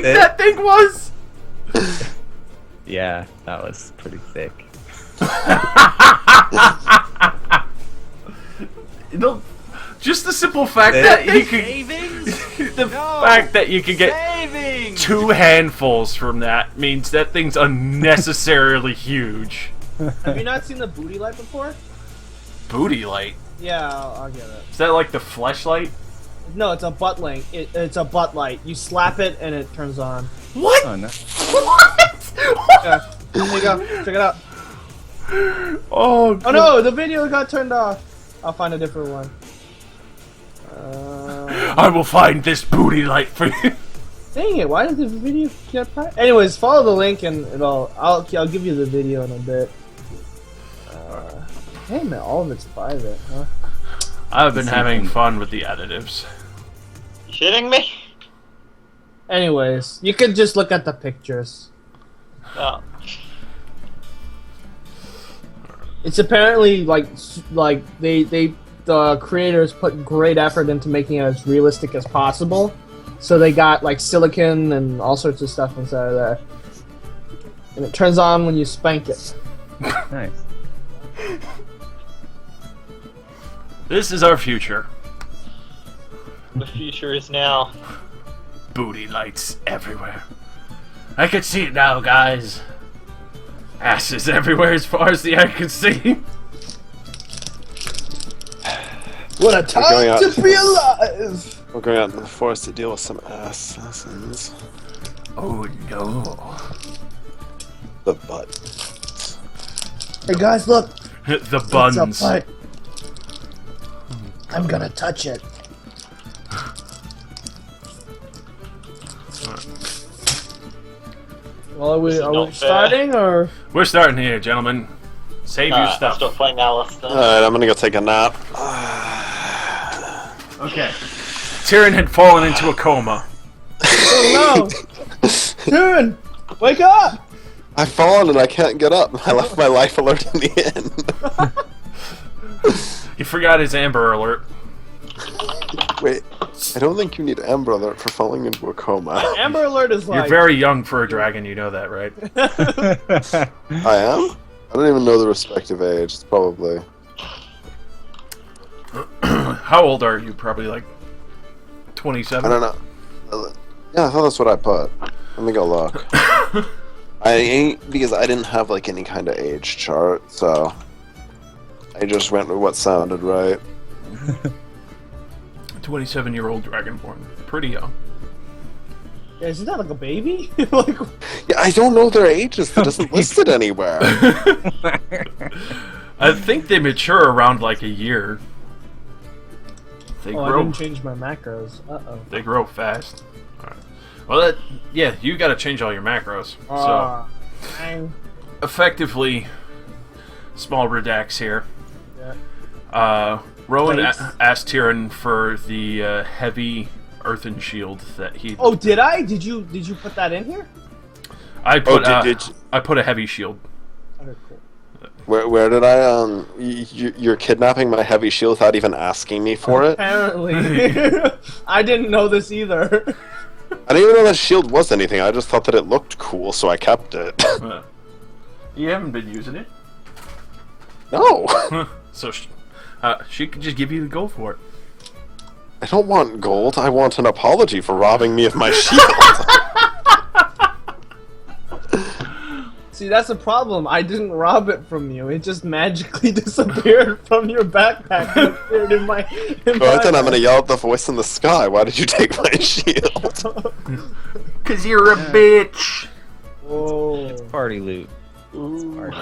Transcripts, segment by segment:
that thing was. Yeah, that was pretty thick. Just the simple fact that you could, fact that you could get 2 handfuls from that means that thing's unnecessarily huge. Have you not seen the booty light before? Booty light? Yeah, I'll get it. Is that like the fleshlight? No, it's a butt light. It's a butt light. You slap it and it turns on. What? Oh no. What? Yeah. There you go. Check it out. Oh, Oh no, the video got turned off. I'll find a different one. I will find this booty light for you. Dang it! Why did the video get private? Anyways, follow the link and I'll give you the video in a bit. Hey man, all of it's private, huh? I've been having fun with the additives. You shitting me? Anyways, you can just look at the pictures. Oh. It's apparently like the creators put great effort into making it as realistic as possible. So they got like silicon and all sorts of stuff inside of there. And it turns on when you spank it. Nice. This is our future. The future is now. Booty lights everywhere. I can see it now, guys. Asses everywhere as far as the eye can see. What a time to be alive! We're going out into the forest to deal with some assassins. Oh no. The butt. Hey guys, look! The buns. It's a butt. I'm gonna touch it. Well, are we not fair. starting or? We're starting here, gentlemen. Save your I'll stuff. stop playing Alice then. Alright, I'm gonna go take a nap. Okay. Tyrion had fallen into a coma. Oh no! Tyrion, wake up! I've fallen and I can't get up. I left my life alert in the inn. He forgot his Amber Alert. Wait, I don't think you need Amber Alert for falling into a coma. Amber Alert is like. You're very young for a dragon, you know that, right? I am? I don't even know the respective age. It's probably... How old are you? Probably like 27? I don't know. Yeah, I thought that's what I put. Let me go look. I ain't... Because I didn't have like any kind of age chart, so... I just went with what sounded right. 27-year-old dragonborn. Pretty young. Yeah, isn't that like a baby? Like, Yeah, I don't know their ages. That isn't listed anywhere. I think they mature around like a year. They oh, I grow. didn't change my macros. Uh-oh. They grow fast. Alright. Well, yeah, you got to change all your macros. Dang. So, effectively, small redax here. Yeah. Rowan Thanks. asked Tyrion for the heavy earthen shield that he. Oh, did I? Did you put that in here? I put. did you- I put a heavy shield. Okay, cool. Where did I, you're kidnapping my heavy shield without even asking me for it? Apparently. I didn't know this either. I didn't even know that shield was anything, I just thought that it looked cool, so I kept it. You haven't been using it, No! so she could just give you the gold for it. I don't want gold, I want an apology for robbing me of my shield! See, that's the problem. I didn't rob it from you. It just magically disappeared from your backpack and appeared in my Alright then, I'm gonna yell at the voice in the sky, why did you take my shield? 'Cause you're a bitch! Whoa. Party loot. It's party.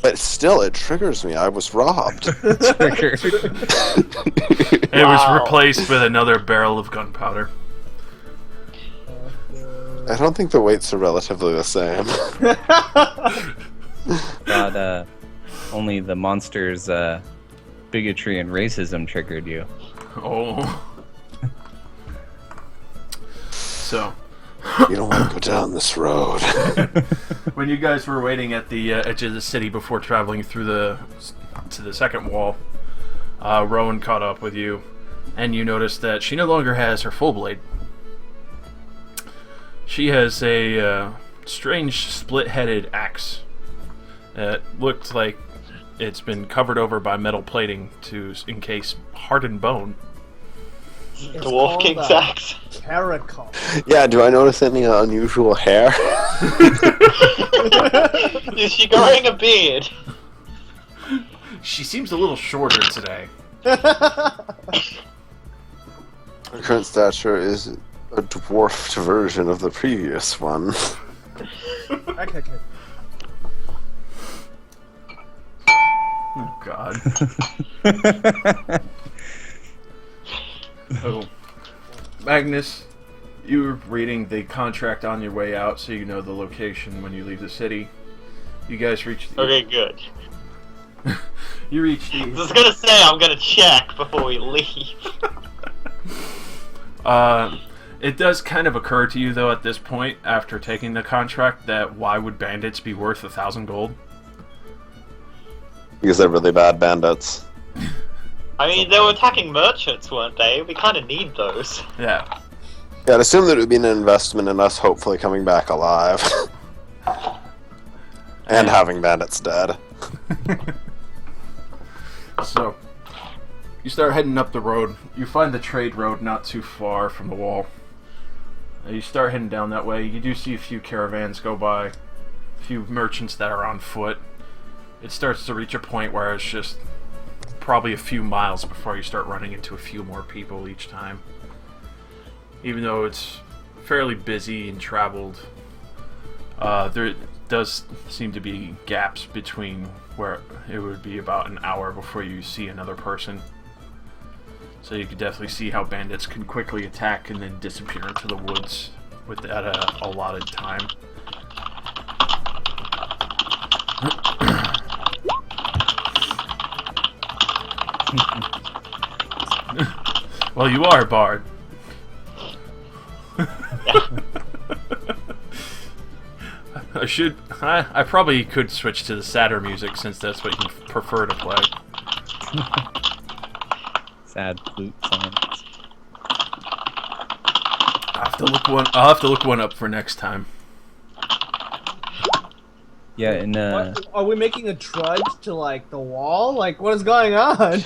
But still, it triggers me, I was robbed. Triggered. It was replaced with another barrel of gunpowder. I don't think the weights are relatively the same. Thought only the monster's bigotry and racism triggered you. Oh. So, You don't want to go down this road. when you guys were waiting at the edge of the city before traveling through to the second wall, Rowan caught up with you, and you noticed that she no longer has her full blade. She has a strange split-headed axe. It looked like it's been covered over by metal plating to encase hardened bone. It's Dwarf called King's a axe. Caracol. Yeah, do I notice any unusual hair? Is she growing a beard? She seems a little shorter today. Her current stature is a dwarfed version of the previous one. Okay. Oh, God. Oh, Magnus, you were reading the contract on your way out, so you know the location when you leave the city. You guys reached the... Okay, good. You reached I the... was gonna say I'm gonna check before we leave. It does kind of occur to you, though, at this point, after taking the contract, that why would bandits be worth 1,000 gold? Because they're really bad bandits. I mean, they were attacking merchants, weren't they? We kind of need those. Yeah. Yeah, I'd assume that it would be an investment in us hopefully coming back alive. And having bandits dead. So, you start heading up the road. You find the trade road not too far from the wall. You start heading down that way. You do see a few caravans go by, a few merchants that are on foot. It starts to reach a point where it's just probably a few miles before you start running into a few more people each time. Even though it's fairly busy and traveled, there does seem to be gaps between where it would be about an hour before you see another person. So you can definitely see how bandits can quickly attack and then disappear into the woods without a allotted time. Well, you are a bard. I probably could switch to the sadder music since that's what you prefer to play. Sad flute sounds. I'll have to look one up for next time. Yeah, and What? Are we making a trudge to like the wall? Like, what is going on?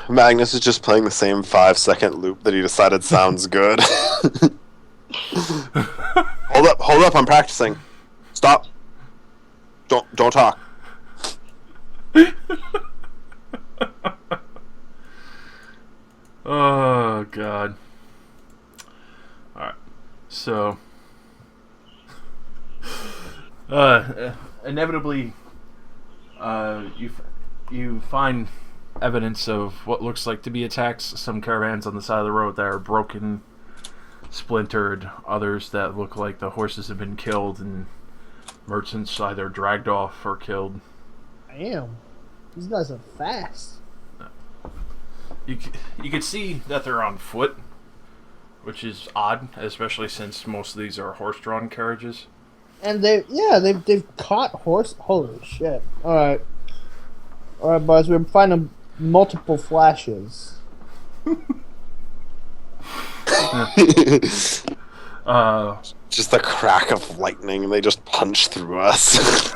Magnus is just playing the same 5-second loop that he decided sounds good. Hold up, I'm practicing. Stop. Don't talk. Oh, God. Alright. So... inevitably, you find evidence of what looks like to be attacks. Some caravans on the side of the road that are broken, splintered. Others that look like the horses have been killed and merchants either dragged off or killed. Damn, these guys are fast. You can see that they're on foot, which is odd, especially since most of these are horse-drawn carriages. And they've caught horse. Holy shit! All right, boys. We're finding multiple flashes. Just the crack of lightning, and they just punch through us.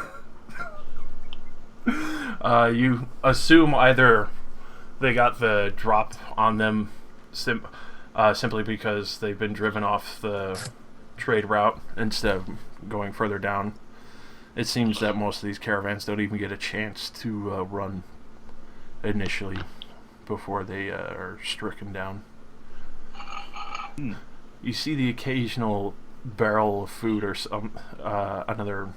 You assume either they got the drop on them simply because they've been driven off the trade route instead of going further down. It seems that most of these caravans don't even get a chance to run initially before they are stricken down. You see the occasional barrel of food or some another,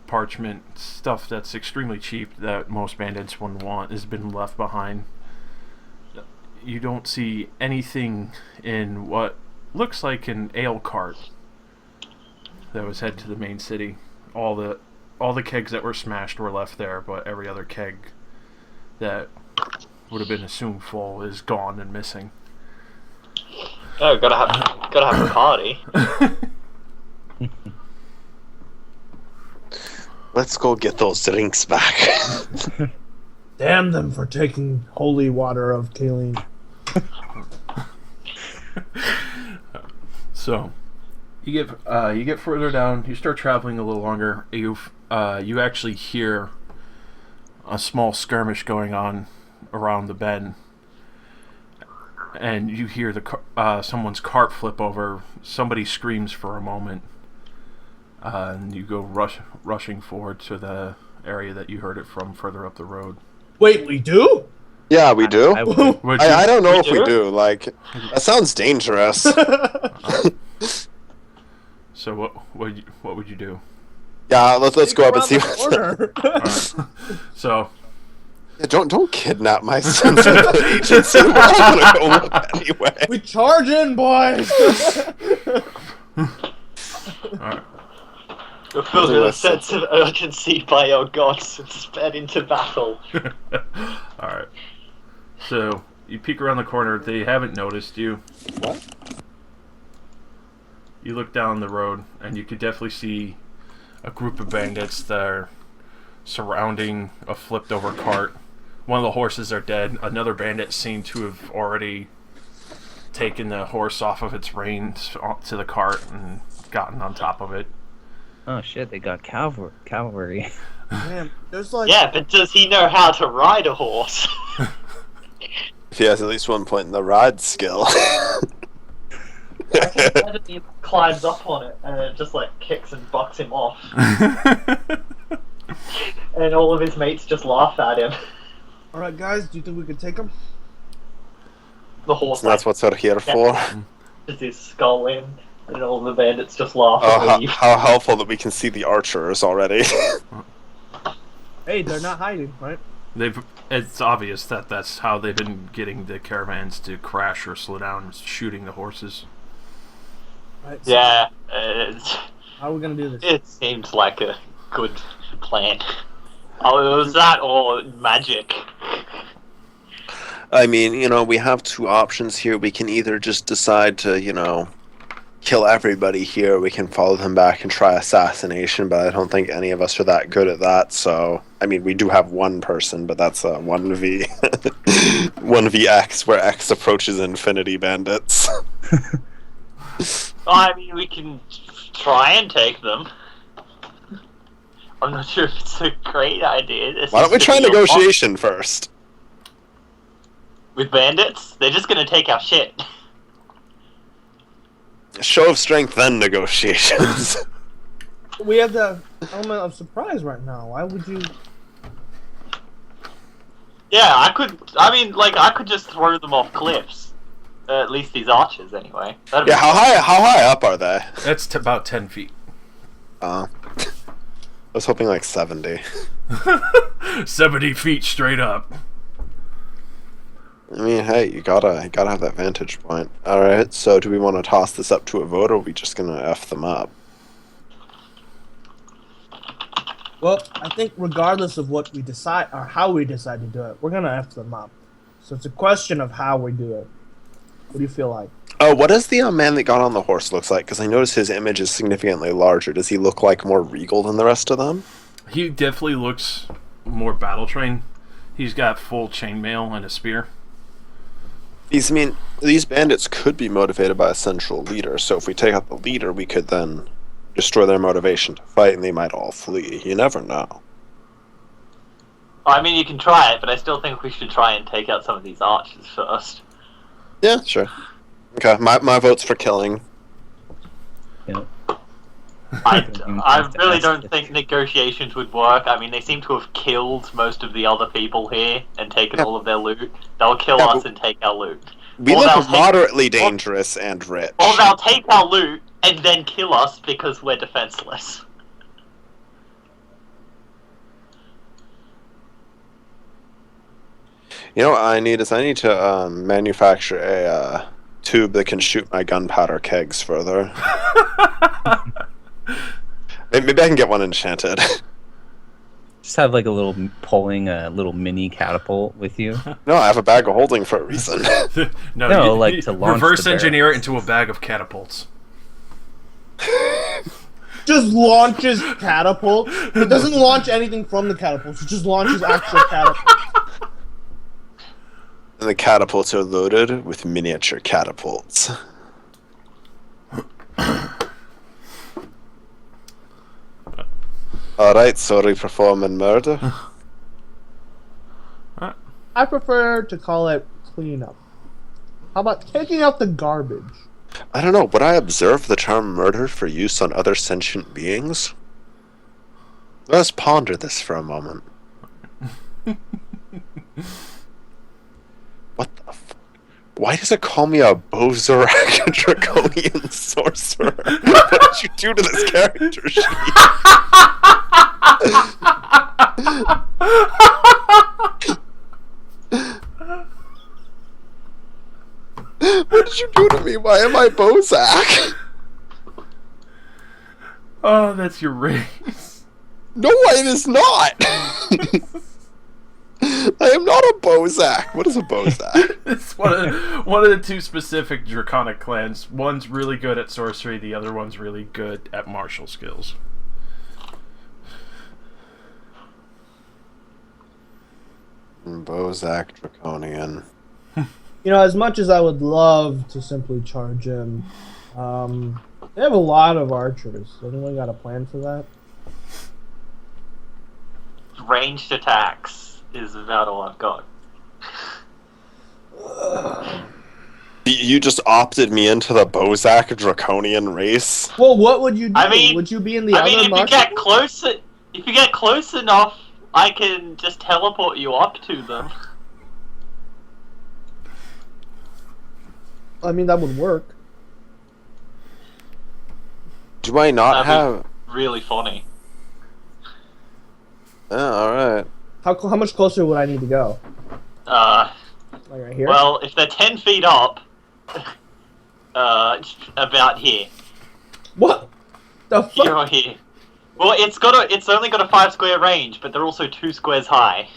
parchment stuff that's extremely cheap that most bandits wouldn't want has been left behind. You don't see anything in what looks like an ale cart that was headed to the main city. All the kegs that were smashed were left there, but every other keg that would have been assumed full is gone and missing. Oh, gotta have a party. Let's go get those drinks back. Damn them for taking holy water of Kaleen. So, you get further down. You start traveling a little longer. You actually hear a small skirmish going on around the bend, and you hear someone's cart flip over. Somebody screams for a moment, and you go rushing forward to the area that you heard it from, further up the road. Wait, we do? Yeah, we do. I I don't know if we do? do. Like, that sounds dangerous. So what would you do? Yeah, let's go up and see what's what's So Yeah, don't kidnap my son from the agency. We're all gonna go look anyway. We charge in, boys! alright. You're filled with a sense of urgency by your gods and sped into battle. Alright. So you peek around the corner, they haven't noticed you. What? You look down the road and you could definitely see a group of bandits that are surrounding a flipped over cart. One of the horses are dead. Another bandit seemed to have already taken the horse off of its reins to the cart and gotten on top of it. Oh shit, they got cavalry. Man, there's like... Yeah, but does he know how to ride a horse? If he has at least 1 point in the ride skill. He climbs up on it and it just like kicks and bucks him off. And all of his mates just laugh at him. Alright, guys, do you think we could take him? The horse So that's what they're here for. pushes his skull in, and all the bandits just laugh Oh, and leave. how helpful that we can see the archers already. Hey, they're not hiding, right? It's obvious that that's how they've been getting the caravans to crash or slow down, shooting the horses. Right, so Yeah, how are we gonna do this? it seems like a good plan. Oh, it was that or magic? I mean, we have two options here. We can either just decide to, kill everybody here. We can follow them back and try assassination, but I don't think any of us are that good at that. So, I mean, we do have one person, but that's a 1v 1vx, where X approaches infinity bandits. I mean, we can try and take them. I'm not sure if it's a great idea. This Why don't we is try to be a negotiation first? with bandits? They're just gonna take our shit. Show of strength, then negotiations. We have the element of surprise right now. Why would you... Yeah, I could just throw them off cliffs. At least these archers, anyway. That'd be Yeah, how high up are they? That's about 10 feet. I was hoping like 70. 70 feet straight up. I mean, hey, you gotta have that vantage point. Alright, so do we want to toss this up to a vote, or are we just gonna F them up? Well, I think regardless of what we decide, or how we decide to do it, we're gonna F them up. So it's a question of how we do it. What do you feel like? Oh, what does the man that got on the horse looks like? Because I noticed his image is significantly larger. Does he look like more regal than the rest of them? He definitely looks more battle trained. He's got full chainmail and a spear. These bandits could be motivated by a central leader, so if we take out the leader, we could then destroy their motivation to fight, and they might all flee. You never know. I mean, you can try it, but I still think we should try and take out some of these archers first. Yeah, sure. Okay, my vote's for killing. Yeah. I really don't think negotiations would work. I mean, they seem to have killed most of the other people here and taken all of their loot. They'll kill Yeah, us but and take our loot. We Or they'll look take- moderately dangerous and rich. Or they'll take our loot and then kill us because we're defenseless. You know what I need to manufacture a tube that can shoot my gunpowder kegs further. Maybe I can get one enchanted. Just have like a little little mini catapult with you. No, I have a bag of holding for a reason. No, like to launch reverse the engineer it into a bag of catapults. Just launches catapult. It doesn't launch anything from the catapult. It just launches actual catapult. And the catapults are loaded with miniature catapults. Alright, sorry, perform in murder. I prefer to call it cleanup. How about taking out the garbage? I don't know, would I observe the term murder for use on other sentient beings? Let's ponder this for a moment. What the fuck? Why does it call me a Bozorak Draconian sorcerer? What did you do to this character sheet? What did you do to me? Why am I Bozak? Oh, that's your race. No, it is not! I am not a Bozak. What is a Bozak? It's one of the two specific draconic clans. One's really good at sorcery, the other one's really good at martial skills. Bozak Draconian. You know, as much as I would love to simply charge in, they have a lot of archers. Anyone got a plan for that? Ranged attacks is about all I've got. You just opted me into the Bozak Draconian race? Well, what would you do? I mean- would you be in the I other mean, if you get close enough, I can just teleport you up to them. I mean, that would work. Do I not That'd have... Really funny. Oh, alright. How much closer would I need to go? Uh, Like right here? well, if they're 10 feet up, about here. What? The fuck? Here or here. Well, it's only got a 5 square range, but they're also 2 squares high.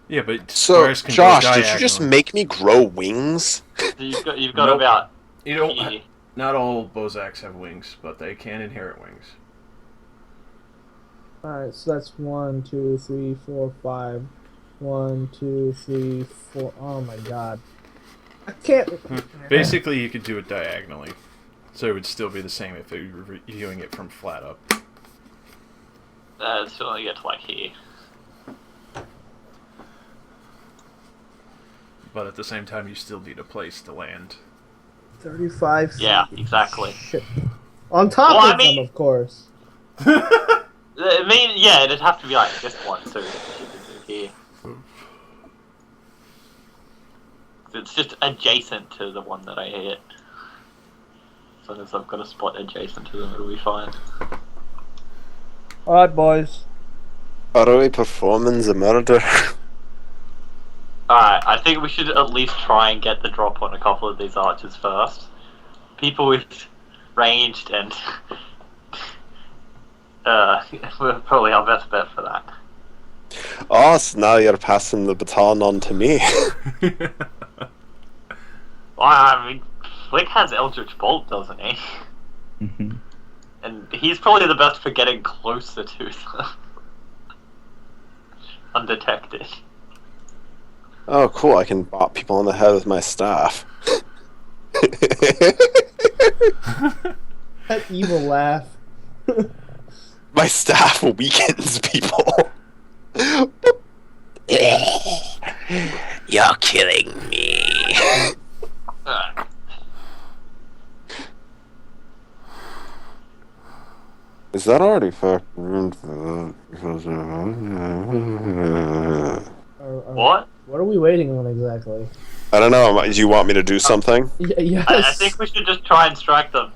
Yeah, but So, squares can Josh, go did you just diagonally. make me grow wings? So you've got Nope. about You don't. here. Not all Bozaks have wings, but they can inherit wings. Alright, so that's 1, 2, 3, 4, 5. 1, 2, 3, 4. Oh my god. I can't. Basically, you could do it diagonally, so it would still be the same if you were viewing it from flat up. So only get to like here. But at the same time, you still need a place to land. 35. Yeah, exactly. Shit. On top Well, of I mean- them, of course. I mean, yeah, it'd have to be like this one, so you can do here. It's just adjacent to the one that I hit. As long as I've got a spot adjacent to them, it'll be fine. Alright, boys. Are we performing the murder? Alright, I think we should at least try and get the drop on a couple of these archers first. People with ranged and we're probably our best bet for that. Oh, so now you're passing the baton on to me. Well, I mean, Flick has Eldritch Bolt, doesn't he? Mhm. And he's probably the best for getting closer to them. Undetected. Oh, cool, I can bop people on the head with my staff. That evil laugh. My staff weakens people. You're killing me. Is that already factored What? What are we waiting on exactly? I don't know. Do you want me to do something? Yes. I think we should just try and strike them.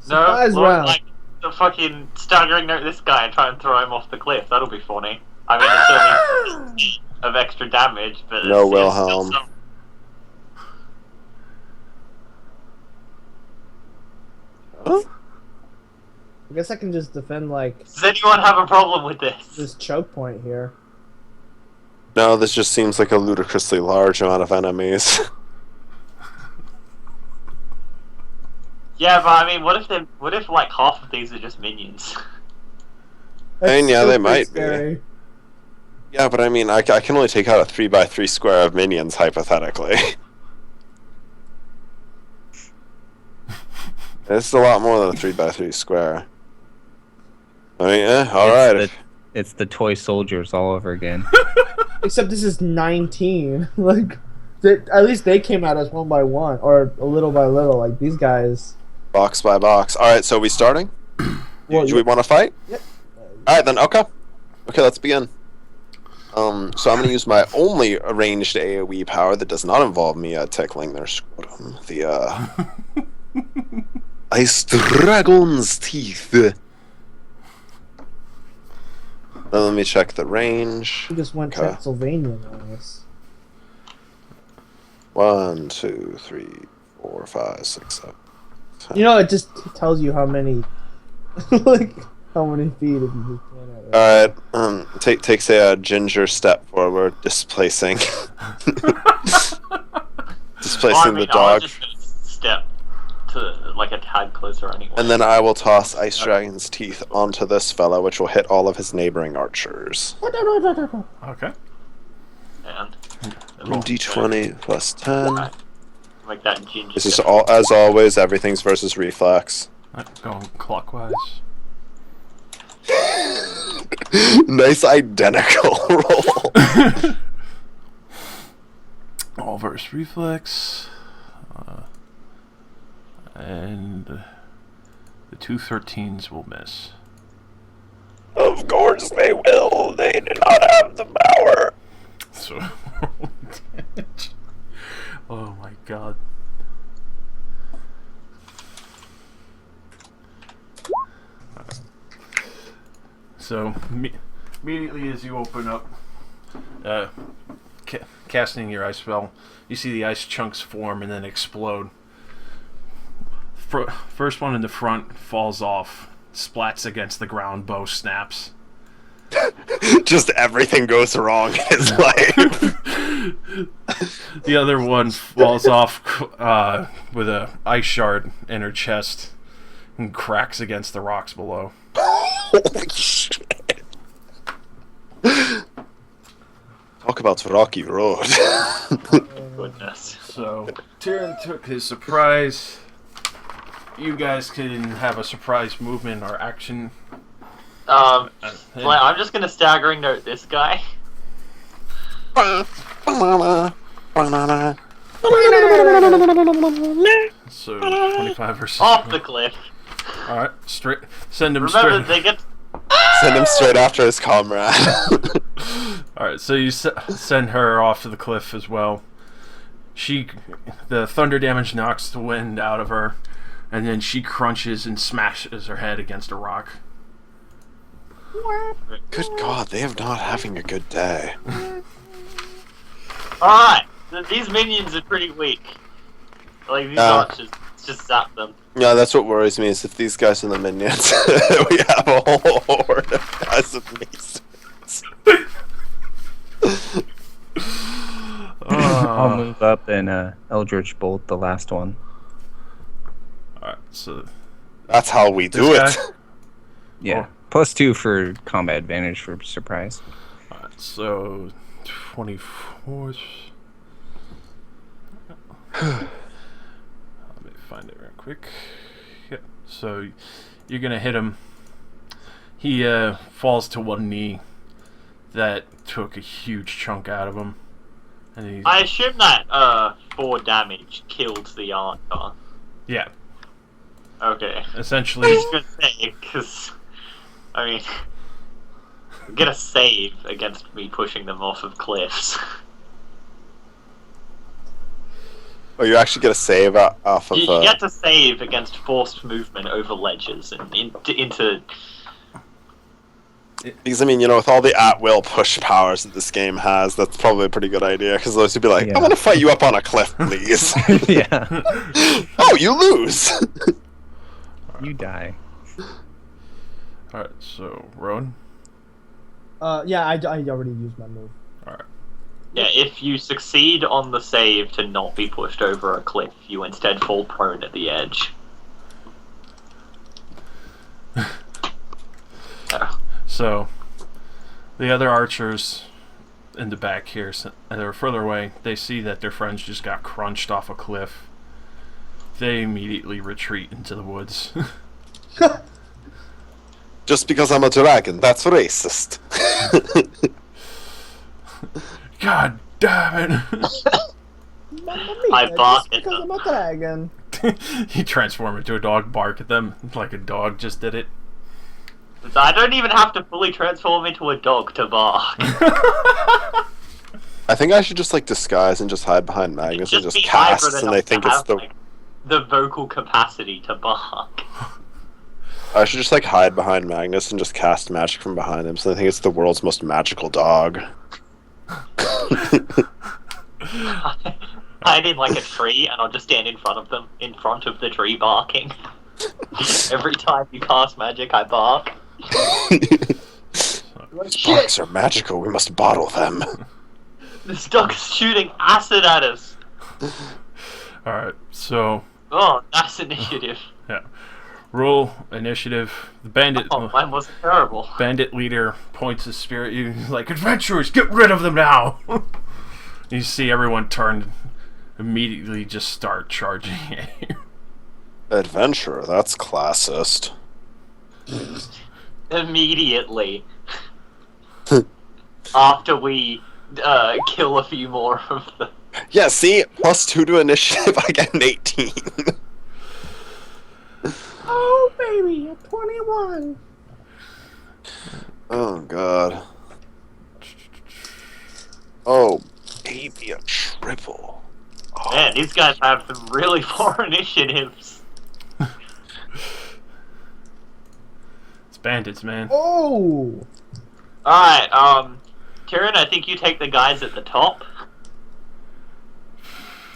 Surprise or, round. like the fucking staggering note this guy and try and throw him off the cliff. That'll be funny. I mean, it's only of extra damage, but No, it's Wilhelm. still some... Huh? I guess I can just defend like Does anyone have a problem with this? this choke point here. No, this just seems like a ludicrously large amount of enemies. Yeah, but I mean, what if like half of these are just minions? I mean, yeah, they super might be. scary. Yeah, but I mean, I can only take out a 3x3 square of minions, hypothetically. This is a lot more than a 3x3 square. I mean, alright. It's the toy soldiers all over again. Except this is 19. Like, at least they came at us one by one, or a little by little. Like these guys. Box by box. Alright, so are we starting? Well, Do we want to fight? Yep. Alright then, okay. Okay, let's begin. So I'm going to use my only ranged AoE power that does not involve me tickling their scrotum. The, Ice Dragon's Teeth. Then let me check the range. We just went Okay. Transylvania on this. 1, 2, 3, 4, 5, 6, 7. You know, it just tells you how many, like, how many feet if you just went at it. Alright, takes a ginger step forward, displacing displacing the I dog. was just gonna step to like a tad closer anyway. And then I will toss Ice Dragon's Teeth onto this fella, which will hit all of his neighboring archers. Okay. And 1d20 plus 10. Like that ginger. This is all, as always, everything's versus reflex. Going clockwise. Nice identical roll. All verse reflex. And the two 13s will miss. Of course they will. They do not have the power. So, oh my god. So, immediately as you open up, casting your ice spell, you see the ice chunks form and then explode. First one in the front falls off, splats against the ground, bow snaps. Just everything goes wrong in his life. The other one falls off with a ice shard in her chest and cracks against the rocks below. Holy shit. Talk about rocky road. Goodness. So, Tyrion took his surprise. You guys can have a surprise movement or action. Well, I'm just gonna staggering note this guy. So 25 versus. Off the cliff. All right, straight. Send him Remember, straight. they get. Send him straight after his comrade. All right, so you send her off to the cliff as well. The thunder damage knocks the wind out of her, and then she crunches and smashes her head against a rock. Good God, they are not having a good day. Alright, these minions are pretty weak. Like, these archers, just zap them. Yeah, that's what worries me, is if these guys are the minions, we have a whole horde of guys with maces. I'll move up and Eldritch Bolt the last one. Alright, so That's how we do This it. guy? Yeah. Oh. +2 for combat advantage for surprise. alright, so 24. Let me find it real quick. Yeah, so you're gonna hit him. He falls to one knee. That took a huge chunk out of him. And he's, I assume that 4 damage killed the archer. yeah, Okay. I essentially. was gonna say, because, I mean, get a save against me pushing them off of cliffs. Oh, you actually get a save off of... You get to save against forced movement over ledges and into. Because, I mean, you know, with all the at-will push powers that this game has, that's probably a pretty good idea, because those would be like, Yeah. I'm gonna fight you up on a cliff, please. Yeah. Oh, you lose! You die. Alright, so Rowan. Yeah, I already used my move. Alright. Yeah, if you succeed on the save to not be pushed over a cliff, you instead fall prone at the edge. So, the other archers in the back here, they're further away, they see that their friends just got crunched off a cliff. They immediately retreat into the woods. Just because I'm a dragon, that's racist. God damn Mamma I mia, bought just it. because I'm a dragon. it! He transformed into a dog, bark at them like a dog just did it. I don't even have to fully transform into a dog to bark. I think I should just like disguise and just hide behind Magnus and just be cast, hybrid and they enough to think it's have, the. like, the vocal capacity to bark. I should just like hide behind Magnus and just cast magic from behind him, so they think it's the world's most magical dog. Hide in like a tree, and I'll just stand in front of them, in front of the tree, barking. Every time you cast magic, I bark. These dogs are magical. We must bottle them. This dog's shooting acid at us. Alright, so Oh, that's initiative. roll initiative. The bandit Oh, mine was terrible. bandit leader points his spear at you. He's like, adventurers, get rid of them now! You see everyone turn, immediately just start charging at you. Adventurer, that's classist. Immediately. After we kill a few more of them. Yeah, see? +2 to initiative, I get an 18. Oh, baby, a 21. Oh, God. Oh, baby, a triple. Oh, Man, these guys have some really poor initiatives. It's bandits, man. Oh! Alright, Kieran, I think you take the guys at the top.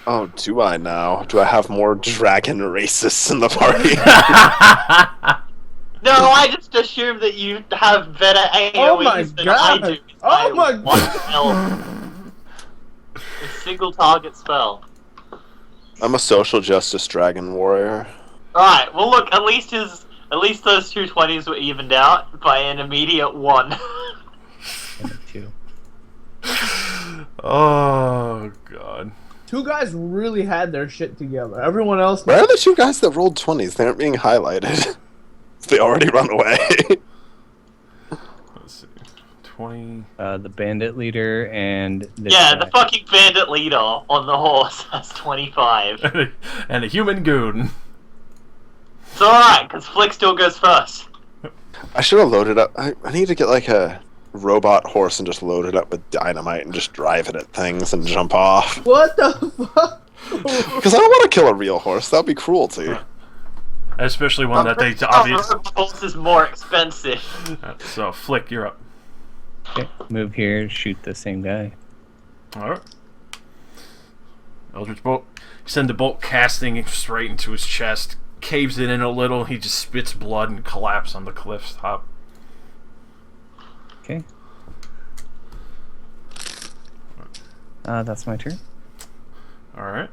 oh, do I now? Do I have more dragon racists in the party? No, I just assume that you have better AoEs Oh my than God. I do. Oh my one spell. A single target spell. I'm a social justice dragon warrior. Alright, well look, at least those two 20s were evened out by an immediate 1. Two. Oh, God. Two guys really had their shit together. Everyone else. Where are the two guys that rolled 20s? They aren't being highlighted. They already run away. Let's see. 20. The bandit leader and this Yeah, guy. the fucking bandit leader on the horse has 25. And a human goon. It's alright, because Flick still goes first. I should have loaded up. I need to get like a robot horse and just load it up with dynamite and just drive it at things and jump off. What the fuck? Because I don't want to kill a real horse. That'd be cruelty. Especially one that they Oh, obviously. the horse is more expensive. So, Flick, you're up. Okay, move here, shoot the same guy. Alright. Eldritch Bolt. You send the bolt casting straight into his chest. Caves it in a little. He just spits blood and collapses on the cliff's top. Okay. That's my turn. Alright.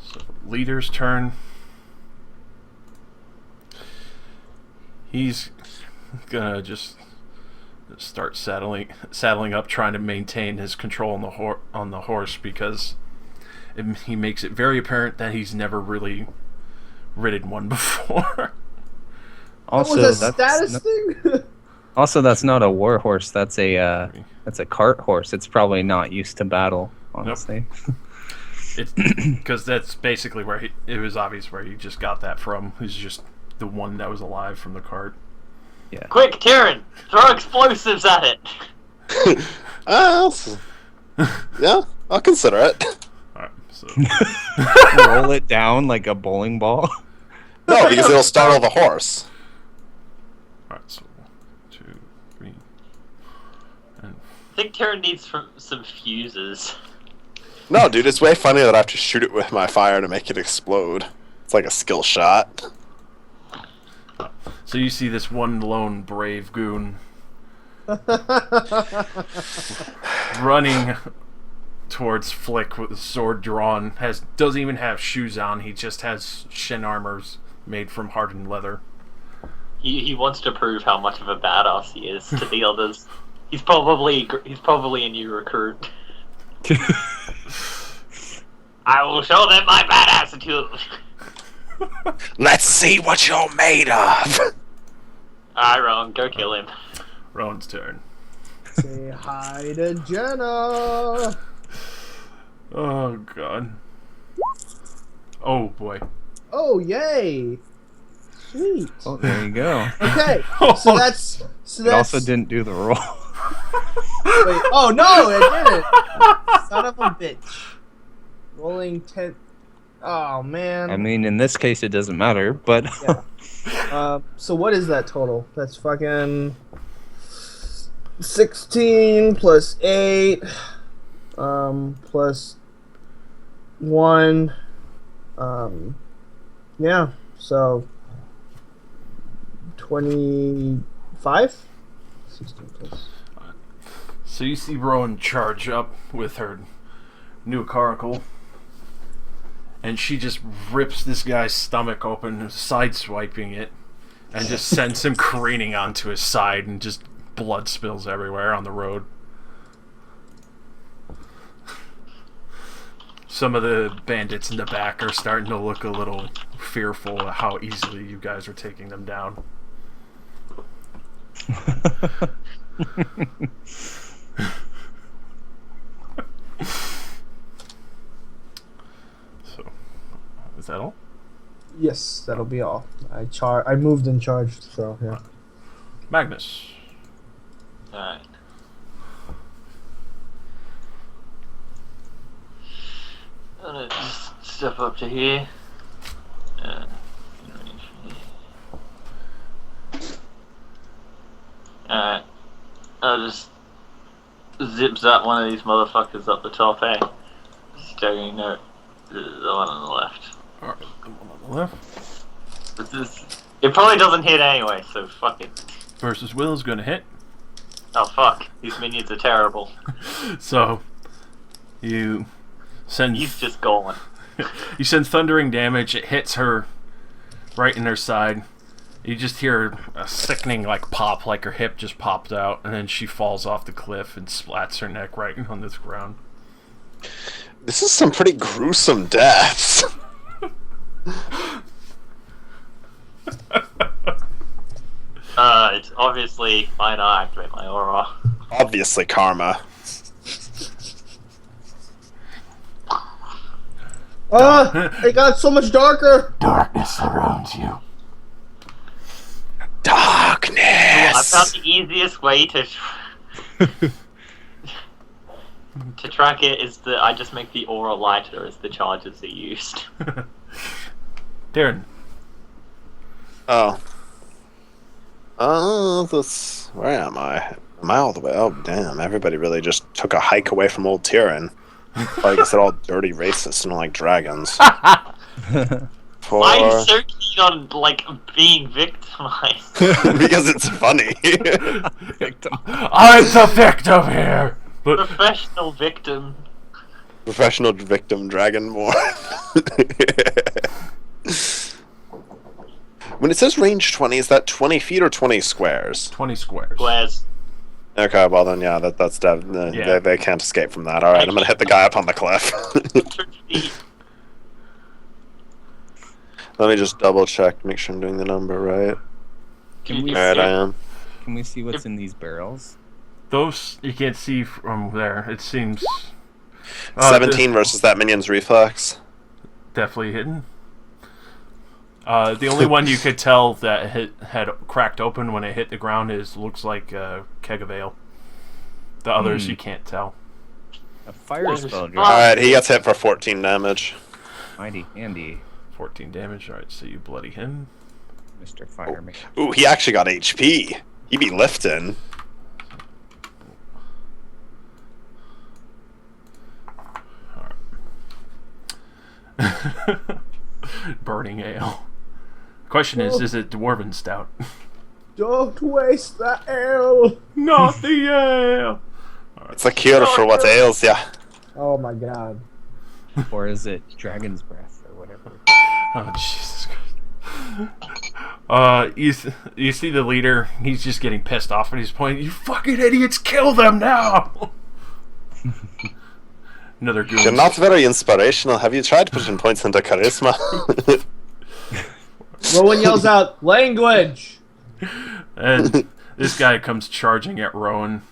So, leader's turn. He's gonna just start saddling up, trying to maintain his control on the horse, because he makes it very apparent that he's never really ridden one before. Also, That was a that's status thing? also that's not a war horse. That's a cart horse. It's probably not used to battle. Honestly. It's because that's basically where it was obvious where he just got that from. He's just the one that was alive from the cart. Quick, Kieran, throw explosives at it. Yeah, I'll consider it. Alright, so Roll it down like a bowling ball. No, because it'll startle the horse. alright, so 1, 2, 3, and I think Kieran needs some fuses. No, dude, it's way funnier that I have to shoot it with my fire to make it explode. It's like a skill shot. so you see this one lone brave goon running towards Flick with his sword drawn. Doesn't even have shoes on. He just has shin armors made from hardened leather. He wants to prove how much of a badass he is to the others. He's probably a new recruit. I will show them my badass attitude. Let's see what you're made of. Alright, Rowan, go kill him. Rowan's turn. Say hi to Jenna. Oh god. Oh boy. Oh yay! Sweet. Oh, there you go. Okay, so that's It also didn't do the roll. Wait, oh no, it didn't. Son of a bitch. Rolling 10. Oh man. I mean, in this case, it doesn't matter, but Yeah. So what is that total? That's fucking 16 plus 8, plus 1. Yeah. So 25. 16 plus. So you see Rowan charge up with her new caracal, and she just rips this guy's stomach open, sideswiping it, and just sends him careening onto his side, and just blood spills everywhere on the road. Some of the bandits in the back are starting to look a little fearful of how easily you guys are taking them down. So, is that all? Yes, that'll be all. I moved and charged, so yeah. Magnus. Alright. I'm gonna just step up to here. Alright. I'll just zip zap one of these motherfuckers up the top, eh? Staring at the one on the left. Alright, the one on the left. It probably doesn't hit anyway, so fuck it. Versus Will is going to hit. Oh fuck, these minions are terrible. So, you send He's just going. you send thundering damage. It hits her right in her side. You just hear a sickening like pop, like her hip just popped out, and then she falls off the cliff and splats her neck right on this ground. This is some pretty gruesome deaths. It's obviously mine. I activate my aura. Obviously, karma. It got so much darker. Darkness surrounds you. Darkness. I found the easiest way to to track it is that I just make the aura lighter as the charges are used. Darren. Oh. Oh, this. Where am I? Am I all the way? Oh, damn! Everybody really just took a hike away from Old Tyrion. I guess they're all dirty racists and don't like dragons. I'm 4. so keen on like being victimized. Because it's funny. I'm the victim here! But Professional victim. Professional victim dragonborn. When it says range 20, is that 20 feet or 20 squares? 20 squares. Whereas Okay, well then, yeah, that's definitely Yeah. they can't escape from that. All right, I'm gonna hit the guy up on the cliff. 100 feet. Let me just double check, make sure I'm doing the number right. Can we All right, I am. Can we see what's in these barrels? Those you can't see from there. It seems 17 versus that minion's reflex. definitely hidden. The only one you could tell that had cracked open when it hit the ground looks like a keg of ale. The others you can't tell. A fire spell All drop. right, he gets hit for 14 damage. Mighty handy, 14 damage. Alright, so you bloody him. Mr. Fireman. Ooh, he actually got HP. He be lifting. Burning ale. Question is it dwarven stout? Don't waste the ale. Not the ale! It's a cure for what ails ya. Oh my god. Or is it dragon's breath or whatever? Oh, Jesus Christ. You see the leader, he's just getting pissed off at his point. You fucking idiots, kill them now! Another goon. You're not very inspirational. Have you tried putting points into charisma? Rowan yells out, language! And this guy comes charging at Rowan.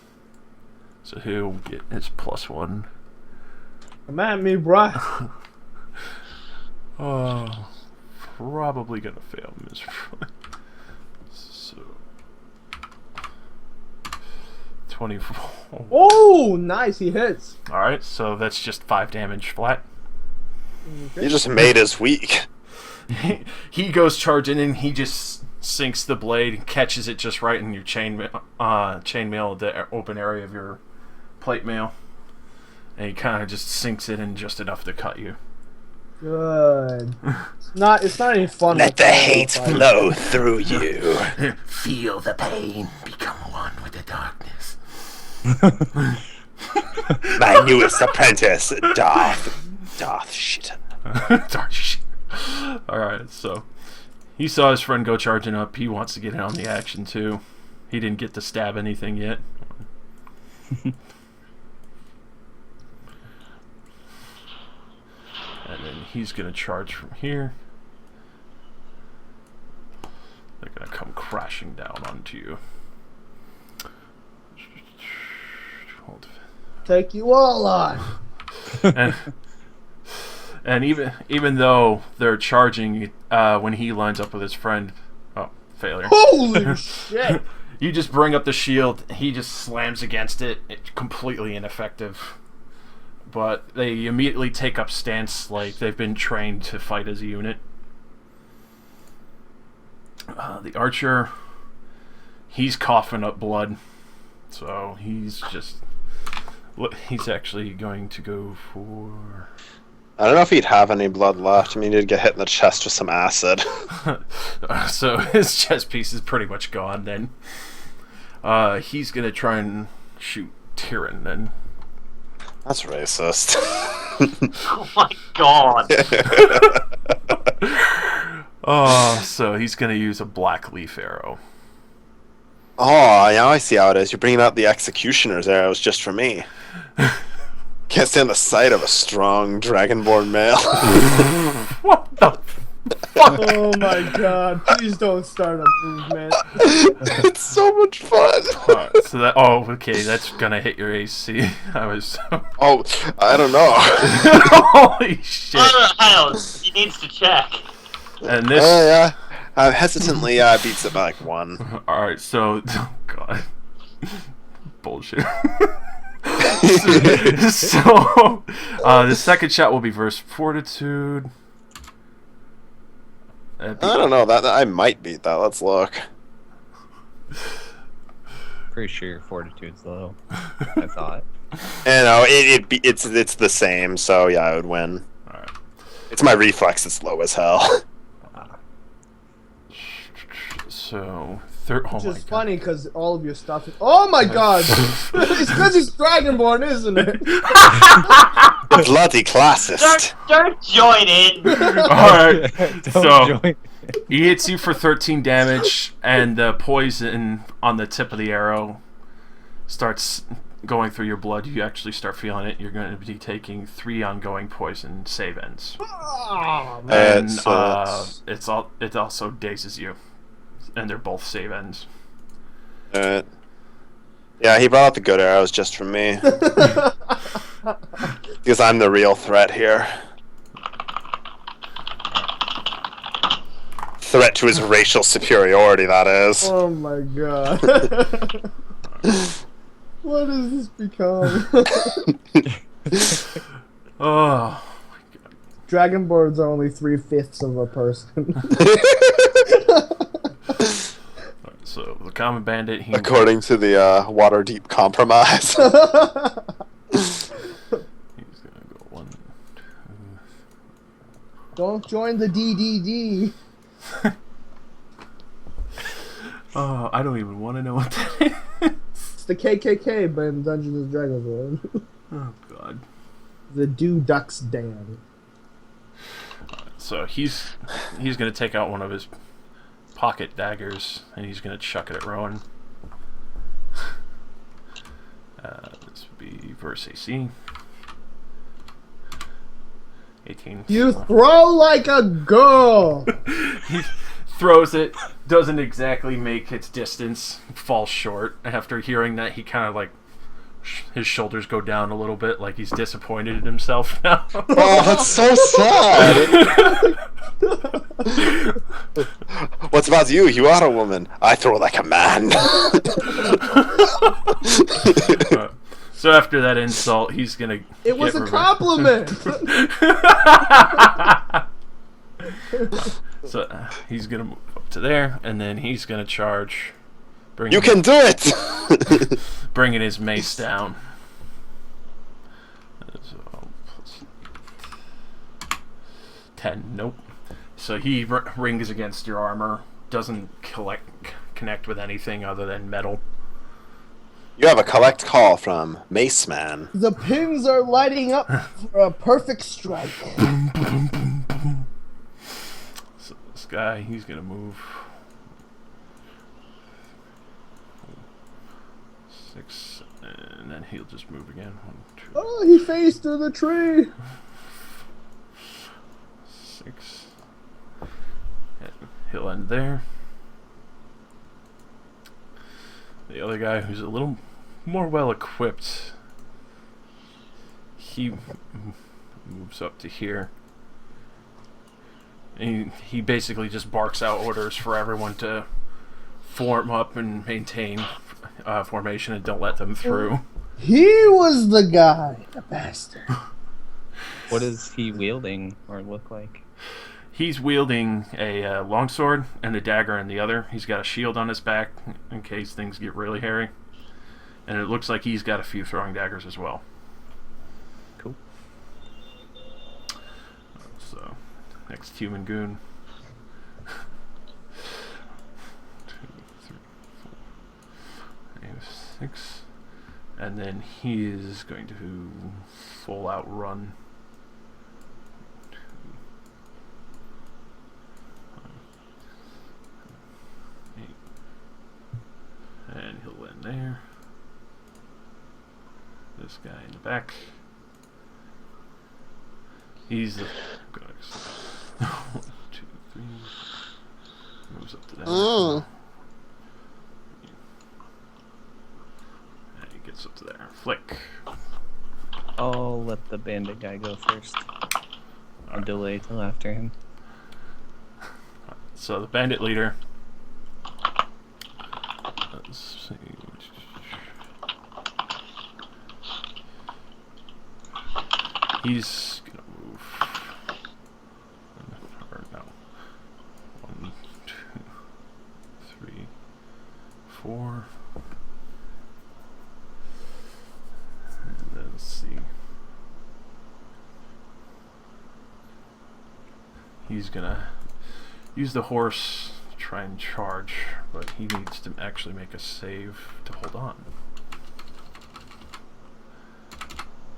So he'll get his +1. Come at me, bruh. Oh, probably gonna fail miserably. So 24. Oh, nice. He hits. All right, so that's just 5 damage flat. You just made us weak. He goes charging and he just sinks the blade and catches it just right in your chainmail, the open area of your plate mail, and he kind of just sinks it in just enough to cut you. Good. It's not any fun. Let the hate flow through you. Feel the pain, become one with the darkness. My newest apprentice, Darth shit. Dark shit. Alright, so he saw his friend go charging up. He wants to get in on the action too. He didn't get to stab anything yet. And then he's going to charge from here. They're going to come crashing down onto you. Hold. Take you all on. And even though they're charging, when he lines up with his friend, failure. Holy shit! You just bring up the shield. He just slams against it. It's completely ineffective. But they immediately take up stance like they've been trained to fight as a unit. The archer, he's coughing up blood, so he's actually going to go for... I don't know if he'd have any blood left. I mean, he'd get hit in the chest with some acid. So his chest piece is pretty much gone then. He's going to try and shoot Tyrion then. That's racist. Oh my god! So he's going to use a black leaf arrow. Oh, yeah, I see how it is. You're bringing out the executioner's arrows just for me. Can't stand the sight of a strong dragonborn male. What the Oh my god, please don't start a movement. It's so much fun. Alright, so that okay, that's gonna hit your AC. I was Oh, I don't know. holy shit. Hang on, he needs to check. And this Yeah. Hesitantly beats it by like 1. alright, so oh god. Bullshit. So the second shot will be verse fortitude. I don't know. That I might beat that. Let's look. Pretty sure your fortitude's low. I thought. And no, it's the same. So yeah, I would win. Alright. It's my reflex. It's low as hell. So Which my is god. funny because all of your stuff is... Oh my god! It's because he's Dragonborn, isn't it? Bloody classist. Don't join in. Alright. Don't So join. he hits you for 13 damage, and the poison on the tip of the arrow starts going through your blood. You actually start feeling it. You're going to be taking 3 ongoing poison save ends. Oh, man. And it also dazes you. And they're both save ends. Yeah, he brought out the good arrows just for me. Because I'm the real threat here. Threat to his racial superiority, that is. Oh my god. What has this become? Oh. Dragonborns are only 3/5 of a person. So the common bandit, he According to the Waterdeep Compromise. he's gonna go 1, 2. Don't join the DDD. Oh, I don't even want to know what that is. It's the KKK, but in Dungeons and Dragons world. Oh god. The Do Ducks Dan. So he's gonna take out one of his pocket daggers and he's gonna chuck it at Rowan. This would be verse AC. 18. You throw like a girl. He throws it. doesn't exactly make its distance, falls short. After hearing that, he kind of like his shoulders go down a little bit, like he's disappointed in himself now. Oh, that's so sad. What's about you? You are a woman. I throw like a man. So after that insult, he's gonna. It was a compliment. So he's gonna move up to there, and then he's gonna charge. You can do it. Bringing his mace down. So, +10. Nope. So he rings against your armor. Doesn't connect with anything other than metal. You have a collect call from Mace Man. The pins are lighting up for a perfect strike. So this guy, he's gonna move 6, and then he'll just move again. 1, 2. Oh, he faced through the tree. 6. And he'll end there. The other guy, who's a little more well equipped, he moves up to here. And he basically just barks out orders for everyone to form up and maintain formation and don't let them through. He was the guy, the bastard. What is he wielding or look like? He's wielding a longsword and a dagger in the other. He's got a shield on his back in case things get really hairy. And it looks like he's got a few throwing daggers as well. Cool. So, next human goon. 2, 3, 4, 5, 6. And then he is going to full out run. And he'll land there. This guy in the back. He's the. 1, 2, 3. Moves up to that. And he gets up to there. Flick. I'll let the bandit guy go first. I'll delay till after him. So the bandit leader. Let's see. He's gonna move. Or no. 1, 2, 3, 4. And then let's see. He's gonna use the horse to try and charge, but he needs to actually make a save to hold on.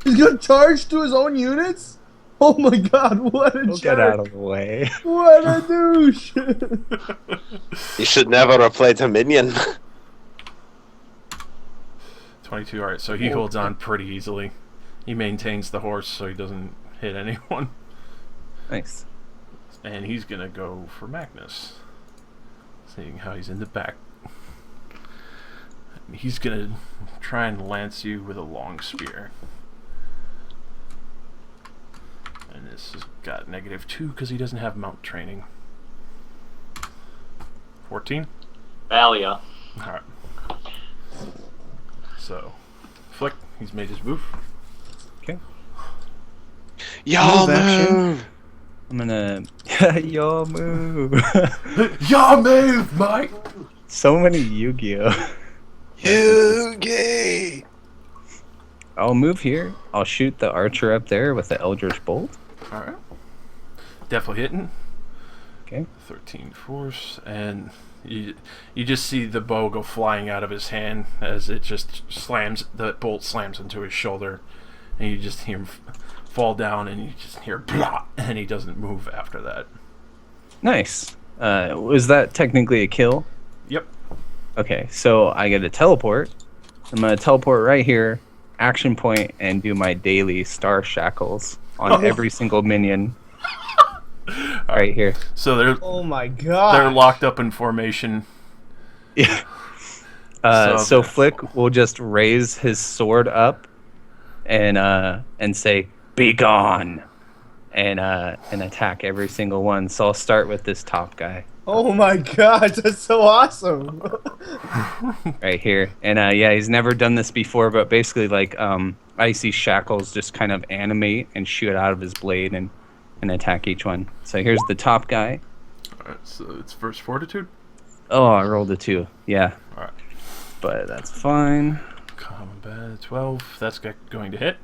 He's gonna charge to his own units? Oh my god, what a jerk. Get out of the way. What a douche. You should never have played a minion. 22, alright, so he holds on pretty easily. He maintains the horse so he doesn't hit anyone. Nice. And he's gonna go for Magnus. Seeing how he's in the back. He's gonna try and lance you with a long spear. And this has got -2 because he doesn't have mount training. 14? Valia. Alright. So, Flick, he's made his move. Okay. Y'all Move action. move. I'm gonna your move. Your move, mate! So many Yu-Gi-Oh. Yugi. I'll move here. I'll shoot the archer up there with the Eldritch Bolt. Alright. Definitely hitting. Okay. 13 force, and you just see the bow go flying out of his hand as it just slams, the bolt slams into his shoulder, and you just hear him fall down, and you just hear blah, and he doesn't move after that. Nice. Was that technically a kill? Yep. Okay, so I get a teleport. I'm gonna teleport right here, action point, and do my daily star shackles on every single minion. Right here. So they're Oh my god. they're locked up in formation. Yeah. So- So Flick will just raise his sword up and say, "Be gone," and attack every single one. So I'll start with this top guy Oh my god, that's so awesome. right here. And yeah, he's never done this before, but basically like icy shackles just kind of animate and shoot out of his blade and attack each one. So here's the top guy. Alright, so it's first fortitude. Oh, I rolled a 2. Yeah. Alright. But that's fine. Combat 12. That's going to hit.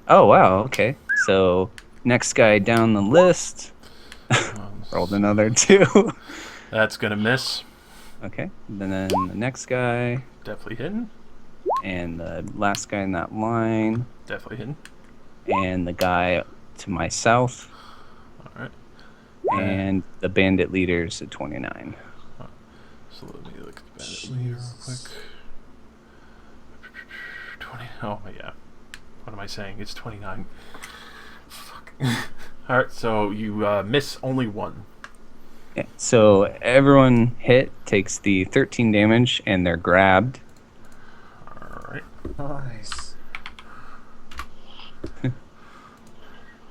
Oh, wow. Okay. So next guy down the list. Rolled another 2. That's gonna miss. Okay. And then the next guy. Definitely hitting. And the last guy in that line. Definitely hitting. And the guy to my south. Alright. And the bandit leader's at 29. So let me look at the bandit leader real quick. 20. Oh, yeah. What am I saying? It's 29. Fuck. Alright, so you miss only one. Yeah. So everyone hit takes the 13 damage and they're grabbed. Alright. Nice.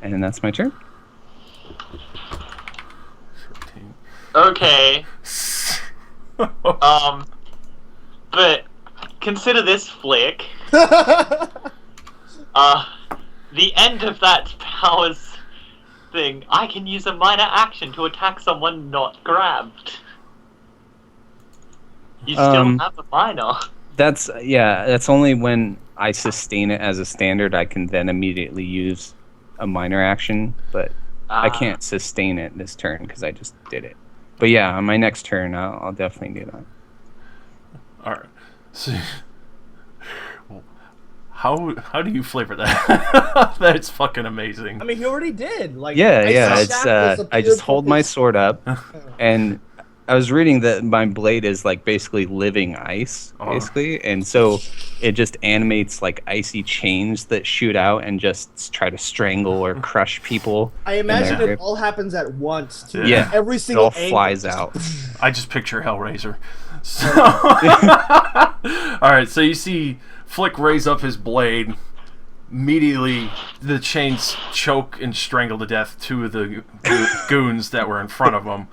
And that's my turn. 13. Okay. But consider this, Flick. The end of that powers thing, I can use a minor action to attack someone not grabbed. You still have a minor. That's only when I sustain it as a standard I can then immediately use a minor action, but I can't sustain it this turn because I just did it. But yeah, on my next turn I'll definitely do that. Alright. So, well, how do you flavor that? That's fucking amazing. I mean, he already did. Like, Yeah, icy it's shackles I just appeared hold from my his- sword up and I was reading that my blade is like basically living ice, basically, and so it just animates like icy chains that shoot out and just try to strangle or crush people. I imagine their it grip. all happens at once, too. Yeah, Every it single all angle flies just- out. I just picture Hellraiser. So, alright, so you see Flick raise up his blade. Immediately, the chains choke and strangle to death 2 of the goons that were in front of him.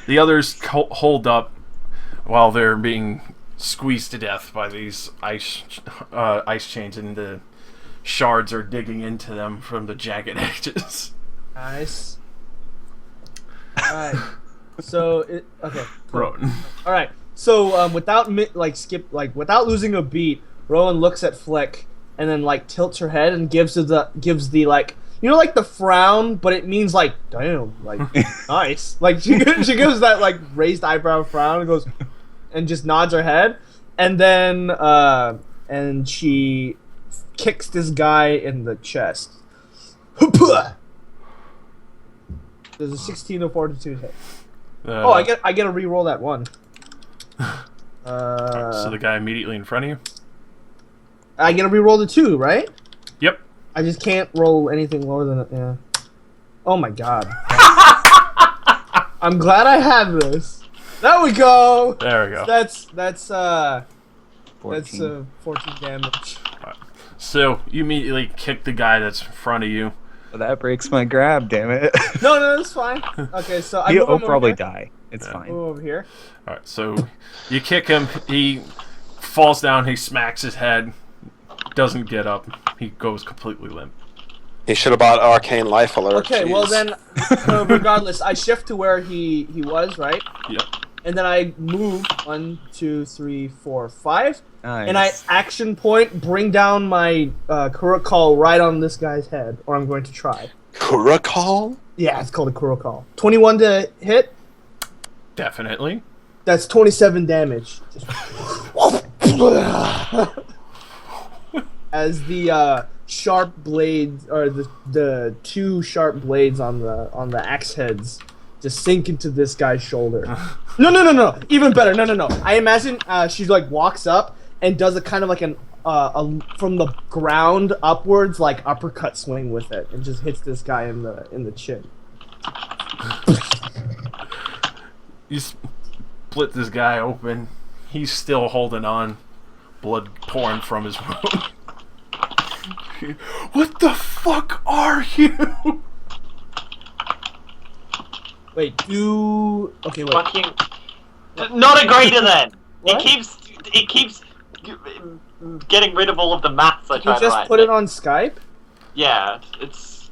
The others hold up while they're being squeezed to death by these ice chains, and the shards are digging into them from the jagged edges. Nice. Alright. So, okay. cool. Rowan. Alright. So, without without losing a beat, Rowan looks at Flick and then like tilts her head and gives the like, you know, like the frown, but it means like, damn, like nice. Like she gives that like raised eyebrow frown and goes and just nods her head, and then and she kicks this guy in the chest. There's a 16 to 42 hit. Oh, I get to re-roll that one. So the guy immediately in front of you? I get to re-roll the 2, right? Yep. I just can't roll anything lower than it. Yeah. Oh my god. I'm glad I have this. There we go. There we go. That's 14. 14 damage. So you immediately kick the guy that's in front of you. Well, that breaks my grab, damn it. No, it's fine. Okay, so I He'll move him probably over here. die. It's fine. Move over here. Alright, so you kick him, he falls down, he smacks his head, doesn't get up, he goes completely limp. He should have bought Arcane Life Alert. Okay, well jeez. then, regardless, I shift to where he was, right? Yep. And then I move 1, 2, 3, 4, 5. Nice. And I action point, bring down my Kurokal right on this guy's head, or I'm going to try. Kurokal? Yeah, it's called a Kurokal. 21 to hit. Definitely. That's 27 damage. As the sharp blades, or the 2 sharp blades on the axe heads, just sink into this guy's shoulder. No. Even better. No. I imagine she like walks up and does a kind of like an from the ground upwards like uppercut swing with it, and just hits this guy in the chin. You split this guy open. He's still holding on. Blood pouring from his wound. What the fuck are you? Wait, okay, wait. Fucking... Not a greater than! What? It keeps getting rid of all of the maths I You tried to just write. put it on Skype? Yeah, it's...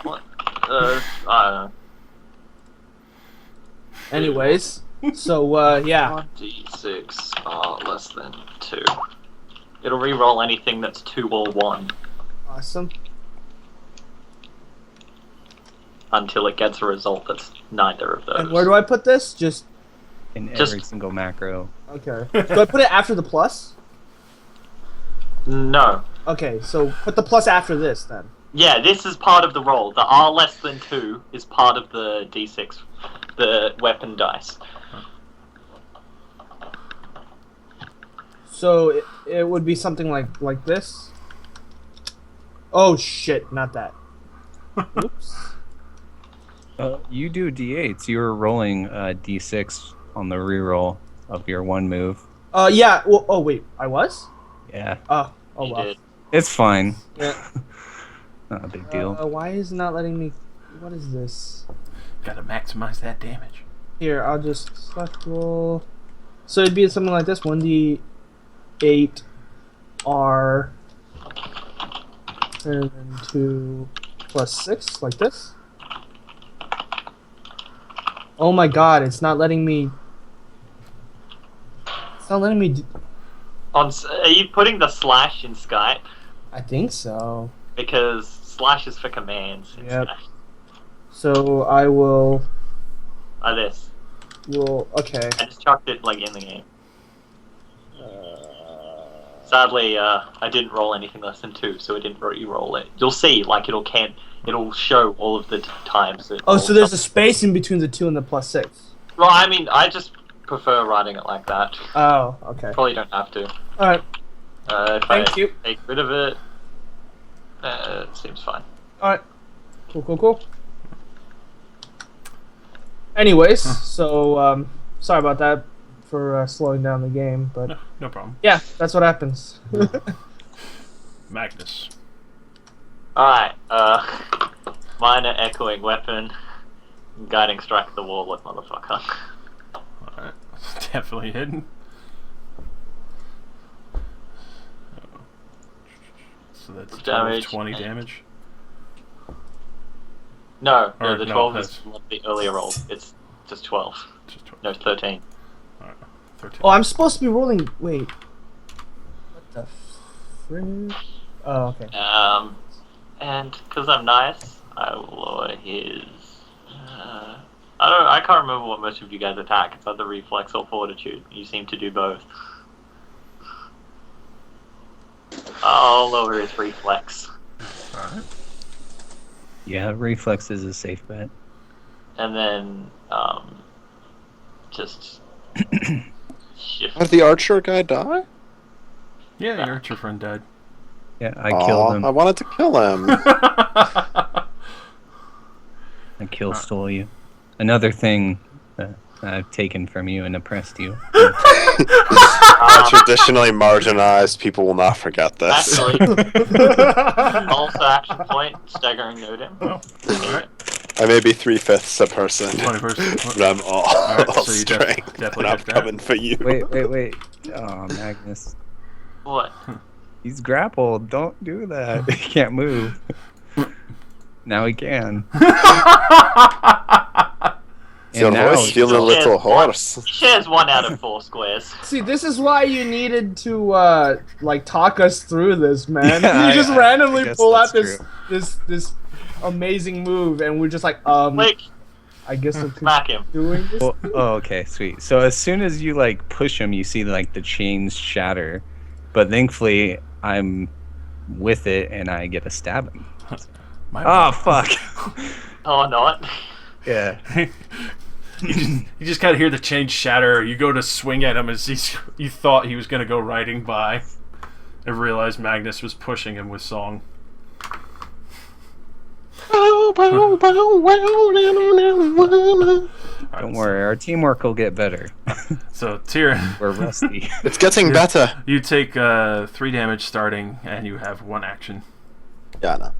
What? I don't know. Anyways, so, yeah. 1d6 are less than 2. It'll re-roll anything that's 2 or 1 Awesome. until it gets a result that's neither of those. And where do I put this? Just, In Just- every single macro. okay. Do I put it after the plus? No. Okay, so put the plus after this, then. Yeah, this is part of the roll. The R less than 2 is part of the d6, the weapon dice. So, it would be something like this? Oh, shit, not that. Oops. You do d8s. You were rolling d6 on the reroll of your one move. Yeah, well, oh, wait, I was? Yeah, Oh You well. did. it's fine. Yeah. Not a big deal. Why is it not letting me... What is this? Gotta maximize that damage. Here, I'll just select roll. So it'd be something like this: 1d8 R, and then 2 plus 6, like this. Oh my god, it's not letting me. It's not letting me. Are you putting the slash in Skype? I think so. Because slash is for commands in Yep. Skype. So I will. Like this. Okay. I just chucked it like in the game. Sadly, I didn't roll anything less than 2, so it didn't re-roll it. You'll see, like it'll show all of the times. It Oh, so rolls there's a up. space in between the 2 and the plus 6. Well, I mean, I just prefer writing it like that. Oh, okay. Probably don't have to. Alright. If Thank I you. take rid of it, it seems fine. Alright. Cool. Anyways, so, sorry about that for slowing down the game, but No problem. yeah, that's what happens. Magnus. Alright, minor echoing weapon, guiding strike at the warlock, motherfucker. Alright. It's definitely hidden. So that's a total of Damage 20 and- damage. No, Or the no, 12 that's- is one of the earlier rolls. It's just 12. Just 12. No, 13. Alright. 13. Oh, I'm supposed to be rolling. Wait. What the frick? Oh, okay. And because I'm nice, I will lower his. I can't remember what most of you guys attack. It's either reflex or fortitude. You seem to do both. I'll lower his reflex, Alright. Yeah, reflex is a safe bet. and then just shift. Did the archer guy die? Yeah, your archer friend died. Yeah, I killed him. I wanted to kill him. I stole you. Another thing that I've taken from you and oppressed you. Traditionally marginalized people will not forget this. Actually, also action point, staggering note him. Oh, alright. I may be 3/5 a person, 20%. but I'm all, Alright, all so you strength, definitely and I'm hit that. coming for you. Wait. Oh, Magnus. What? He's grappled. Don't do that. He can't move. Now he can. Your now voice he's feeling a all- little Yeah, hoarse. He shares 1 out of 4 squares. See, this is why you needed to like talk us through this, man. Yeah, you just I randomly guess pull out that's this amazing move, and we're just like, Click, I guess I'm smack him. doing this. Well, oh, okay, sweet. So as soon as you like push him, you see like the chains shatter, but thankfully I'm with it and I get a stabbing. My Oh fuck! Oh, not. Yeah. You just kind of hear the chain shatter. You go to swing at him as you thought he was going to go riding by, and realized Magnus was pushing him with song. Don't worry, our teamwork will get better. So Tyrion, We're rusty. It's getting better. you take 3 damage starting, and you have 1 action. Yeah, I know.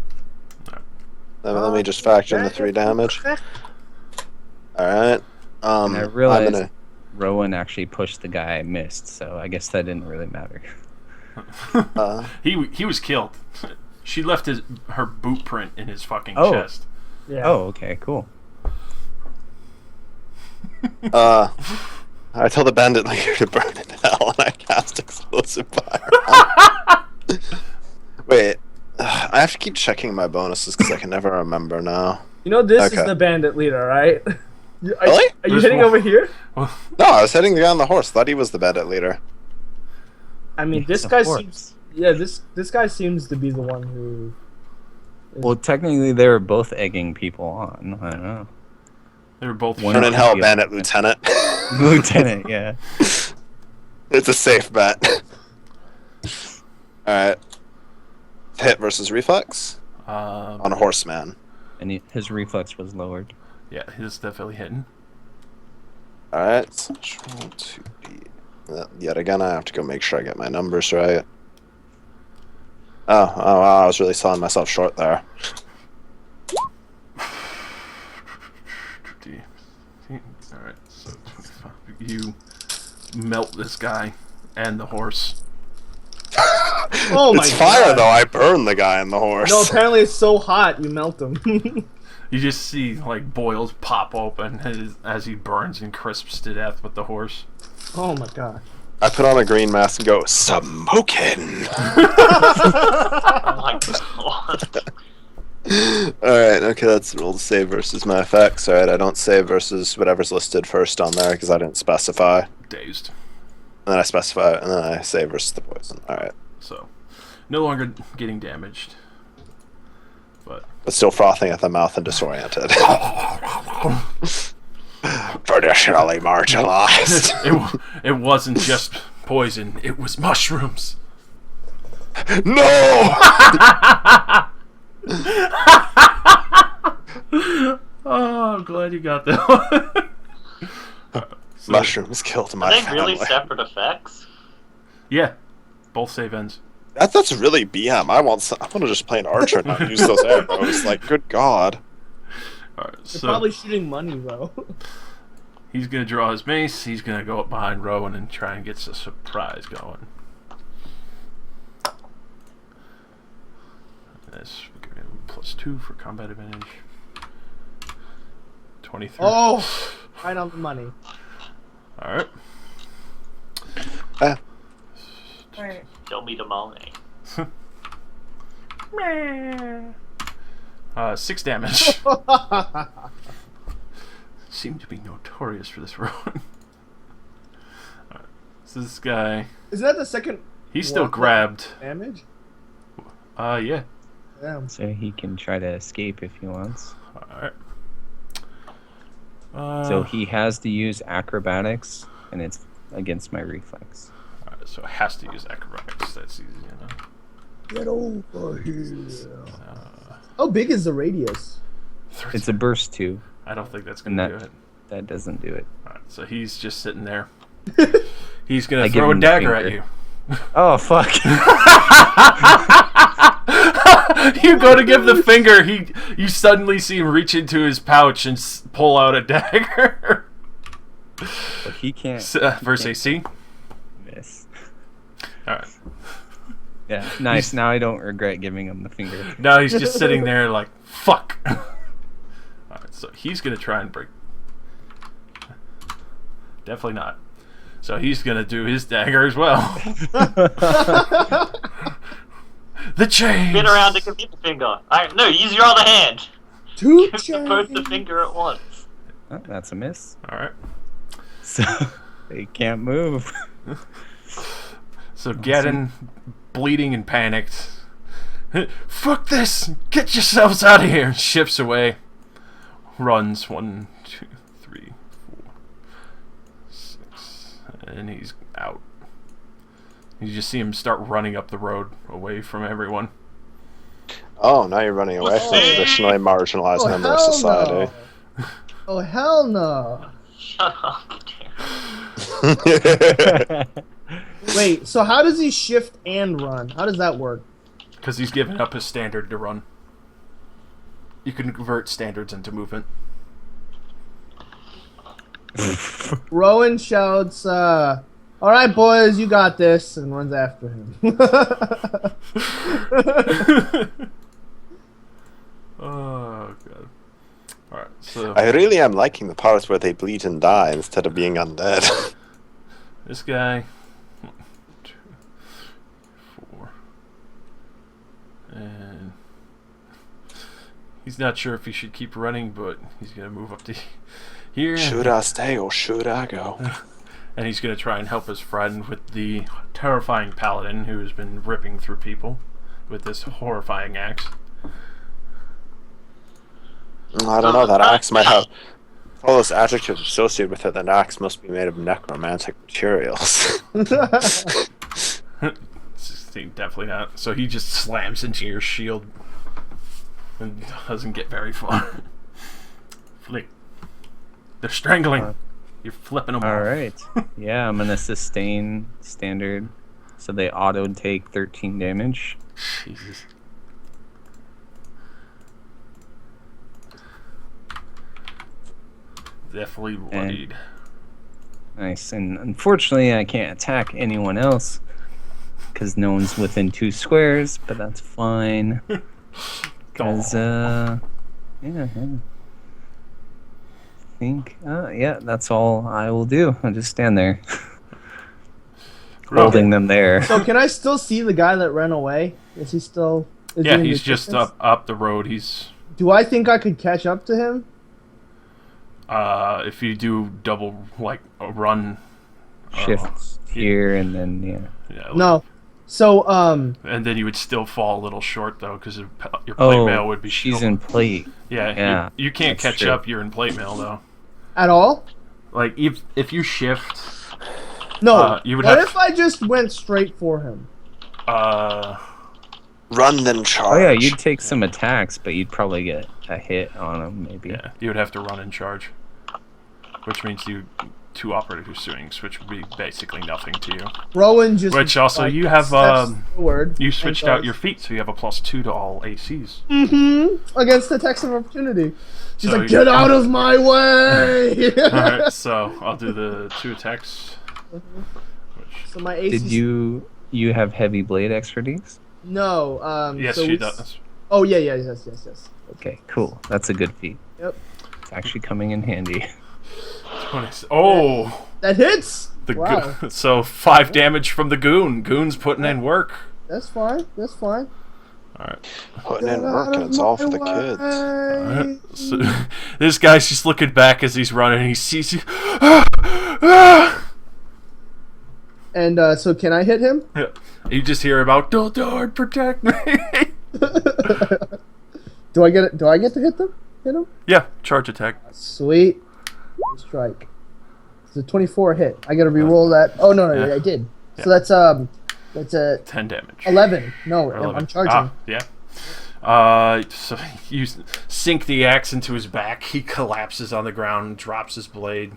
Let me just factor in the 3 damage. Alright. And I I'm realized gonna... Rowan actually pushed the guy I missed, so I guess that didn't really matter. He was killed. She left her boot print in his fucking Oh. chest. Yeah. Oh, okay, cool. I tell the bandit leader to burn in hell, and I cast explosive fire. Wait, I have to keep checking my bonuses because I can never remember now. You know this Okay. is the bandit leader, right? Are Really? you There's hitting one- over here? No, I was hitting the guy on the horse. Thought he was the bandit leader. I mean, He's this a guy horse. seems. Yeah, this guy seems to be the one who. Well, technically, they were both egging people on. I don't know. They were both. One Burn in of hell, the- bandit lieutenant. Lieutenant, yeah. It's a safe bet. Alright. Hit versus reflex on a horseman. And his reflex was lowered. Yeah, he's definitely hitting. Alright. So roll 2d. Yet again, I have to go make sure I get my numbers right. Oh wow, I was really selling myself short there. Alright, so 25. You melt this guy and the horse. Oh my It's fire God. though, I burn the guy on the horse. No, apparently it's so hot you melt him. You just see like boils pop open as he burns and crisps to death with the horse. Oh my God. I put on a green mask and go, smoking! Oh my god. Alright, okay, let's roll the save versus my effects. Alright, I don't save versus whatever's listed first on there because I didn't specify. Dazed. And then I specify it, and then I save versus the poison. Alright. So, no longer getting damaged. But But still frothing at the mouth and disoriented. Traditionally marginalized. it wasn't just poison, it was mushrooms. No! Oh, I'm glad you got that one. Mushrooms killed my Are they family. really separate effects? Yeah, both save ends. That's really BM. I want to just play an archer and not use those arrows. Like, good God. Alright, They're so probably shooting money though. he's gonna draw his mace, he's gonna go up behind Rowan and try and get a surprise going. This we'll give him +2 for combat advantage. 23. Oh, right on the money. Alright. Show me the money. 6 damage. Seem to be notorious for this run. Alright. So this guy, Is that the second he's still What? grabbed. damage? Yeah. Damn. So he can try to escape if he wants. Alright. So he has to use acrobatics, and it's against my reflex. Alright, so it has to use acrobatics. That's easy enough. Get over here. How big is the radius? It's a burst 2. I don't think that's And gonna do that- it. That doesn't do it. Alright, so he's just sitting there. He's gonna I give throw a him the dagger at finger. you. Oh, fuck. You go to give the finger, you suddenly see him reach into his pouch and pull out a dagger. But he can't Verse AC. miss. Alright. Yeah, nice. Now I don't regret giving him the finger. Now he's just sitting there like, fuck. Alright, so he's gonna try and break. Definitely not. So he's gonna do his dagger as well. The chains! Spin around to give me the finger. Alright, no, use your other hand. Two Give both the finger at once. Oh, that's a miss. Alright. So they can't move. So Gaddon, bleeding and panicked. Fuck this! Get yourselves out of here! Shifts away. Runs 1, 2, 3, 4, 6. And he's out. You just see him start running up the road away from everyone. Oh, now you're running away from a traditionally marginalized member of society. No. Oh hell no! Shut up, Jared. Wait, so how does he shift and run? How does that work? Because he's given up his standard to run. You can convert standards into movement. Rowan shouts, "All right, boys, you got this," and runs after him. Oh god. Alright, so I really am liking the parts where they bleed and die instead of being undead. this guy 1, 2, 4. And he's not sure if he should keep running, but he's gonna move up to here. Should I stay or should I go? And he's gonna try and help his friend with the terrifying paladin who's been ripping through people with this horrifying axe. I don't know, that axe might have all those adjectives associated with it. That axe must be made of necromantic materials. 16, definitely not. So he just slams into your shield and doesn't get very far. Flick. They're strangling. You're flipping them off. Alright. Yeah, I'm gonna sustain standard. So they auto take 13 damage. Jesus. Definitely bloodied. Nice. And unfortunately, I can't attack anyone else because no one's within 2 squares, but that's fine. Because, yeah. I think, yeah, that's all I will do. I'll just stand there. Holding them there. So can I still see the guy that ran away? Is he still? Is he Yeah, in the he's just distance? up the road. He's Do I think I could catch up to him? if you do double like a run Shift here and then, yeah, No. So and then you would still fall a little short though because your plate mail would be she's shielded. in plate. Yeah, you can't that's catch true. up. You're in plate mail though. at all? Like if you shift, No. you would what have- if I just went straight for him? Run then Oh charge. yeah, you'd take some attacks, but you'd probably get a hit on him, maybe. yeah, you would have to run and charge, which means you 2 operative swings, which would be basically nothing to you. Rowan just. Which also like, you have steps forward you and switched goes, out your feet, so you have a +2 to all ACs. against attacks of opportunity. She's So like, you- "Get out of my way!" Alright, so I'll do the 2 attacks. Which, So my AC. Did you have heavy blade expertise? No. yes, so she we- does. Oh yeah, yes. Okay, cool. That's a good feat. Yep. It's actually coming in handy. 20. Oh, That hits. the Wow. so 5 damage from the goon. Goon's putting in work. That's fine. All Alright. Putting in work and it's all for the kids. Alright, so, this guy's just looking back as he's running. And he sees you. And so can I hit him? Yeah. You just hear about Dildard, protect me. Do I get it? Do I get to hit them? Hit him? Yeah, charge attack. Sweet. Strike. It's a 24 hit. I gotta re-roll that. Oh no, Yeah. I did. So that's a 10 damage. 11. No, Or 11. I'm charging. Ah, yeah. So you sink the axe into his back. He collapses on the ground, drops his blade.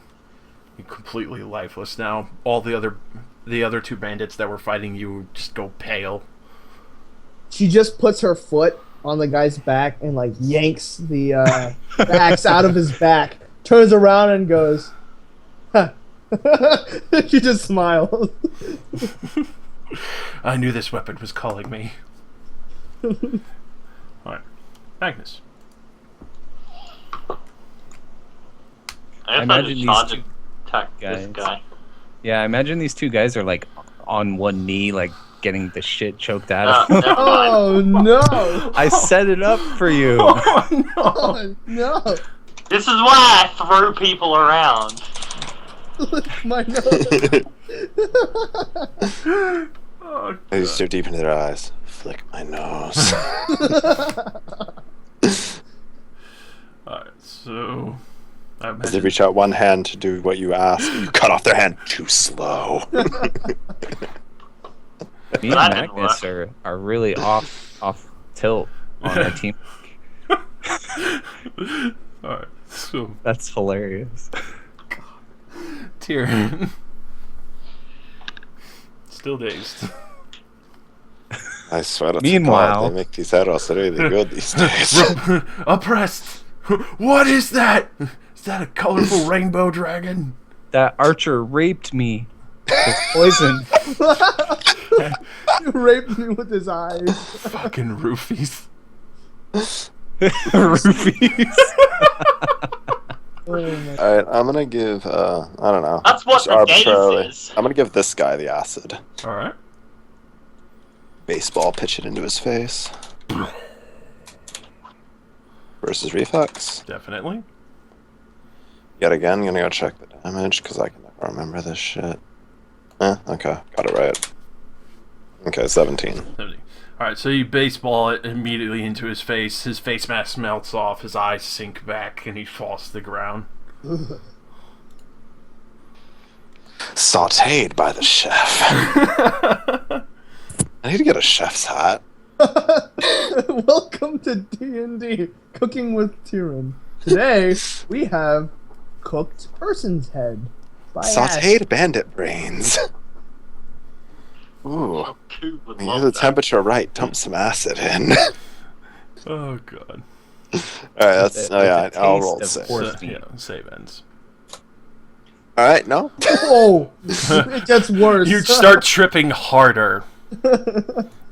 He's completely lifeless now. All the other 2 bandits that were fighting you just go pale. She just puts her foot on the guy's back and like yanks the axe out of his back. Turns around and goes, huh. She just smiles. I knew this weapon was calling me. Alright. Magnus. I imagine just these charge two attack this guys. guy. Yeah, I imagine these 2 guys are like on one knee, like getting the shit choked out of them. Never mind. Oh no! I set it up for you. Oh no! This is why I throw people around. My nose. Oh, I stare deep into their eyes. Flick my nose. Alright, so I As they imagine reach out one hand to do what you ask, you cut off their hand too slow. Me and That didn't Magnus are really off tilt. on our team. Alright, so That's hilarious. Tyrion. Still dazed. I swear to Meanwhile- God, they make these arrows really good these days. Oppressed! What is that? Is that a colorful rainbow dragon? That archer raped me with poison. He raped me with his eyes. Fucking roofies. Rupees. Oh my. Alright, I'm gonna give, I don't know. That's what just the gaze arbitrarily- is. I'm gonna give this guy the acid. Alright. Baseball, pitch it into his face. Versus reflex. Definitely. Yet again, gonna go check the damage, because I can never remember this shit. Okay, got it right. Okay, 17. Alright, so you baseball it immediately into his face mask melts off, his eyes sink back, and he falls to the ground. Sauteed by the chef. I need to get a chef's hat. Welcome to D&D Cooking with Tyrion. Today we have cooked person's head by Sauteed bandit brains. Ooh. Cool would When you love get the that. temperature right, dump some acid in. Oh god. Alright, that's. With Oh, yeah, a I'll taste roll of save. horse So, meat. yeah, save ends. Alright, no? Oh, it gets worse. You start tripping harder.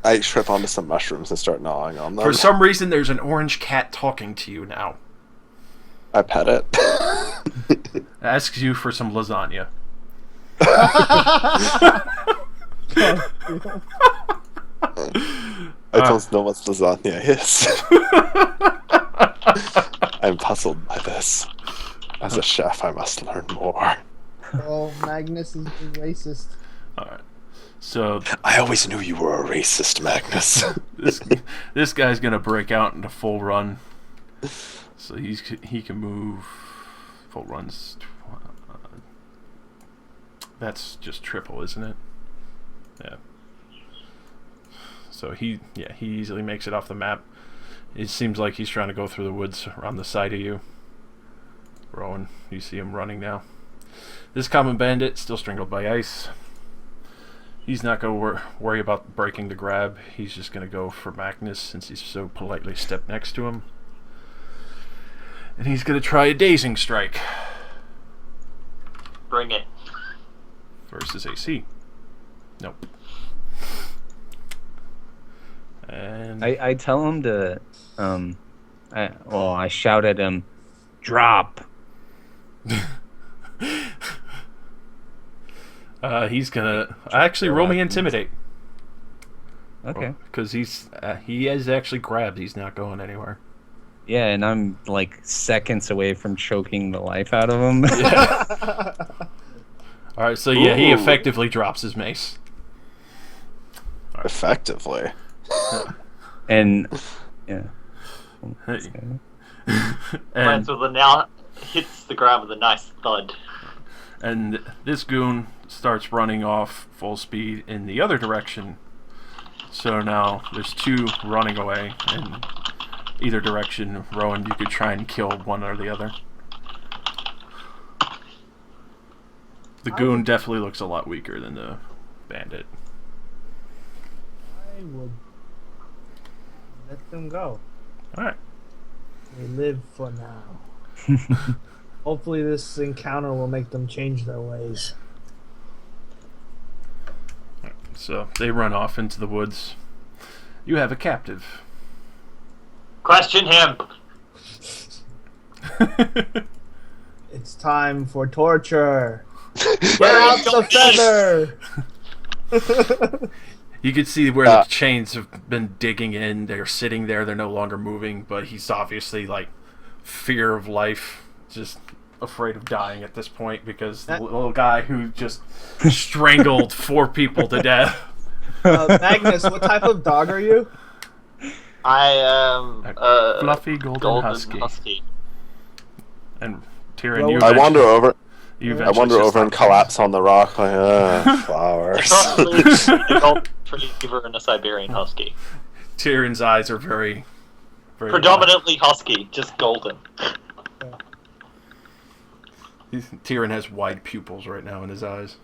I trip onto some mushrooms and start gnawing on them. For some reason, there's an orange cat talking to you now. I pet it. Asks you for some lasagna. I don't know what lasagna is. I'm puzzled by this. As a chef, I must learn more. Oh, Magnus is racist. Alright. So I always knew you were a racist, Magnus. this guy's gonna break out into full run. So he can move full runs. That's just triple, isn't it? Yeah. So he easily makes it off the map. It seems like he's trying to go through the woods around the side of you. Rowan, you see him running now. This common bandit still strangled by ice. He's not going to worry about breaking the grab. He's just going to go for Magnus since he's so politely stepped next to him. And he's going to try a dazing strike Bring it. versus AC. Nope. And I tell him to, I shout at him, drop. he's gonna actually roll me intimidate Okay. because he has actually grabbed. He's not going anywhere. Yeah, and I'm like seconds away from choking the life out of him. All right, so yeah, he Ooh. effectively drops his mace. Effectively. And yeah. And Friends with the now hits the ground with a nice thud. and this goon starts running off full speed in the other direction. So now there's two running away in either direction. Rowan, you could try and kill one or the other. The goon definitely looks a lot weaker than the bandit. I would let them go. Alright. They live for now. Hopefully this encounter will make them change their ways. So they run off into the woods. You have a captive. Question him. It's time for torture. Get Where out is the your feather! You can see where the chains have been digging in. They're sitting there. They're no longer moving. But he's obviously like fear of life, just afraid of dying at this point because the little guy who just strangled 4 people to death. Magnus, what type of dog are you? I am Fluffy golden husky. And Tyrion, you I wander over. You I wander over and collapse on the rock like, flowers. probably a golden retriever and a Siberian husky. Tyrion's eyes are very Very Predominantly husky, just golden. Tyrion has wide pupils right now in his eyes.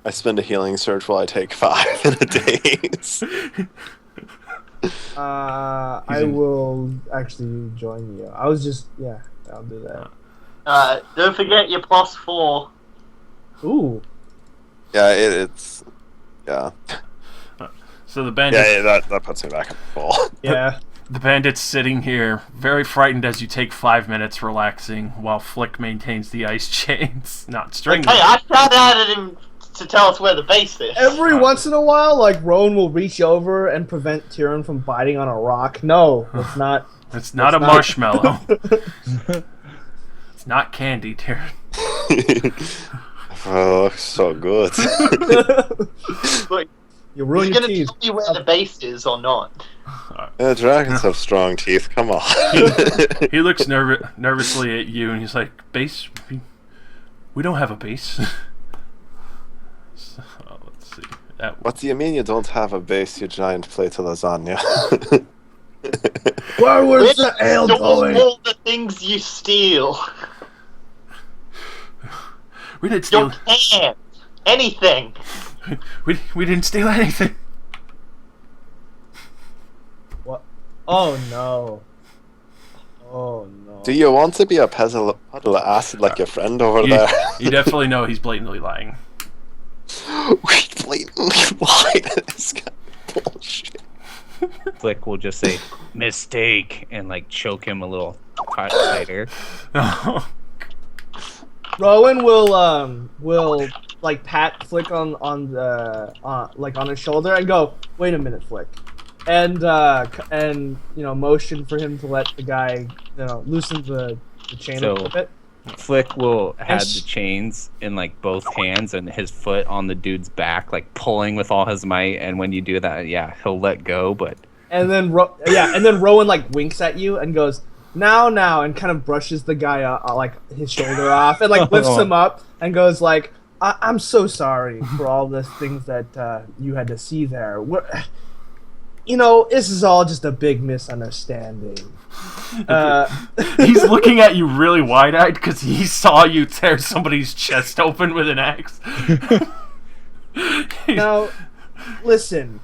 I spend a healing surge while I take 5 in a daze. I will actually join you. I was just I'll do that. Don't forget your +4. Ooh. Yeah, it's yeah. So the bandit. Yeah, that puts me back at full. Yeah. The bandit's sitting here, very frightened as you take 5 minutes relaxing, while Flick maintains the ice chains, not string Hey, I shouted at him to tell us where the base is. Every once in a while, like, Rowan will reach over and prevent Tyrion from biting on a rock. No, it's not. It's not a marshmallow. It's not candy, Tyrion. Oh, looks so good. Look, You ruin he's your gonna teeth. tell you where the base is or not. Yeah, dragons have strong teeth. Come on. He looks nervously at you, and he's like, "Base? We don't have a base." So, let's see. What do you mean you don't have a base, you giant plate of lasagna? Where was the ale Don't going? all the things you steal. We didn't Your steal. pants. Anything. We didn't steal anything. What? Oh no. Oh no. Do you want to be a puddle of acid like your friend over there? You definitely know he's blatantly lying. We blatantly lied to this guy. Bullshit. Flick will just say mistake and like choke him a little tighter. Rowan will like pat Flick on the like on his shoulder and go, "Wait a minute, Flick," and motion for him to let the guy loosen the chain a So- little bit. Flick will have sh- the chains in like both hands and his foot on the dude's back, like pulling with all his might. And when you do that, yeah, he'll let go. But And then Rowan like winks at you and goes, now, and kind of brushes the guy like his shoulder off and like lifts him up and goes like, I'm so sorry for all the things that you had to see there. This is all just a big misunderstanding. He's looking at you really wide-eyed because he saw you tear somebody's chest open with an axe. Now, listen,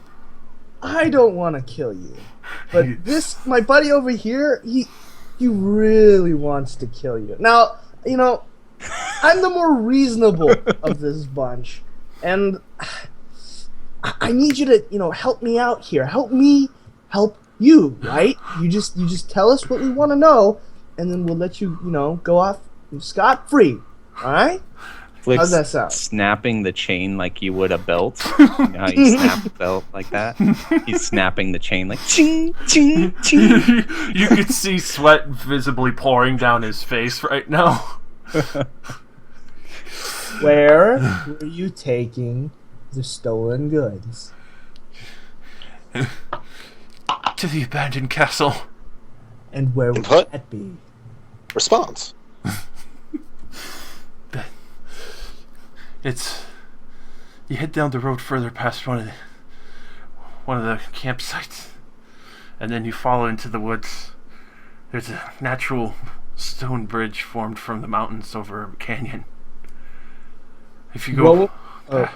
I don't want to kill you, but my buddy over here, he really wants to kill you. Now, I'm the more reasonable of this bunch, and I need you to, help me out here. Help me help you, right? You just tell us what we want to know, and then we'll let you, go off scot-free, all right? Flick's How's that sound? snapping the chain like you would a belt. You know how you snap a belt like that? He's snapping the chain like ching, ching, ching. You could see sweat visibly pouring down his face right now. Where were you taking the stolen goods? To the abandoned castle. And where would Input? that be? Response. You head down the road further past one of the campsites, and then you follow into the woods. There's a natural stone bridge formed from the mountains over a canyon. If you go,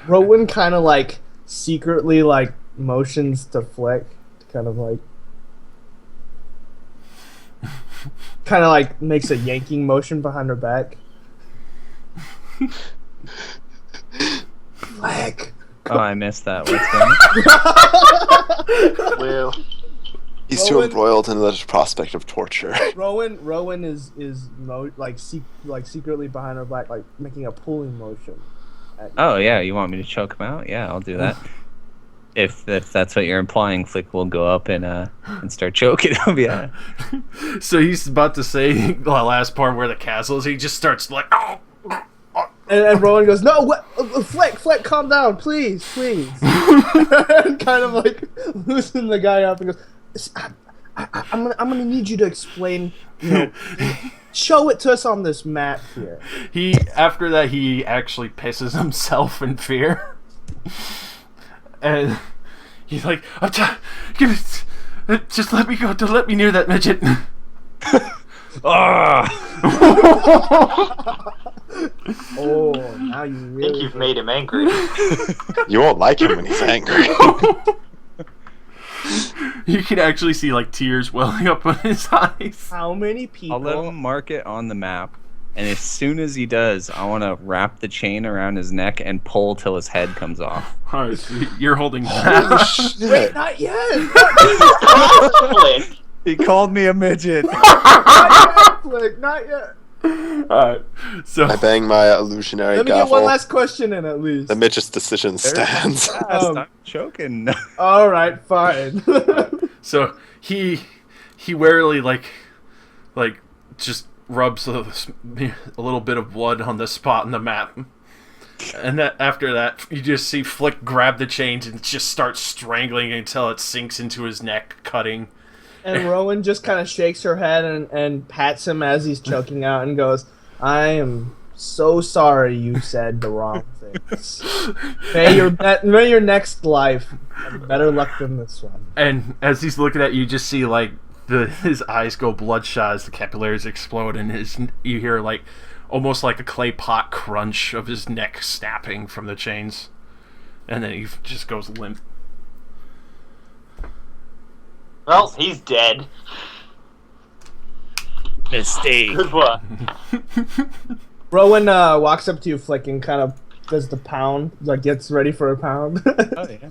Rowan kind of like secretly like motions to Flick to kind of like makes a yanking motion behind her back. Flick. Oh, I missed that. What's going on? Well, He's too Rowan- embroiled in the prospect of torture. Rowan is secretly behind her back, like making a pulling motion. Oh yeah, you want me to choke him out? Yeah, I'll do that. If that's what you're implying, Flick will go up and start choking him. Yeah. so he's about to say the last part where the castle is. He just starts like, oh. And Rowan goes, "No, what? Flick, calm down, please." And kind of like loosen the guy up and goes, I'm gonna need you to explain, show it to us on this map here. After that, he actually pisses himself in fear. And he's like, give it. Just let me go. Don't let me near that midget. Oh, now you I think really. you've made him angry. You won't like him when he's angry. You can actually see like tears welling up on his eyes. How many people? I'll let him mark it on the map, and as soon as he does, I want to wrap the chain around his neck and pull till his head comes off. Alright, so you're holding Holy that. shit. Wait, not yet. Flick. He called me a midget. Not yet, Flick. Not yet. Alright, so I bang my illusionary Let me get one gavel. last question in at least. The midget's decision stands. I'm choking. All right, fine. so he warily like just rubs a little bit of blood on the spot on the map. And after that, you just see Flick grab the chains and just start strangling until it sinks into his neck, cutting. And Rowan just kind of shakes her head and pats him as he's choking out and goes, I am so sorry you said the wrong things. May your next life have better luck than this one. And as he's looking at you, just see like his eyes go bloodshot as the capillaries explode, and you hear like almost like a clay pot crunch of his neck snapping from the chains, and then he just goes limp. Well, he's dead. Mistake. Good work. Rowan walks up to you, Flick, and kind of does the pound, like gets ready for a pound. Oh yeah.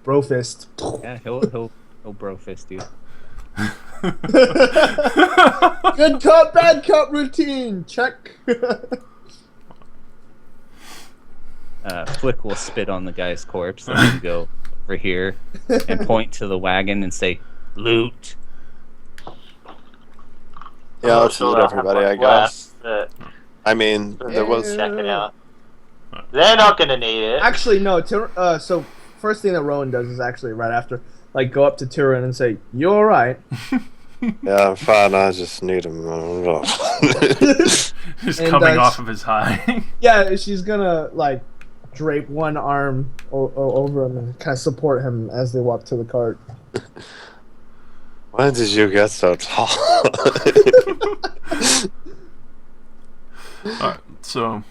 Bro fist. Yeah, he'll bro fist you. Good cup, bad cup routine. Check. Flick will spit on the guy's corpse and then go over here and point to the wagon and say, "Loot." Yeah, I'm let's sure loot they'll everybody, have I one guess. left, I mean, there was... check it out. They're not gonna need it. Actually, no. So first thing that Rowan does is actually right after, like, go up to Tyrion and say, "You all right?" Yeah, I'm fine, I just need him. Just And, coming off of his high. Yeah, she's gonna like drape one arm over him and kind of support him as they walk to the cart. When did you get so tall? Alright, so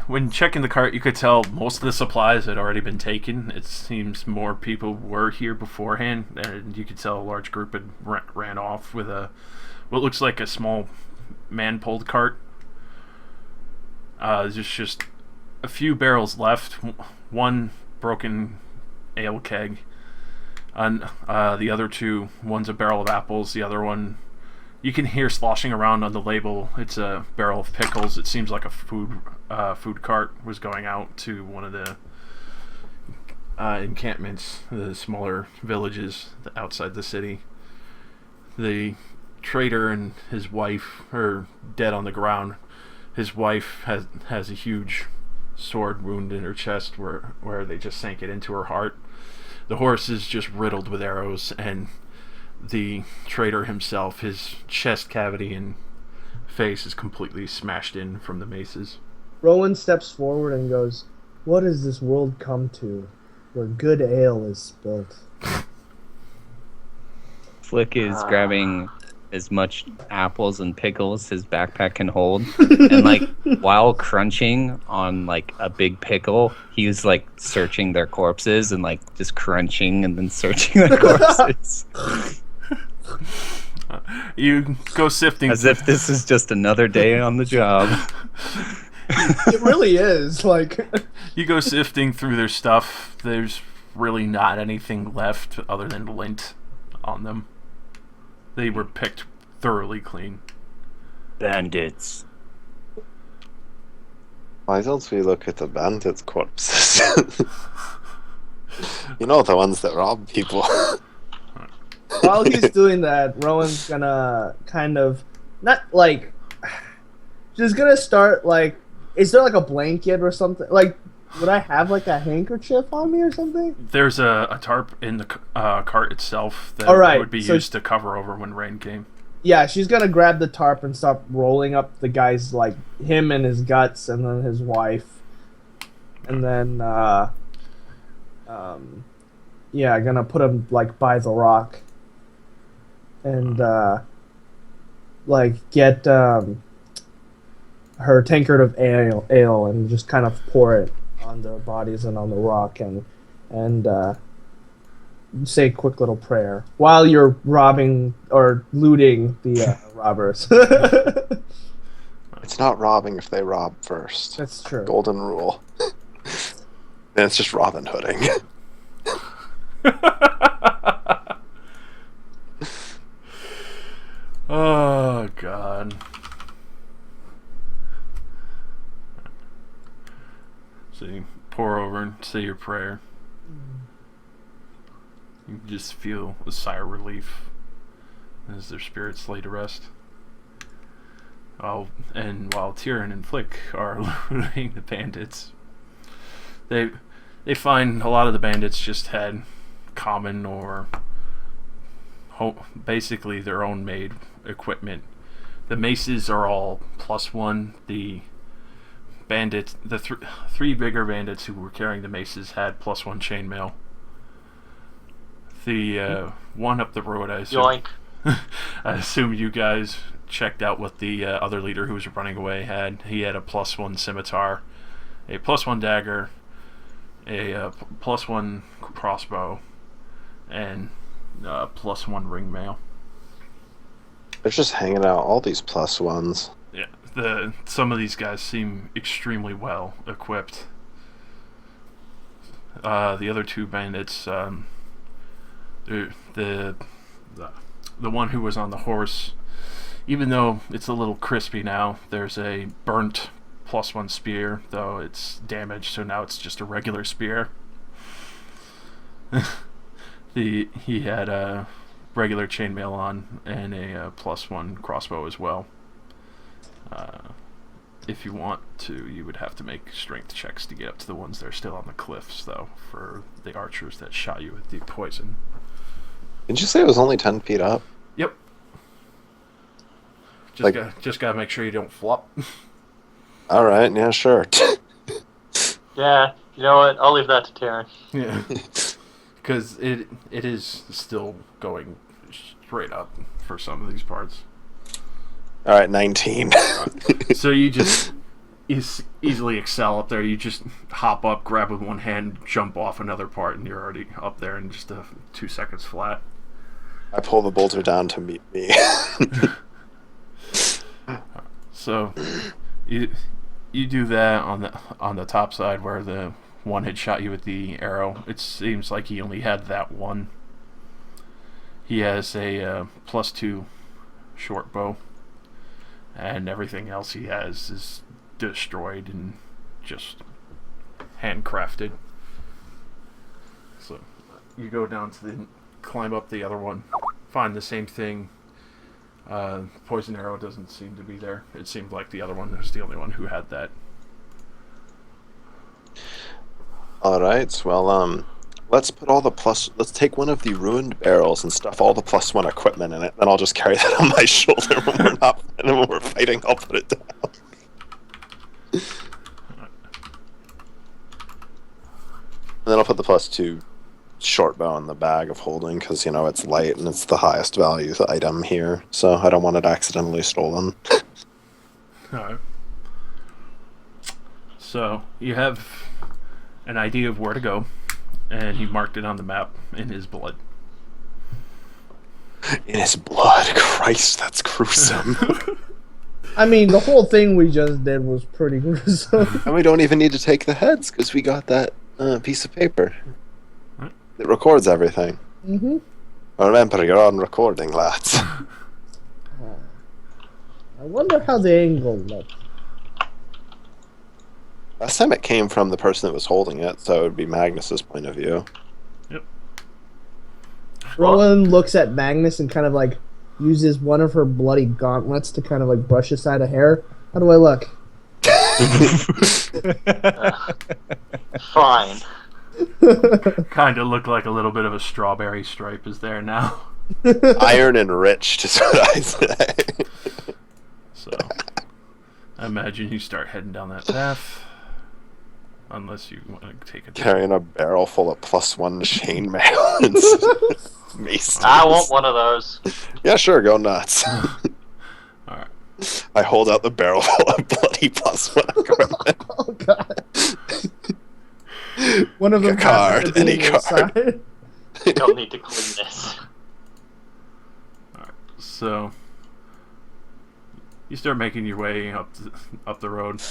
when checking the cart, you could tell most of the supplies had already been taken. It seems more people were here beforehand, and you could tell a large group had ran off with what looks like a small man-pulled cart. There's just a few barrels left, one broken ale keg, and the other two, one's a barrel of apples, the other one you can hear sloshing around on the label. It's a barrel of pickles. It seems like a food cart was going out to one of the encampments, the smaller villages outside the city. The trader and his wife are dead on the ground. His wife has a huge sword wound in her chest where they just sank it into her heart. The horse is just riddled with arrows, and the trader himself, his chest cavity and face is completely smashed in from the maces. Rowan steps forward and goes, "What has this world come to, where good ale is spilt?" Flick is grabbing as much apples and pickles his backpack can hold, and like while crunching on like a big pickle, he's like searching their corpses and like just crunching and then searching their corpses. You go sifting As if this is just another day on the job. It really is. Like, you go sifting through their stuff. There's really not anything left other than lint on them. They were picked thoroughly clean. Bandits. Why don't we look at the bandits' corpses? You know, the ones that rob people. while he's doing that, Rowan's gonna kind of not like. She's gonna start like. Is there like a blanket or something? Like, would I have like a handkerchief on me or something? There's a tarp in the cart itself that Alright, would be so used to cover over when rain came. Yeah, she's gonna grab the tarp and start rolling up the guy's, like, him and his guts, and then his wife, and then gonna put him like by the rock, and like get her tankard of ale, and just kind of pour it on their bodies and on the rock, and say a quick little prayer while you're robbing or looting the robbers. It's not robbing if they rob first. That's true. Golden rule. And it's just Robin Hooding. Oh, God. So you pour over and say your prayer. You can just feel a sigh of relief as their spirits lay to rest. While Tyrion and Flick are looting the bandits, they find a lot of the bandits just had common or basically their own made equipment. The maces are all +1. The bandits, the three bigger bandits who were carrying the maces had +1 chainmail. The one up the road, I assume you guys checked out what the other leader who was running away had. He had a +1 scimitar, a +1 dagger, a +1 crossbow, and +1 ring mail. They're just hanging out, all these +1s. Yeah, some of these guys seem extremely well equipped. The other two bandits, the one who was on the horse, even though it's a little crispy now, there's a burnt +1 spear, though it's damaged, so now it's just a regular spear. He had a regular chainmail on and a +1 crossbow as well. If you want to, you would have to make strength checks to get up to the ones that are still on the cliffs, though, for the archers that shot you with the poison. Did you say it was only 10 feet up? Yep. Just gotta make sure you don't flop. Alright, yeah, sure. Yeah, you know what? I'll leave that to Taryn. Yeah. Because it is still going straight up for some of these parts. Alright, 19. So you just easily excel up there. You just hop up, grab with one hand, jump off another part, and you're already up there in just 2 seconds flat. I pull the boulder down to meet me. So you do that on the top side where the one had shot you with the arrow. It seems like he only had that one. He has a +2 short bow, and everything else he has is destroyed and just handcrafted. So you go down to climb up the other one, find the same thing. Poison arrow doesn't seem to be there. It seemed like the other one was the only one who had that. Alright, well, let's put all the let's take one of the ruined barrels and stuff all the +1 equipment in it, then I'll just carry that on my shoulder when we're fighting, I'll put it down. And then I'll put the +2 short bow in the bag of holding, because, you know, it's light and it's the highest value item here, so I don't want it accidentally stolen. Alright. So, you have an idea of where to go, and he marked it on the map in his blood. In his blood? Christ, that's gruesome. I mean, the whole thing we just did was pretty gruesome. And we don't even need to take the heads, because we got that piece of paper. Right. It records everything. Mm-hmm. Remember, you're on recording, lads. I wonder how the angle looked. Last time it came from the person that was holding it, so it would be Magnus's point of view. Yep. Rowan looks at Magnus and kind of like uses one of her bloody gauntlets to kind of like brush aside a hair. How do I look? Fine. Kind of look like a little bit of a strawberry stripe is there now. Iron enriched is what I say. So, I imagine you start heading down that path. Unless you want to take a Carrying a barrel full of +1 chainmail and mace. I want one of those. Yeah, sure, go nuts. Alright. I hold out the barrel full of bloody +1 equipment. Oh god. One of them A card, passes the any beam card. inside. You don't need to clean this. Alright. So you start making your way up the road.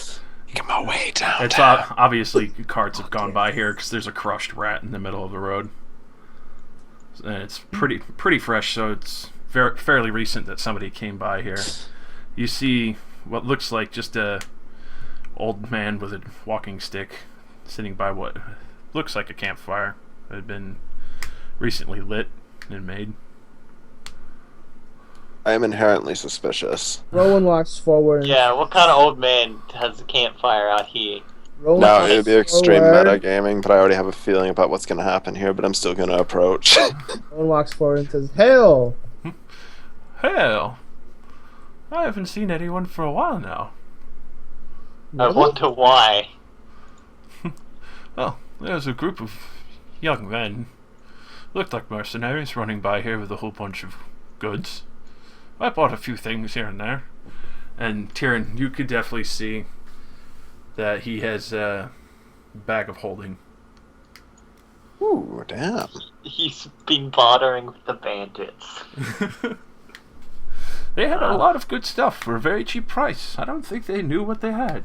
Making my way down. It's obviously carts have gone by here because there's a crushed rat in the middle of the road, and it's pretty fresh. So it's fairly recent that somebody came by here. You see what looks like just a old man with a walking stick sitting by what looks like a campfire that had been recently lit and made. I am inherently suspicious. Rowan walks forward. And Yeah, what kind of old man has a campfire out here? Rowan No, walks it would be extreme forward. metagaming, but I already have a feeling about what's going to happen here, but I'm still going to approach. Rowan walks forward and says, "Hail!" Hell, I haven't seen anyone for a while now. I wonder why. Well, there's a group of young men, looked like mercenaries, running by here with a whole bunch of goods. I bought a few things here and there. And Tyrion, you could definitely see that he has a bag of holding. Ooh, damn. He's been bartering with the bandits. They had a lot of good stuff for a very cheap price. I don't think they knew what they had.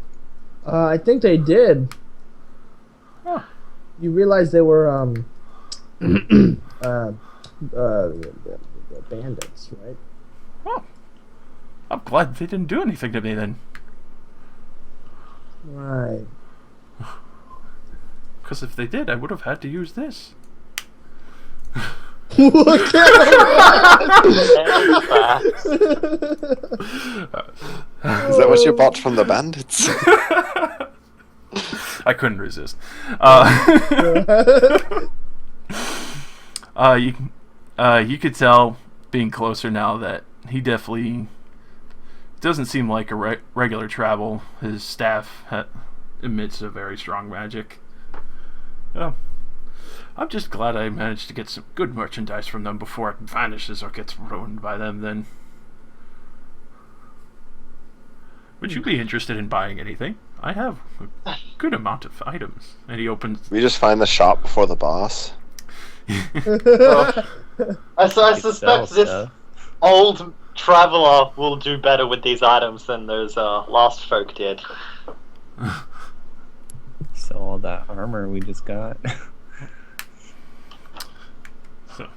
I think they did. Huh. You realize they were bandits, right? Well, I'm glad they didn't do anything to me then. Right. Because if they did, I would have had to use this. Look at Is that what you bought from the bandits? I couldn't resist. You could tell, being closer now, that he definitely doesn't seem like a regular travel. His staff emits a very strong magic. Oh, I'm just glad I managed to get some good merchandise from them before it vanishes or gets ruined by them then. Would you be interested in buying anything? I have a good amount of items. And he opens... We just find the shop before the boss. I suspect this old traveler will do better with these items than those lost folk did. So all that armor we just got. So,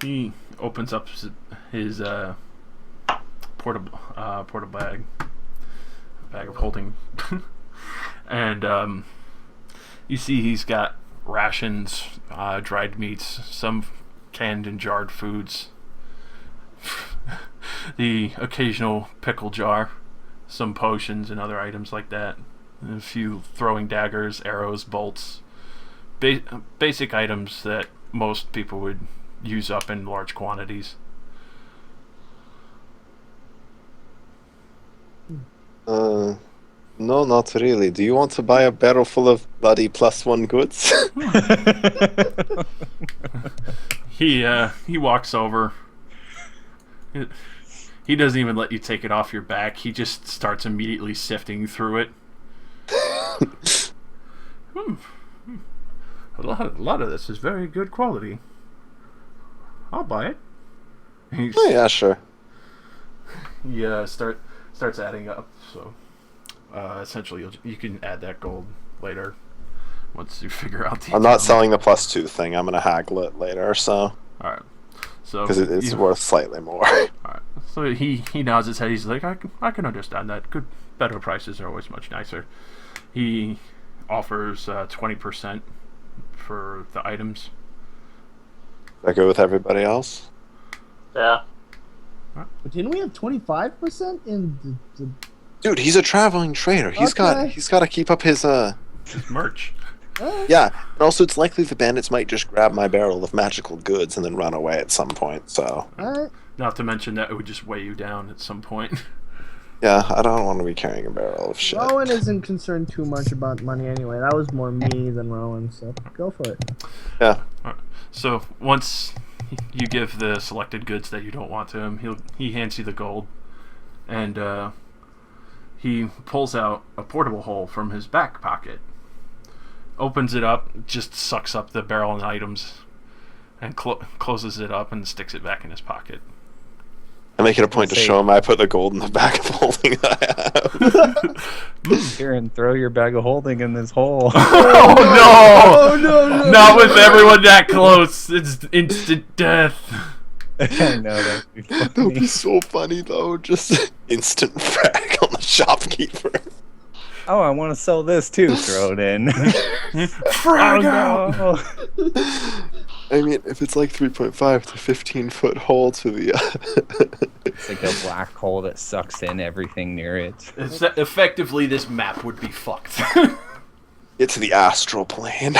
he opens up his portable bag of holding, and you see he's got rations, dried meats, some canned and jarred foods, the occasional pickle jar, some potions and other items like that, and a few throwing daggers, arrows, bolts, basic items that most people would use up in large quantities. No, not really. Do you want to buy a barrel full of bloody +1 goods? He walks over. He doesn't even let you take it off your back. He just starts immediately sifting through it. A lot of this is very good quality. I'll buy it. Oh, yeah, sure. He starts adding up. So essentially, you can add that gold later once you figure out the. I'm not selling the +2 thing. I'm gonna haggle it later, so. All right. So Because it's worth slightly more. All right. So he nods his head. He's like, I can understand that. Better prices are always much nicer. He offers 20% for the items. Does that go with everybody else? Yeah. But didn't we have 25% in the Dude, he's a traveling trader. He's got to keep up his Merch. Yeah, and also it's likely the bandits might just grab my barrel of magical goods and then run away at some point. So Alright. Not to mention that it would just weigh you down at some point. Yeah, I don't want to be carrying a barrel of shit. Rowan isn't concerned too much about money anyway. That was more me than Rowan, so go for it. Yeah. So once you give the selected goods that you don't want to him, he hands you the gold, and he pulls out a portable hole from his back pocket, opens it up, just sucks up the barrel and items, and closes it up and sticks it back in his pocket. I make it a point to show him I put the gold in the bag of holding that I have. Here, and throw your bag of holding in this hole. Oh no! Oh no! Not with everyone that close. It's instant death. I know, that'd be That would be funny. so funny though, just instant frag on the shopkeeper. Oh, I want to sell this too. Throw it in. Frag Oh, out! no. I mean, if it's like 3.5 to 15-foot hole to the... It's like a black hole that sucks in everything near it. Effectively, this map would be fucked. Get to the astral plane.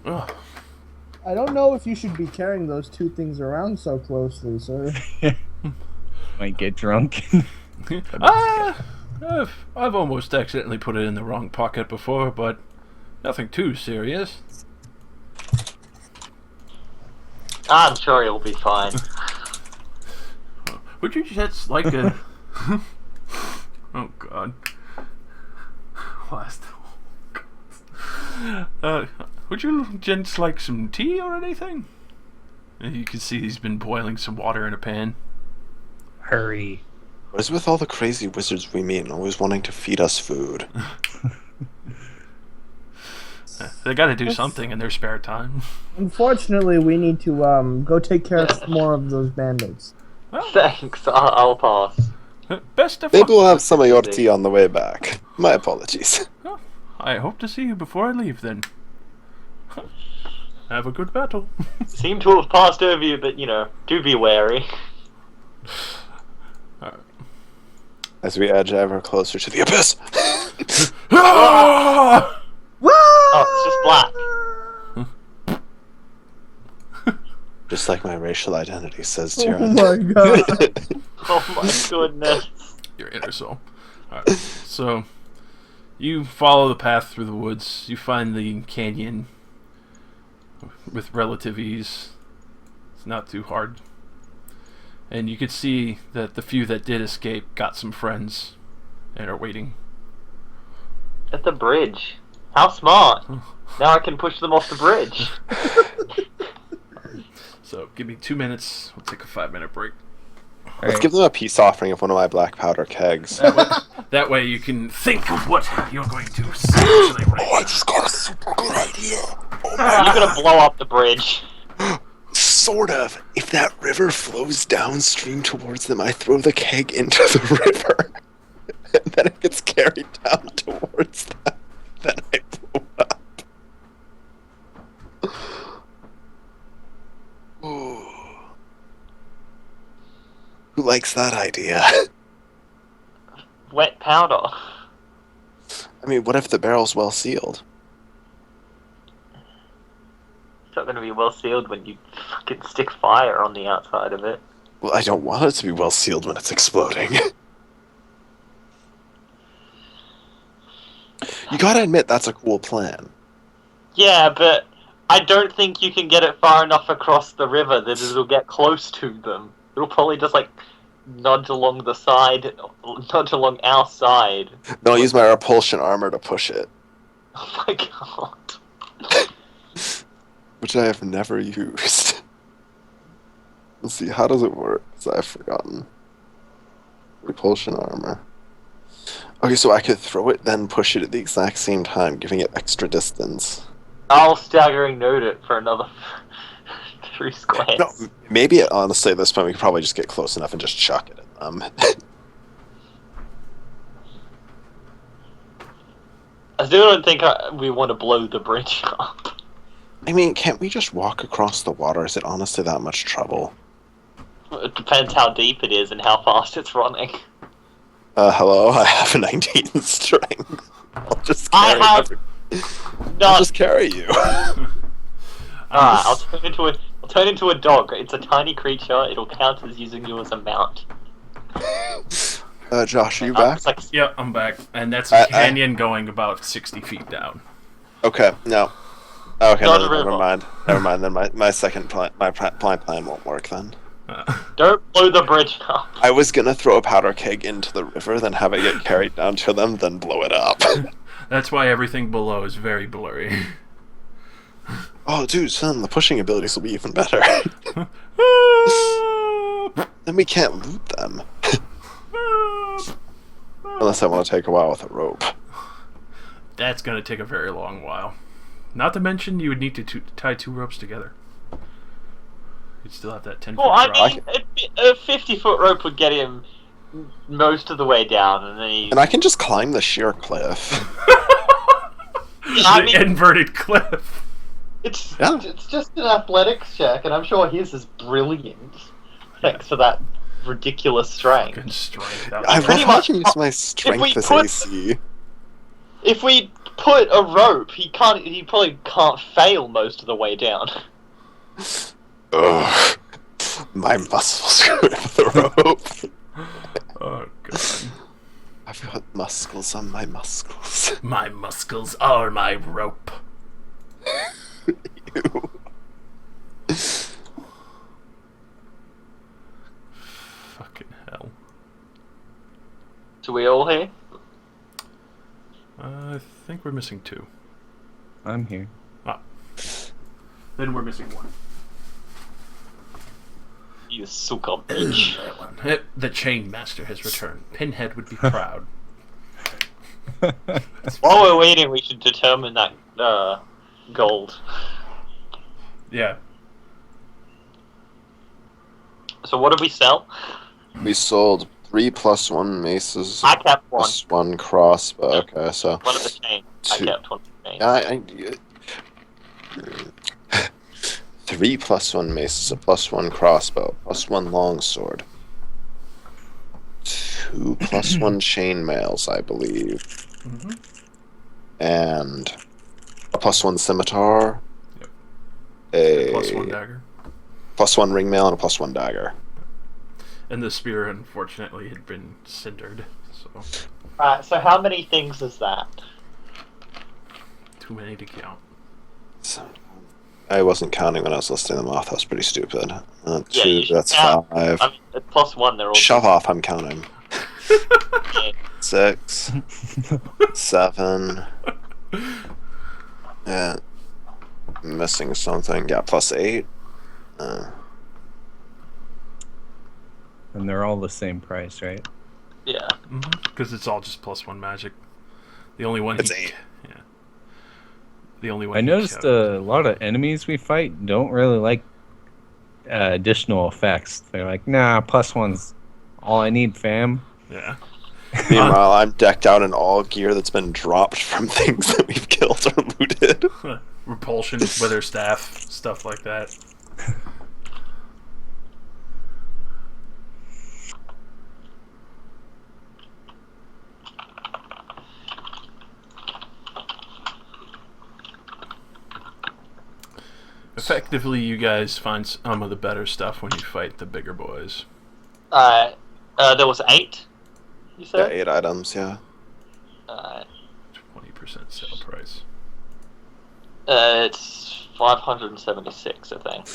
Ugh. I don't know if you should be carrying those two things around so closely, sir. Might get drunk. I've almost accidentally put it in the wrong pocket before, but nothing too serious. I'm sure he'll be fine. Would you just like a... Oh god. Last... would you gents like some tea or anything? You can see he's been boiling some water in a pan. Hurry. What is with all the crazy wizards we meet always wanting to feed us food? They gotta do something in their spare time. Unfortunately, we need to go take care of some more of those bandits. Thanks, I'll pass. Best of Maybe luck. we'll have some of your tea on the way back. My apologies. I hope to see you before I leave then. Have a good battle. Seem to have passed over you, but, do be wary. As we edge ever closer to the abyss. Ah! Oh, it's just black. Just like my racial identity says, Oh Tyrion. my god. Oh my goodness. Your inner soul. Alright, so you follow the path through the woods. You find the canyon with relative ease. It's not too hard. And you could see that the few that did escape got some friends and are waiting. At the bridge. How smart. Now I can push them off the bridge. So give me 2 minutes. We'll take a 5-minute break. Let's give them a peace offering of one of my black powder kegs. That way you can think of what you're going to essentially write. I just got a super good idea. Are you gonna blow up the bridge? Sort of. If that river flows downstream towards them, I throw the keg into the river. And then it gets carried down towards them. Then I blow up. Ooh. Who likes that idea? Wet powder. I mean, what if the barrel's well sealed? It's not gonna be well sealed when you fucking stick fire on the outside of it. Well, I don't want it to be well sealed when it's exploding. You gotta admit, that's a cool plan. Yeah, but I don't think you can get it far enough across the river that it'll get close to them. It'll probably just, nudge along the side, nudge along our side. No, I'll use my repulsion armor to push it. Oh my god. Which I have never used. Let's see, how does it work? 'Cause I've forgotten. Repulsion armor. Okay, so I could throw it, then push it at the exact same time, giving it extra distance. I'll staggering note it for another 3 squares. No, maybe, honestly, at this point, we could probably just get close enough and just chuck it at them. I still don't think we want to blow the bridge up. I mean, can't we just walk across the water? Is it honestly that much trouble? It depends how deep it is and how fast it's running. Hello? I have a 19 strength. I'll just I carry have I'll just carry you. Alright, I'll turn into a dog. It's a tiny creature. It'll count as using you as a mount. Josh, are you I back? was like, Yeah, I'm back, and that's a canyon going about 60 feet down. Okay, no. Okay, Not no, a never river. mind. Never mind. Then my second plan, my plan won't work then. don't blow the bridge up. I was gonna throw a powder keg into the river, then have it get carried down to them, then blow it up. That's why everything below is very blurry. Oh, dude, son, the pushing abilities will be even better. Then we can't loot them. Unless I want to take a while with a rope. That's gonna take a very long while. Not to mention, you would need to tie 2 ropes together. You'd still have that 10-foot Well, I drop. mean, a 50-foot rope would get him most of the way down, and then he. And I can just climb the sheer cliff. I The mean, inverted cliff. it's Yeah. it's just an athletics check, and I'm sure his is brilliant. Thanks for that ridiculous strength. Good strength. I love Pretty how I much- can use my strength as put- AC. If we put a rope, he probably can't fail most of the way down. Ugh. My muscles grip the rope. Oh, God. I've got muscles on my muscles. My muscles are my rope. Ew. Fucking hell. So we all here? I think we're missing 2. I'm here. Then we're missing 1. You sucker bitch. That one. The Chain Master has returned. Pinhead would be proud. While we're waiting, we should determine that gold. Yeah. So what did we sell? We sold 3 + 1 maces, I kept one. +1 crossbow. Okay, so One of the chains. I 2. kept one of the chains. Yeah, 3 + 1 maces, a +1 crossbow, +1 longsword, 2 + 1 chainmails, I believe, Mm-hmm. and a +1 scimitar, Yep. a +1 dagger. +1 ringmail, and a +1 dagger. And the spear, unfortunately, had been cindered. So, Alright, so how many things is that? too many to count. So, I wasn't counting when I was listing them off. That was pretty stupid. Yeah, 2, you should that's count. 5. I mean, at +1, they're all. Shove off, I'm counting. Yeah. 6, 7. Yeah. Missing something. Yeah, +8. And they're all the same price, right? Yeah. Because it's all just +1 magic. The only one It's he... 8. Yeah. The only one I he noticed kept. a lot of enemies we fight don't really like additional effects. They're like, nah, +1's all I need, fam. Yeah. Meanwhile, I'm decked out in all gear that's been dropped from things that we've killed or looted. Repulsion, wither staff, stuff like that. Effectively, you guys find some of the better stuff when you fight the bigger boys. There was 8. You Yeah, said. 8 items, yeah. 20% sale price. It's 576, I think.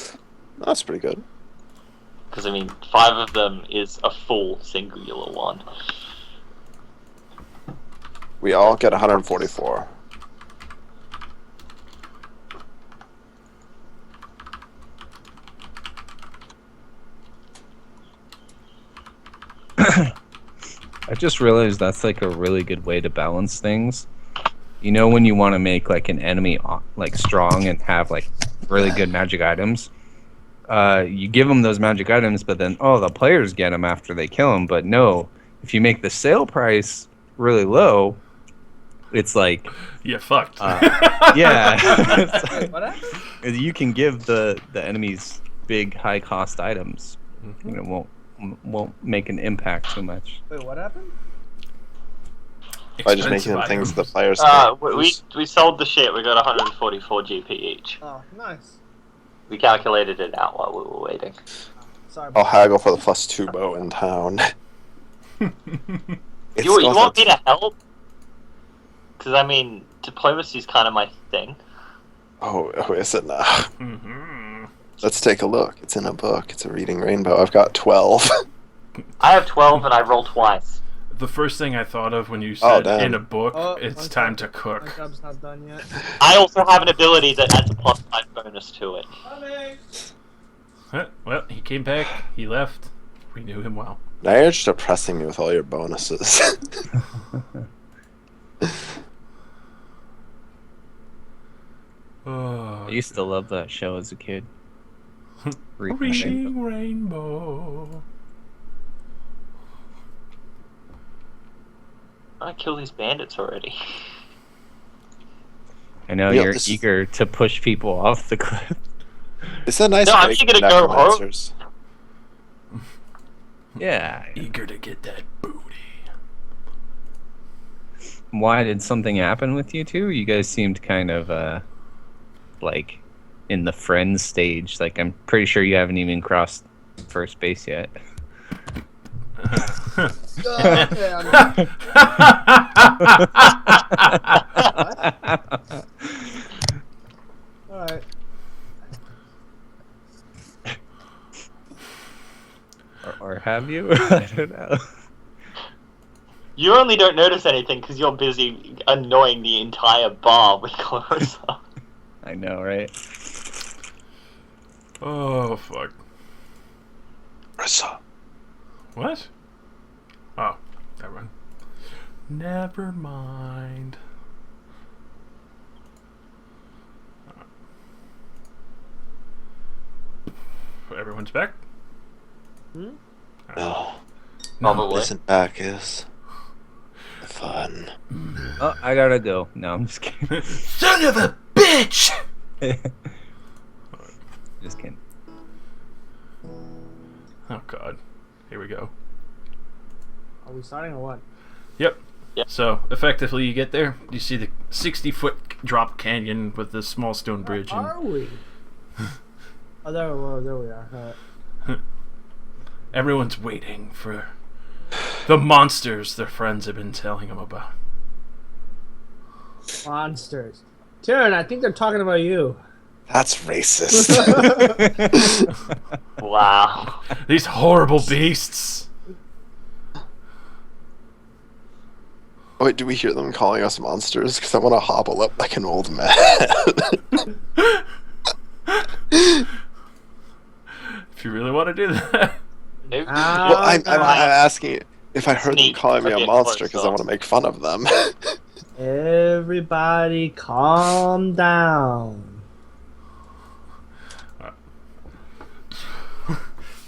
That's pretty good. Because I mean, 5 of them is a full singular one. We all get 144. I just realized that's like a really good way to balance things. You know, when you want to make like an enemy like strong and have like really good magic items, you give them those magic items, but then the players get them after they kill them. But no, if you make the sale price really low, it's like Yeah, fucked. yeah, Wait, what happened? you can give the enemies big high cost items. Mhm. You know, won't make an impact too much. Wait, what happened? By just making them Expensive things the items. players can't We use. sold the shit. We got 144 GP each. Oh, nice. We calculated it out while we were waiting. Sorry. I'll haggle for the +2 bow in town. It's You got want that- me to help? Because, I mean, diplomacy is kind of my thing. Oh, is it now? Mm-hmm. Let's take a look. It's in a book. It's a Reading Rainbow. I've got 12. I have 12 and I roll twice. The first thing I thought of when you Oh, said damn. in a book, Oh, it's my time job- to My cook. job's not done yet. I also have an ability that adds a +5 bonus to it. Coming. Well, he came back. He left. We knew him well. Now you're just oppressing me with all your bonuses. Oh, I used to love that show as a kid. Reading Rainbow. Reading Rainbow. I kill these bandits already. I know Yeah, you're this is- eager to push people off the cliff. It's a nice No, I'm break eager to for go home. necromancers. Yeah. Eager to get that booty. Why did something happen with you two? You guys seemed kind of like in the friends stage. Like I'm pretty sure you haven't even crossed first base yet. Okay, I'm- all right. or have you? I don't know. You only don't notice anything because you're busy annoying the entire bar with Clarissa. I know, right? Oh, fuck. Rissa. What? Oh, never mind. Never mind. Everyone's back? No. No. Probably. Listen back is fun. Oh, I gotta go. No, I'm just kidding. Son of a bitch! Just kidding. Oh, God. Here we go. Are we starting or what? Yep. Yep. So, effectively, you get there. You see the 60-foot drop canyon with the small stone bridge. Where And are we? Oh, there we are. All right. everyone's waiting for the monsters their friends have been telling them about. Monsters. Tyrion, I think they're talking about you. That's racist. Wow. These horrible beasts. Oh, wait, do we hear them calling us monsters? Because I want to hobble up like an old man. If you really want to do that. Nope. Well, I'm asking if I heard them Sneak calling me a a bit monster because I closer. want to make fun of them. Everybody, calm down.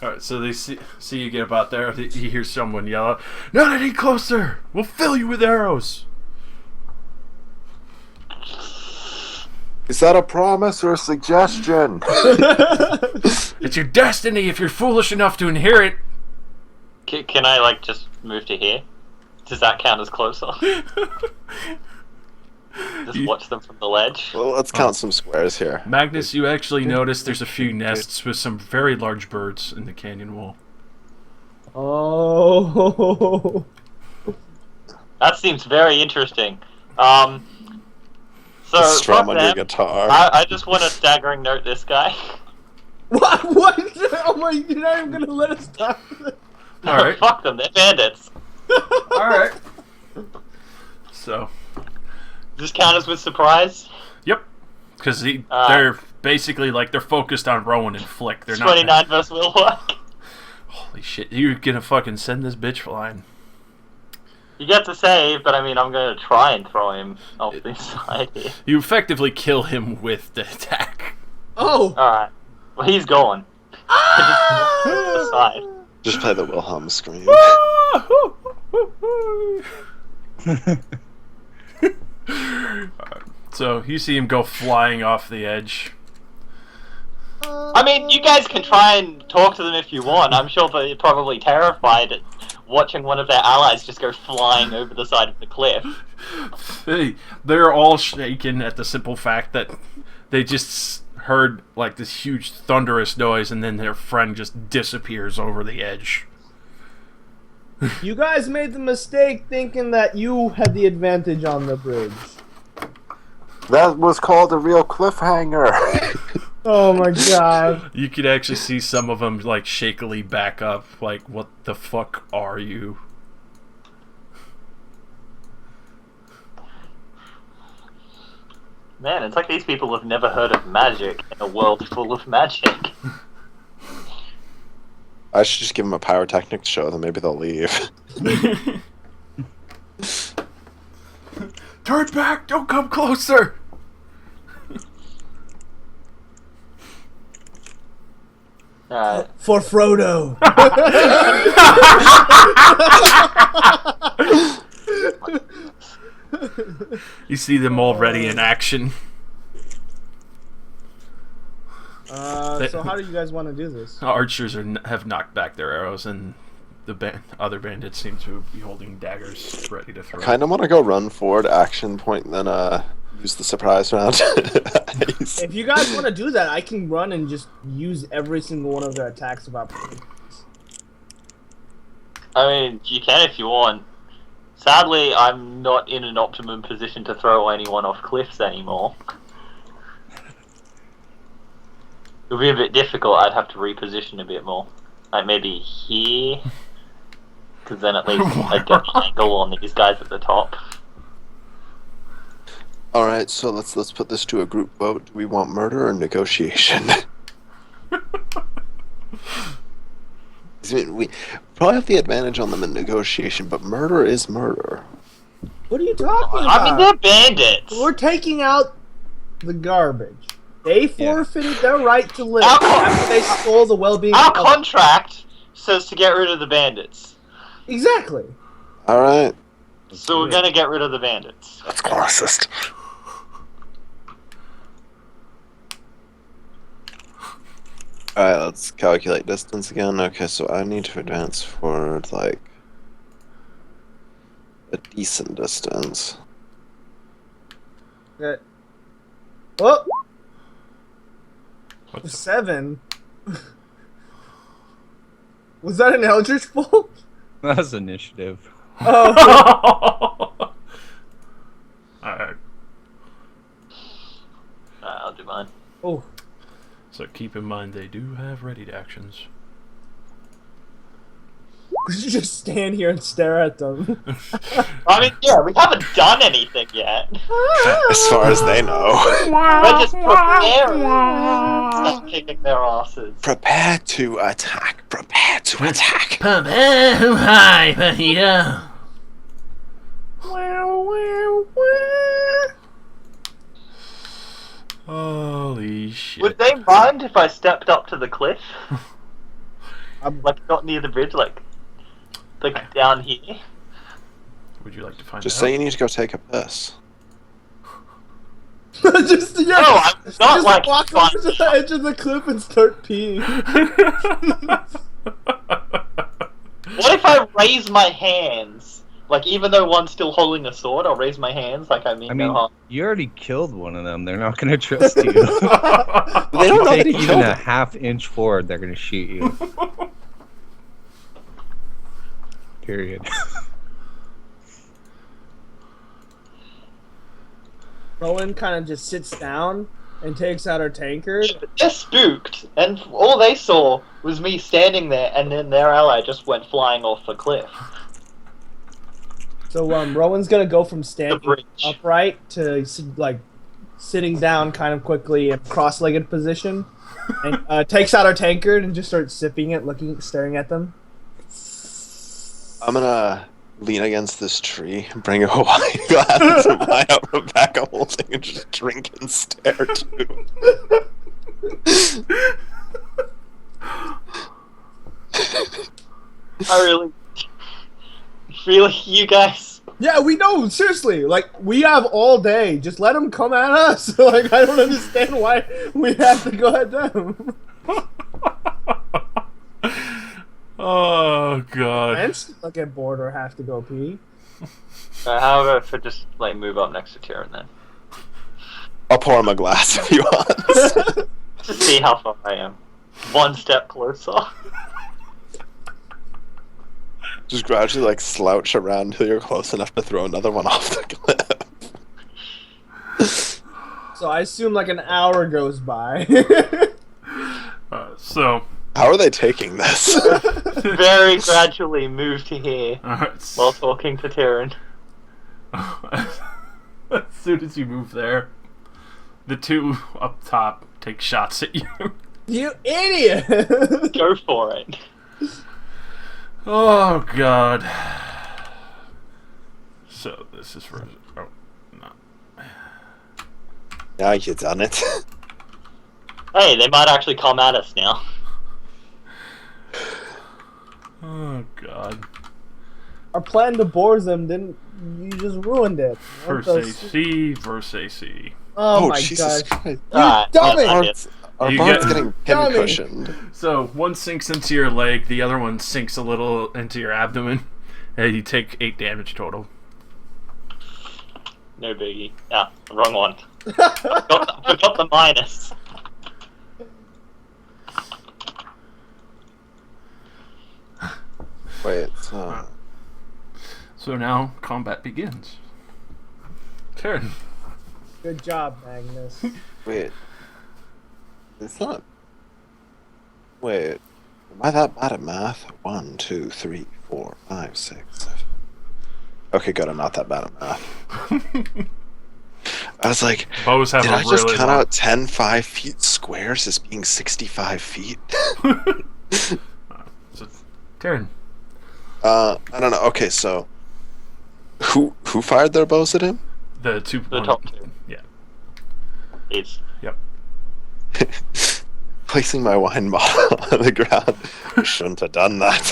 Alright, so they see you get about there. You hear someone yell out, "Not any closer! We'll fill you with arrows!" Is that a promise or a suggestion? It's your destiny if you're foolish enough to inherit. Can I, like, just move to here? Does that count as closer? Just watch them from the ledge? Well, let's count some squares here. Magnus, you actually notice there's a few nests with some very large birds in the canyon wall. Oh. That seems very interesting. So, Strum fuck on your them. guitar. I just want to staggering note this guy. What? What? Oh my! You're not even gonna let us talk. Alright. Fuck them, they're bandits. Alright. So, Does this count as with surprise? yep. Because Ah. they're basically like, they're focused on Rowan and Flick. They're not. 29 versus will work. Holy shit, you're gonna fucking send this bitch flying. You get to save, but I mean, I'm gonna try and throw him off this side here. You effectively kill him with the attack. Oh. Alright. Well, he's going. The side. Just play the Wilhelm scream. So you see him go flying off the edge. I mean, you guys can try and talk to them if you want. I'm sure they're probably terrified at watching one of their allies just go flying over the side of the cliff. They're all shaken at the simple fact that they just heard like this huge thunderous noise and then their friend just disappears over the edge. You guys made the mistake thinking that you had the advantage on the bridge. That was called a real cliffhanger. Oh my god. You could actually see some of them like shakily back up, like, what the fuck are you? Man, it's like these people have never heard of magic in a world full of magic. I should just give them a pyrotechnics show, then maybe they'll leave. Turn back! Don't come closer! For Frodo. You see them already in action. So how do you guys want to do this? Archers have knocked back their arrows, and the other bandits seem to be holding daggers ready to throw. Kind of want to go run forward, action point, then use the surprise round. If you guys want to do that, I can run and just use every single one of their attacks of opportunity. I mean, you can if you want. Sadly, I'm not in an optimum position to throw anyone off cliffs anymore. It would be a bit difficult. I'd have to reposition a bit more. Like maybe here, because then at least I'd get the angle on these guys at the top. All right, so let's put this to a group vote. Do we want murder or negotiation? I mean, we probably have the advantage on them in negotiation, but murder is murder. What are you talking about? I mean, they're bandits. We're taking out the garbage. They forfeited their right to live Our after they stole the well-being Our of... contract says to get rid of the bandits. Exactly. All right. So we're gonna get rid of the bandits. That's classist. Alright, let's calculate distance again. Okay, so I need to advance forward, like, a decent distance. Okay. Oh! What's 7? Was that an Eldritch Bolt? That's initiative. Oh. Alright, I'll do mine. Oh. so keep in mind they do have readied actions. We should just stand here and stare at them. I mean, yeah, we haven't done anything yet. As far as they know. We're just preparing. Stop kicking their asses. Prepare to attack. Prepare to attack. Hi, yeah. Holy shit. Would they mind if I stepped up to the cliff? Like, not near the bridge, like down here? Would you like to find Just out? say you need to go take a piss. Just, yeah, No, I'm not just like walk fine. over to the edge of the cliff and start peeing. What if I raise my hands? Like, even though one's still holding a sword, I'll raise my hands like I mean no harm. You already killed one of them. They're not going to trust you. They don't know that Take he even killed a him. half-inch forward, they're going to shoot you. Period. Rowan kind of just sits down and takes out her tankard. They're spooked, and all they saw was me standing there, and then their ally just went flying off the cliff. So Rowan's gonna go from The standing bridge. upright to like sitting down kind of quickly in cross-legged position, and takes out her tankard and just starts sipping it, staring at them. I'm gonna lean against this tree, bring a wine glass of wine out from back of holding and just drink and stare too. Really, you guys? Yeah, we know. Seriously, like we have all day. Just let them come at us. Like I don't understand why we have to go at them. Oh god. Ants don't get bored or have to go pee. However, if I just like move up next to Tyrion then, I'll pour him a glass if you want. just see how far I am. One step closer. Just gradually like slouch around until you're close enough to throw another one off the cliff. So I assume like an hour goes by. So How are they taking this? Very gradually move to here alright. while talking to Tyrion. As soon as you move there, the two up top take shots at you. You idiot! Go for it. Oh god. So this is for no. Now you done it. Hey, they might actually come at us now. Oh god. Our plan to bore them didn't. You just ruined it. What Verse the- AC, verse AC. Oh, my Jesus gosh. Christ. Alright, dummy! yeah, Our You bard's get- getting Dummy. pin-cushioned. So one sinks into your leg, the other one sinks a little into your abdomen, and you take 8 damage total. no biggie. Ah, wrong one. Forgot the minus. Wait, So now combat begins. Turn. Good job, Magnus. wait. It's not. Wait. Am I that bad at math? 1, 2, 3, 4, 5, 6, 7. Okay, good. I'm not that bad at math. I was like, Bows have did a I just really count long... out 10 5 feet squares as being 65 feet? So, turn. I don't know. Okay, so who fired their bows at him? The two. The top two. Yeah. It's Placing my wine bottle on the ground. I shouldn't have done that.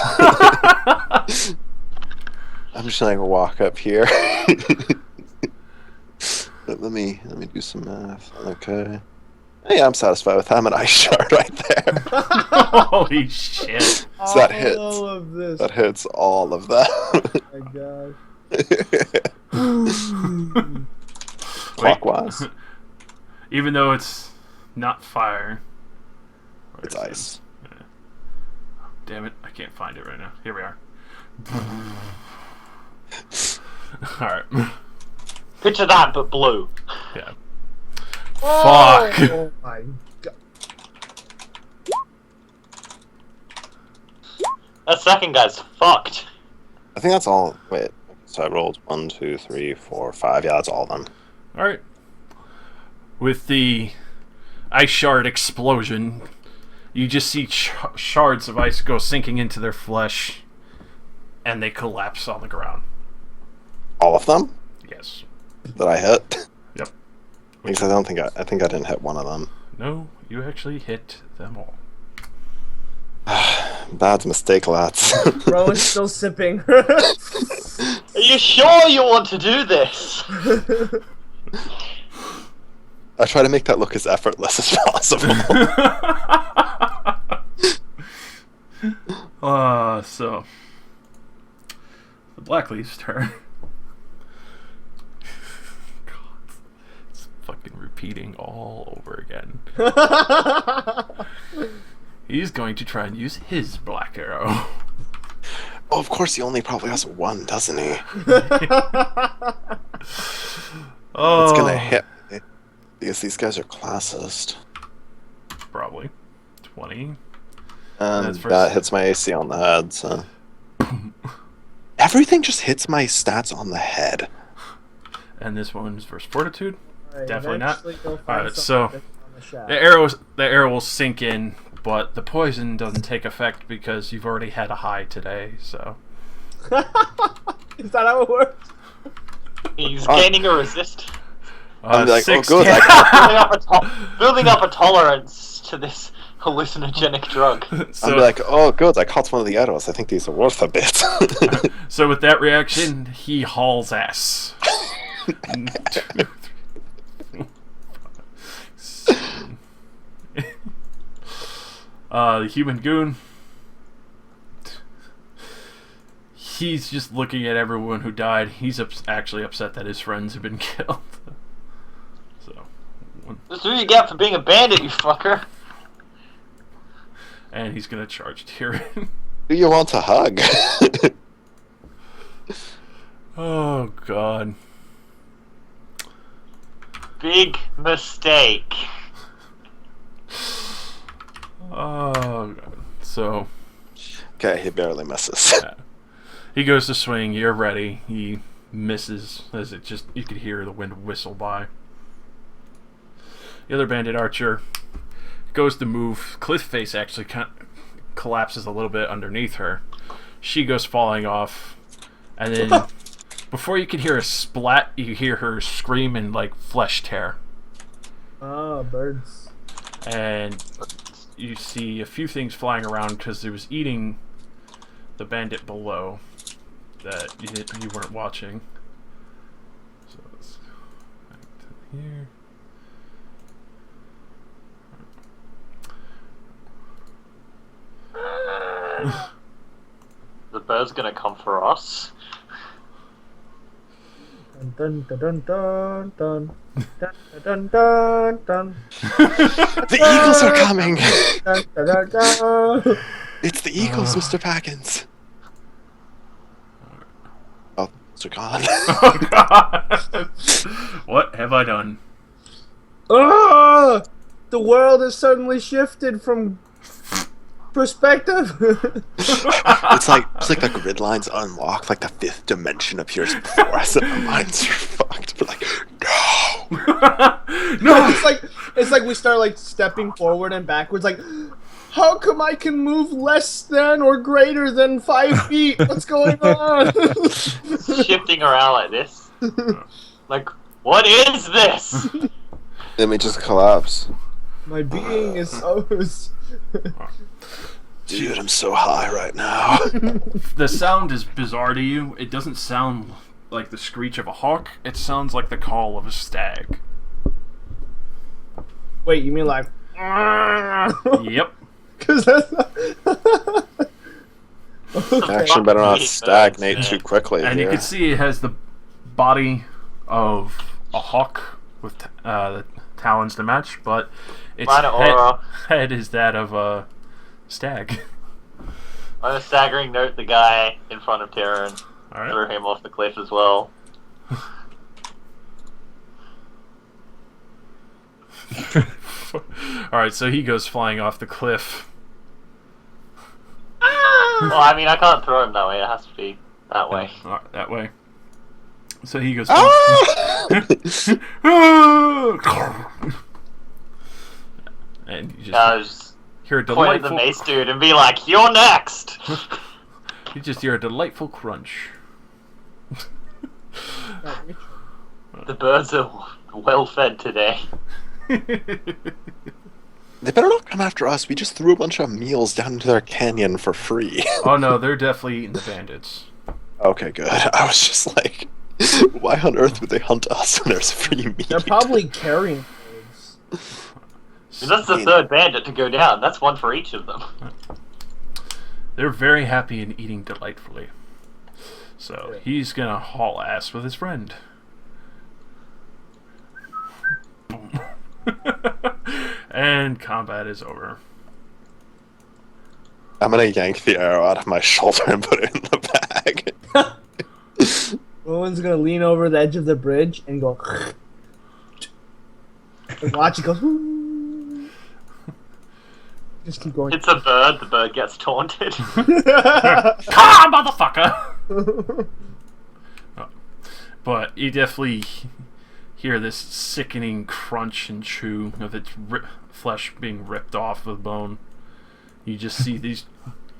I'm just gonna walk up here. But let me do some math. Okay. Hey, I'm satisfied with that. I'm an ice shard right there. Holy shit. So that hits. All of this. That hits all of that. Oh my god. Clockwise. Even though it's not fire. It's ice. Damn it, I can't find it right now. Here we are. Alright. picture that, but blue. Yeah. Oh, Fuck. oh my god. That second guy's fucked. I think that's all. Wait. So I rolled 1, 2, 3, 4, 5. Yeah, that's all of them. Alright. With the ice shard explosion, you just see shards of ice go sinking into their flesh, and they collapse on the ground. All of them Yes. that I hit. Yep. Because I don't think I think I didn't hit one of them. No, you actually hit them all. Bad mistake, lads. Rowan's still sipping. Are you sure you want to do this? I try to make that look as effortless as possible. So the Blackleaf's turn. God, it's fucking repeating all over again. He's going to try and use his black arrow. Oh, of course, he only probably has one, doesn't he? Oh, It's gonna hit me, because these guys are classist. Probably 20. And That's first. that hits my AC on the head, so. Everything just hits my stats on the head. And this one's versus Fortitude. Alright, Definitely not. eventually you'll find Alright, something so on the shaft. the arrow will sink in, but the poison doesn't take effect because you've already had a high today. So Is that how it works? He's gaining a resist. I'm like, oh, 6 good. damage. Building up a tolerance to this hallucinogenic drug. So, I'd be like, oh, good, I caught one of the arrows. I think these are worth a bit. so with that reaction, he hauls ass. 1, 2, 3, 4, 5, 6. The human goon. He's just looking at everyone who died. He's actually upset that his friends have been killed. So, That's what you get for being a bandit, you fucker. and he's gonna charge Tyrion. Do you want a hug? Oh God. Big mistake. Oh God. So Okay, he barely misses. yeah. He goes to swing. You're ready. He misses as you could hear the wind whistle by. The other bandit archer goes to move. Cliff face actually collapses a little bit underneath her. She goes falling off, and then before you can hear a splat, you hear her scream and like flesh tear. Oh, birds. And you see a few things flying around because it was eating the bandit below that you weren't watching. So let's go back to here. The bird's gonna come for us. Dun dun dun dun dun dun dun dun dun. The eagles are coming! Dun, dun, dun, dun. It's the eagles, Mr. Packins. Oh, they're gone. Oh God! What have I done? Ah! The world has suddenly shifted from perspective. it's like the grid lines unlock, like the fifth dimension appears before us, and our minds are fucked. We're like, no! No! It's like we start like stepping forward and backwards, like, how come I can move less than or greater than 5 feet? What's going on? Shifting around like this. Like, what is this? Then we just collapse. My being is so. Dude, I'm so high right now. The sound is bizarre to you. It doesn't sound like the screech of a hawk. It sounds like the call of a stag. Wait, you mean like? Yep. Because that's. Action better not stagnate too quickly. And you here. can see it has the body of a hawk with the talons to match, but its Minor aura. head is that of a stag. On a staggering note, the guy in front of Terran Alright. threw him off the cliff as well. Alright, so he goes flying off the cliff. Well, I mean, I can't throw him that way. It has to be that way. Alright, that way. So he goes. Ah! And you just Just hear a point at the delightful. mace dude and be like, "You're next." You just hear a delightful crunch. The birds are well fed today. They better not come after us. We just threw a bunch of meals down into their canyon for free. Oh no, they're definitely eating the bandits. Okay, good. I was just like, why on earth would they hunt us when there's free meat? They're probably carrying birds. And that's the third bandit to go down. That's one for each of them. They're very happy and eating delightfully. So he's gonna haul ass with his friend. Boom. And combat is over. I'm gonna yank the arrow out of my shoulder and put it in the bag. Rowan's gonna lean over the edge of the bridge and go. And watch it go. Just keep going. It's a bird. The bird gets taunted. Ah, motherfucker! Oh. But you definitely hear this sickening crunch and chew of its flesh being ripped off the bone. You just see these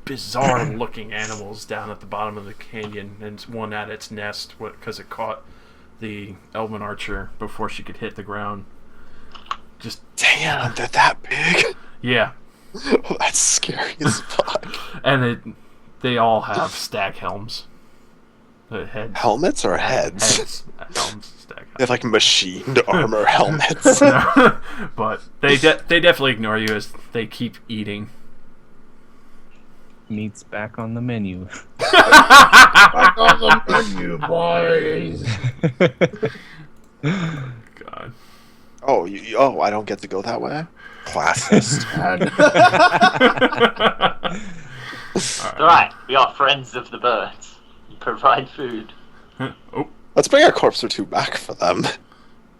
bizarre-looking animals down at the bottom of the canyon, and one at its nest because it caught the Elven archer before she could hit the ground. Just Damn, they're that big. yeah, Oh, that's scary as fuck. and they all have stag helms. The heads. Helmets or heads? Heads. Helms, stag They have like machined armor helmets. No. But they definitely ignore you as they keep eating. Meat's back on the menu. Back on the menu, boys. God. Oh, I don't get to go that way? Classist. Alright, we are friends of the birds. provide food. Oh, Let's bring a corpse or two back for them.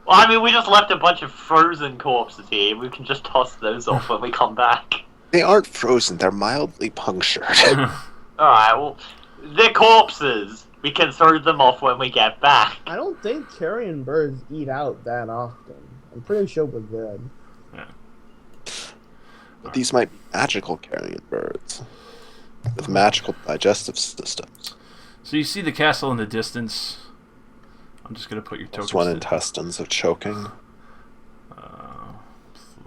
Well, I mean, we just left a bunch of frozen corpses here. We can just toss those off when we come back. They aren't frozen, they're mildly punctured. Alright, well, they're corpses. We can throw them off when we get back. I don't think carrion birds eat out that often. I'm pretty sure we're good. But these might be magical carrion birds. With magical digestive systems. so you see the castle in the distance. I'm just gonna put your tokens. Just one intestines of choking.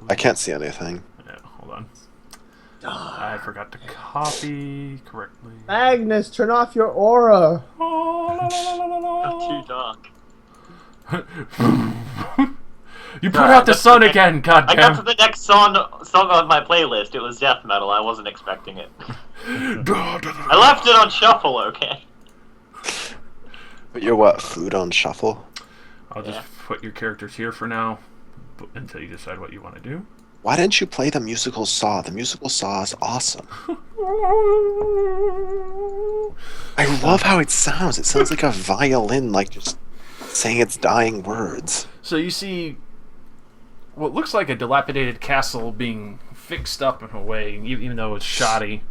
I can't see anything. Yeah, hold on. I forgot to copy correctly. Magnus, turn off your aura. Too dark. You put out the sun again, I got to goddamn! the next song on my playlist. It was death metal. I wasn't expecting it. I left it on shuffle, okay? But you're what, food on shuffle? I'll just put your characters here for now, until you decide what you want to do. Why didn't you play the musical Saw? The musical Saw is awesome. I love how it sounds. It sounds like a violin, like just saying its dying words. So you see what looks like a dilapidated castle being fixed up in a way, even though it's shoddy.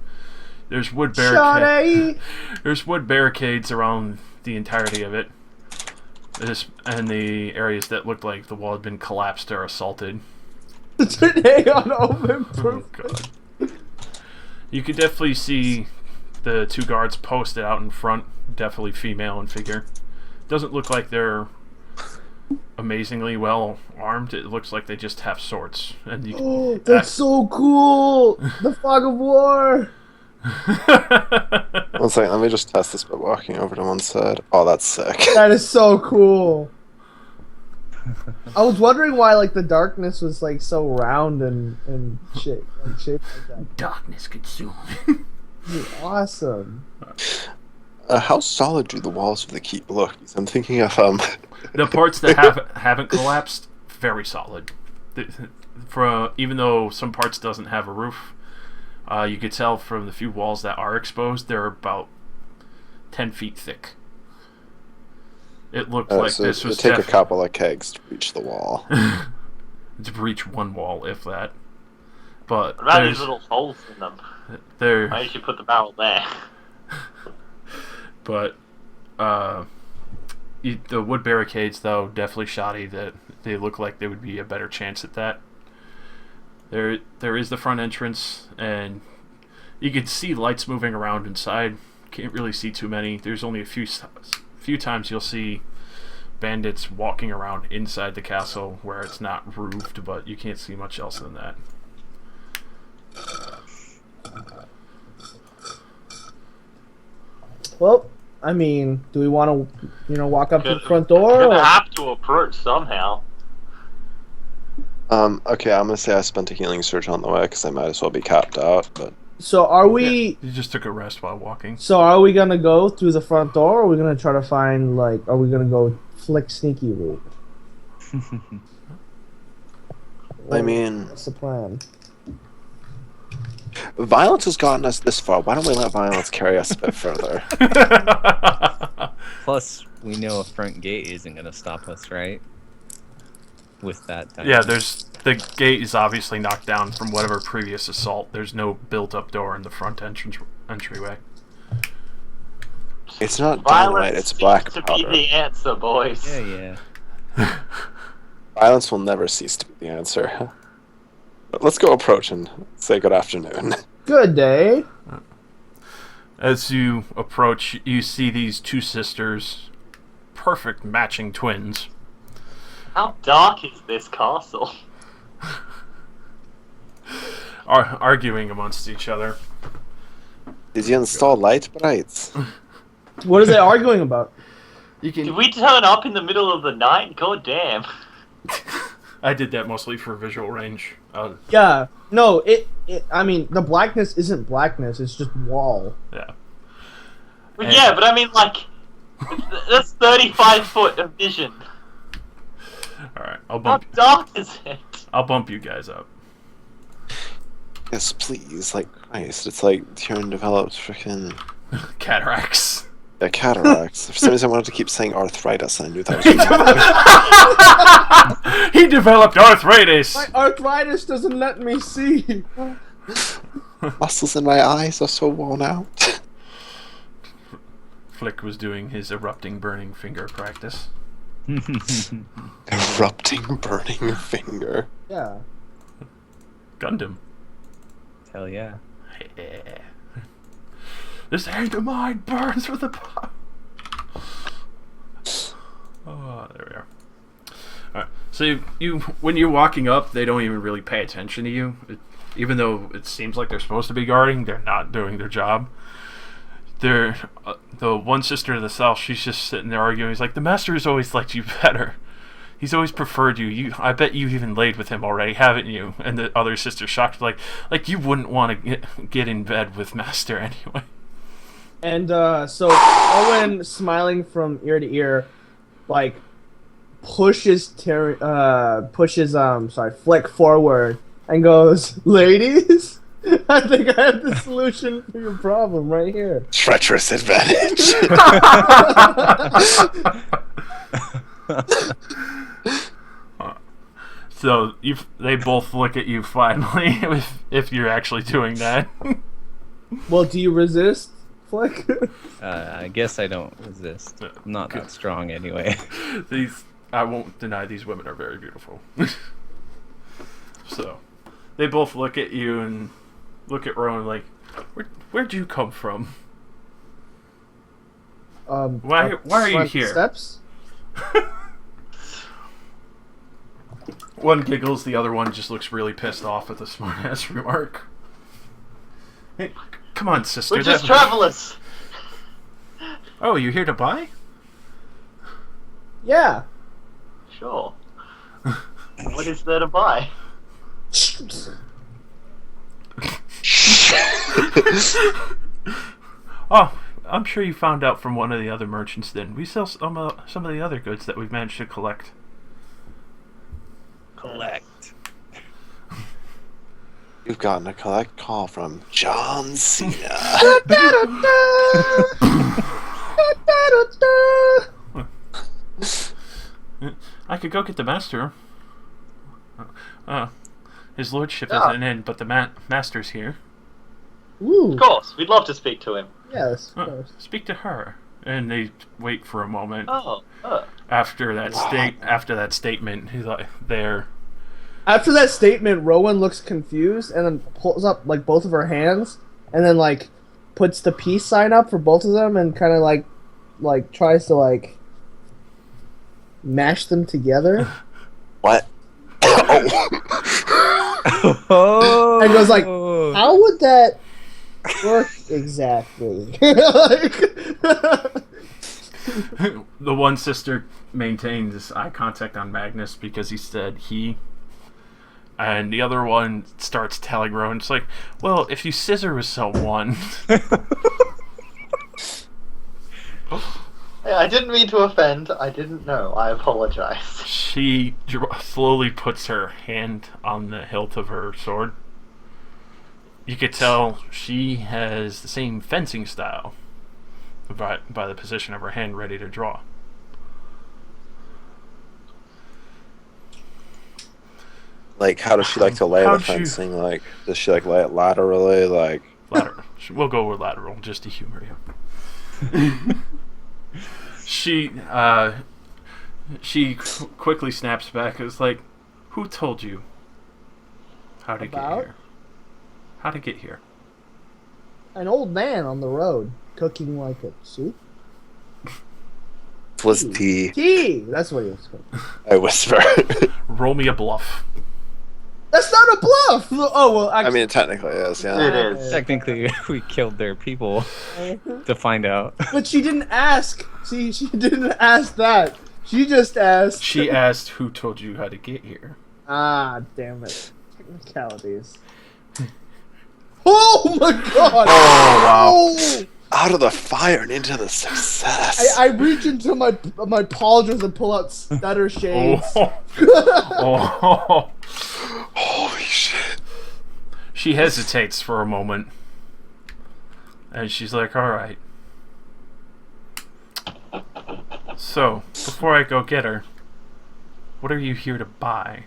There's wood There's wood barricades around the entirety of it. And the areas that looked like the wall had been collapsed or assaulted. Today on Open Oh, Proof. God. You could definitely see the two guards posted out in front. Definitely female in figure. Doesn't look like they're amazingly well armed. It looks like they just have swords. And you Oh, that's so cool! The fog of war! 1 second, let me just test this by walking over to one side. Oh, that's sick. That is so cool. I was wondering why like the darkness was like so round and shaped like that. Darkness consumed. Dude, awesome. How solid do the walls of the keep look? Because I'm thinking of The parts that haven't collapsed, very solid. Even though some parts doesn't have a roof, you could tell from the few walls that are exposed, they're about 10 feet thick. It looked like so this was take a couple of kegs to reach the wall. to reach one wall, if that. But What about there's these little holes in them? there. Why did you put the barrel there? But the wood barricades, though, definitely shoddy. That they look like they would be a better chance at that. There is the front entrance, and you can see lights moving around inside. Can't really see too many. There's only a few times you'll see bandits walking around inside the castle where it's not roofed, but you can't see much else than that. Well, I mean, do we want to, walk up to the Good- front door? We're Or? gonna have to approach somehow. Okay, I'm gonna say I spent a healing surge on the way because I might as well be capped out. But So are we? You just took a rest while walking. So are we gonna go through the front door, or are we gonna try to find like? Are we gonna go flick sneaky route? I mean, What's the plan? violence has gotten us this far. Why don't we let violence carry us a bit further? Plus, we know a front gate isn't going to stop us, right? With that. Yeah, the gate is obviously knocked down from whatever previous assault. There's no built-up door in the front entryway. It's not Violence dynamite, it's black seems to powder. be the answer, boys. Yeah. Violence will never cease to be the answer. But let's go approach and say good afternoon. Good day. As you approach, you see these two sisters, perfect matching twins. How dark is this castle? Are arguing amongst each other. Did you install light brights? What are they arguing about? You Did can. we turn up in the middle of the night? God damn. I did that mostly for visual range. Yeah. No. I mean, the blackness isn't blackness. It's just wall. Yeah. But And- yeah, but I mean, like, that's 35 foot of vision. All right. I'll How bump. dark is it? I'll bump you guys up. Yes, please. Like Christ, it's like Tyrion developed freaking. Cataracts. Yeah, cataracts. For some reason, I wanted to keep saying arthritis, and I knew that was He developed arthritis. My arthritis doesn't let me see. muscles in my eyes are so worn out. Flick was doing his erupting burning finger practice. Erupting, burning finger. Yeah. Gundam. Hell yeah. Yeah. This hand of mine burns with a pot. Oh, there we are. Alright, so you when you're walking up, they don't even really pay attention to you. Even though it seems like they're supposed to be guarding, they're not doing their job. They're the one sister to the south. She's just sitting there arguing. He's like, the master has always liked you better. He's always preferred you. I bet you even laid with him already, haven't you? And the other sister shocked, like you wouldn't want to get in bed with master anyway. And so Owen, smiling from ear to ear, like pushes Flick forward and goes, "Ladies, I think I have the solution for your problem right here." Treacherous advantage. So they both look at you finally, if you're actually doing that. Well, do you resist, Flick? I guess I don't resist. I'm not that strong anyway. I won't deny these women are very beautiful. So, they both look at you and look at Rowan like, where'd you come from? Why are you here? Steps? One giggles, the other one just looks really pissed off at the smartass remark. Hey, come on, sister. We're just travelers. Oh, you here to buy? Yeah. Sure. What is there to buy? Oh, I'm sure you found out from one of the other merchants then. We sell some of the other goods that we've managed to collect. Collect. You've gotten a collect call from John Cena. I could go get the master. His lordship isn't in, but the master's here. Ooh. Of course, we'd love to speak to him. Yes, of course. Speak to her. And they wait for a moment. Oh. After that statement, he's like, there. After that statement, Rowan looks confused and then pulls up like both of her hands and then like puts the peace sign up for both of them and kind of like tries to like mash them together. What? Oh. And goes like, how would that work exactly? The one sister maintains eye contact on Magnus because he said he. And the other one starts telling Rowan, it's like, well, if you scissor with someone... Hey, I didn't mean to offend. I didn't know. I apologize. She slowly puts her hand on the hilt of her sword. You could tell she has the same fencing style by the position of her hand ready to draw. Like, how does she like to lay the fencing? Like, does she like lay it laterally? Like, Lateral. We'll go with lateral just to humor you. She quickly snaps back. It's like, who told you how to get here? How to get here? An old man on the road cooking like a soup. it was tea. Tea. That's what he was cooking. I whisper. Roll me a bluff. That's not a bluff. Oh well. I mean, it technically is. Yeah. It is. Technically, we killed their people to find out. But she didn't ask. See, she didn't ask that. She just asked. She asked, who told you how to get here? Ah, damn it. Technicalities. Oh my god! Oh wow! Oh! Out of the fire and into the success. I reach into my pauldrons and pull out stutter shades. Oh. Holy shit! She hesitates for a moment. And she's like, alright. So, before I go get her, what are you here to buy?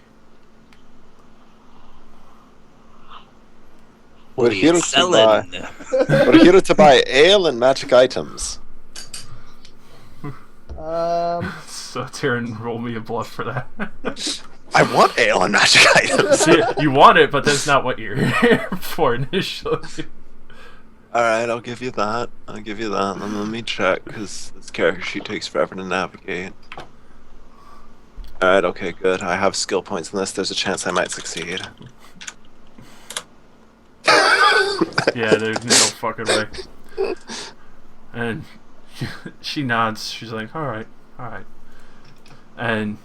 We're here to buy ale and magic items. So, Tyrion, roll me a bluff for that. I want ale and magic items. You want it, but that's not what you're here for initially. Alright, I'll give you that. And let me check, because this character sheet takes forever to navigate. Alright, okay, good. I have skill points in this. There's a chance I might succeed. Yeah, there's no fucking way. And she nods. She's like, alright. And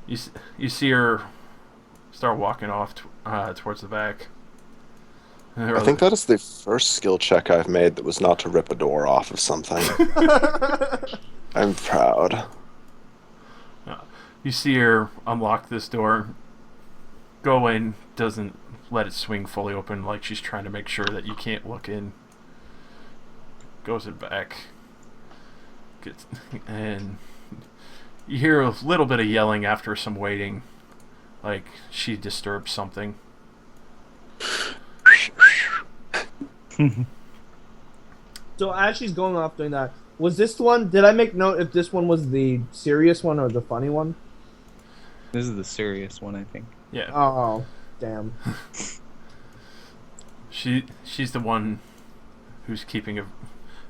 you see her start walking off towards the back. I think that is the first skill check I've made that was not to rip a door off of something. I'm proud. You see her unlock this door, go in, doesn't let it swing fully open like she's trying to make sure that you can't look in. Goes it back. And you hear a little bit of yelling after some waiting, like she disturbed something. So as she's going off doing that, was this the one? Did I make note if this one was the serious one or the funny one? This is the serious one, I think. Yeah. Oh, damn. She's the one who's keeping a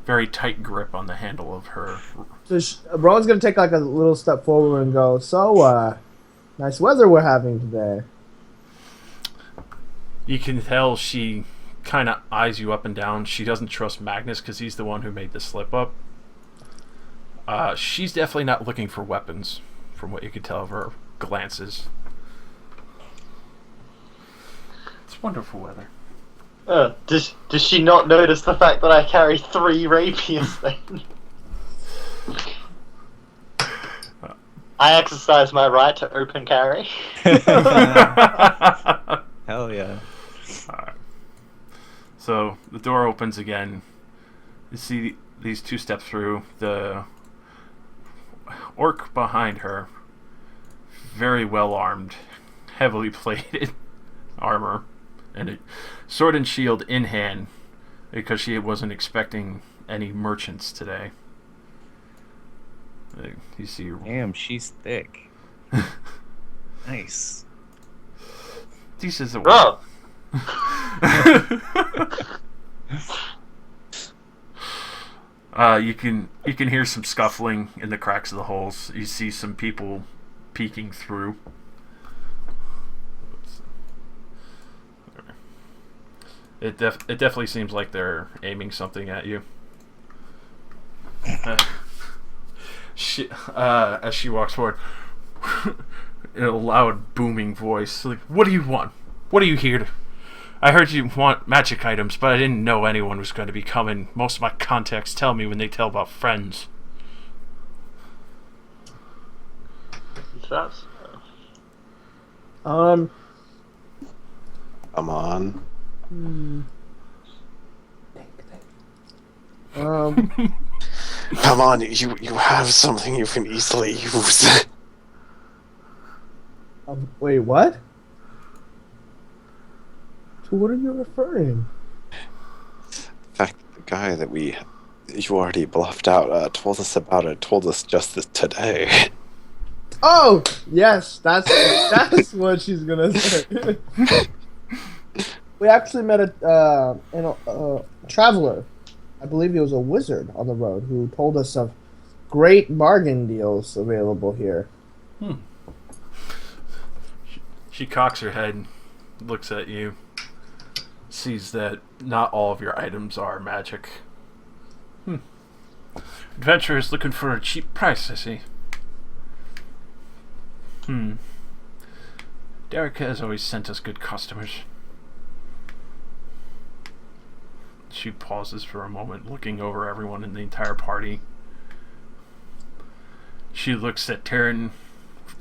very tight grip on the handle of her. So Rowan's gonna take like a little step forward and go, so, nice weather we're having today. You can tell she kind of eyes you up and down. She doesn't trust Magnus because he's the one who made the slip up. She's definitely not looking for weapons, from what you can tell of her glances. It's wonderful weather. Does she not notice the fact that I carry 3 rapiers then? I exercise my right to open carry. Hell yeah. Alright. So the door opens again. You see these two step through. The orc behind her, very well armed, heavily plated armor, and a sword and shield in hand, because she wasn't expecting any merchants today. You see, Damn, she's thick. Nice. this is a Bro, you can hear some scuffling in the cracks of the holes. You see some people peeking through. It definitely seems like they're aiming something at you. As she walks forward, in a loud, booming voice, like, "What do you want? What are you here to? I heard you want magic items, but I didn't know anyone was going to be coming. Most of my contacts tell me when they tell about friends." that's... Come on. Come on, you have something you can easily use. Wait, what? To what are you referring? In fact, the guy that you already bluffed out told us about it. Told us just today. Oh, yes, that's what she's gonna say. We actually met a traveler. I believe he was a wizard on the road who told us of great bargain deals available here. She cocks her head, looks at you, sees that not all of your items are magic. Adventurers looking for a cheap price, I see. Derek has always sent us good customers. She pauses for a moment, looking over everyone in the entire party. She looks at Taryn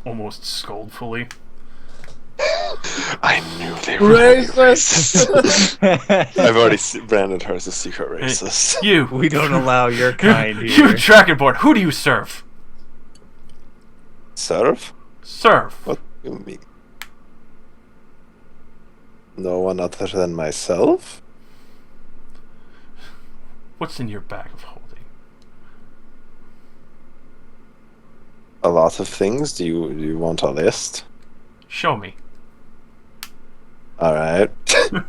almost scoldfully. I knew they were Racist. I've already branded her as a secret racist. You. We don't allow your kind You here. Dragonborn. Who do you serve? Serve? Serve. What do you mean? No one other than myself? What's in your bag of holding? A lot of things. Do you want a list? Show me. Alright. I'm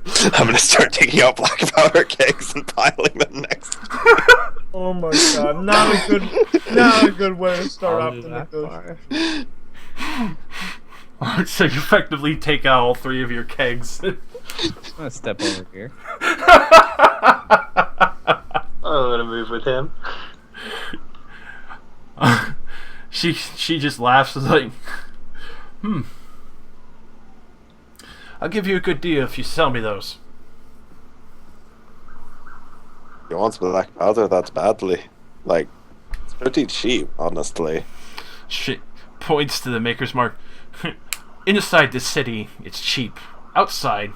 gonna start taking out black powder kegs and piling them next. Oh my god, not a good way to start off the negotiation. So you effectively take out all 3 of your kegs. I'm gonna step over here. I'm gonna move with him. She just laughs and is like, I'll give you a good deal if you sell me those. You want black powder that badly? Like, it's pretty cheap, honestly. She points to the Maker's Mark. Inside the city, it's cheap. Outside,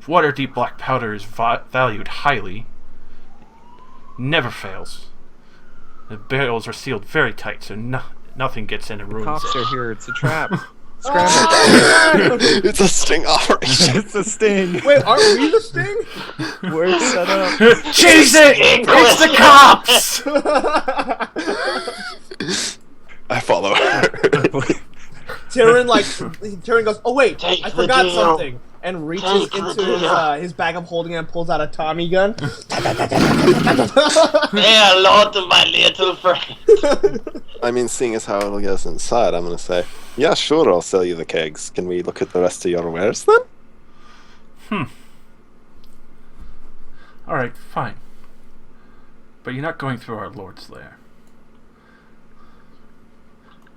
water-deep black powder is valued highly. Never fails. The barrels are sealed very tight, so nothing gets in and ruins Cops it. are here. It's a trap. Scramble. It's a sting operation. It's a sting. Wait, aren't we the Sting? We're set up. Chase it! It's the cops! I follow her. Tyrion goes, oh wait, Take I the forgot deal. something. And reaches Take the into deal. his bag of holding and pulls out a Tommy gun. Hello to my little friend. I mean, seeing as how it'll get us inside, I'm gonna say, yeah, sure, I'll sell you the kegs. Can we look at the rest of your wares then? Alright, fine. But you're not going through our Lord's lair.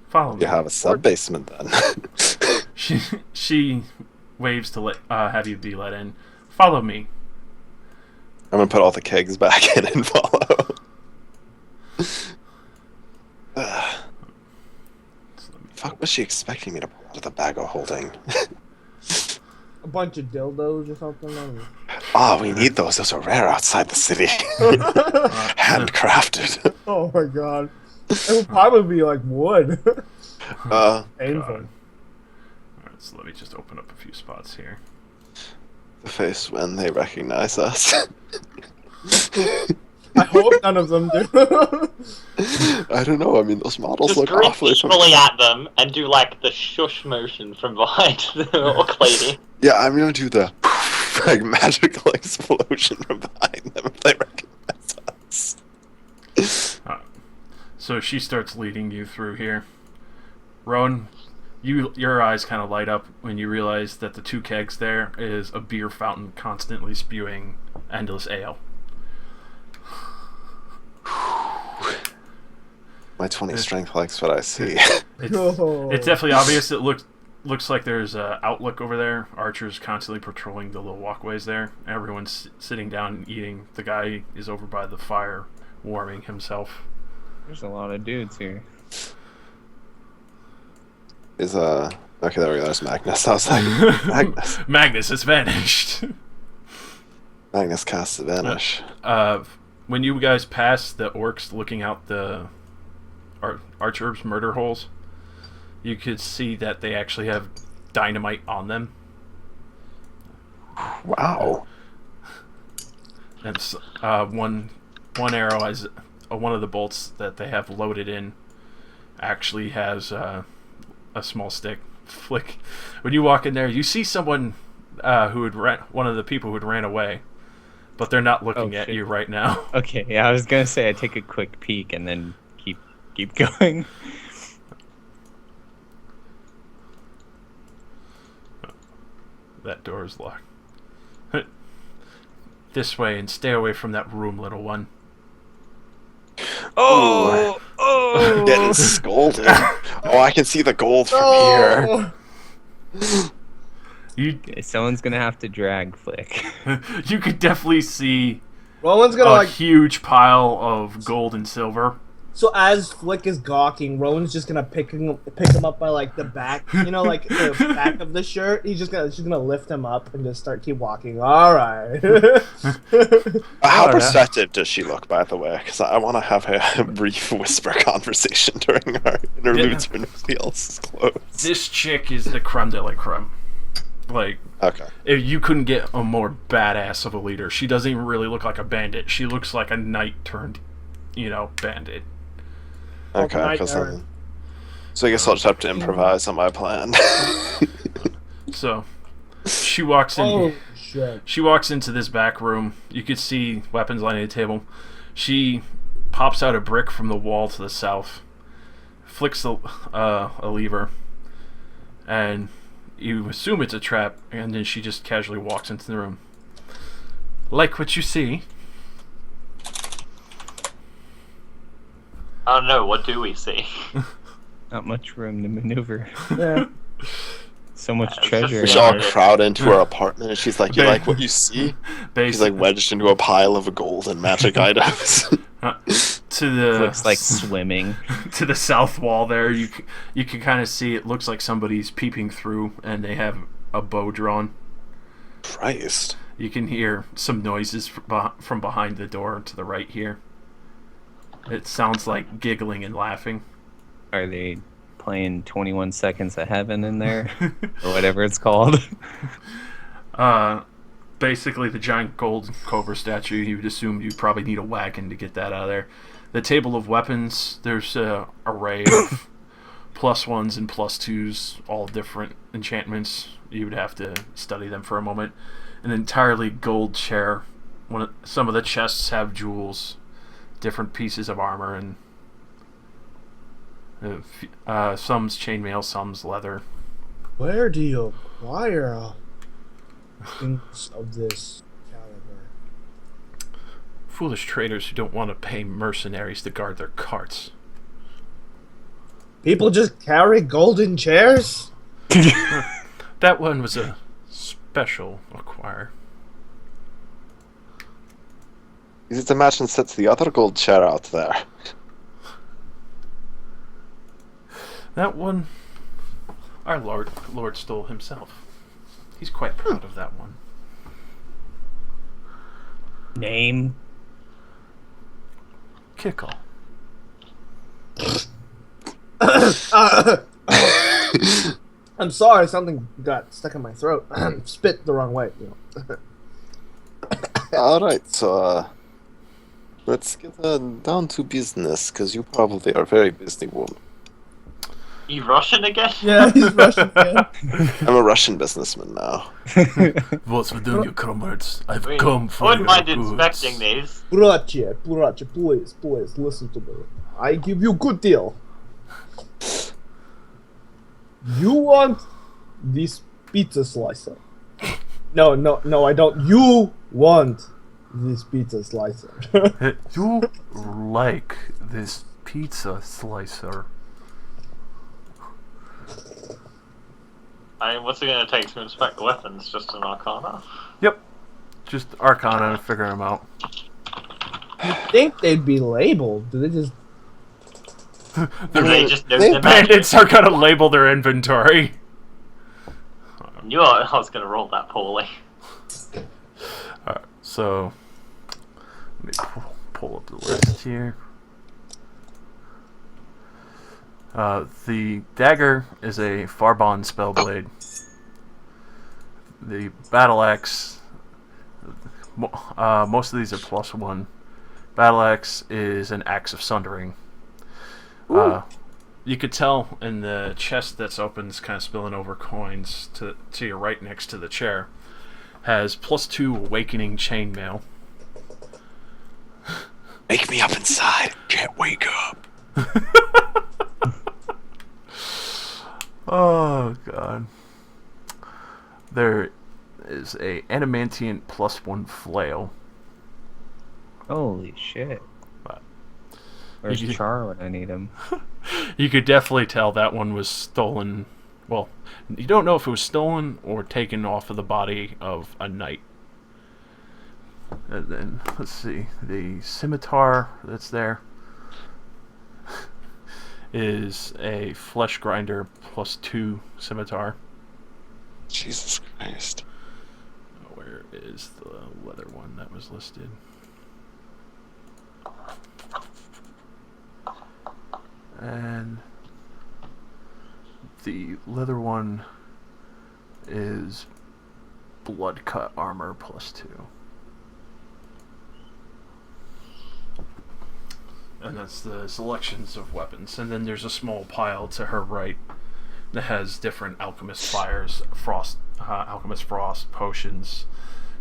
Follow me. You have a sub basement then. She waves to have you be let in. Follow me. I'm gonna put all the kegs back in and follow. Fuck was she expecting me to pull out of the bag of holding? A bunch of dildos or something. Ah, we need those. Those are rare outside the city. Handcrafted. Oh my god. It would probably be like wood. Painful. God. Alright, so let me just open up a few spots here. The face when they recognize us. I hope none of them do. I don't know. I mean, those models Just look grin awfully evilly at them and do like the shush motion from behind the orc lady. Yeah, I'm gonna do the like magical explosion from behind them if they recognize us. So she starts leading you through here. Rowan, your eyes kind of light up when you realize that the 2 kegs there is a beer fountain constantly spewing endless ale. My 20 strength likes what I see. It's definitely obvious. It looks like there's an outlook over there. Archers constantly patrolling the little walkways there. Everyone's sitting down and eating. The guy is over by the fire warming himself. There's a lot of dudes here. Is okay, there we go. There's Magnus. I was like, Magnus. Magnus has vanished. Magnus casts vanish. When you guys pass the orcs looking out the archers' murder holes, you could see that they actually have dynamite on them. Wow. And one arrow has one of the bolts that they have loaded in actually has a small stick. Flick. When you walk in there, you see someone one of the people who ran away, but they're not looking at you right now. Okay, yeah, I was gonna say I take a quick peek and then keep going. That door is locked. This way and stay away from that room, little one. Oh! Getting scolded. Oh, I can see the gold from Oh. You Someone's gonna have to drag Flick. could definitely see Rowan's a gonna like huge pile of gold and silver. So as Flick is gawking, Rowan's just gonna pick him up by like the back, like the back of the shirt. She's gonna lift him up and just keep walking. All right. How perceptive does she look, by the way? Because I want to have a brief whisper conversation during our interludes when nobody else is close. This chick is the creme de la creme. Like, Okay. if you couldn't get a more badass of a leader. She doesn't even really look like a bandit. She looks like a knight turned, bandit. Okay, so I guess I'll just have to improvise on my plan. So, she walks in. Oh shit! She walks into this back room. You could see weapons lining the table. She pops out a brick from the wall to the south, flicks a lever, and you assume it's a trap, and then she just casually walks into the room. Like what you see. I don't know, what do we see? Not much room to maneuver. Yeah. So much It's treasure. We should all crowd into her apartment, and she's like, "You like what you see?" She's like wedged into a pile of gold and magic items. To the Looks like swimming. to the south wall there, you can kind of see it looks like somebody's peeping through, and they have a bow drawn. Christ. You can hear some noises from behind the door to the right here. It sounds like giggling and laughing. Are they playing 21 Seconds of Heaven in there? Or whatever it's called? Basically, the giant gold cobra statue, you would assume you'd probably need a wagon to get that out of there. The table of weapons, there's an array of +1s and +2s, all different enchantments. You would have to study them for a moment. An entirely gold chair. Some of the chests have jewels, different pieces of armor, and some's chainmail, some's leather. Where do you acquire things of this caliber? Foolish traders who don't want to pay mercenaries to guard their carts. People just carry golden chairs? That one was a special acquire. Easy to imagine sits the other gold chair out there. That one, our Lord stole himself. He's quite proud of that one. Name? Kickle. I'm sorry, something got stuck in my throat. Spit the wrong way. Alright, so, let's get down to business, because you probably are a very busy woman. You Russian again? Yeah, he's Russian again. I'm a Russian businessman now. What's with doing, you comrades? I've I mean, come for I wouldn't mind your goods. inspecting these. Bracie, please, listen to me. I give you good deal. You want this pizza slicer? No, I don't. You want this pizza slicer. You like this pizza slicer? I mean, what's it going to take to inspect the weapons? Just an arcana? Yep. Just Arcana to figure them out. Think they'd be labeled? Do they just? Do they just know they- the magic? Bandits are gonna label their inventory. I knew I was going to roll that poorly. Alright, so let me pull up the list here. The dagger is a Farbon spellblade. The battle axe, most of these are +1. Battle axe is an axe of sundering. You could tell in the chest that's open, it's kind of spilling over coins to your right next to the chair. Has +2 awakening chainmail. Wake me up inside. Can't wake up. Oh god. There is a adamantine +1 flail. Holy shit. Wow. Where's You- Char when I need him? You could definitely tell that one was stolen. Well, you don't know if it was stolen or taken off of the body of a knight. And then, let's see, the scimitar that's there. is a flesh grinder +2 scimitar. Jesus Christ. Where is the leather one that was listed? And the leather one is blood cut armor +2. And that's the selections of weapons. And then there's a small pile to her right that has different alchemist fires, alchemist frost potions.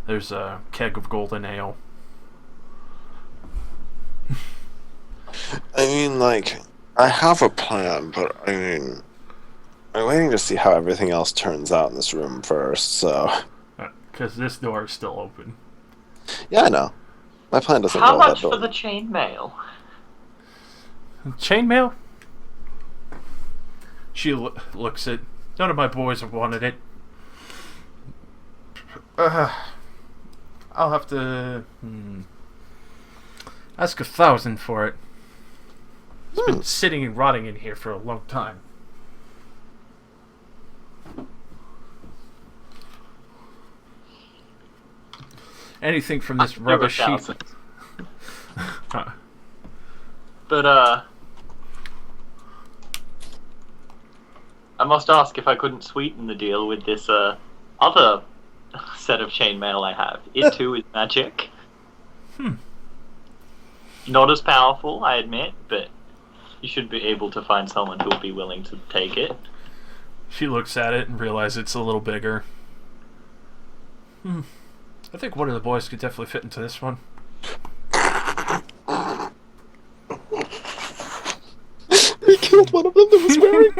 There's a keg of golden ale. I mean, like, I have a plan, but I mean, I'm waiting to see how everything else turns out in this room first, so. Because this door is still open. Yeah, I know. My plan doesn't How go that much door. for the chainmail? Chainmail? She looks at. None of my boys have wanted it. I'll have to ask 1,000 for it. It's been sitting and rotting in here for a long time. Anything from this rubbish heap. But I must ask if I couldn't sweeten the deal with this other set of chainmail I have. It too is magic. Not as powerful, I admit, but you should be able to find someone who will be willing to take it. She looks at it and realizes it's a little bigger. I think one of the boys could definitely fit into this one. We killed one of them that was wearing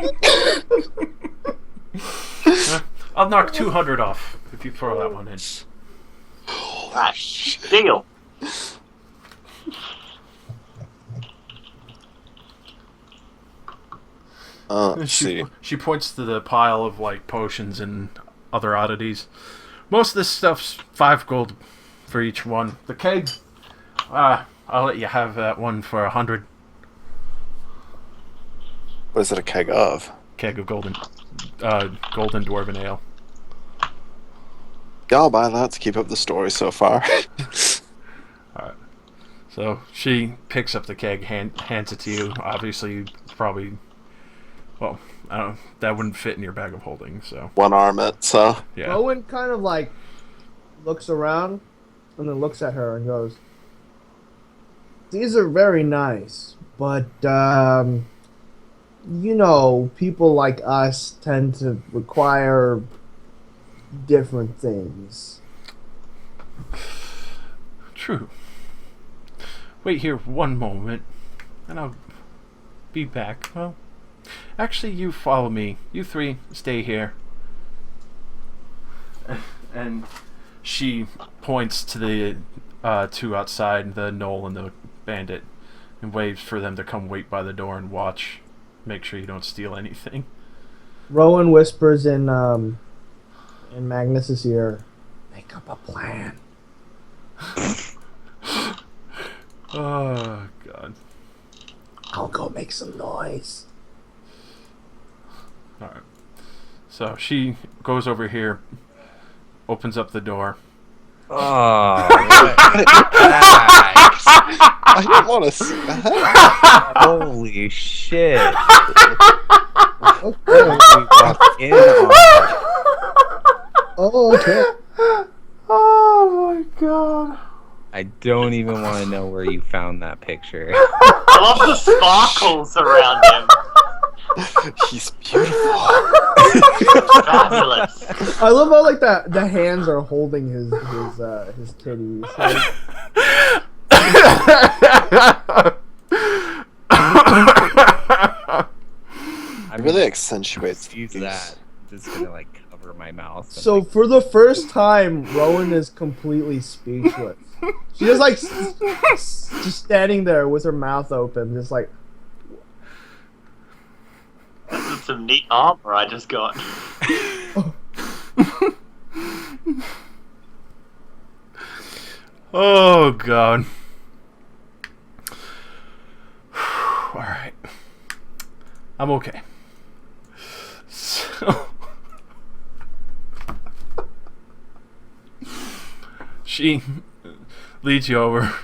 it. I'll knock 200 off if you throw that one in. Right, deal. Let's see. She points to the pile of like potions and other oddities. Most of this stuff's 5 gold for each one. The keg, I'll let you have that one for 100. What is it a keg of? Keg of golden dwarven ale. Yeah, I'll buy that to keep up the story so far. Alright. So she picks up the keg, hands it to you. Obviously, you probably, well, I don't. That wouldn't fit in your bag of holding. So One arm it, so. yeah. Owen kind of like looks around and then looks at her and goes, "These are very nice, but you know, people like us tend to require different things." True. Wait here one moment, and I'll be back. Well, actually, you follow me. You 3 stay here. And she points to the 2 outside, the Knoll and the Bandit, and waves for them to come wait by the door and watch. Make sure you don't steal anything. Rowan whispers in Magnus's ear, "Make up a plan." Oh God. I'll go make some noise. Alright. So she goes over here, opens up the door. Oh, I didn't want to see that. holy shit. Okay. We walked in on Oh, okay. Oh my God. I don't even want to know where you found that picture. I love the sparkles around him. He's beautiful. Fabulous. I love how like the hands are holding his titties. Like, I'm It really accentuates use these. that. Just gonna like cover my mouth. and, so like, for the first time, Rowan is completely speechless. She's just like just standing there with her mouth open, just like. This is some neat armor I just got. Oh God. Alright. I'm okay. So she leads you over.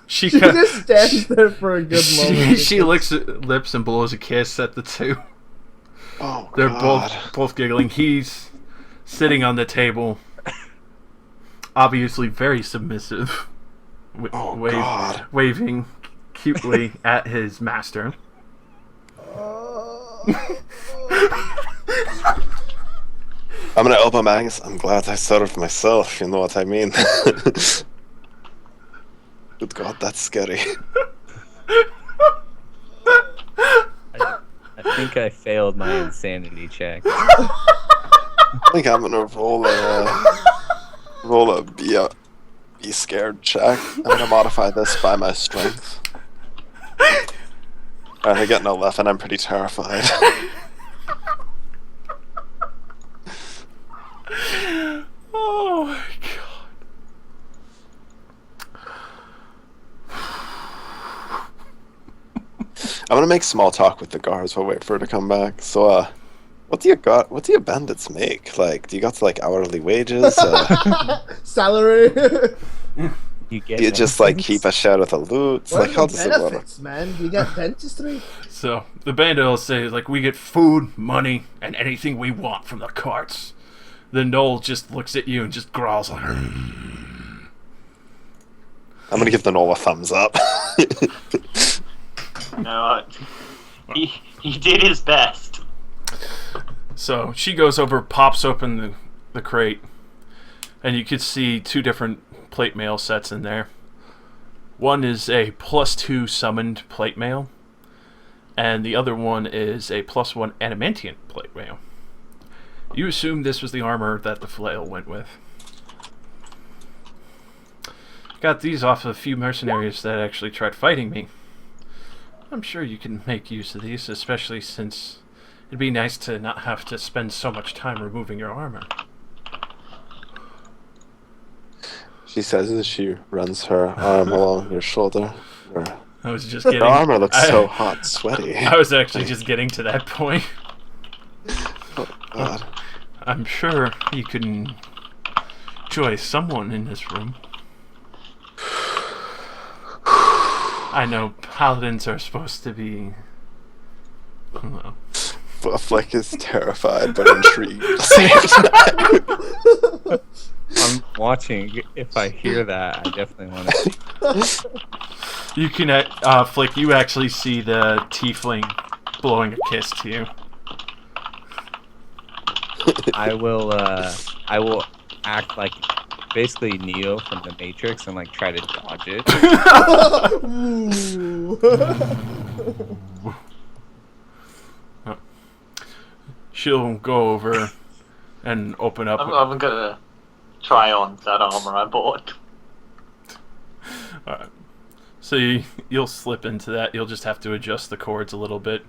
She just stands there for a good moment. She licks lips and blows a kiss at the two. Oh, They're God. both giggling. He's sitting on the table, obviously very submissive, Oh, God. waving cutely at his master. I'm gonna open my eyes. I'm glad I served myself, you know what I mean? Good God, that's scary. I think I failed my insanity check. I think I'm gonna roll a be scared check. I'm gonna modify this by my strength. I get no left, and I'm pretty terrified. Oh my god. I'm gonna make small talk with the guards while wait for her to come back. So, what do you bandits make? Like, do you got like hourly wages? Salary. You get Do you just like benefits? keep a share of the loot? What Like, are how the does it work? benefits, man? You got dentistry? So the bandit will say, like, we get food, money, and anything we want from the carts. Then Noel just looks at you and just growls like, I'm gonna give the Noel a thumbs up. No, he did his best. So she goes over, pops open the crate, and you could see two different plate mail sets in there. One is a +2 summoned plate mail, and the other one is a +1 adamantient plate mail. You assume this was the armor that the flail went with. Got these off of a few mercenaries that actually tried fighting me. I'm sure you can make use of these, especially since it'd be nice to not have to spend so much time removing your armor. She says as she runs her arm along your shoulder. I was just getting... Your armor looks so hot, sweaty. I was actually just getting to that point. Oh, God. I'm sure you can enjoy someone in this room. I know paladins are supposed to be... I don't know. Flick is terrified but intrigued at the same time. I'm watching. If I hear that, I definitely want to see. You can, Flick, you actually see the tiefling blowing a kiss to you. I will act like basically Neo from the Matrix and like try to dodge it. Ooh. She'll go over and open up... I'm gonna try on that armor I bought. Alright. So you'll slip into that. You'll just have to adjust the cords a little bit.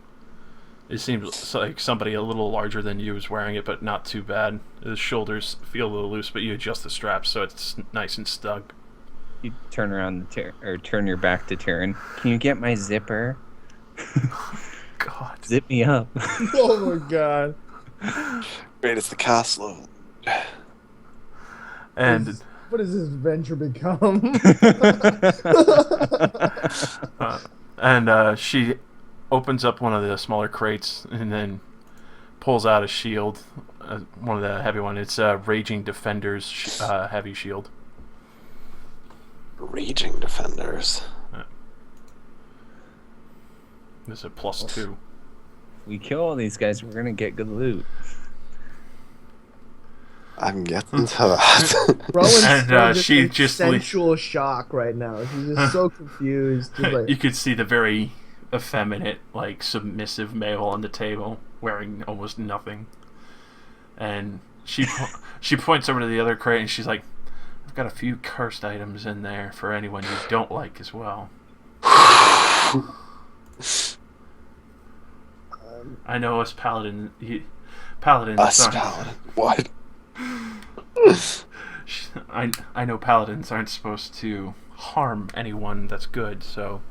It seems like somebody a little larger than you is wearing it, but not too bad. The shoulders feel a little loose, but you adjust the straps so it's nice and snug. You turn around or turn your back to Tyrion. Can you get my zipper? God. Zip me up. Oh my god. Great, it's the castle. And What does this venture become? she opens up one of the smaller crates and then pulls out a shield, one of the heavy one. It's Raging Defender's heavy shield. Raging Defenders. It's a +2. We kill all these guys, we're gonna get good loot. I'm getting to that. Rowan's And, still she in just sensual shock right now. She's just so confused. She's like, You could see the very effeminate, like, submissive male on the table, wearing almost nothing. And she points over to the other crate and she's like, I've got a few cursed items in there for anyone you don't like as well. I know us paladins Us aren't... paladin. What? I know paladins aren't supposed to harm anyone that's good, so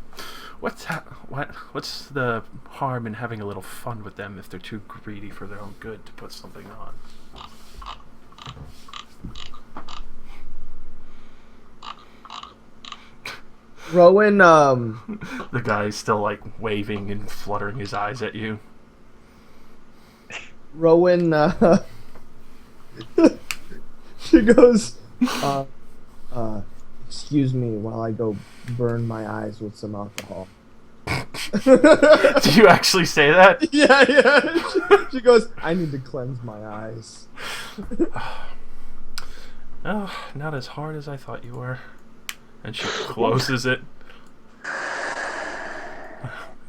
What's the harm in having a little fun with them if they're too greedy for their own good to put something on? Rowan, The guy's still like waving and fluttering his eyes at you. Rowan, she goes, excuse me while I go burn my eyes with some alcohol. Do you actually say that? Yeah. She goes, I need to cleanse my eyes. Oh, not as hard as I thought you were. And she closes it.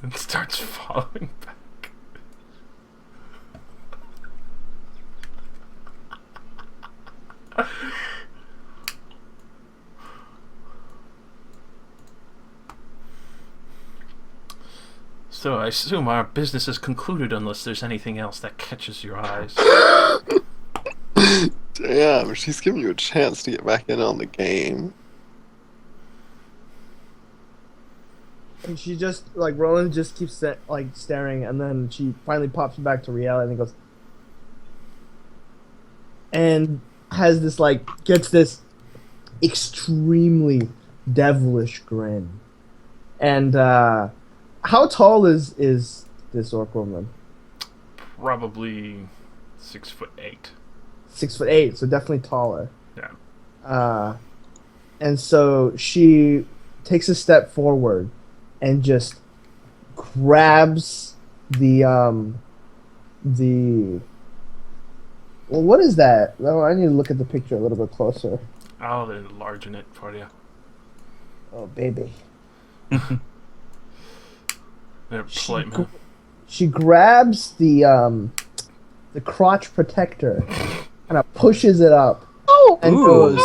And starts falling back. So I assume our business is concluded unless there's anything else that catches your eyes. Damn, she's giving you a chance to get back in on the game. And she just, like, Rowan just keeps, staring, and then she finally pops back to reality and goes... And has this, gets this extremely devilish grin. And, how tall is this orc woman? Probably 6'8". 6'8", so definitely taller. Yeah. And so she takes a step forward and just grabs the well, what is that? Oh, I need to look at the picture a little bit closer. I'll enlargen it for you. Oh, baby. She grabs the crotch protector and pushes it up and goes,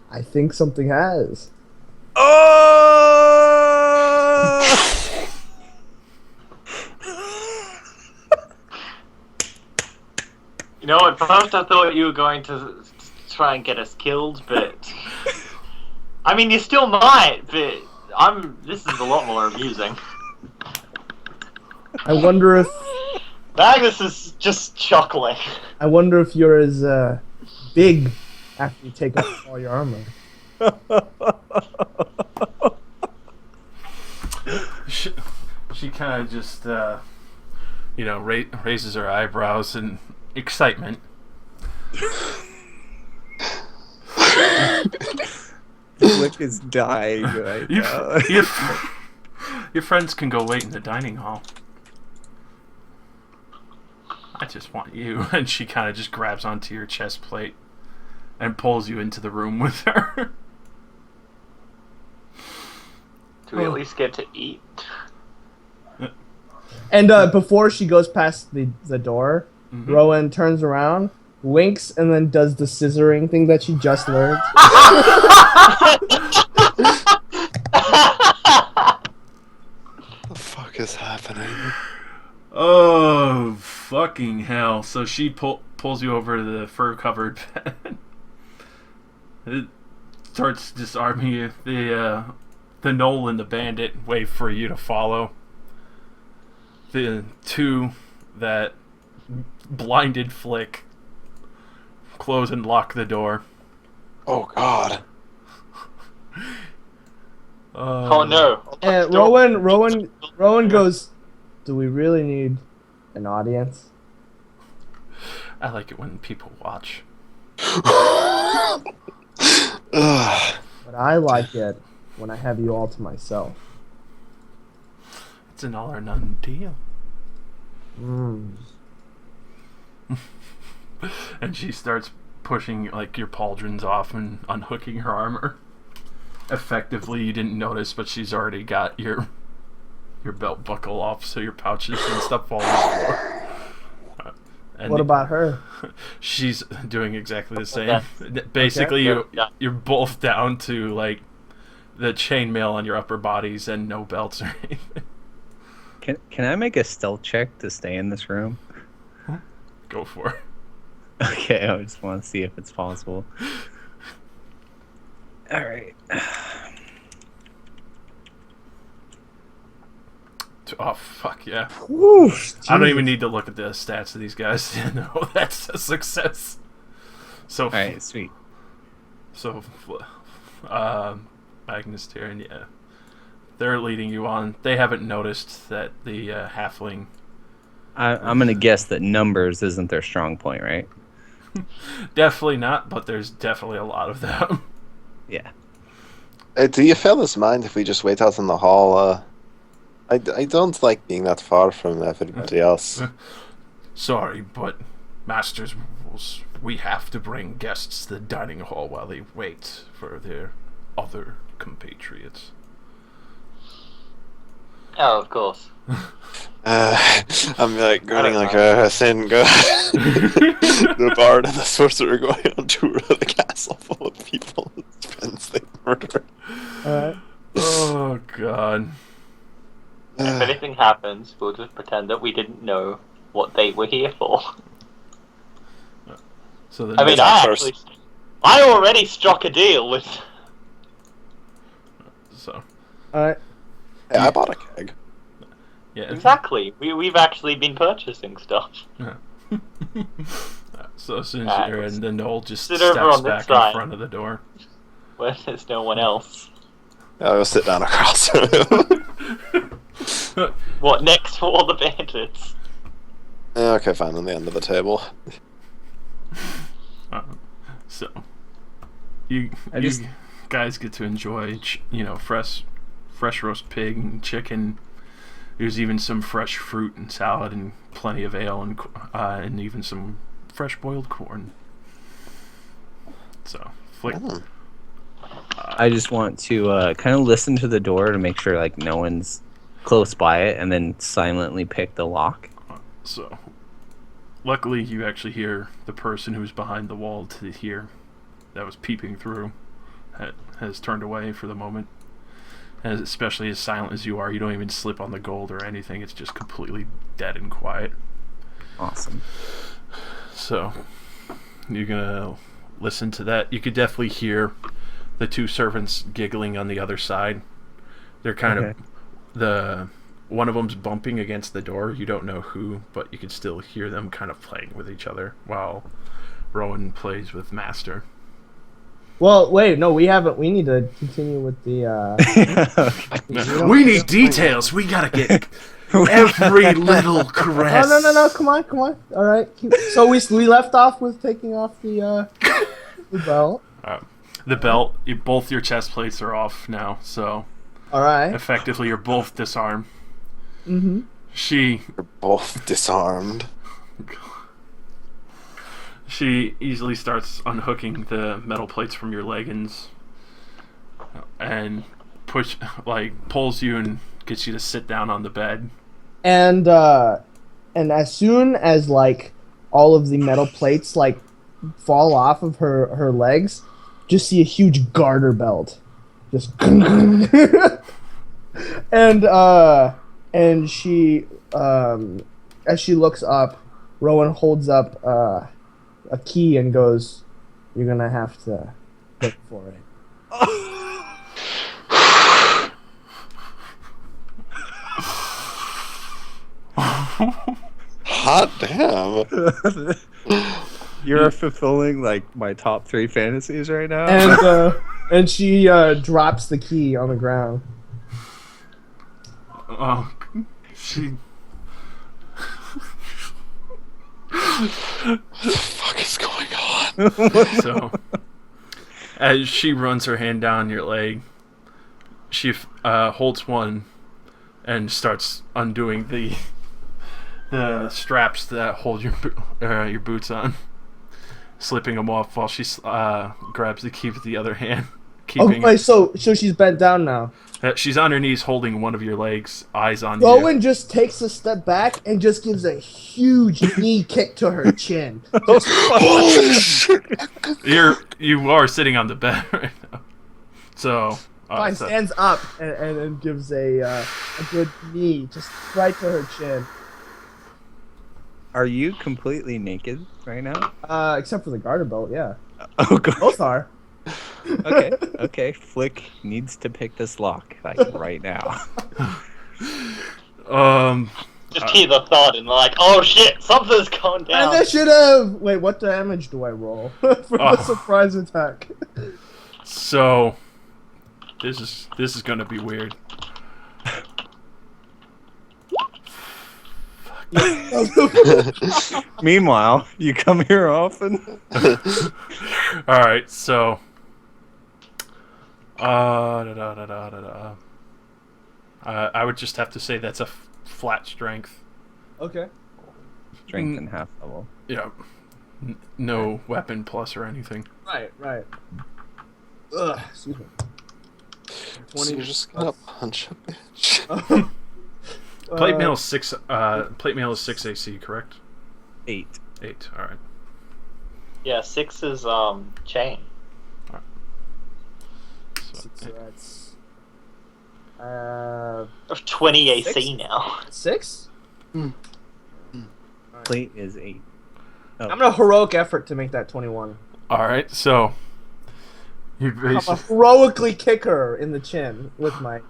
I think something has. You know, at first I thought you were going to try and get us killed, but... I mean, you still might, but this is a lot more amusing. I wonder if... Magnus is just chuckling. I wonder if you're as big after you take off all your armor. She kind of just, raises her eyebrows in excitement. Flick is dying right now. Your friends can go wait in the dining hall. I just want you. And she kind of just grabs onto your chest plate and pulls you into the room with her. Do we at least get to eat? And before she goes past the door, Rowan turns around, winks, and then does the scissoring thing that she just learned. What the fuck is happening? Oh, fucking hell. So she pulls you over to the fur-covered bed. It starts disarming you. The Knoll and the Bandit wait for you to follow. The two that blinded Flick close and lock the door. Oh god. Oh no. And Rowan goes, do we really need an audience? I like it when people watch. But I like it when I have you all to myself. It's an all or none deal. And she starts pushing your pauldrons off and unhooking her armor. Effectively, you didn't notice, but she's already got your belt buckle off, so your pouches and stuff fall on the floor. And what about her? She's doing exactly the same. Basically, okay. You're both down to the chainmail on your upper bodies and no belts or anything. Can I make a stealth check to stay in this room? Go for it. Okay, I just want to see if it's possible. Alright. Oh, fuck yeah. Whew, I don't even need to look at the stats of these guys to know that's a success. So, All right, sweet. so Magnus Tyrion, yeah. They're leading you on. They haven't noticed that the halfling... I'm gonna guess that numbers isn't their strong point, right? Definitely not, but there's definitely a lot of them. Yeah. Do you fellas mind if we just wait out in the hall? I don't like being that far from everybody else. Sorry, but Master's rules. We have to bring guests to the dining hall while they wait for their other compatriots. Oh, of course. I'm like grinning like a thin guy. The bard and the sorcerer going on tour of the castle full of people whose friends they murder. Oh, God. If anything happens, we'll just pretend that we didn't know what they were here for. So I mean, I already struck a deal with... So, Alright. Hey, I bought a keg. yeah. Exactly. We've actually been purchasing stuff. So as soon as you're in, the Knoll just Sit over steps on this back side. in front of the door. Where there's no one else. I'll sit down across from him. What, next for all the bandits? Yeah, okay, fine, on the end of the table. So, you guys get to enjoy, fresh roast pig and chicken. There's even some fresh fruit and salad and plenty of ale and even some fresh boiled corn. So, Flick. I just want to kind of listen to the door to make sure like no one's close by it, and then silently pick the lock. So, luckily you actually hear the person who's behind the wall to here that was peeping through has turned away for the moment. And especially as silent as you are, you don't even slip on the gold or anything. It's just completely dead and quiet. Awesome. So, you're gonna listen to that. You could definitely hear the two servants giggling on the other side. They're kind of one of them's bumping against the door. You don't know who, but you can still hear them kind of playing with each other while Rowan plays with Master. Well, wait, no, we haven't. We need to continue with the. We need details. We gotta get every little caress. No, come on. All right. So we left off with taking off the belt. The belt. Both your chest plates are off now, so. All right. Effectively, you're both disarmed. Mm-hmm. You're both disarmed. She easily starts unhooking the metal plates from your leggings and pulls you and gets you to sit down on the bed. And as soon as like all of the metal plates like fall off of her legs, just see a huge garter belt, just and she as she looks up, Rowan holds up a key and goes, "You're gonna have to look for it." Hot damn. You're fulfilling like my top 3 fantasies right now. And she drops the key on the ground. Oh, she. What the fuck is going on? So, as she runs her hand down your leg, she holds one and starts undoing the straps that hold your boots on, slipping them off while she grabs the key with the other hand. So she's bent down now. She's on her knees holding one of your legs, eyes on you. Rowan just takes a step back and just gives a huge knee kick to her chin. You are sitting on the bed right now. So Fine, stands up and gives a good knee just right to her chin. Are you completely naked right now? Except for the garter belt, yeah. Oh god. Both are. Okay. Flick needs to pick this lock like right now. Just hear the thud and they're like, oh shit, something's going down. Initiative! Wait, what damage do I roll for the surprise attack? So, this is gonna be weird. Meanwhile, you come here often. Alright, so... I would just have to say that's a flat strength. Okay. Strength and half level. Yeah. No weapon plus or anything. Right. Ugh, excuse me. So you're just gonna punch a bitch. Plate mail is 6. Plate mail is 6 AC, correct? 8. 8. All right. Yeah, 6 is chain. So that's Of 20 AC 6? now. 6. Plate is 8. Oh. I'm gonna heroic effort to make that 21. All right. So you I'm basically gonna heroically kick her in the chin with my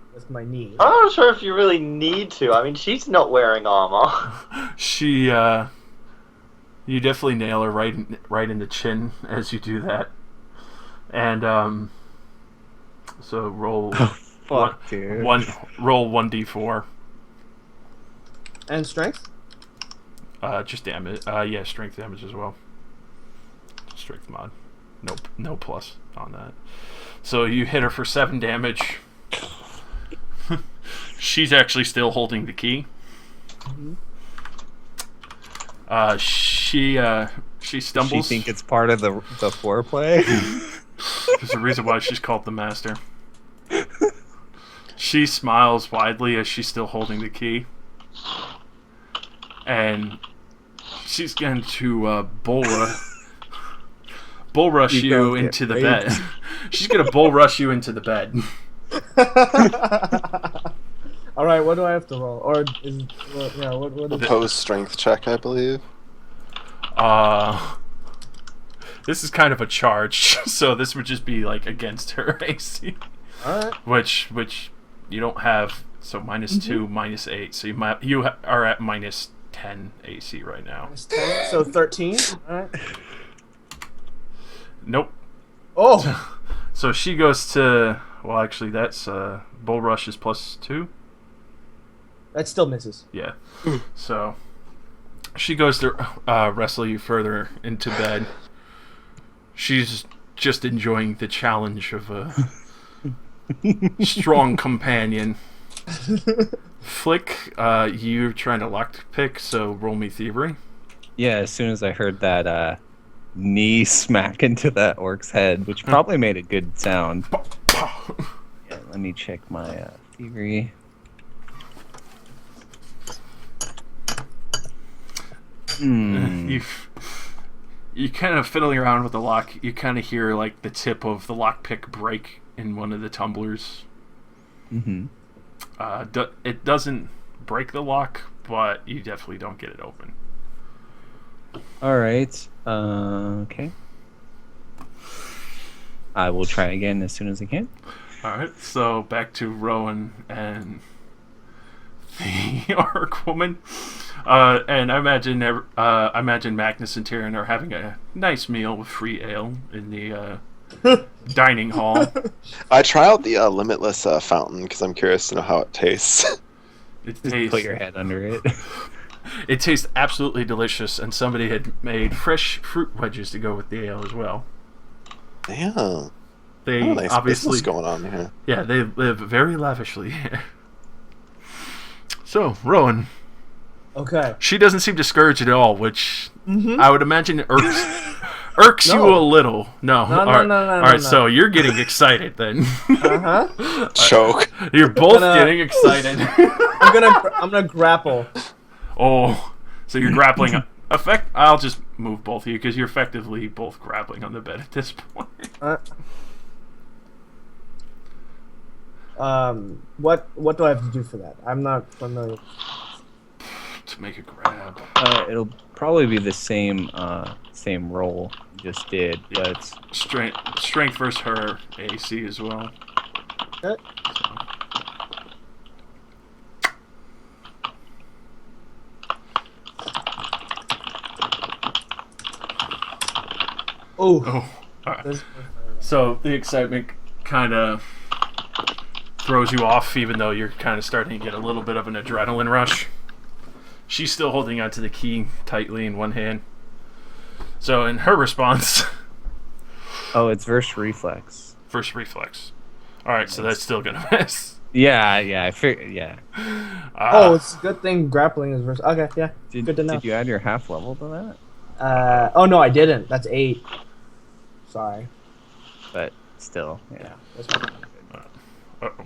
knee. I'm not sure if you really need to. I mean, she's not wearing armor. she you definitely nail her right in the chin as you do that, and so roll Fuck, dude. roll 1d4. And strength. Just damage. Yeah, strength damage as well. Strength mod. Nope, no plus on that. So you hit her for 7 damage. She's actually still holding the key. She stumbles. Does she think it's part of the foreplay? There's a reason why she's called the master. She smiles widely as she's still holding the key. And she's going to bull rush you into the bed. She's going to bull rush you into the bed. All right, what do I have to roll? Or is what is Opposed strength check, I believe. This is kind of a charge, so this would just be like against her AC. All right. Which you don't have, so -2, -8, so you are at -10 AC right now. -10, so 13. All right. Nope. Oh. So she goes to, well, actually that's bull rush is +2. That still misses. Yeah. So she goes to wrestle you further into bed. She's just enjoying the challenge of a strong companion. Flick, you're trying to lockpick, so roll me thievery. Yeah, as soon as I heard that knee smack into that orc's head, which probably made a good sound. Yeah, let me check my thievery. You kind of fiddling around with the lock. You kind of hear like the tip of the lockpick break in one of the tumblers. It doesn't break the lock, but you definitely don't get it open. All right. Okay. I will try again as soon as I can. All right. So back to Rowan and the orc woman. And I imagine Magnus and Tyrion are having a nice meal with free ale in the dining hall. I try out the limitless fountain because I'm curious to know how it tastes. It Just tastes, put your head under it. it tastes absolutely delicious, and somebody had made fresh fruit wedges to go with the ale as well. Damn. They Nice obviously business going on here. Yeah, they live very lavishly here. So, Rowan, Okay. she doesn't seem discouraged at all, which I would imagine irks you a little. No. No, All right, so you're getting excited then. Uh-huh. Choke. You're both getting excited. I'm gonna grapple. Oh, so you're grappling. I'll just move both of you because you're effectively both grappling on the bed at this point. What do I have to do for that? I'm not familiar. To make a grab. It'll probably be the same roll you just did, but Strength versus her AC as well. Okay. Oh. All right. So the excitement kind of throws you off, even though you're kind of starting to get a little bit of an adrenaline rush. She's still holding onto the key tightly in one hand. So in her response... Oh, it's verse reflex. First reflex. Alright, so that's still gonna miss. Yeah, I figured. Yeah. It's a good thing grappling is versus. Okay, yeah. Good to know. Did you add your half level to that? Oh no, I didn't. That's 8. Sorry. But still, yeah. That's fine. Uh-oh.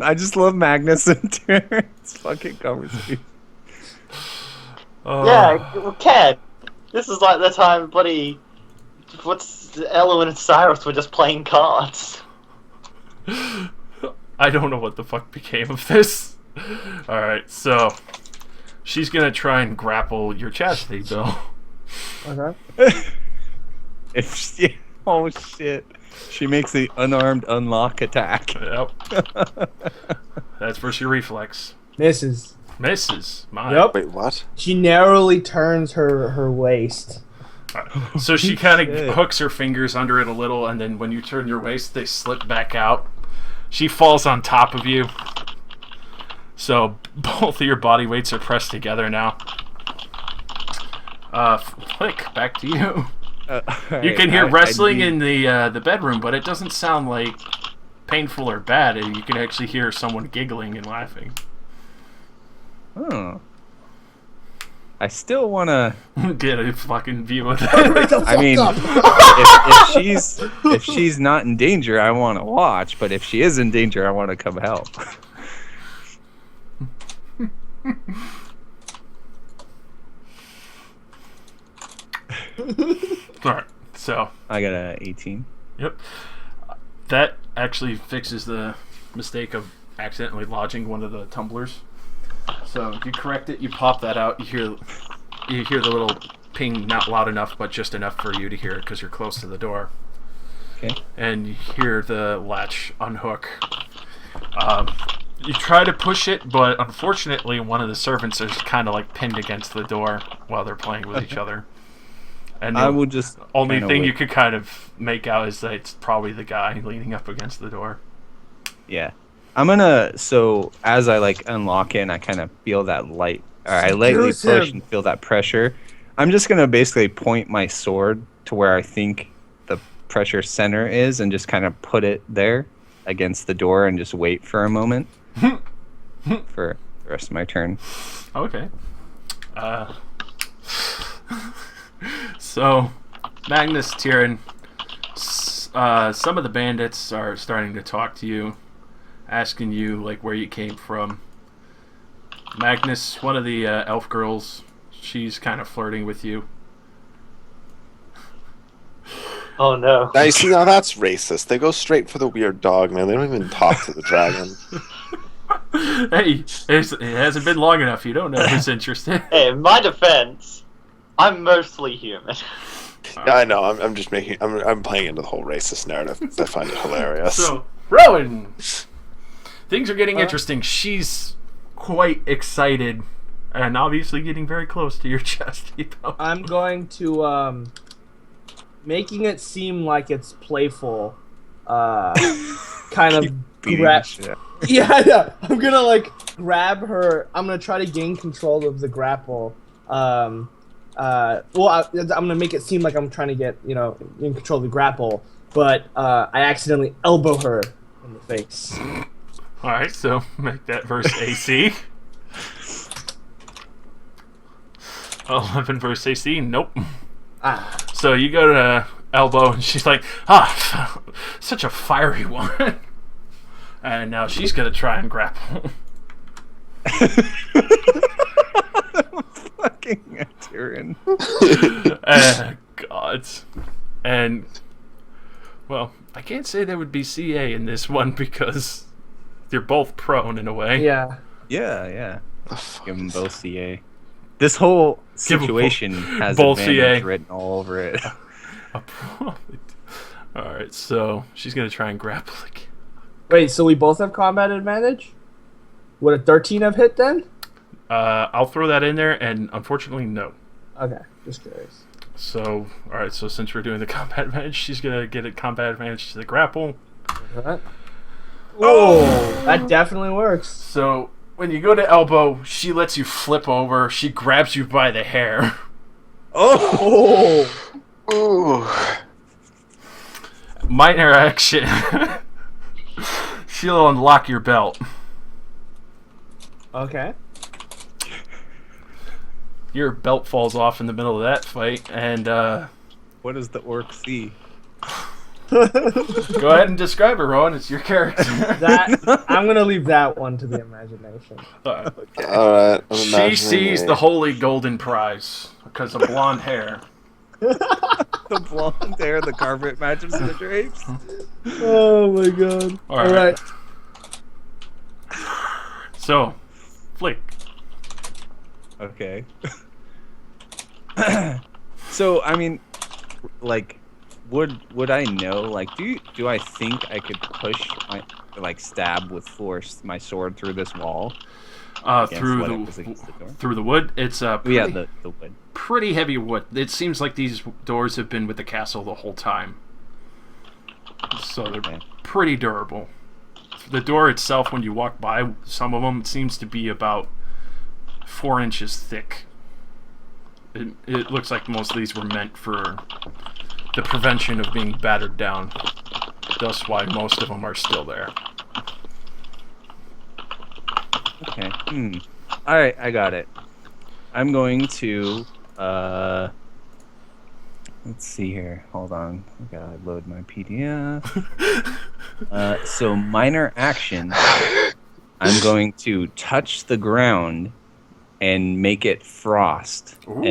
I just love Magnus and Terrence fucking conversation. Yeah, Ken. This is like the time bloody. Ellen and Cyrus were just playing cards. I don't know what the fuck became of this. Alright, so she's gonna try and grapple your chastity, Bill. Okay. Oh shit. She makes the unarmed unlock attack. Yep. That's versus your reflex. Misses. Misses. My. Yep. Wait, what? She narrowly turns her waist. Right. So she kind Shit. of hooks her fingers under it a little, and then when you turn your waist, they slip back out. She falls on top of you. So both of your body weights are pressed together now. Flick, back to you. You can hear wrestling in the bedroom, but it doesn't sound like painful or bad. You can actually hear someone giggling and laughing. Oh. I still want to Get a fucking view of that. I mean, if she's not in danger, I want to watch. But if she is in danger, I want to come help. Alright, so. I got a 18. Yep. That actually fixes the mistake of accidentally lodging one of the tumblers. So you correct it, you pop that out, you hear the little ping, not loud enough, but just enough for you to hear it because you're close to the door. Okay. And you hear the latch unhook. You try to push it, but unfortunately one of the servants is kind of like pinned against the door while they're playing with each other. And I will just only kinda thing wait. you could kind of make out is that it's probably the guy leaning up against the door. Yeah. I'm gonna, so as I like unlock it and I kind of feel that light, or I lightly Seduce push him. and feel that pressure, I'm just gonna basically point my sword to where I think the pressure center is and just kind of put it there against the door and just wait for a moment for the rest of my turn. Okay. So, Magnus, Tyrion, some of the bandits are starting to talk to you, asking you like where you came from. Magnus, one of the elf girls, she's kind of flirting with you. Oh no. Now you see, now that's racist. They go straight for the weird dog, man. They don't even talk to the dragon. Hey, it hasn't been long enough. You don't know who's interested. Hey, in my defense, I'm mostly human. Yeah, I know. I'm just making. I'm playing into the whole racist narrative. I find it hilarious. So, Rowan, things are getting interesting. She's quite excited, and obviously getting very close to your chest. I'm going to making it seem like it's playful. Kind of grab. Yeah. I'm gonna like grab her. I'm gonna try to gain control of the grapple. I'm gonna make it seem like I'm trying to get in control of the grapple, but I accidentally elbow her in the face. All right, so make that verse AC. 11 verse AC. Nope. Ah. So you go to elbow, and she's like, such a fiery one. And now she's gonna try and grapple. Fucking Tyrion. God. And, well, I can't say there would be CA in this one because they're both prone in a way. Yeah. Yeah. Give them both CA. This whole Give 'em situation has both advantage CA. written all over it. Alright, so she's gonna try and grapple again. Wait, so we both have combat advantage? Would a 13 have hit then? I'll throw that in there, and unfortunately, no. Okay, just curious. So, alright, so since we're doing the combat advantage, she's gonna get a combat advantage to the grapple. Alright. Oh, that definitely works. So, when you go to elbow, she lets you flip over, she grabs you by the hair. Oh! Ooh. Minor action. She'll unlock your belt. Okay. Your belt falls off in the middle of that fight, and What does the orc see? go ahead and describe it, Rowan. It's your character. I'm gonna leave that one to the imagination. Alright. She sees the holy golden prize because of blonde hair. The blonde hair, the carpet matches the drapes. Oh my god. Alright. So, Flick. Okay. So I mean, like, would I know? Like, do I think I could push stab with force my sword through this wall? Through the wood. It's pretty, yeah, the wood. Pretty heavy wood. It seems like these doors have been with the castle the whole time, so they're pretty durable. The door itself, when you walk by, some of them, it seems to be about 4 inches thick. It looks like most of these were meant for the prevention of being battered down. Thus why most of them are still there. Okay. Alright, I got it. I'm going to let's see here. Hold on. I gotta load my PDF. So minor action. I'm going to touch the ground and make it frost. Ooh.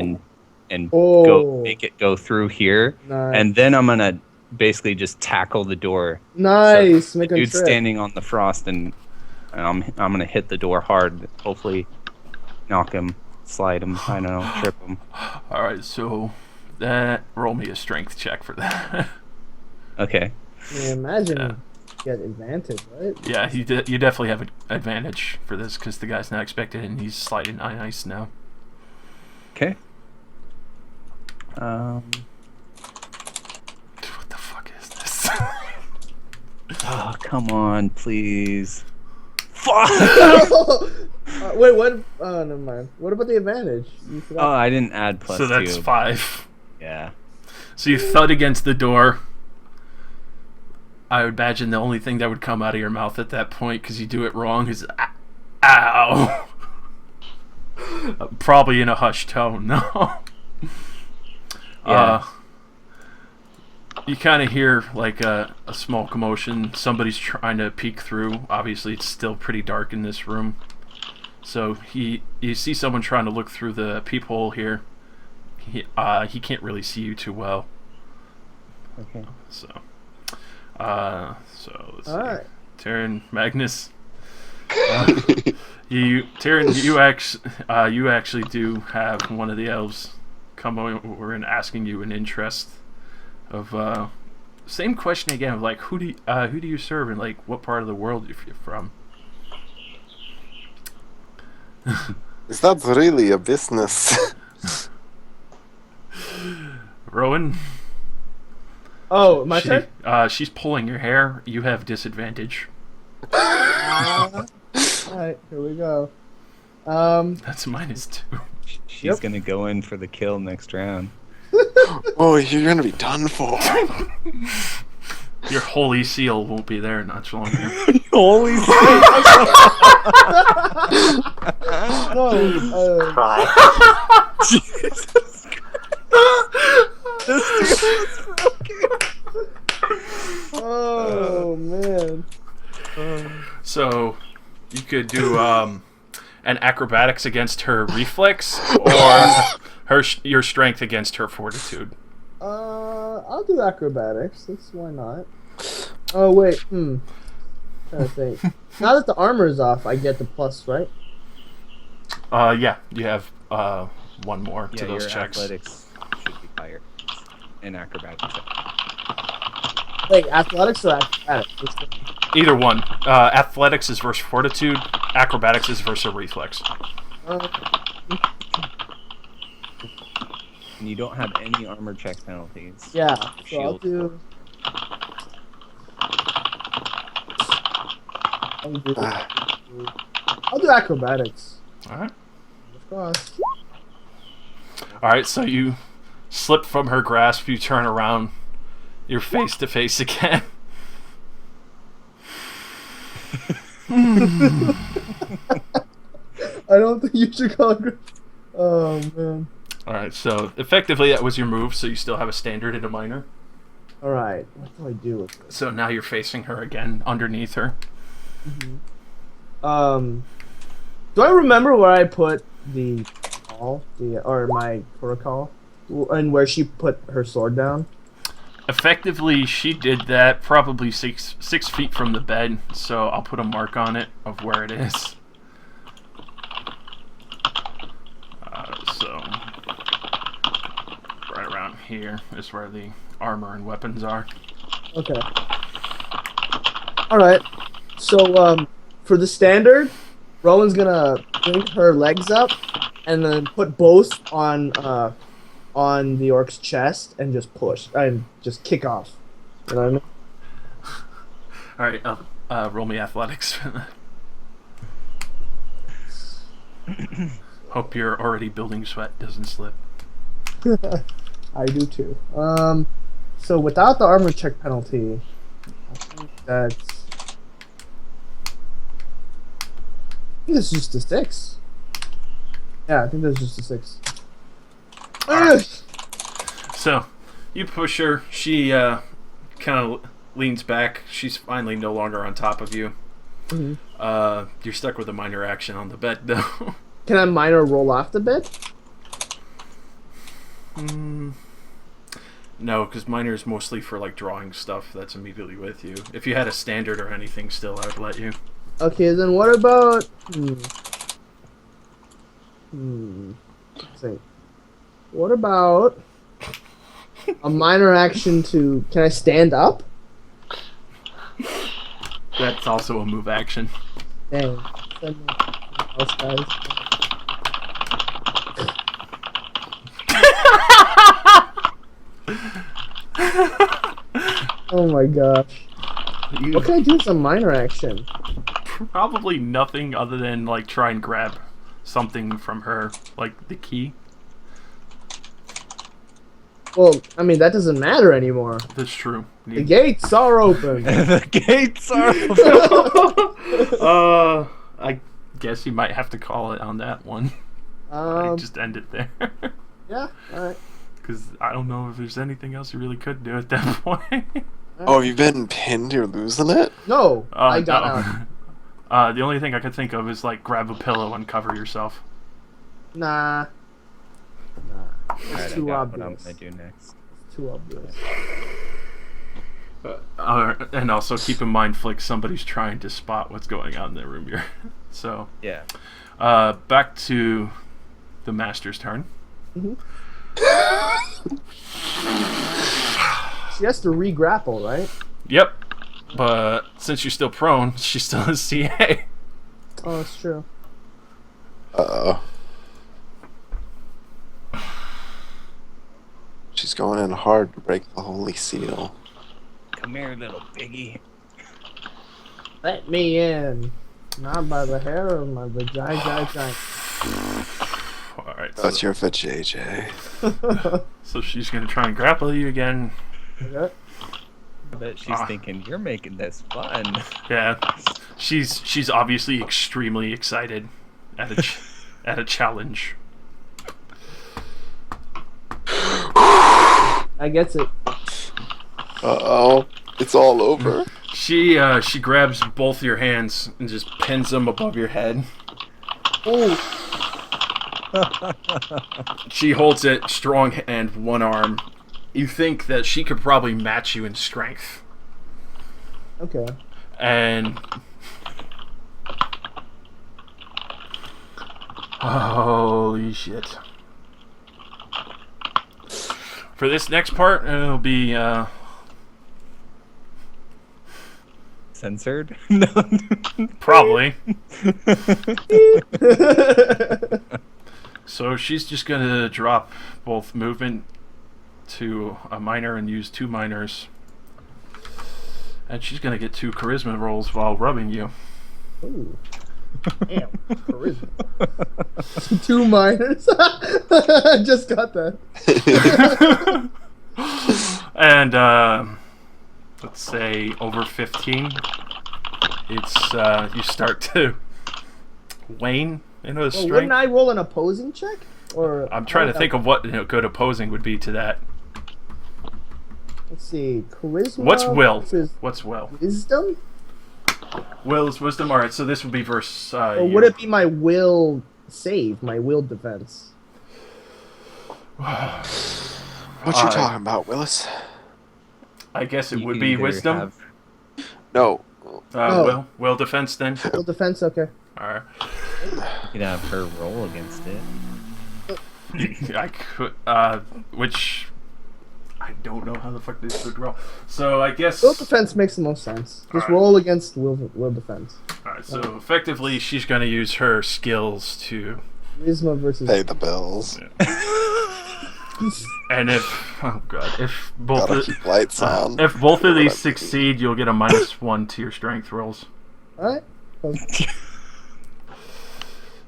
And Oh. make it go through here. Nice. And then I'm gonna basically just tackle the door. Nice. So Make him dude's trip. standing on the frost, and I'm gonna hit the door hard. Hopefully, knock him, slide him. I don't know, trip him. All right, so roll me a strength check for that. Okay. Yeah, imagine Yeah. you get advantage, right? Yeah, you definitely have an advantage for this because the guy's not expected and he's sliding on ice now. Okay. What the fuck is this? Oh, come on, please. Fuck! Wait, what? Oh, never mind. What about the advantage? You Oh, forgot. I didn't add plus So that's 2. 5. Yeah. So you thud against the door. I would imagine the only thing that would come out of your mouth at that point, because you do it wrong, is ow. Probably in a hushed tone, no. Yeah. You kind of hear like a small commotion. Somebody's trying to peek through. Obviously, it's still pretty dark in this room. So you see someone trying to look through the peephole here. He can't really see you too well. Okay. So let's see. Alright. Taryn, Magnus. Taryn, you actually do have one of the elves come over and asking you an interest of same question again of like who do you serve and like what part of the world you're from. Is that really a business? Rowan. Oh, my turn? She's pulling your hair. You have disadvantage. Alright, here we go. That's -2. She's Yep. gonna go in for the kill next round. Oh, you're gonna be done for. Your holy seal won't be there much longer. Holy No, Cry. Jesus This dude was broken. oh man. So you could do an acrobatics against her reflex, or your strength against her fortitude. I'll do acrobatics. Why not? Oh wait, Trying to think. Now that the armor is off, I get the plus, right? Yeah, you have one more to Yeah, those your checks. athletics should be higher. And acrobatics. Wait, athletics or acrobatics? Which one? Either one. Athletics is versus fortitude. Acrobatics is versus reflex. And you don't have any armor check penalties. Yeah, Or so I'll shield. do. I'll do acrobatics. All right. Of course. All right. So you slip from her grasp. You turn around. You're face to face again. I don't think you should call it. Oh man. All right. So effectively, that was your move. So you still have a standard and a minor. All right. What do I do with this? So now you're facing her again, underneath her. Do I remember where I put the call, or my protocol, and where she put her sword down? Effectively, she did that probably six feet from the bed. So I'll put a mark on it of where it is. So right around here is where the armor and weapons are. Okay. All right. So for the standard, Rowan's gonna bring her legs up and then put both on the orc's chest and just push and just kick off. You know what I mean? All right, roll me athletics. Hope your already building sweat doesn't slip. I do too. So without the armor check penalty, I think it's just a 6. Yeah, I think that's just a 6. Alright. So you push her. She kind of leans back. She's finally no longer on top of you. Mhm. You're stuck with a minor action on the bed, though. Can I minor roll off the bed? No, because minor is mostly for like drawing stuff that's immediately with you. If you had a standard or anything, still, I would let you. Okay, then what about... Let's see. What about a minor action to... Can I stand up? That's also a move action. Dang. Send me else, guys. Oh my gosh. What can I do as a minor action? Probably nothing other than like try and grab something from her, like the key. Well, I mean, that doesn't matter anymore. That's true. The gates are open. The gates are I guess you might have to call it on that one. I just end it there. Yeah, alright. Because I don't know if there's anything else you really could do at that point. Oh, have you been pinned? You're losing it? No, I got out. The only thing I could think of is like grab a pillow and cover yourself. Nah. It's Alright, I too got what I'm obvious. gonna do next. It's too obvious. And also keep in mind, Flick, somebody's trying to spot what's going on in their room here. So, Yeah. back to the master's turn. She has to re-grapple, right? Yep. But since you're still prone, she still has CA. Oh, that's true. Uh-oh. She's going in hard to break the holy seal. Come here, little piggy. Let me in. Not by the hair of my vagina. Alright, That's your fit, JJ. so she's going to try and grapple you again. Okay. I bet she's thinking, you're making this fun. Yeah. She's obviously extremely excited at a challenge. I gets it. Uh-oh. It's all over. She grabs both your hands and just pins them above your head. Oh, She holds it strong hand, one arm. You think that she could probably match you in strength. okay. And holy shit. For this next part, it'll be Censored? No. probably. So she's just gonna drop both movement to a minor and use 2 minors. And she's gonna get 2 charisma rolls while rubbing you. Ooh. Damn, charisma. 2 minors. I just got that. And let's say over 15, it's you start to wane into a Well, strength. wouldn't I roll an opposing check? Or I'm trying to think of what good opposing would be to that. Let's see, charisma. What's will? versus What's will? Wisdom? Will is wisdom. All right, so this would be versus. Or would it be my will save, my will defense? What you talking about, Willis? I guess it You would can be either wisdom. have- No. Oh. Will defense then. Will defense, okay. All right. You could have her roll against it. I could. Which I don't know how the fuck this would roll. So I guess. Will defense makes the most sense. Just Alright. roll against will defense. All right. So effectively, she's gonna use her skills to. Charisma versus. Pay the bills. And if if both Gotta of, keep lights on. if both of these succeed, you'll get a -1 to your strength rolls. Alright.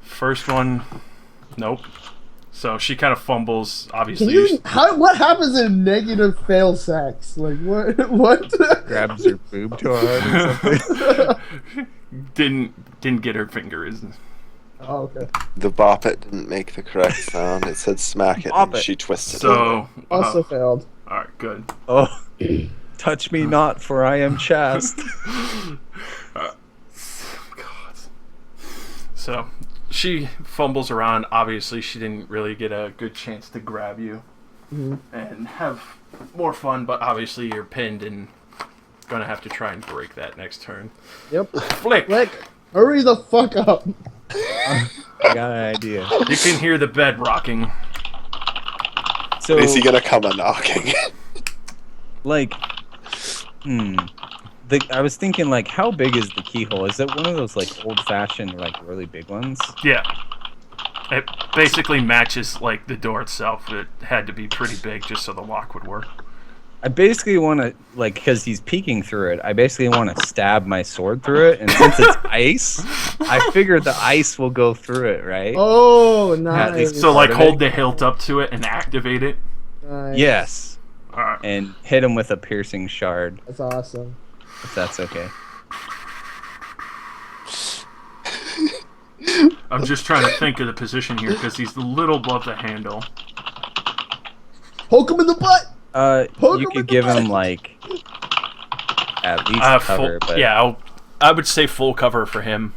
First one, nope. So she kind of fumbles. Can Obviously, you? What happens in negative fail sacks? Like what? What? Grabs her boob too hard or something. didn't get her finger. Oh, okay. The bop it didn't make the correct sound. It said smack it, Bop and it. she twisted it. So Also failed. all right, good. Oh, touch me not, for I am chaste. God. So she fumbles around. Obviously, she didn't really get a good chance to grab you and have more fun. But obviously, you're pinned and gonna have to try and break that next turn. Yep. Flick. Flick, hurry the fuck up. I got an idea. You can hear the bed rocking. So, Is he gonna come a knocking? like, I was thinking, like, how big is the keyhole? Is it one of those, like, old-fashioned, like, really big ones? Yeah. It basically matches like the door itself. It had to be pretty big just so the lock would work. I basically want to, like, because he's peeking through it, I basically want to stab my sword through it, and since it's ice, I figured the ice will go through it, right? Oh, nice. So like of hold it. the hilt up to it and activate it. Nice. Yes. Alright. And hit him with a piercing shard, That's awesome. if that's okay. I'm just trying to think of the position here because he's a little above the handle. Poke him in the butt. Poke You him in could the give butt. him, like, at least cover, but... Yeah, I would say full cover for him.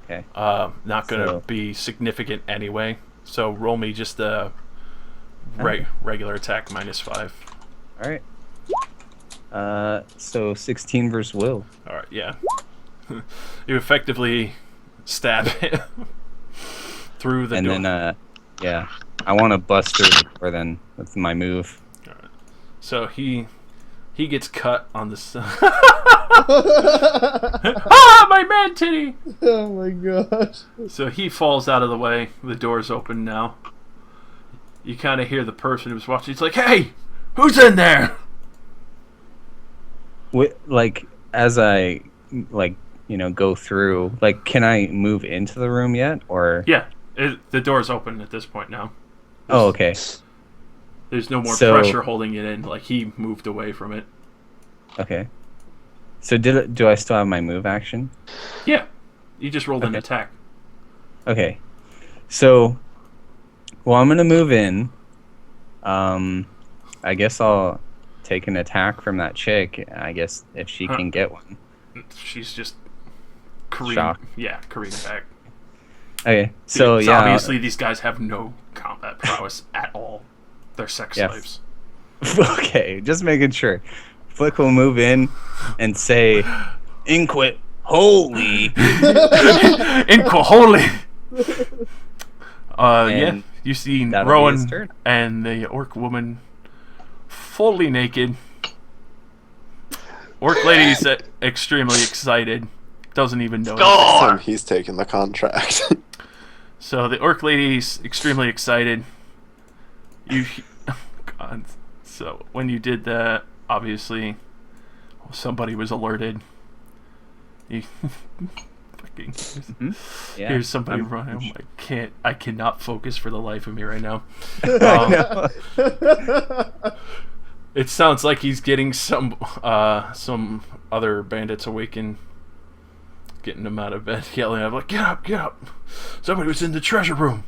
Okay. Not gonna So- be significant anyway. So roll me just a regular attack -5. Alright. So 16 versus Will. All right, yeah. You effectively stab him through the And door. then, yeah. I want to bust through the door then with my move. So he gets cut on the side. Ah, my man titty! Oh my gosh. So he falls out of the way. The door's open now. You kind of hear the person who's watching. He's like, "Hey, who's in there?" Like, as I, like, you know, go through, like, can I move into the room yet? Or... Yeah, the door's open at this point now. Oh, okay. There's no more So- pressure holding it in. Like he moved away from it. Okay. So do I still have my move action? Yeah, you just rolled an Okay. attack. Okay. So, well, I'm gonna move in. I guess I'll take an attack from that chick. I guess if she can get one. She's just careening. Shock. Yeah, careening back. Okay. So Because yeah. obviously these guys have no combat prowess at all. They're sex Yes. slaves. Okay. Just making sure. Flick will move in and say, "Inquit, holy." Inquaholi. Yeah, And you see that'll be Rowan his turn. and the orc woman fully naked. Orc lady's extremely excited. Doesn't even know. This time he's taking the contract. So the orc lady's extremely excited. You, God. So when you did that, obviously, somebody was alerted. You, fucking. Yeah. Here's somebody running. I cannot focus for the life of me right now. It sounds like he's getting some other bandits awakened, getting them out of bed, yelling at him like, get up! Somebody was in the treasure room.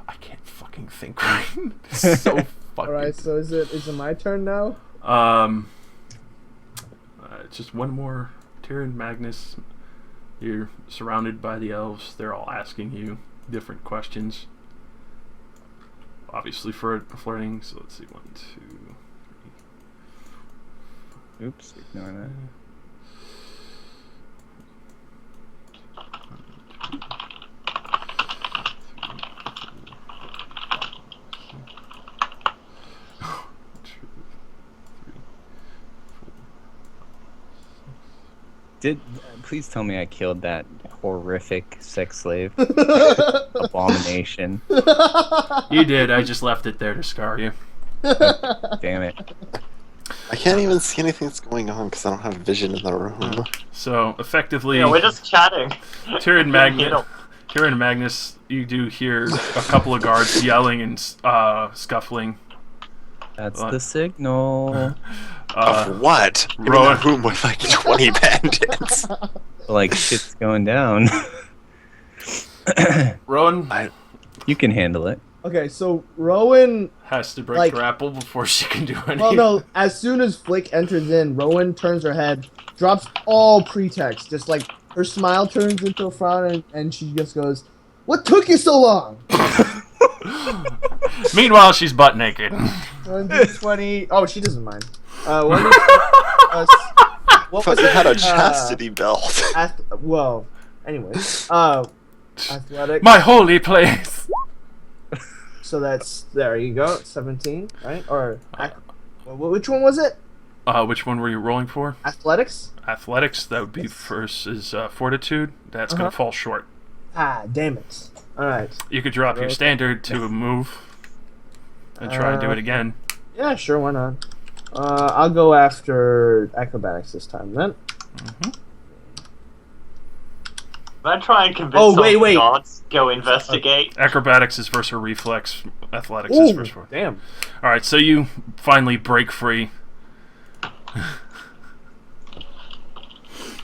I can't fucking think right. It's so fucking. Alright, so is it my turn now? Just one more. Tyrion, Magnus, you're surrounded by the elves. They're all asking you different questions. Obviously for flirting, so let's see, 1, 2, 3. Oops, ignore that. Please tell me I killed that horrific sex slave abomination. You did. I just left it there to scar you. Damn it. I can't even see anything that's going on because I don't have vision in the room. So effectively, Yeah, we're just chatting. Tyrion Magnus, you do hear a couple of guards yelling and scuffling. That's the signal. Of what? You're in a room with like 20 bandits. Like shit's going down. Rowan You can handle it. Okay, so Rowan has to break grapple before she can do anything. Well, no, as soon as Flick enters in, Rowan turns her head, drops all pretext. Just like her smile turns into a frown, and she just goes, "What took you so long?" Meanwhile, she's butt naked. 20. Oh, she doesn't mind. What But you had a chastity belt. Well, anyway. Athletic. My holy place. So that's, there you go, 17, right? Or, which one was it? Which one were you rolling for? Athletics? Athletics, that would be first, is fortitude. That's going to fall short. Ah, damn it. Alright. You could drop your standard to a move and try and do it again. Yeah, sure, why not? I'll go after acrobatics this time then. I try and convince wait. guards go investigate. Acrobatics is versus reflex. Athletics is versus. Damn. All right, so you finally break free.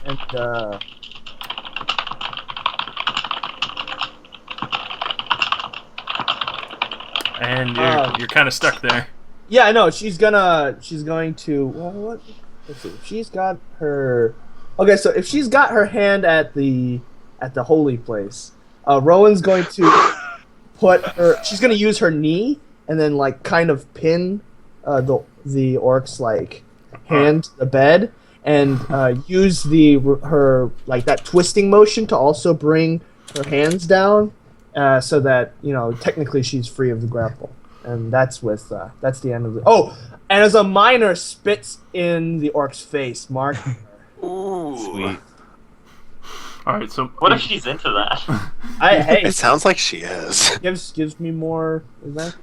And and you're kind of stuck there. yeah, I know. She's going to. Well, what? Let's see. She's got her. Okay, so if she's got her hand at the holy place, Rowan's going to put her. She's going to use her knee and then like kind of pin the orc's like hand to the bed and use her like that twisting motion to also bring her hands down, so that technically she's free of the grapple. And that's that's the end of the. Oh, and as a minor spits in the orc's face, Mark. Ooh. Sweet. All right, so What if she's into that? Hey, It sounds like she is. gives me more. Is that?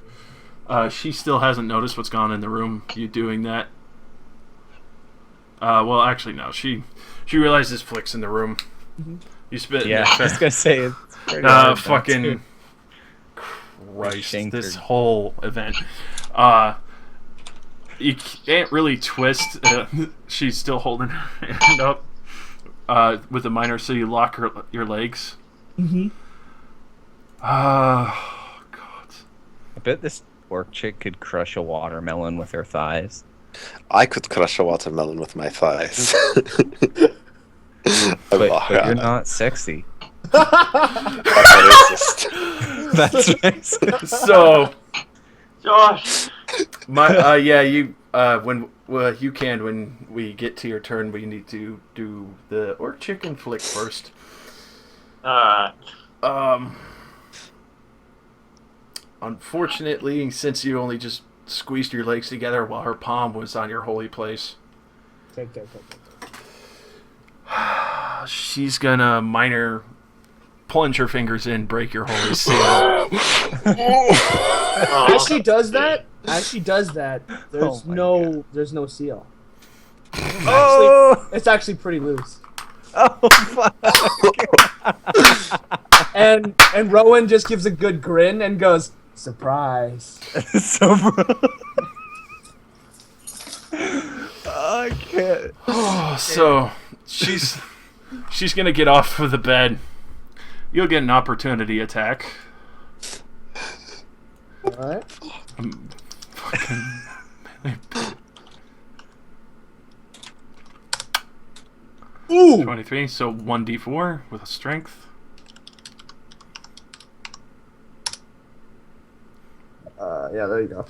she still hasn't noticed what's gone on in the room. You doing that? Well, actually, no. She realizes Flick's in the room. You spit. Yeah, I was gonna say it's pretty fucking Christ! This whole event. You can't really twist. She's still holding her hand up with a minor, so you lock your legs. God. I bet this orc chick could crush a watermelon with her thighs. I could crush a watermelon with my thighs. But you're not sexy. That's That's racist. So, Josh! when we get to your turn, we need to do the orc chicken flick first. Alright. Unfortunately, since you only just squeezed your legs together while her palm was on your holy place, Take. she's gonna minor plunge her fingers in, break your holy seal. As she does that, there's Oh my there's no seal. Oh! It's actually pretty loose. Oh, fuck. And Rowan just gives a good grin and goes, "Surprise." So, I can't. So she's gonna get off of the bed. You'll get an opportunity attack. Alright. Ooh! 23, so 1d4 with a strength. Yeah, there you go.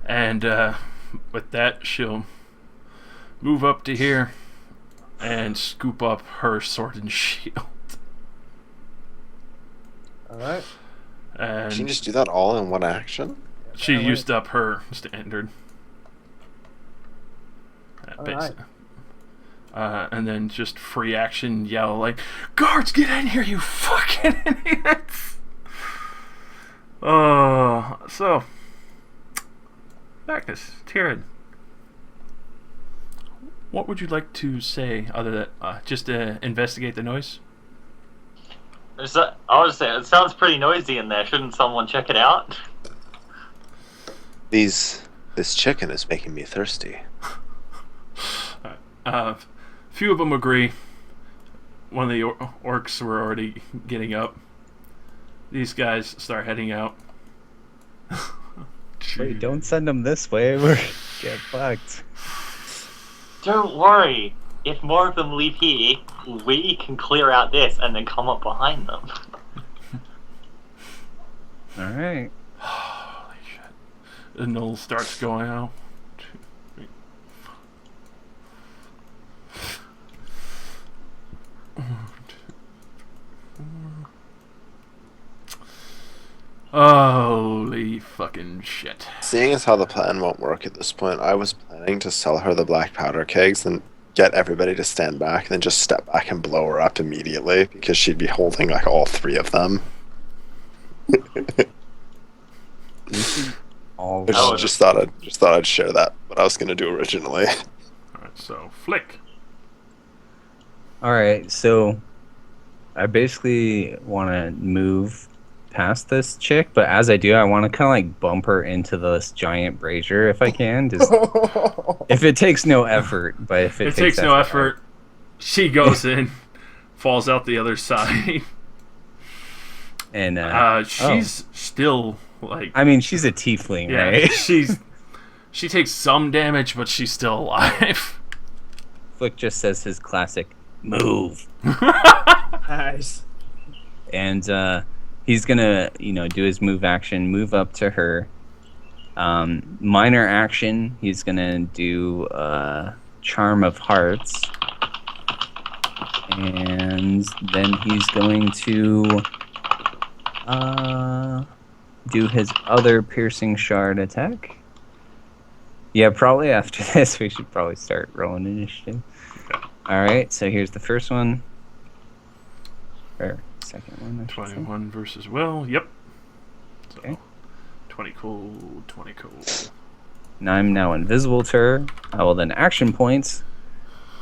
And with that, she'll move up to here and scoop up her sword and shield. Alright. And Can you just do that all in one action? she used up her standard. Alright. And then just free action yell like, "Guards, get in here, you fucking idiots!" So Bacchus, Tyrion, what would you like to say other than just to investigate the noise? I was saying, it sounds pretty noisy in there. Shouldn't someone check it out? This chicken is making me thirsty. Few of them agree. One of the orcs were already getting up. These guys start heading out. Wait, don't send them this way. We're get fucked. Don't worry. If more of them leave here, we can clear out this and then come up behind them. Alright. Holy shit. The Null starts going out. 2, 3, 4. 1, 2, 4. Holy fucking shit. Seeing as how the plan won't work at this point, I was planning to sell her the black powder kegs and get everybody to stand back, then just step back and blow her up immediately because she'd be holding like all 3 of them. All I just thought I'd share that what I was gonna do originally. Alright, so Flick. Alright, so I basically want to move past this chick, but as I do, I want to kind of like bump her into this giant brazier if I can. Just if it takes no effort, but if It takes no effort. She goes in, falls out the other side. And she's still like. I mean, she's a tiefling, Yeah, right? she takes some damage, but she's still alive. Flick just says his classic move, Nice. and he's gonna, do his move action, move up to her. Minor action, he's gonna do Charm of Hearts, and then he's going to do his other piercing shard attack. Yeah, probably after this we should probably start rolling initiative. Okay. Alright, so here's the first one. Or second one, I should say. 21 versus Will. Yep. So, Okay. 20 cool, 20 cool. Now I'm now invisible to her. I will then action points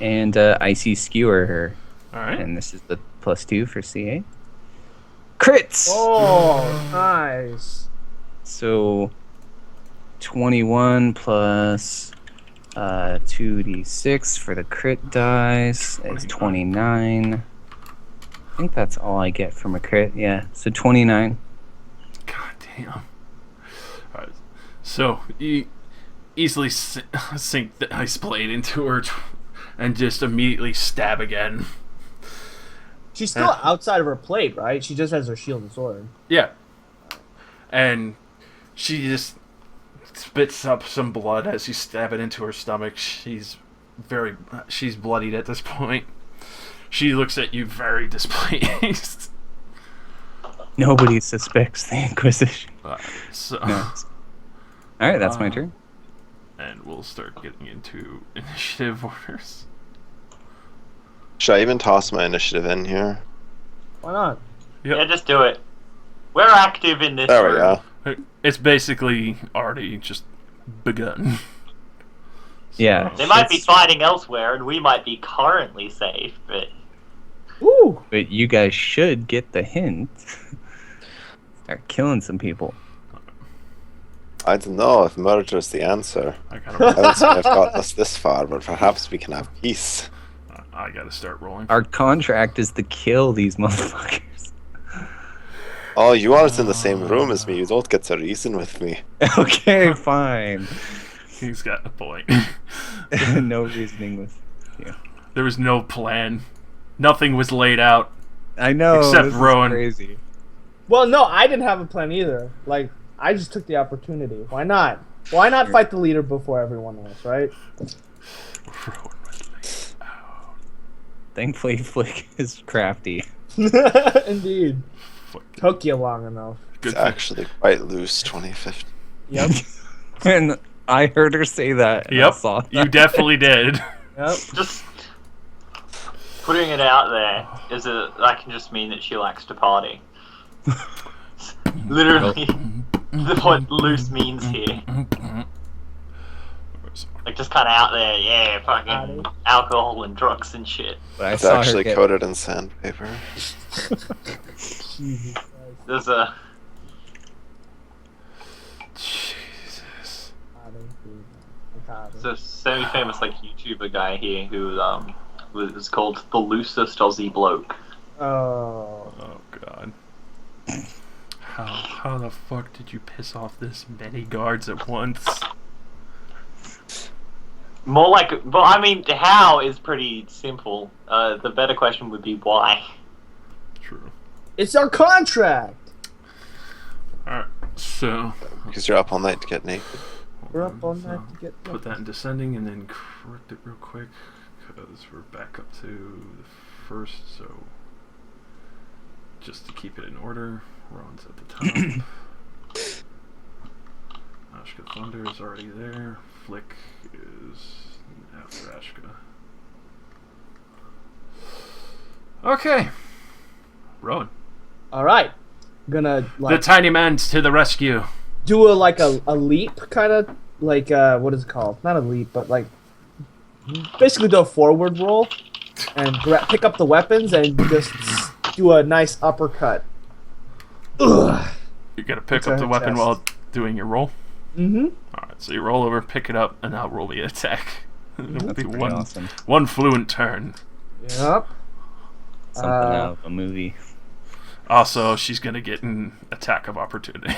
and icy skewer her. Alright. And this is the +2 for CA. Crits! Oh, nice. So 21 plus 2d6 for the crit dice is 29. I think that's all I get from a crit. Yeah, so 29. God damn. Alright. So, you easily sink the ice blade into her and just immediately stab again. She's still outside of her plate, right? She just has her shield and sword. Yeah. And she just spits up some blood as you stab it into her stomach. She's bloodied at this point. She looks at you very displeased. Nobody suspects the Inquisition. So, No. Alright, that's my turn. and we'll start getting into initiative orders. Should I even toss my initiative in here? Why not? Yep. Yeah, just do it. We're active in this There we room. go. It's basically already just begun. Yeah. They might be It's- fighting elsewhere, and we might be currently safe, but Ooh. But you guys should get the hint. Start killing some people. I don't know if murder is the answer. I I gotta, don't think I've got us this far, but perhaps we can have peace. I gotta start rolling. Our contract is to kill these motherfuckers. Oh, you aren't in the same room as me. You don't get to reason with me. Okay, fine. He's got a point. No reasoning with. There was no plan. Nothing was laid out. I know. Except this is Rowan. Crazy. Well, no, I didn't have a plan either. Like, I just took the opportunity. Why not? Why not fight the leader before everyone else, right? Thankfully, Flick is crafty. Indeed. Took you long enough. Good It's thing. actually quite loose, 2050. Yep. And I heard her say that. And I Yep, saw that. you definitely did. Yep. just putting it out there is that can just mean that she likes to party. Literally, what loose means here. Like just kind of out there, yeah, fucking alcohol and drugs and shit. But I It's saw actually her get. coated in sandpaper. Jesus Christ. There's a Jesus. there's a semi-famous like YouTuber guy here who was called the loosest Aussie bloke. Oh. Oh god. How the fuck did you piss off this many guards at once? More like, well, I mean, how is pretty simple. The better question would be why. True. It's our contract. Alright, so Because you're up all night to get naked. We're up all So, night to get put that in descending and then correct it real quick because we're back up to the first, so just to keep it in order, Ron's at the top. Ashka Thunder is already there. Flick is after Ashka. Okay. Rowan. All right. Gonna The like tiny man's to the rescue. do a leap kind of like what is it called? Not a leap, but like basically do a forward roll and pick up the weapons and just do a nice uppercut. Ugh. You gotta pick Into up the her weapon chest. while doing your roll. Mm-hmm. Alright, so you roll over, pick it up, and I'll roll the attack. It'll That's be pretty one, awesome. one fluent turn. Yep. Something out of a movie. Also, she's gonna get an attack of opportunity.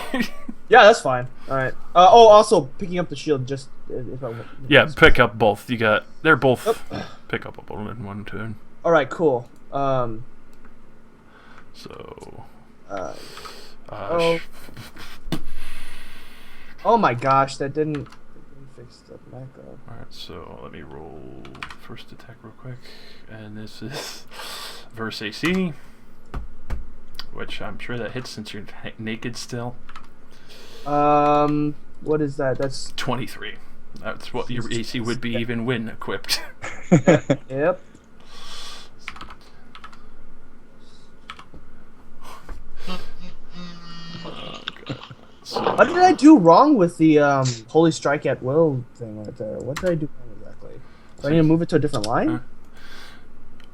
Yeah, that's fine. All right. Oh, also picking up the shield just if I. Yeah, pick up both. They're both pick up a bullet in one turn. All right. Cool. So, Oh. sh- Oh my gosh, that didn't fix the backup. alright, so let me roll first attack real quick. And this is verse AC, which I'm sure that hits since you're naked still. What is that? That's 23. That's what your AC would be even when equipped. yep. What did I do wrong with the Holy Strike at Will thing right there? What did I do wrong exactly? Do I need to move it to a different line?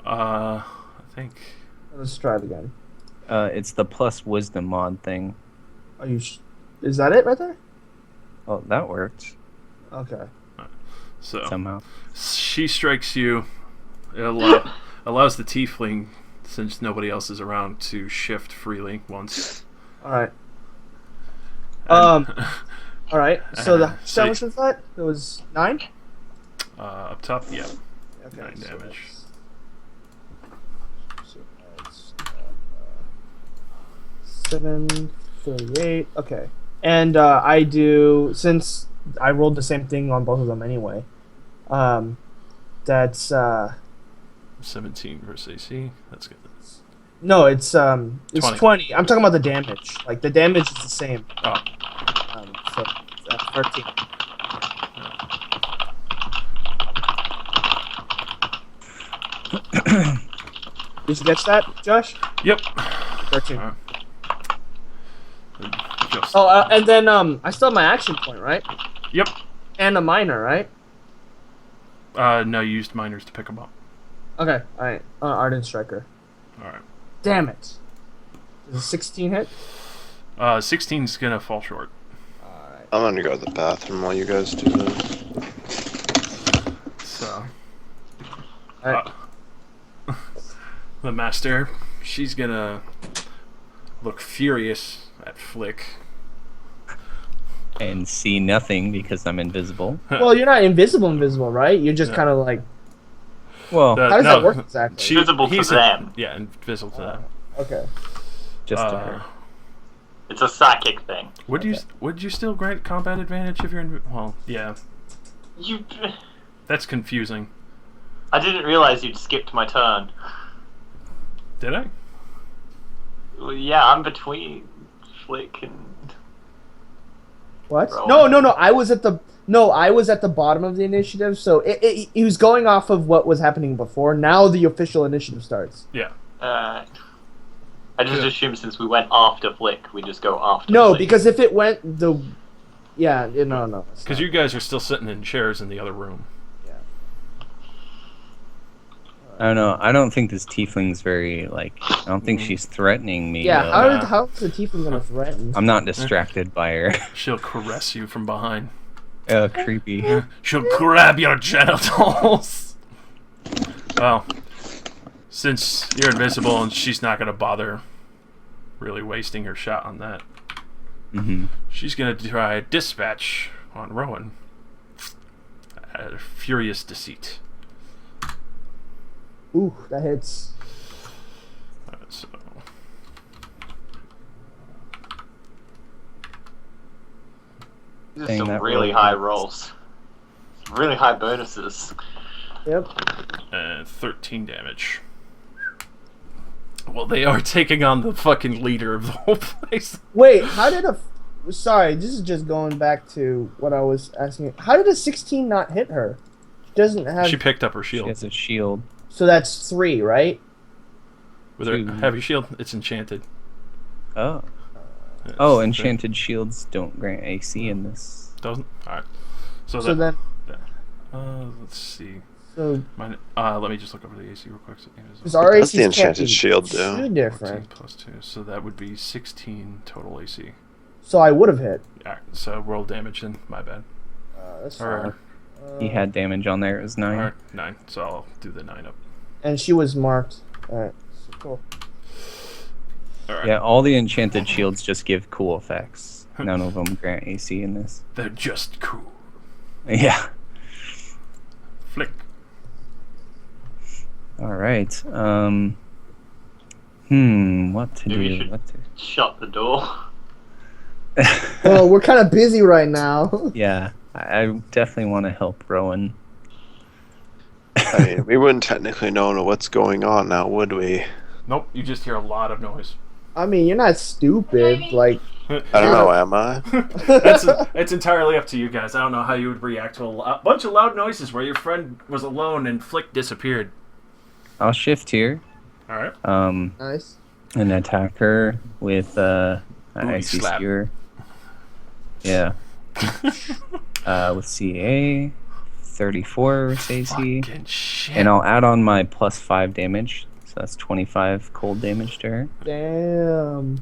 I think. Let's try it again. It's the plus wisdom mod thing. Are you? Is that it right there? Oh, that worked Okay. So somehow. she strikes you. It allows the tiefling, since nobody else is around, to shift freely once. All right. And, All right. So the so how much was that? It was 9. up top, yeah. Okay. 9 damage. That's 738. Okay. And I do, since I rolled the same thing on both of them anyway. That's 17 versus AC. That's good. no, it's 20. 20. I'm talking about the damage. Like the damage is the same. Oh, So 13. Did you catch that, Josh? Yep. 13. Just, Oh, and then I still have my action point, right? Yep. And a minor, right? No, you used miners to pick them up. Okay, alright. Ardent Striker. Alright. Damn it. Does a 16 hit? 16's gonna fall short. Alright. I'm gonna go to the bathroom while you guys do this. So. Alright. The master, she's gonna look furious at Flick. And see nothing because I'm invisible. Well, you're not invisible, right? You're just Yeah. kind of like... Well, How does that work exactly? Invisible to them. Yeah, invisible to them. Okay. just to her. It's a psychic thing. Would you still grant combat advantage if you're in? Well, yeah, You. that's confusing. I didn't realize you'd skipped my turn. Did I? Well, yeah, I'm between Flick and. What? Rowan. No. I was at the bottom of the initiative, so he was going off of what was happening before. Now the official initiative starts. Yeah. I just assumed since we went after Flick, we just go after. No, Flick. because if it went the... Yeah, no. Because you guys are still sitting in chairs in the other room. I don't know. I don't think this tiefling's very, like... I don't think she's threatening me. Yeah, though. how's the tiefling gonna threaten? I'm not distracted by her. She'll caress you from behind. Creepy. She'll grab your genitals. Well, since you're invisible and she's not gonna bother really wasting her shot on that, she's gonna try dispatch on Rowan. Furious Deceit. Ooh, that hits. So These are Dang, some that really really high hurts. rolls. Some really high bonuses. Yep. 13 damage. Well, they are taking on the fucking leader of the whole place. Wait, how did a... Sorry, this is just going back to what I was asking. How did a 16 not hit her? She doesn't have... She picked up her She shield. has a shield. So that's 3, right? With her Two. heavy shield, it's enchanted. Oh. It's- Oh, enchanted shields don't grant AC in this. Doesn't? Alright. So, So that, then... let's see. So... Let me just look over the AC real quick. So Because our That's ACs the can't enchanted be shield too do. 14 different. plus 2. So that would be 16 total AC. So I would have hit. Alright, so roll damage then. My bad. That's Or, fine. He had damage on there. It was 9. or 9. So I'll do the 9 up. And she was marked. Alright, so cool. Alright. Yeah, all the enchanted shields just give cool effects. None of them grant AC in this. They're just cool. Yeah. Flick. All right. What to Maybe you do? should- What to... Shut the door. Well, we're kind of busy right now. Yeah, I definitely want to help Rowan. I mean, we wouldn't technically know what's going on now, would we? Nope, you just hear a lot of noise. I mean, you're not stupid. Like, I don't know, am I? It's entirely up to you guys. I don't know how you would react to a bunch of loud noises where your friend was alone and Flick disappeared. I'll shift here. All right. nice. And attack her with an Booty icy slap. skewer. Yeah. With CA, 34 with AC, Fucking shit. and I'll add on my +5 damage. So that's 25 cold damage to her. Damn.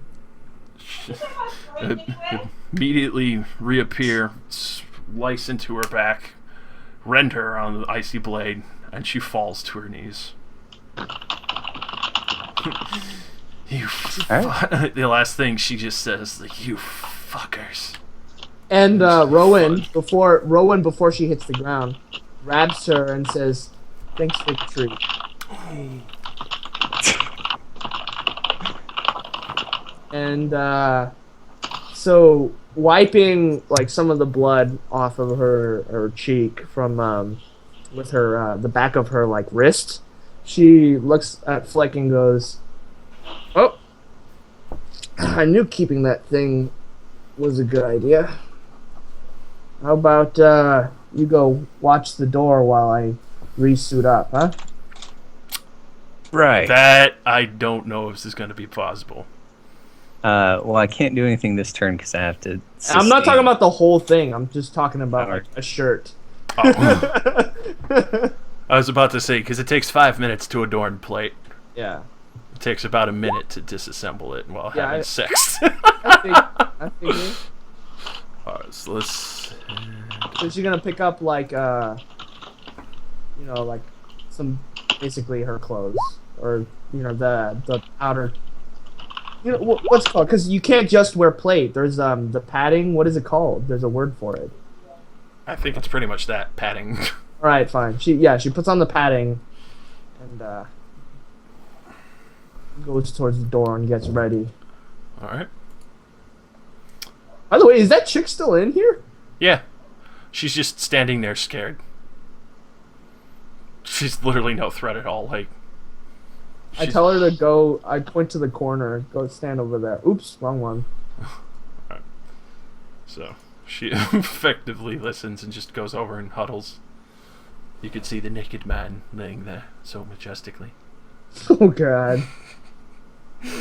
Immediately reappear, slice into her back, rend her on the icy blade, and she falls to her knees. The last thing she just says, like, you fuckers. And Rowan, before she hits the ground, grabs her and says, "Thanks for the treat." And so wiping like some of the blood off of her cheek from with her the back of her like wrist, she looks at Fleck and goes, "Oh, I knew keeping that thing was a good idea. How about you go watch the door while I re-suit up, huh?" Right. That I don't know if this is going to be possible. Well, I can't do anything this turn because I have to. I'm not talking sustain. about the whole thing. I'm just talking about Alright. like a shirt. Oh. I was about to say, because it takes 5 minutes to adorn plate. Yeah. It takes about a minute to disassemble it while Yeah, having I- sex. I figured. Alright, so let's... So she's gonna pick up like like some basically her clothes or the outer. What's it called? Because you can't just wear plate. There's the padding. What is it called? There's a word for it. I think it's pretty much that, padding. All right, fine. She puts on the padding, and goes towards the door and gets ready. Alright. By the way, is that chick still in here? Yeah. She's just standing there scared. She's literally no threat at all. Like, I she's- tell her to go. I point to the corner. Go stand over there. Oops, wrong one. So she effectively listens and just goes over and huddles. You could see the naked man laying there so majestically. Oh god.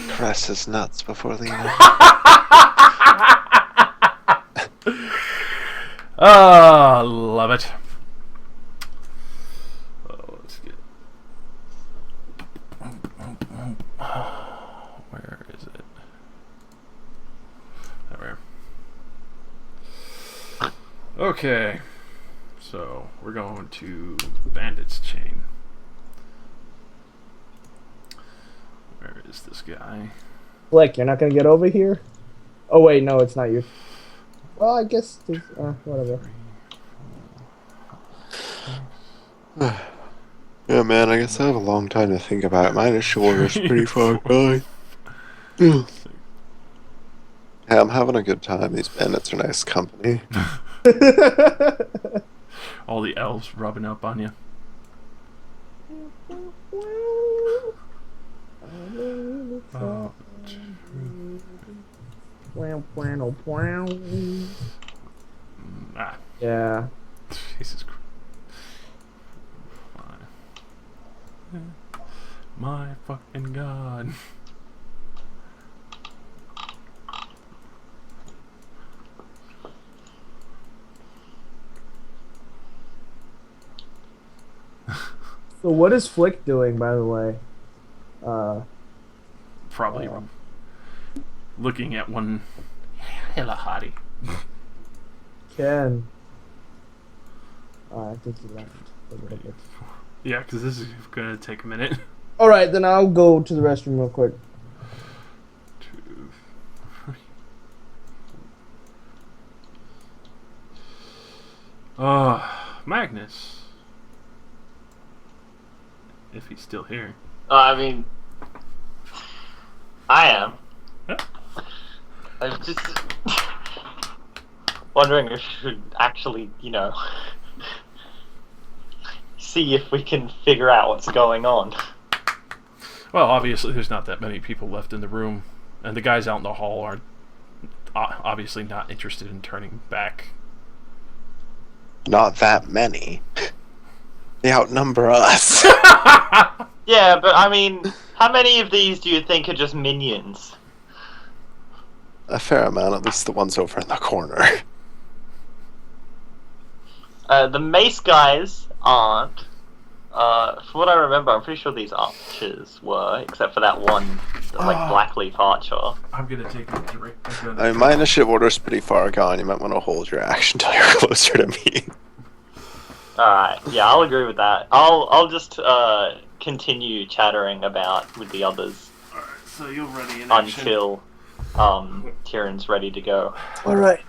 Caress his nuts before leaving. Ah, love it. Oh, let's get. Where is it? There. Okay, so we're going to Bandit's Chain. Where is this guy? Flick, you're not gonna get over here? Oh wait, no, it's not you. Well, I guess whatever. Yeah, man, I guess I have a long time to think about it. My initial order is pretty far gone. Yeah, I'm having a good time. These bandits are nice company. All the elves rubbing up on you. Oh, ah, Yeah. Jesus Christ. My fucking god. So what is Flick doing, by the way? Probably looking at one hella hottie. Ken. I think he left a little bit. Yeah, because this is gonna take a minute. Alright, then I'll go to the restroom real quick. 2, 3. Magnus. If he's still here. I mean, I am. Yeah. I'm just wondering if we should actually, see if we can figure out what's going on. Well, obviously there's not that many people left in the room, and the guys out in the hall are obviously not interested in turning back. Not that many. They outnumber us. Yeah, but I mean, how many of these do you think are just minions? A fair amount, at least the ones over in the corner. The mace guys aren't. From what I remember, I'm pretty sure these archers were, except for that one, Blackleaf archer. I'm gonna take a drink. I mean, my initiative order is pretty far gone. You might want to hold your action until you're closer to me. Alright, yeah, I'll agree with that. I'll just continue chattering about with the others Alright, so you're ready in action. until Tyrion's ready to go. Alright.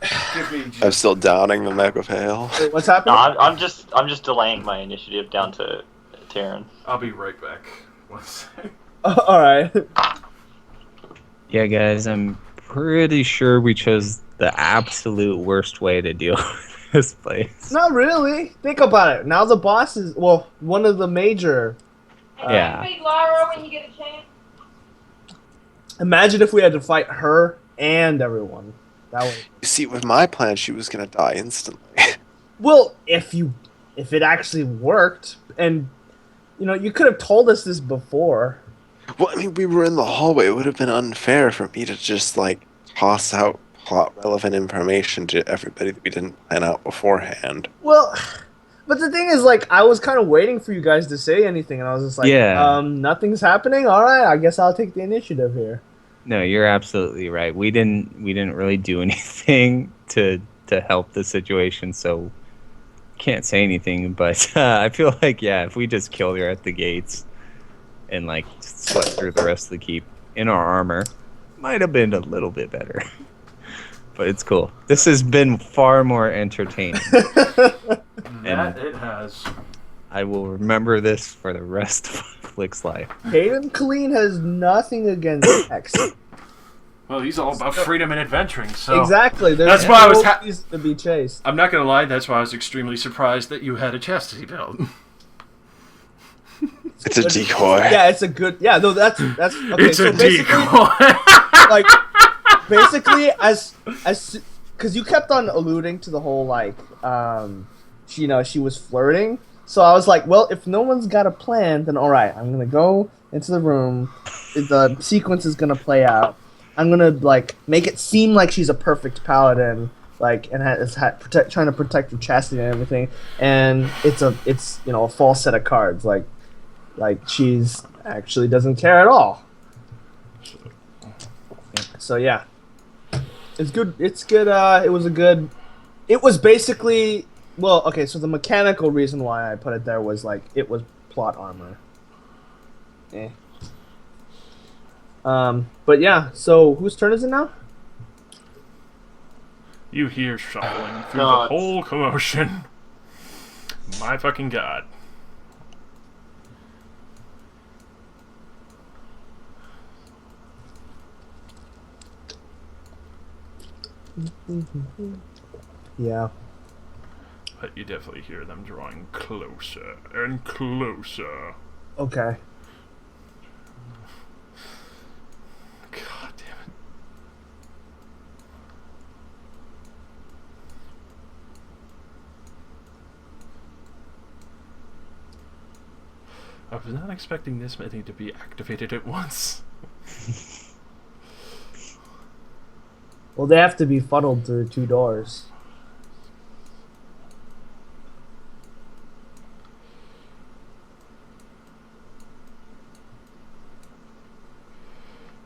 I'm still downing the Mega Veil. Wait, what's No, happening? I'm just delaying my initiative down to Tyrion. I'll be right back. One sec. Alright. Yeah, guys, I'm pretty sure we chose the absolute worst way to deal with this place. Not really. Think about it. Now the boss is, one of the major. Yeah. Speak Lyra when you get a chance. Imagine if we had to fight her and everyone. That would. You see, with my plan, she was gonna die instantly. Well, if it actually worked, and you could have told us this before. Well, I mean, we were in the hallway. It would have been unfair for me to just, like, toss out plot-relevant information to everybody that we didn't plan out beforehand. Well, but the thing is, like, I was kind of waiting for you guys to say anything, and I was just like, nothing's happening? All right, I guess I'll take the initiative here. No, you're absolutely right. We didn't really do anything to help the situation, so can't say anything. But I feel like, if we just killed her at the gates and, like, slept through the rest of the keep in our armor, might have been a little bit better. But it's cool. This has been far more entertaining. That it has. I will remember this for the rest of Flick's life. Hayden Colleen has nothing against X. Well, he's all about freedom and adventuring, so... Exactly. That's why I was to be chased. I'm not gonna lie, that's why I was extremely surprised that you had a chastity belt. It's a decoy. Yeah, it's a good... Yeah, no, that's... Okay, It's so a decoy! Like, basically, as... Because you kept on alluding to the whole, like, she was flirting. So I was like, well, if no one's got a plan, then alright, I'm gonna go into the room. The sequence is gonna play out. I'm gonna, like, make it seem like she's a perfect paladin, like, and trying to protect her chastity and everything. And it's a false set of cards, like she's actually doesn't care at all. So yeah, it's good. It's good. It was basically, well, okay. So the mechanical reason why I put it there was like it was plot armor. But yeah. So whose turn is it now? You hear shuffling through the whole commotion. My fucking god. Yeah. But you definitely hear them drawing closer and closer. Okay. God damn it. I was not expecting this many to be activated at once. Well, they have to be funneled through 2 doors.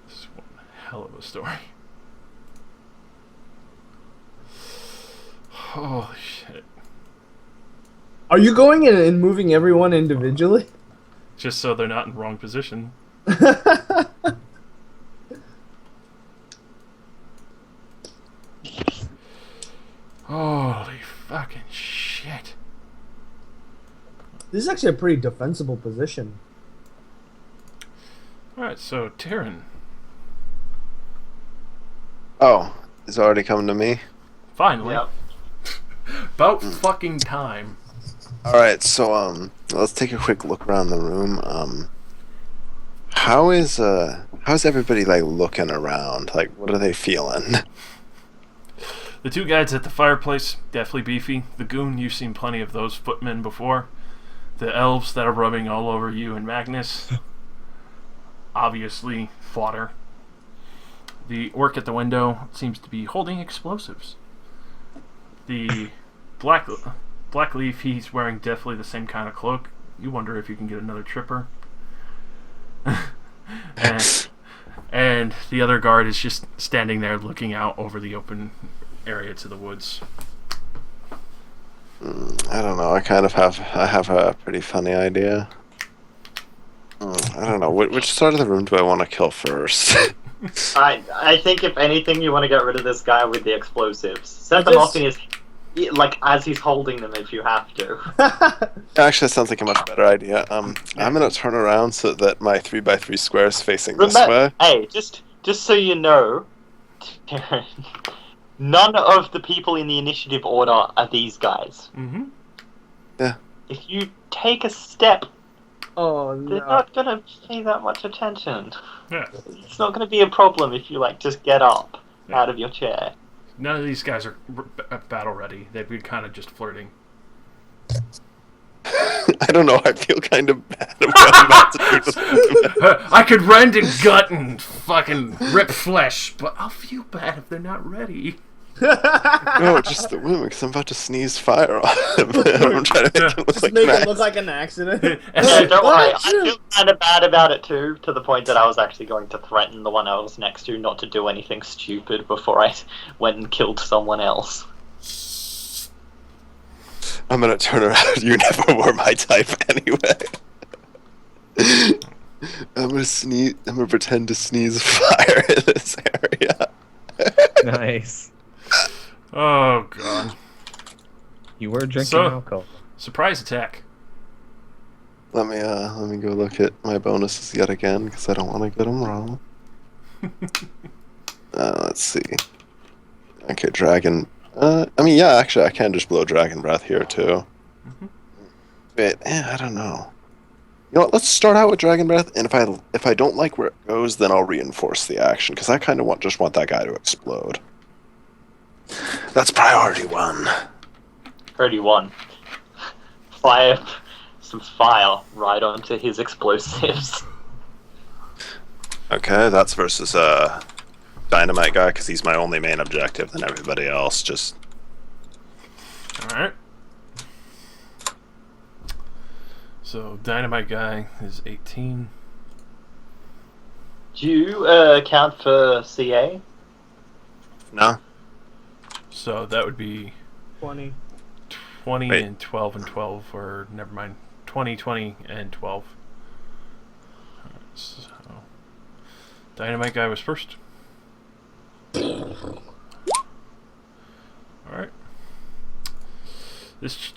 This is one hell of a story. Holy shit. Are you going in and moving everyone individually? Just so they're not in the wrong position. Holy fucking shit. This is actually a pretty defensible position. Alright, so Taryn. Oh, it's already coming to me? Finally. Yep. About fucking time. Alright, so, let's take a quick look around the room. How's everybody, like, looking around? Like, what are they feeling? The 2 guys at the fireplace, definitely beefy. The goon, you've seen plenty of those footmen before. The elves that are rubbing all over you and Magnus. Obviously, fodder. The orc at the window seems to be holding explosives. The black leaf, he's wearing definitely the same kind of cloak. You wonder if you can get another tripper. and the other guard is just standing there looking out over the open area to the woods. I don't know. I have a pretty funny idea. I don't know. Which side of the room do I want to kill first? I think if anything, you want to get rid of this guy with the explosives. Set them off in his, like, as he's holding them if you have to. Actually, that sounds like a much better idea. I'm gonna turn around so that my 3x3 square is facing this way. Hey, just so you know, none of the people in the initiative order are these guys. Mm-hmm. Yeah. If you take a step, Oh they're no. not gonna pay that much attention. Yeah. It's not gonna be a problem if you, like, just get up out of your chair. None of these guys are battle ready. They'd be kind of just flirting. I don't know. I feel kind of bad about what I'm about to do to them. I could rend and gut and fucking rip flesh, but I'll feel bad if they're not ready. No, just the women, because I'm about to sneeze fire on them. I'm trying to make it look Just like make an it look like an accident. Yeah, don't worry. I feel kind of bad about it too, to the point that I was actually going to threaten the one I was next to not to do anything stupid before I went and killed someone else. I'm gonna turn around. You never were my type anyway. I'm gonna sneeze. I'm gonna pretend to sneeze fire in this area. Nice. Oh god. You were drinking So- alcohol. Surprise attack. Let me go look at my bonuses yet again because I don't want to get them wrong. Let's see. Okay, dragon. I mean, yeah, actually, I can just blow dragon breath here too. But I don't know. You know what? Let's start out with dragon breath, and if I don't like where it goes, then I'll reinforce the action because I kind of just want that guy to explode. That's priority 1. 31. Fire some fire right onto his explosives. Okay, that's versus dynamite guy because he's my only main objective. Then everybody else just. Alright. So, dynamite guy is 18. Do you count for CA? No. So, that would be 20. 20 Wait. and 12 and 12, or never mind. 20, 20, and 12. Alright, so, dynamite guy was first. Alright. This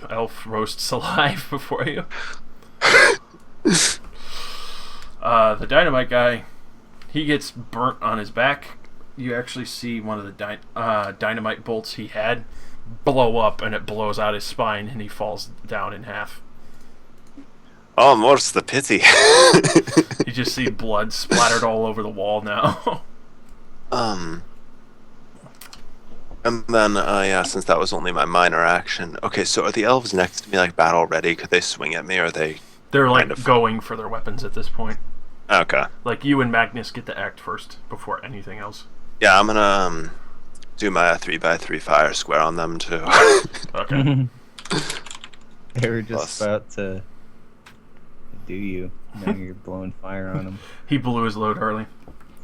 elf roasts alive before you. The dynamite guy, he gets burnt on his back. You actually see one of the dynamite bolts he had blow up, and it blows out his spine, and he falls down in half. Oh, more's the pity. You just see blood splattered all over the wall now. And then, yeah, since that was only my minor action. Okay, so are the elves next to me, like, battle ready? Could they swing at me, or are they... They're like Kind of. going for their weapons at this point. Okay. Like you and Magnus get to act first before anything else. Yeah, I'm gonna, do my 3x3 fire square on them, too. Okay. They were just Plus. about to do you. Now you're blowing fire on them. He blew his load early.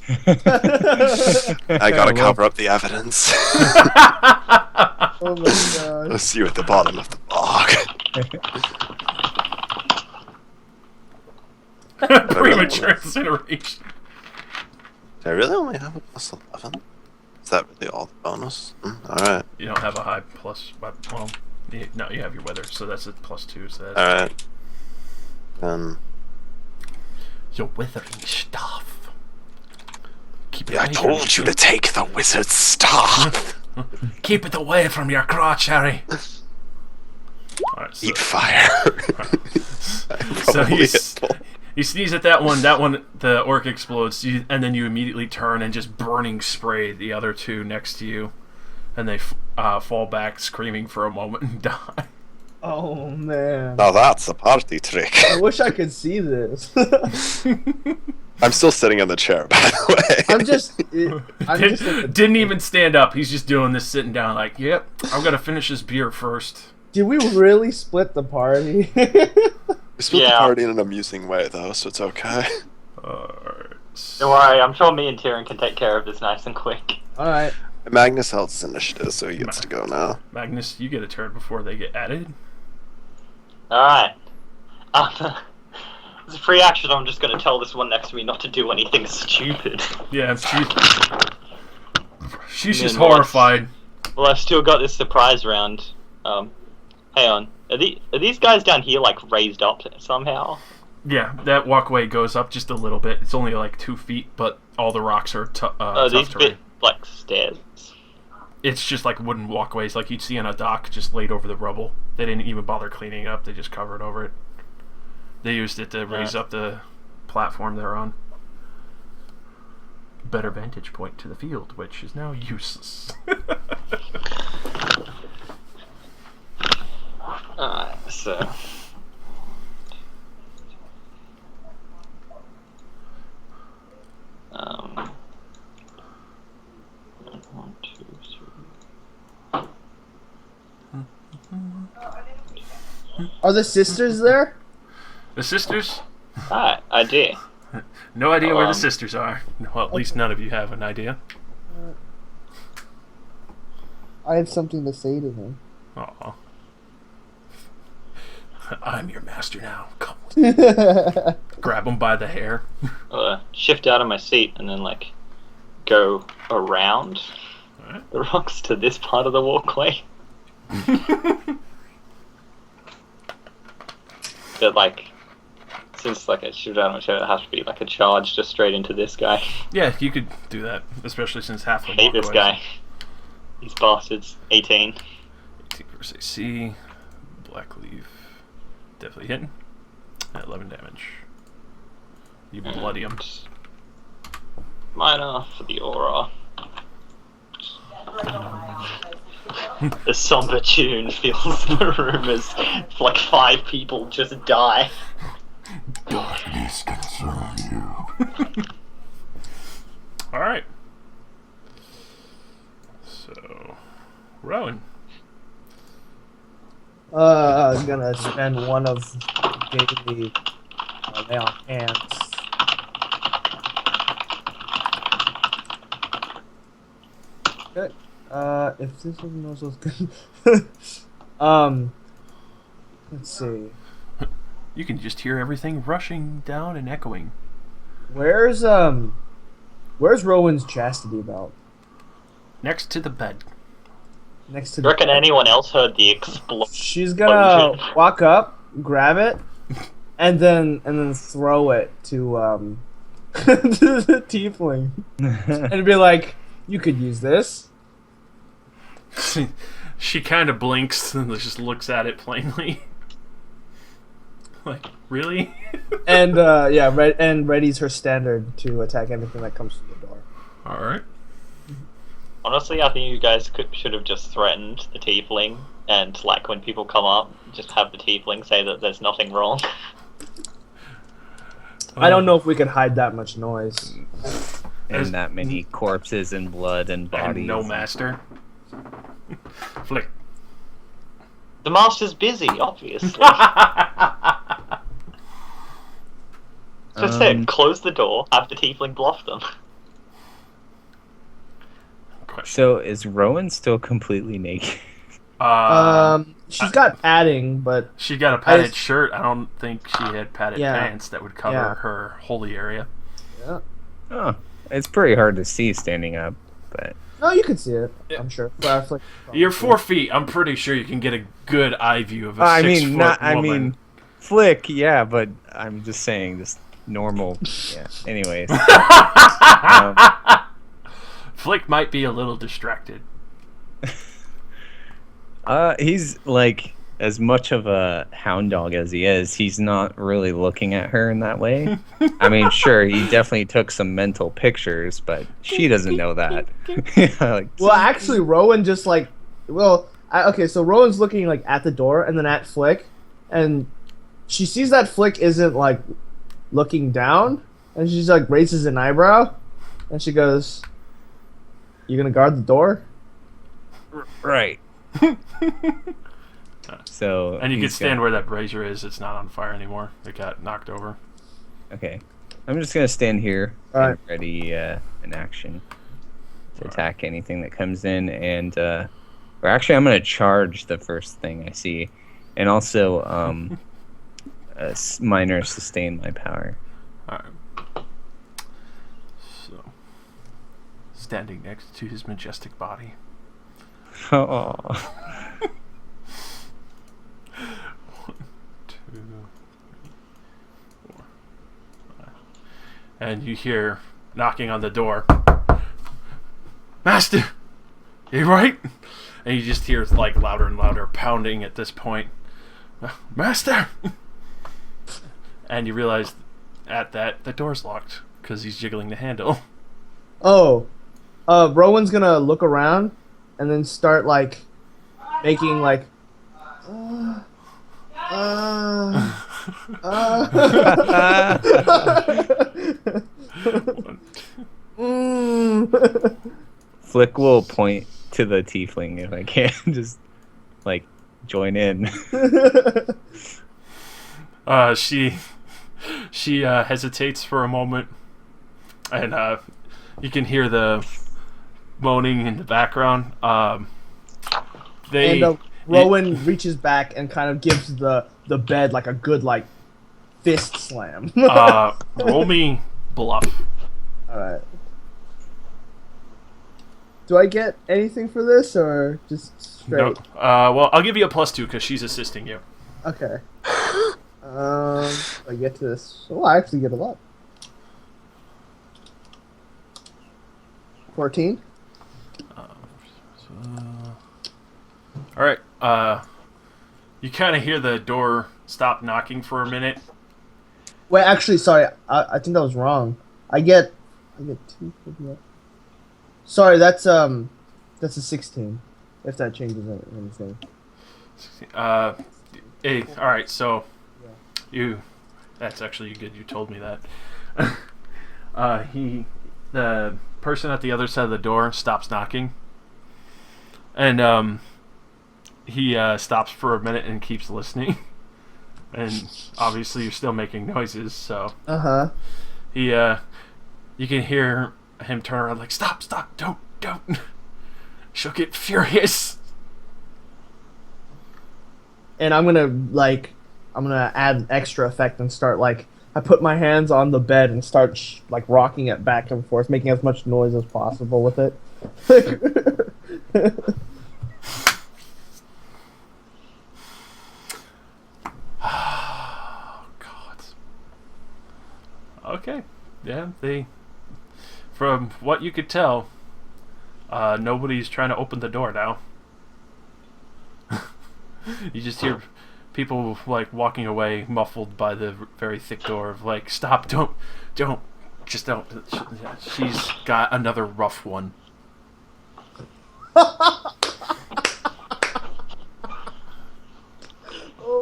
I gotta cover up the evidence. Oh my god. I'll see you at the bottom of the bog. Premature incineration. Do I really only have a plus 11? Is that really all the bonus? Alright. You don't have a high plus, well, no, you have your weather, so that's a +2. So that's Alright. Then... your withering staff. Keep it Yeah, I away told from you to take the wizard's staff! Keep it away from your crotch, Harry. Alright, so, Eat fire! so Probably you, hit full. you sneeze at that one, the orc explodes, and then you immediately turn and just burning spray the other two next to you, and they fall back screaming for a moment and die. Oh man. Now that's a party trick. I wish I could see this. I'm still sitting in the chair, by the way. I'm just at the- Didn't even stand up. He's just doing this sitting down like, yep, I'm gonna finish this beer first. Did we really split the party? We split the Yeah. party in an amusing way, though, so it's okay. Alright. Don't worry, I'm sure me and Tyrion can take care of this nice and quick. Alright. Magnus held his initiative, so he gets to go now. Magnus, you get a turn before they get added. Alright. As a free action, I'm just going to tell this one next to me not to do anything stupid. Yeah, she's just Then what? horrified. Well, I've still got this surprise round. Hang on. Are these guys down here, like, raised up somehow? Yeah, that walkway goes up just a little bit. It's only like 2 feet, but all the rocks are Are tough these terrain. bit, like, stairs? It's just like wooden walkways like you'd see on a dock just laid over the rubble. They didn't even bother cleaning it up, they just covered over it. They used it to raise up the platform they're on. Better vantage point to the field, which is now useless. Alright. So. One, two, three. Are the sisters there? The sisters? Alright, idea. No idea where the Um, sisters are. Well, at least none of you have an idea. I have something to say to them. Aw. I'm your master now. Come. Grab him by the hair. Shift out of my seat and then like go around Alright. the rocks to this part of the walkway. But like, since like I shift out of my chair, it has to be like a charge just straight into this guy. Yeah, you could do that, especially since half the I hate this walkways- guy. These bastards. 18. 18 versus AC. Black leaf. Definitely hitting. 11 damage. You bloody him. Minor for the aura. The somber tune fills the room as like 5 people just die. Darkness consume you. Alright. So, Rowan. I was gonna spend one of daily lay on hands. Good. If this one knows what's good. Let's see. You can just hear everything rushing down and echoing. Where's Rowan's chastity belt? Next to the bed. Next to Do you reckon anyone else heard the explosion? She's gonna walk up, grab it, and then throw it to to the tiefling, and be like, "You could use this." She kind of blinks and just looks at it plainly. Like, really? And readies her standard to attack anything that comes through the door. Alright. Honestly, I think you guys should have just threatened the tiefling, and like when people come up, just have the tiefling say that there's nothing wrong. I don't know if we could hide that much noise. And that many corpses and blood and bodies. And no master. Flick. The master's busy, obviously. Just said, close the door, have the tiefling bluff them. So is Rowan still completely naked? She's got padding, but She got a padded shirt. I don't think she had padded Yeah. pants that would cover Yeah. her holy area. yeah. Oh, it's pretty hard to see standing up, but No, you could see it. I'm sure. But like, You're 4 feet. I'm pretty sure you can get a good eye view of a I 6 mean, foot not. woman. I mean, Flick, yeah, but I'm just saying this normal. Yeah. Anyways, Flick might be a little distracted. he's like as much of a hound dog as he is. He's not really looking at her in that way. I mean, sure, he definitely took some mental pictures, but she doesn't know that. Like, well, actually, Rowan just like, okay, so Rowan's looking like at the door and then at Flick, and she sees that Flick isn't like looking down, and she's like raises an eyebrow, and she goes, "You gonna guard the door?" right. So And you can he's stand where that brazier is. It's not on fire anymore. It got knocked over. Okay, I'm just gonna stand here Alright. and ready in action to attack anything that comes in, and or actually, I'm gonna charge the first thing I see, and also minor sustain my power. Alright. So, standing next to his majestic body. Oh, 1, 2, 3, 4, 5. And you hear knocking on the door. Master! You right? And you just hear like louder and louder pounding at this point. Master! And you realize at that the door's locked because he's jiggling the handle. Oh, Rowan's gonna look around, and then start like making like Flick will point to the tiefling if I can just like join in. She hesitates for a moment, and you can hear the moaning in the background. Rowan reaches back and kind of gives the bed like a good like fist slam. Roll me bluff. All right. Do I get anything for this or just straight? No. Well, I'll give you a +2 because she's assisting you. Okay. I get to this. Oh, I actually get a lot. 14. All right. You kind of hear the door stop knocking for a minute. Wait, actually, sorry. I think that was wrong. I get 2 for that. Sorry, that's a 16. If that changes anything. Hey, all right. So, that's actually good. You told me that. The person at the other side of the door stops knocking, and he stops for a minute and keeps listening. And obviously, you're still making noises, so he you can hear him turn around like, stop, don't. She'll get furious. And I'm gonna add an extra effect and start I put my hands on the bed and start rocking it back and forth, making as much noise as possible with it. Oh God. Okay. Yeah, from what you could tell, nobody's trying to open the door now. You just hear people walking away, muffled by the very thick door of stop, don't, just don't. She's got another rough one. Oh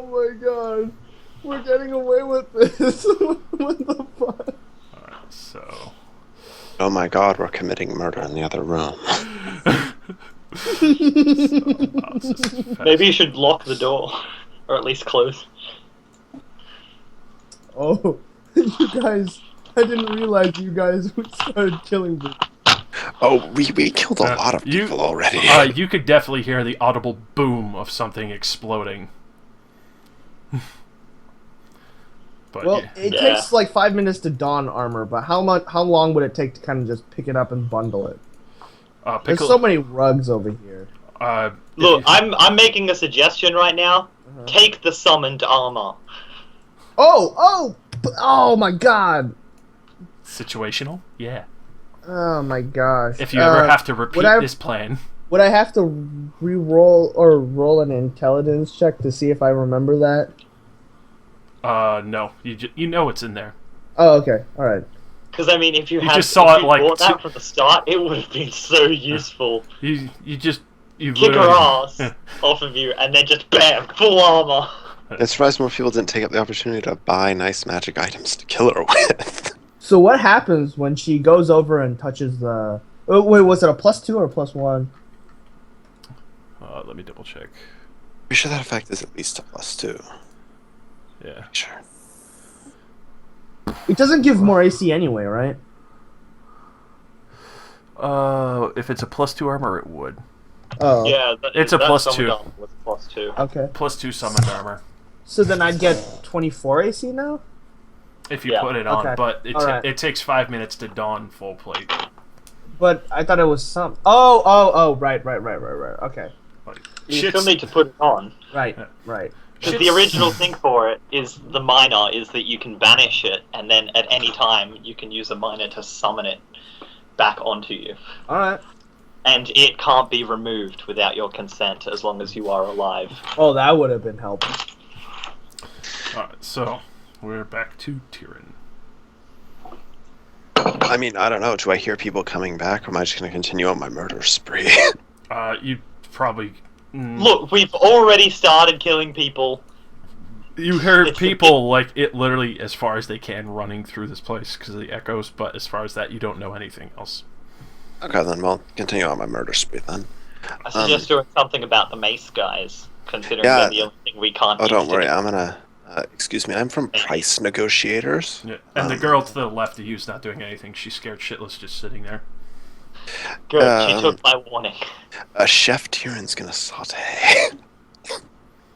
my God, we're getting away with this. What the fuck? Alright, so. Oh my God, we're committing murder in the other room. Maybe you should lock the door, or at least close. Oh, you guys! I didn't realize you guys started killing me. Oh, we killed a lot of people already. You could definitely hear the audible boom of something exploding. But well, it takes 5 minutes to don armor, but how long would it take to kind of just pick it up and bundle it? There's so many rugs over here. Look, I'm making a suggestion right now. Take the summoned armor. Oh my God! Situational? Yeah. Oh my gosh! If you ever have to repeat this plan, would I have to re-roll or roll an intelligence check to see if I remember that? No. You know it's in there. Oh, okay. All right. Because I mean, if you just saw it bought that from the start, it would have been so useful. You kick her ass off of you, and then just bam, full armor. I'm surprised more people didn't take up the opportunity to buy nice magic items to kill her with. So what happens when she goes over and touches the? Oh, wait, was it a +2 or a +1? Let me double check. Pretty sure that effect is at least a +2. Yeah. Sure. It doesn't give more AC anyway, right? If it's a +2 armor, it would. Oh. Yeah, it's a +2. +2. Okay. +2 summoned armor. So then I'd get 24 AC now? If you put it on, okay. but Right. it takes 5 minutes to don full plate. But I thought it was some. Oh, right. Okay. You still need to put it on. Right. Because the original thing for it is the miner is that you can banish it, and then at any time you can use a miner to summon it back onto you. Alright. And it can't be removed without your consent as long as you are alive. Oh, that would have been helpful. Alright, so we're back to Tyrion. I mean, I don't know. Do I hear people coming back, or am I just going to continue on my murder spree? You probably... Look, we've already started killing people. You heard people, like, it literally, as far as they can, running through this place because of the echoes, but as far as that, you don't know anything else. Okay, then we'll continue on my murder spree then. I suggest doing something about the mace guys, considering Yeah. they're the only thing we can't. Oh, don't worry. instigate. I'm gonna. Excuse me. I'm from Price Negotiators. Yeah. And the girl to the left of you is not doing anything. She's scared shitless just sitting there. Good, she took my warning. Chef Tyrion's gonna saute.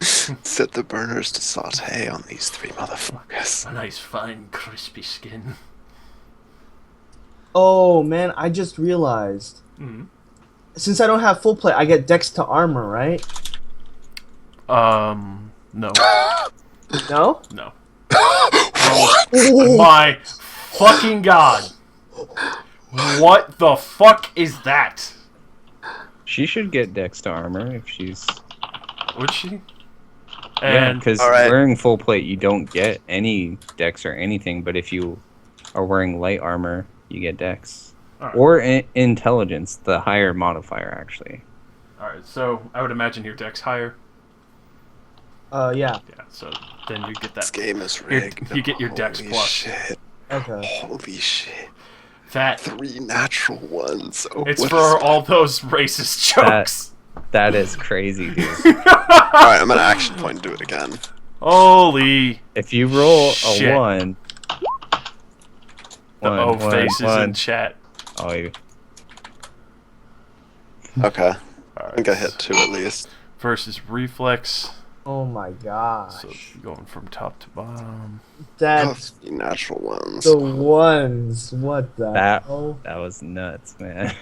Set the burners to saute on these 3 motherfuckers. A nice, fine, crispy skin. Oh man, I just realized. Mm-hmm. Since I don't have full plate, I get dex to armor, right? No. No? No. Oh my fucking god. What the fuck is that? She should get dex to armor if she's. Would she? Yeah, And because Alright. wearing full plate, you don't get any dex or anything. But if you are wearing light armor, you get dex Alright. or intelligence, the higher modifier actually. Alright, so I would imagine your deck's higher. Yeah. Yeah, so then you get This that. game is rigged. You get your dex Holy plus. Shit. Okay. Holy shit. That 3 natural ones. Oh, it's what for is- all those racist jokes. That is crazy, dude. Alright, I'm gonna action point and do it again. Holy If you roll Shit. a one, the O one, faces one. in chat. Oh, you. Okay. I Alright. think I hit 2 at least. Versus reflex. Oh my gosh. So going from top to bottom. Oh, That's 3 natural ones. the ones. What the That hell? that was nuts, man.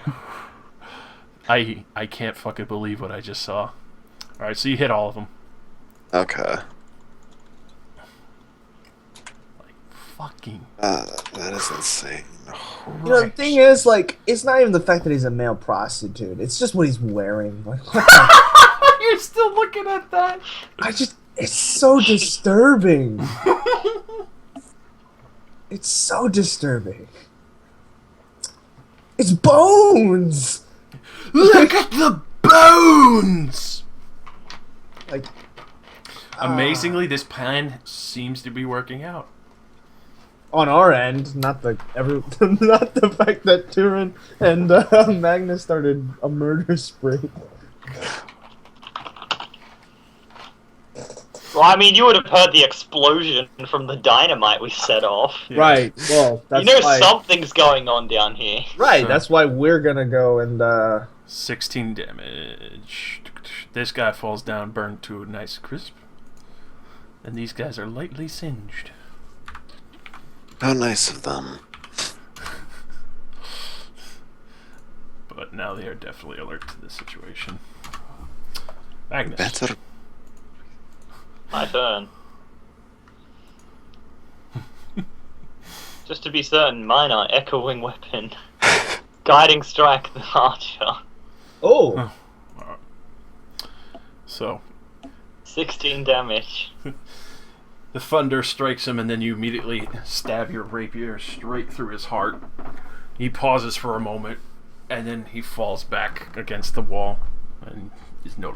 I can't fucking believe what I just saw. Alright, so you hit all of them. Okay. Fucking That is insane. You know, the thing is, like, it's not even the fact that he's a male prostitute. It's just what he's wearing. Like, You're still looking at that? it's so disturbing. It's so disturbing. It's bones! Look at the bones! Like, Amazingly, this plan seems to be working out. on our end, not the fact that Tyrion and Magnus started a murder spree. Well, I mean, you would have heard the explosion from the dynamite we set off. Yeah. Right. Well, that's You know why. something's going on down here. Right. So- That's why we're gonna go and 16 damage. This guy falls down, burned to a nice crisp. And these guys are lightly singed. How nice of them. But now they are definitely alert to the situation. Magnus. Better. My turn. Just to be certain, mine are echoing weapon, guiding strike the archer. oh, So, 16 damage. the thunder strikes him, and then you immediately stab your rapier straight through his heart. He pauses for a moment, and then he falls back against the wall, and is no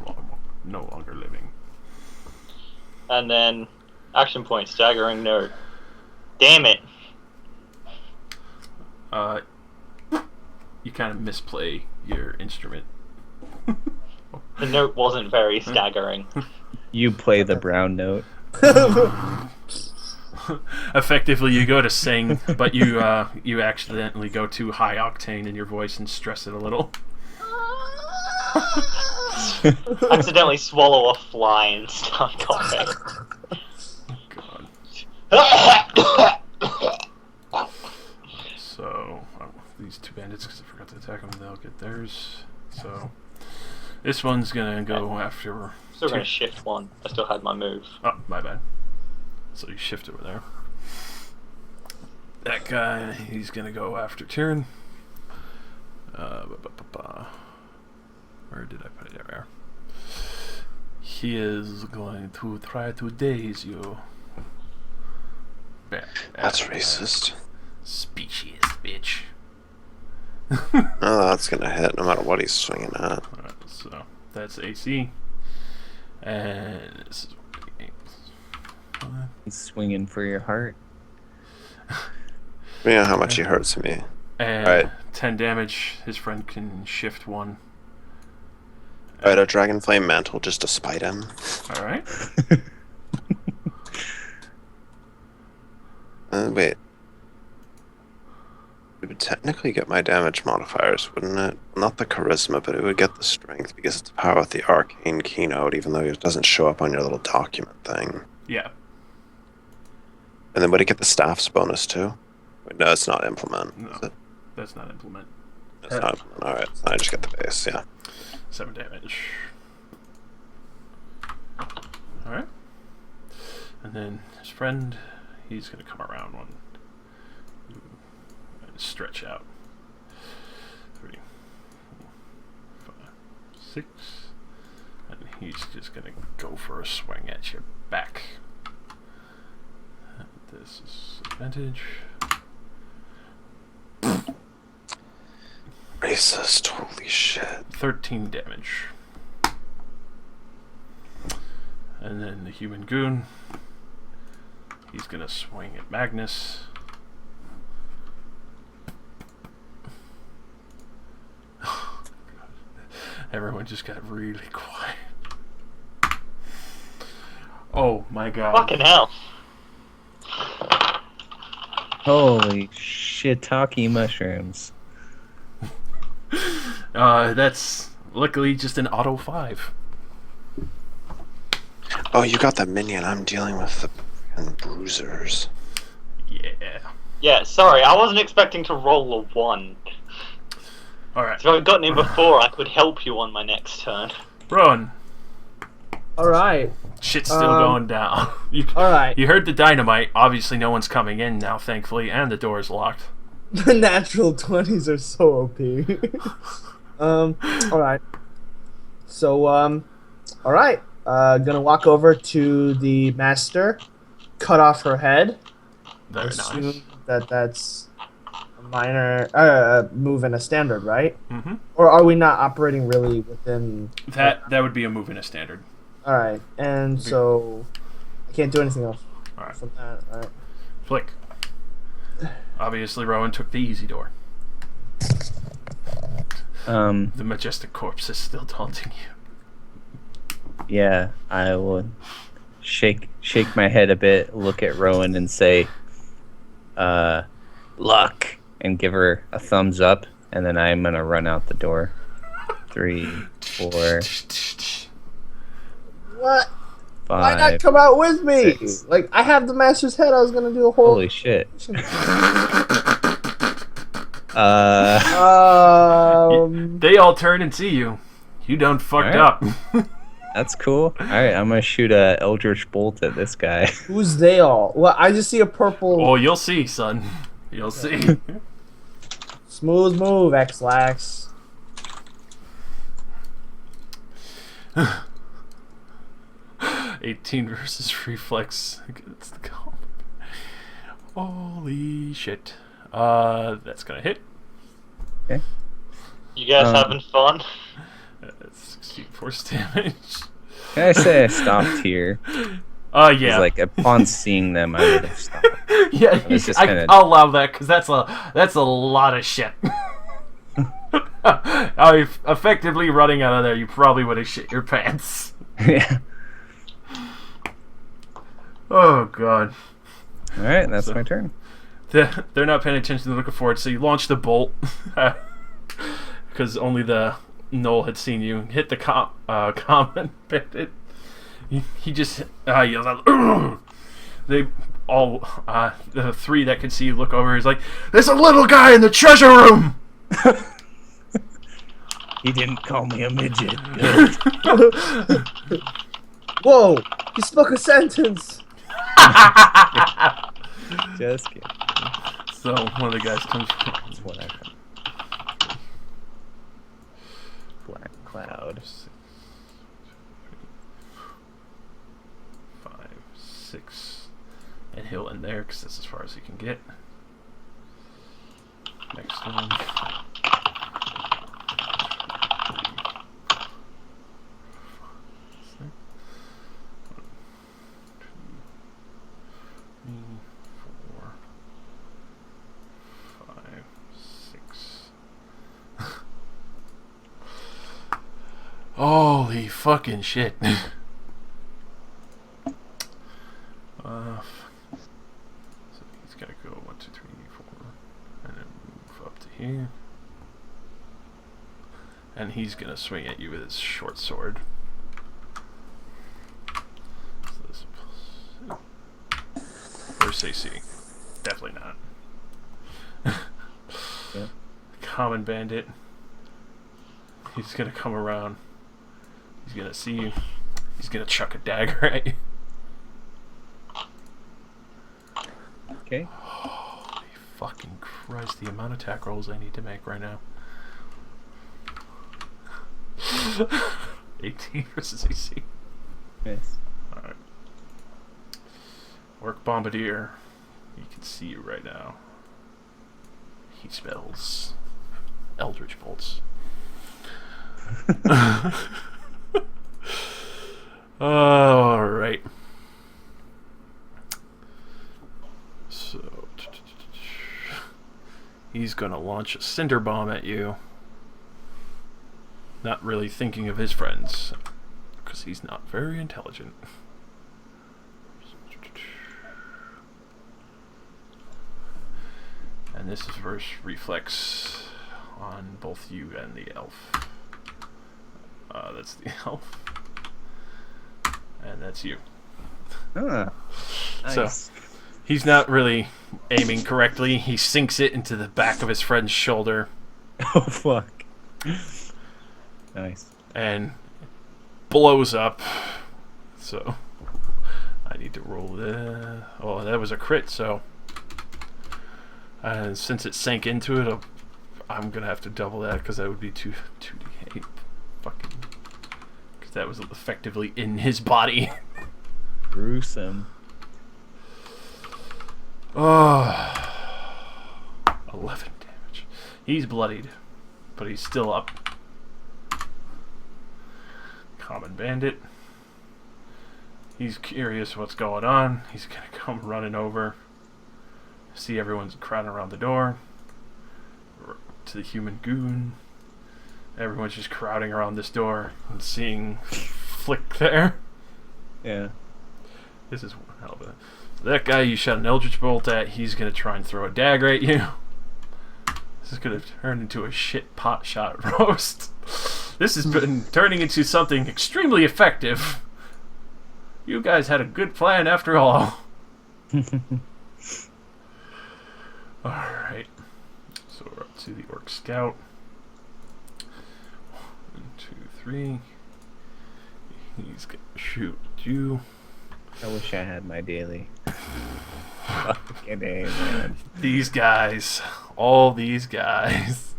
longer living. And then, action point, staggering note. Damn it. You kind of misplay your instrument. The note wasn't very staggering. You play the brown note. Effectively, you go to sing, but you accidentally go too high octane in your voice and stress it a little. Accidentally swallow a fly and start coughing. God. So, these two bandits, because I forgot to attack them, they'll get theirs. So, this one's gonna go after. Still gonna shift one. I still had my move. Oh, my bad. So you shift over there. That guy, he's gonna go after Tyrion. Where did I put it? There. He is going to try to daze you. That's racist. Species, bitch. Oh, that's gonna hit no matter what he's swinging at. Alright, so that's AC. And this is what he aims. He's swinging for your heart. You know how much he hurts me. And Alright. 10 damage. His friend can shift 1. Alright, a Dragonflame Mantle just to spite him. Alright. Wait. It would technically get my damage modifiers, wouldn't it? Not the charisma, but it would get the strength because it's power with the arcane keynote, even though it doesn't show up on your little document thing. Yeah. And then would it get the staff's bonus too? Wait, no, it's not implement. No. Is it? That's not implement. It's not implement. Alright, so I just get the base, yeah. 7 damage. Alright. And then his friend, he's going to come around 1. And stretch out. 3, 4, 5, 6. And he's just going to go for a swing at your back. And this is advantage. Racist, holy shit. 13 damage. And then the human goon, he's gonna swing at Magnus. Everyone just got really quiet. Oh my god. Fucking hell. Holy shiitake mushrooms. That's luckily just an auto 5. Oh, you got the minion. I'm dealing with the freaking bruisers. Yeah. Yeah, sorry, I wasn't expecting to roll a 1. Alright. If I'd gotten in before, I could help you on my next turn. Rowan, Alright. shit's still going down. Alright. You heard the dynamite. Obviously no one's coming in now, thankfully, and the door is locked. The natural 20s are so OP. Alright. So, alright. Gonna walk over to the master, cut off her head. Very Assume nice. that that's a minor move in a standard, right? Mm-hmm. Or are we not operating really within? That would be a move in a standard. All right, and so I can't do anything else All right. from that. All right. Flick. Obviously, Rowan took the easy door. The majestic corpse is still taunting you. Yeah, I will shake my head a bit, look at Rowan and say, luck, and give her a thumbs up, and then I'm gonna run out the door. 3, 4, What? 5. Why not come out with me? 6. Like I have the master's head. I was gonna do a whole. Holy shit. They all turn and see you. You done fucked up. That's cool. Alright, I'm gonna shoot a Eldritch Bolt at this guy. Who's they all? Well, I just see a purple. Oh, you'll see, son. You'll see. Smooth move, X-Lax. $18 versus reflex against the comp. Holy shit. That's gonna hit. Okay. You guys having fun? That's 16 force damage. Can I say I stopped here? Yeah. It's like upon seeing them, I would have stopped. Yeah, It's just I'll allow that because that's a lot of shit. Effectively running out of there, you probably would have shit your pants. Yeah. Oh god. All right, that's my turn. They're not paying attention. They're looking forward. So you launch the bolt because only the Knoll had seen you hit the common bandit. He just yells out. They all the 3 that could see you look over. He's like, "There's a little guy in the treasure room." He didn't call me a midget. Whoa! He spoke a sentence. Just kidding. So one of the guys comes. That's what I thought. Black cloud. 5, 6, and he'll end there because that's as far as he can get. Next one. 3, 4, 5, 6. 1, 2, Holy fucking shit. So he's gotta go 1, 2, 3, 4, and then move up to here. And he's gonna swing at you with his short sword. So this versus AC. Definitely not. Yeah. Common bandit. He's gonna come around. He's gonna see you. He's gonna chuck a dagger at you. Okay. Holy fucking Christ, the amount of attack rolls I need to make right now. 18 versus AC. Yes. Alright. Orc Bombardier. He can see you right now. He spells Eldritch Bolts. Alright. So he's gonna launch a cinder bomb at you. Not really thinking of his friends, because he's not very intelligent. And this is verse reflex on both you and the elf. That's the elf. And that's you. Ah, nice. So he's not really aiming correctly. He sinks it into the back of his friend's shoulder. Oh, fuck. Nice. And blows up. So I need to roll the... Oh, that was a crit, so... And since it sank into it, I'm going to have to double that, because that would be 2d8. Fucking... Because that was effectively in his body. Gruesome. Oh, 11 damage. He's bloodied, but he's still up. Common bandit. He's curious what's going on. He's gonna come running over. See everyone's crowding around the door. To the human goon. Everyone's just crowding around this door and seeing Flick there. Yeah. This is one hell of a... That guy you shot an Eldritch Bolt at, he's going to try and throw a dagger at you. This is going to turn into a shit pot shot roast. This has been turning into something extremely effective. You guys had a good plan after all. Alright. So we're up to the Orc Scout. 1, 2, 3. He's going to shoot you. I wish I had my daily. Fucking A, man. These guys, all these guys,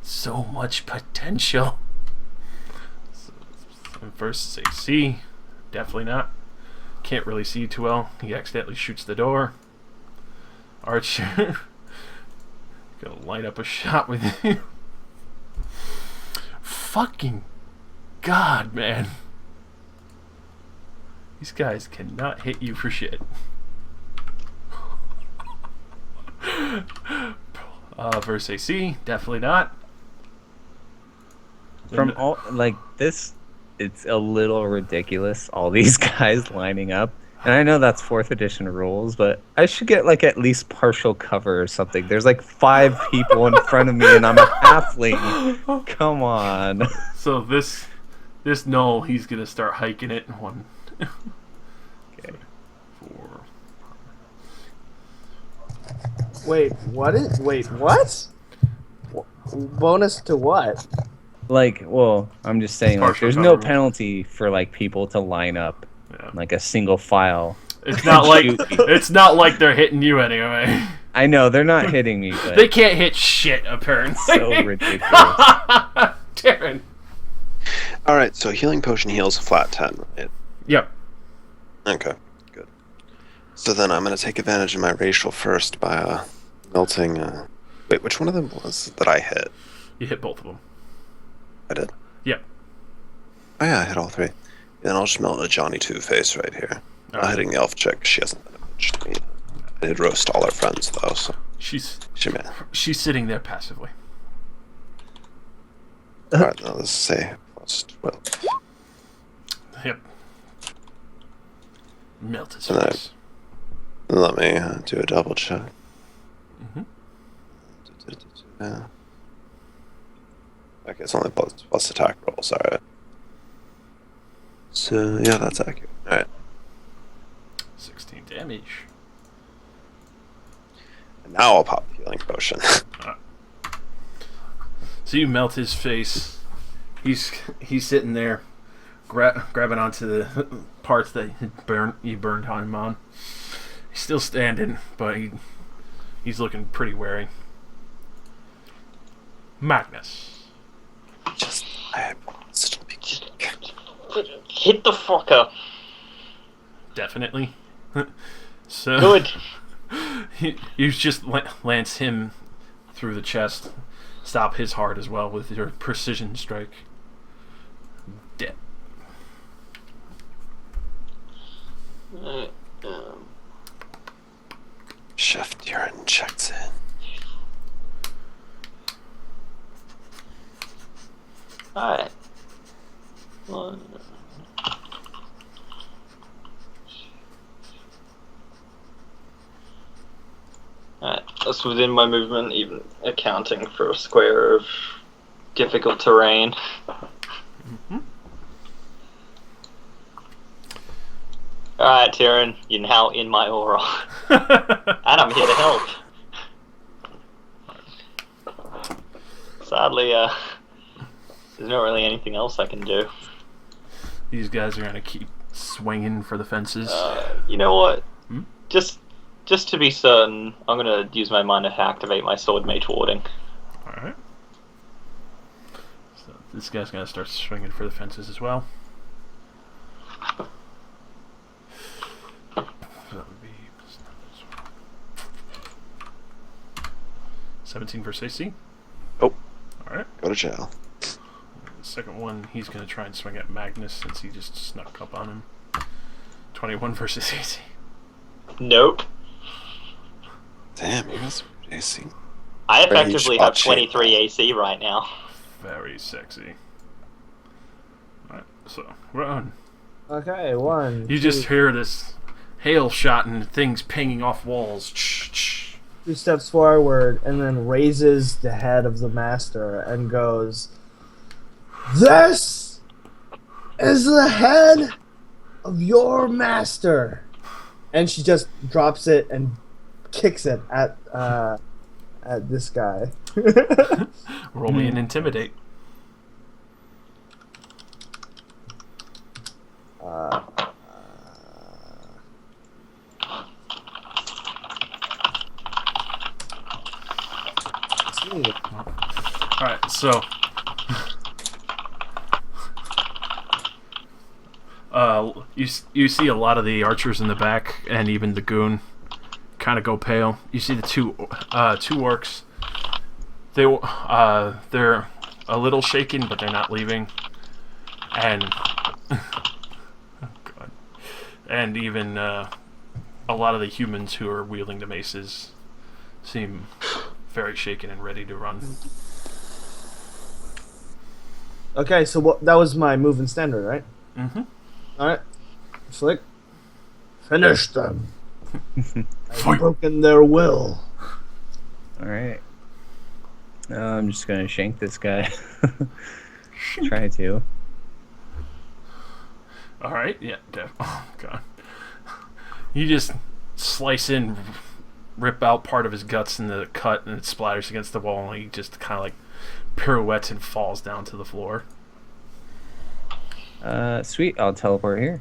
so much potential. So, versus AC, definitely not. Can't really see too well. He accidentally shoots the door. Archer, gonna line up a shot with you. Fucking God, man. These guys cannot hit you for shit. Versus AC, definitely not. From all, like, this, it's a little ridiculous, all these guys lining up. And I know that's 4th edition rules, but I should get, like, at least partial cover or something. There's, like, 5 people in front of me, and I'm a halfling. Come on. So this null, he's gonna start hiking it. 1, Okay. 4. Wait, what? Bonus to what? Like, well, I'm just saying, like, Partial there's no cover. penalty for, like, people to line up, Yeah. like, a single file. It's not like Shoot me. it's not like they're hitting you anyway. I know, they're not hitting me, but They can't hit shit apparently. so ridiculous. Darren. Alright, so healing potion heals a flat 10, right? Yep. Okay, good. So then I'm going to take advantage of my racial first by melting... Wait, which one of them was that I hit? You hit both of them. I did. Yep. Oh yeah, I hit all 3. Then I'll just melt a Johnny Two-Face right here. All Not right. hitting the elf chick, she hasn't done much to me. I did roast all our friends though, so She's she may. sitting there passively. Alright, now let's say It's 12. Yep. Melt his And I- face. Let me do a double check. Mhm. Yeah. Okay, it's only plus attack roll, sorry. So, yeah, that's accurate. Alright. 16 damage. And now I'll pop the healing potion. So you melt his face. He's sitting there, grabbing onto the parts that you burned him on. He's still standing, but he's looking pretty wary. Magnus. I promised it'll be Hit the fucker. Definitely. So Good. you just lance him through the chest. Stop his heart as well with your precision strike. Dead. Chef Duran checks in. Alright. One. Alright, that's within my movement, even accounting for a square of difficult terrain. Alright, Tyrion, you're now in my aura. And I'm here to help. Sadly, there's not really anything else I can do. These guys are gonna keep swinging for the fences. You know what? Hmm? Just to be certain, I'm gonna use my mind to activate my sword mage warding. Alright. So this guy's gonna start swinging for the fences as well. So that would be 17 versus AC. Oh. Alright. Go to jail. The second one, he's gonna try and swing at Magnus since he just snuck up on him. 21 versus AC. Nope. Damn, you guys are AC. I Very effectively have spot 23 AC right now. Very sexy. Alright, so run. Okay, one. You just hear this hail shot and things pinging off walls. 2 steps forward and then raises the head of the master and goes, "This is the head of your master." And she just drops it and kicks it at this guy. Roll me an intimidate. Alright, so you see a lot of the archers in the back and even the goon kind of go pale. You see the two orcs. They're a little shaken, but they're not leaving. And oh God. And even a lot of the humans who are wielding the maces seem very shaken and ready to run. Okay, so that was my move and standard, right? Mm-hmm. Alright. Flick. Finish them. I've broken their will. Alright. I'm just gonna shank this guy. Try to. Alright, yeah, oh God. You just slice in, rip out part of his guts in the cut, and it splatters against the wall, and he just kind of like pirouettes and falls down to the floor. Sweet, I'll teleport here.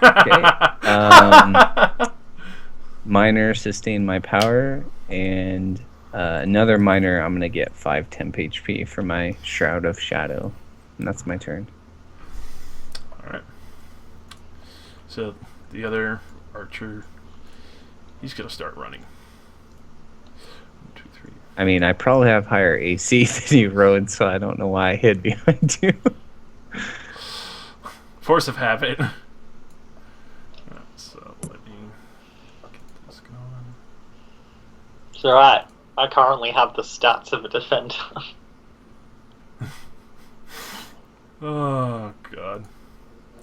Okay. Minor sustain my power, and another minor, I'm gonna get 5 temp HP for my Shroud of Shadow. And that's my turn. Alright. So, the other archer, he's gonna start running. 1, 2, 3. I mean, I probably have higher AC than you, Rowan, so I don't know why I hid behind you. Force of habit. So, let me get this going. It's alright. I currently have the stats of a defender. Oh god.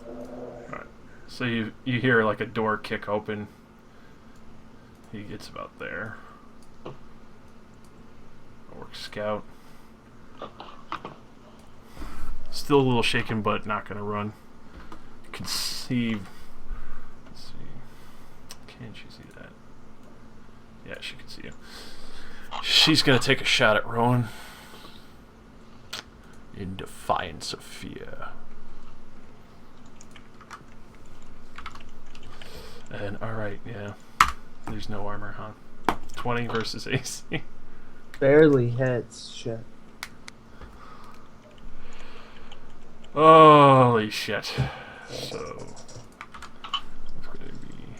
Alright. So you hear like a door kick open. He gets about there. Orc scout. Still a little shaken, but not gonna run. You can see. Let's see. Can she see that? Yeah, she can see you. She's gonna take a shot at Rowan. In defiance of fear. And alright, yeah. There's no armor, huh? 20 versus AC. Barely hits. Shit. Holy shit. So it's gonna be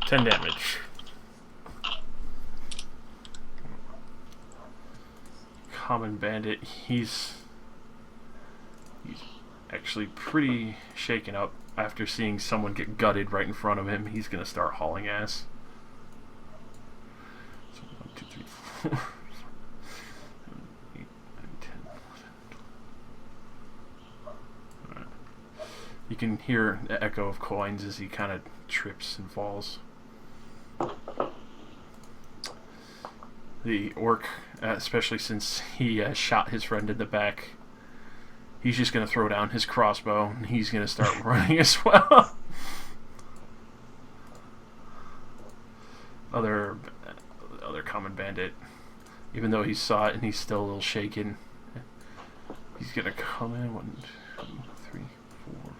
10 damage. Common bandit, he's actually pretty shaken up after seeing someone get gutted right in front of him. He's gonna start hauling ass. So 1, 2, 3, 4, 5, 8, 9, 10, 11, 12. Right. You can hear the echo of coins as he kind of trips and falls. The orc, especially since he shot his friend in the back, he's just going to throw down his crossbow and he's going to start running as well. Other common bandit, even though he saw it and he's still a little shaken, he's going to come in. 1, 2, 3, 4,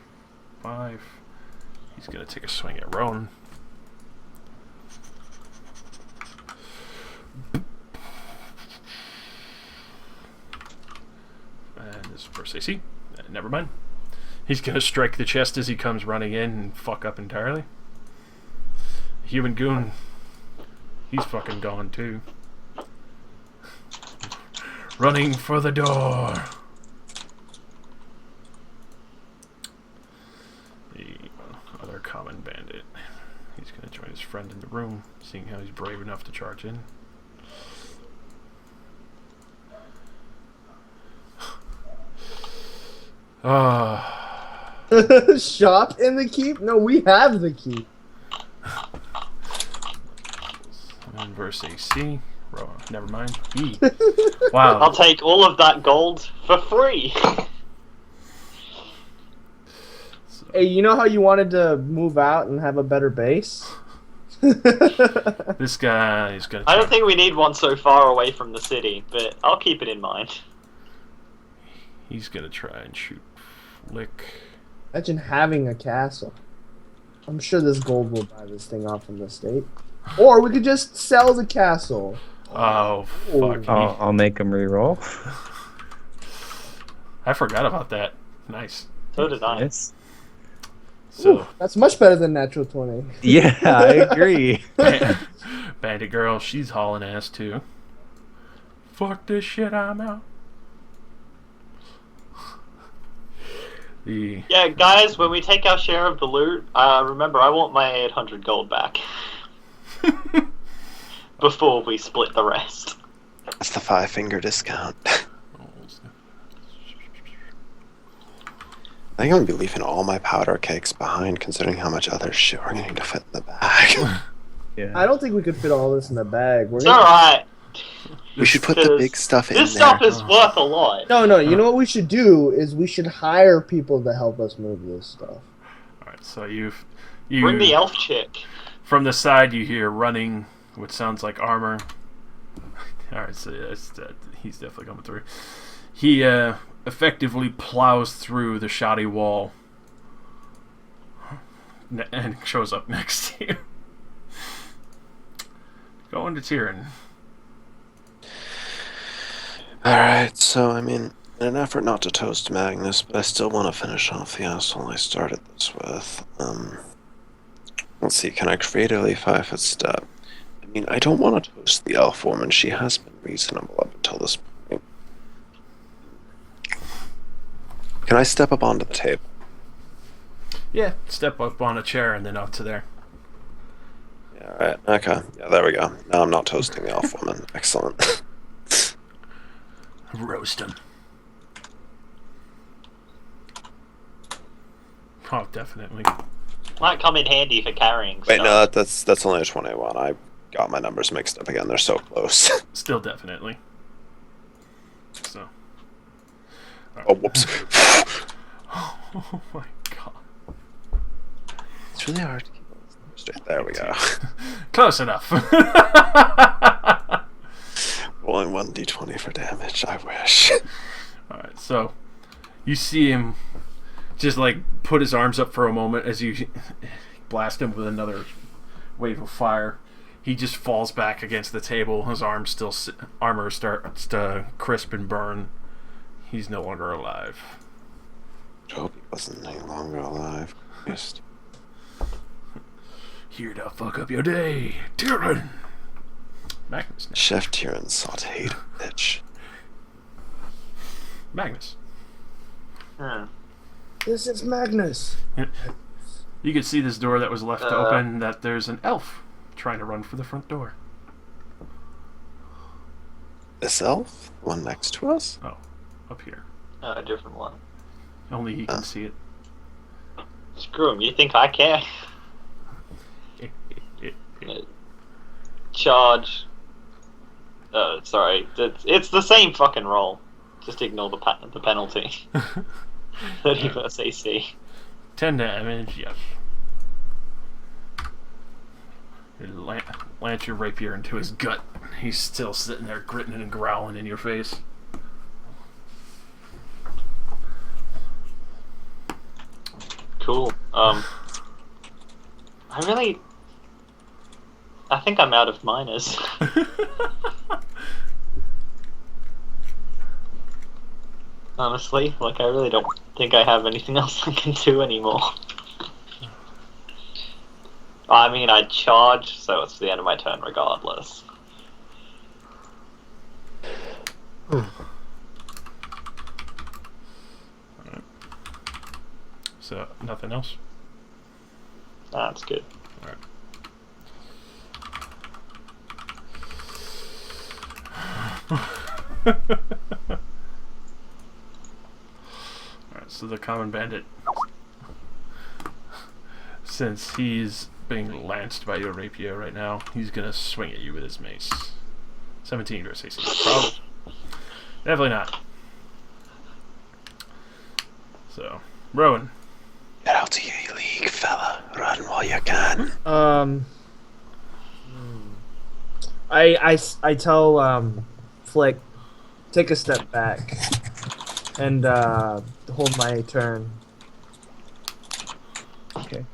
5. He's going to take a swing at Rowan. And this is first AC. Never mind. He's going to strike the chest as he comes running in and fuck up entirely. Human goon. He's fucking gone too. Running for the door. The other common bandit. He's going to join his friend in the room, seeing how he's brave enough to charge in. Shop in the keep? No, we have the keep. And verse AC. Never mind. E. Wow. I'll take all of that gold for free. Hey, you know how you wanted to move out and have a better base? This guy is gonna. I don't think we need one so far away from the city, but I'll keep it in mind. He's gonna try and shoot Flick. Imagine having a castle. I'm sure this gold will buy this thing off from the state. Or we could just sell the castle. Oh fuck! I'll make him reroll. I forgot about that. Nice. So did I. Yes. So Ooh, that's much better than natural 20. Yeah, I agree. Bandit girl, she's hauling ass too. Fuck this shit, I'm out. Yeah, guys, when we take our share of the loot, remember, I want my 800 gold back. Before we split the rest. That's the 5-finger discount. I think I'm gonna be leaving all my powder cakes behind, considering how much other shit we're gonna need to fit in the bag. Yeah. I don't think we could fit all this in the bag. It's alright. We should put the big stuff in This there. stuff is worth a lot. No, you know what we should do is we should hire people to help us move this stuff. Alright, so you Bring the elf chick. from the side you hear running, which sounds like armor. Alright, so he's definitely coming through. He effectively plows through the shoddy wall and shows up next to you. Going to Tyrion. Alright, so I mean, in an effort not to toast Magnus, but I still want to finish off the asshole I started this with. Let's see, can I creatively 5-foot step? I mean, I don't want to toast the elf woman. She has been reasonable up until this point. Can I step up onto the table? Yeah, step up on a chair and then up to there. Alright, okay. Yeah, there we go. Now I'm not toasting the elf woman. Excellent. Roast him. Oh, definitely. Might come in handy for carrying Wait, no, stuff. that's only a 21. I got my numbers mixed up again. They're so close. Still definitely. So. Oh, whoops. Oh my god. It's really hard to keep those numbers straight. There we go. Close enough. Rolling 1d20 for damage. I wish. Alright, so you see him just like put his arms up for a moment as you blast him with another wave of fire. He just falls back against the table. His armor starts to crisp and burn. He's no longer alive. I hope he wasn't any longer alive. Just... Here to fuck up your day, Tyrion. Magnus. Now. Chef Tyrion sauteed, bitch. Magnus. Hmm. This is Magnus. You can see this door that was left open, that there's an elf trying to run for the front door. This elf? The one next to us? Oh, up here. A different one. Only he can see it. Screw him. You think I care? Charge. Sorry. It's the same fucking roll. Just ignore the penalty. 30 versus AC. 10 damage, yes. You lance your rapier into his gut. He's still sitting there gritting and growling in your face. Cool. I think I'm out of minors. Honestly, like I really don't think I have anything else I can do anymore. I mean, I charge, so it's the end of my turn regardless. Alright. So, nothing else? That's good. Alright. Alright, so the common bandit, since he's being lanced by your rapier right now, he's gonna swing at you with his mace. 17 versus AC. Probably. Definitely not. So, Rowan. Get out of your league, fella. Run while you can. I tell Flick, take a step back and hold my turn. Okay.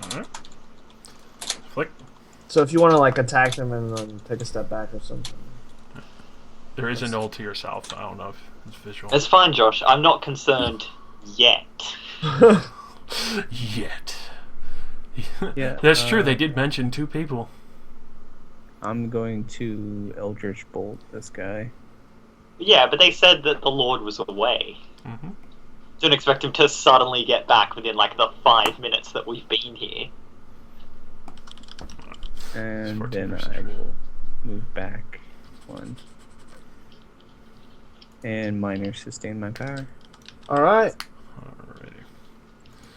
Alright. Flick. So if you want to like attack them and then take a step back or something. There is a knoll to your south. I don't know if it's visual. It's fine, Josh. I'm not concerned yet. Yet. Yeah, That's true. They did mention 2 people. I'm going to Eldritch Bolt this guy. Yeah, but they said that the Lord was away. Mm-hmm. Don't expect him to suddenly get back within like the 5 minutes that we've been here. And 14 then I will move back 1. And minor sustain my power. All right, Alrighty.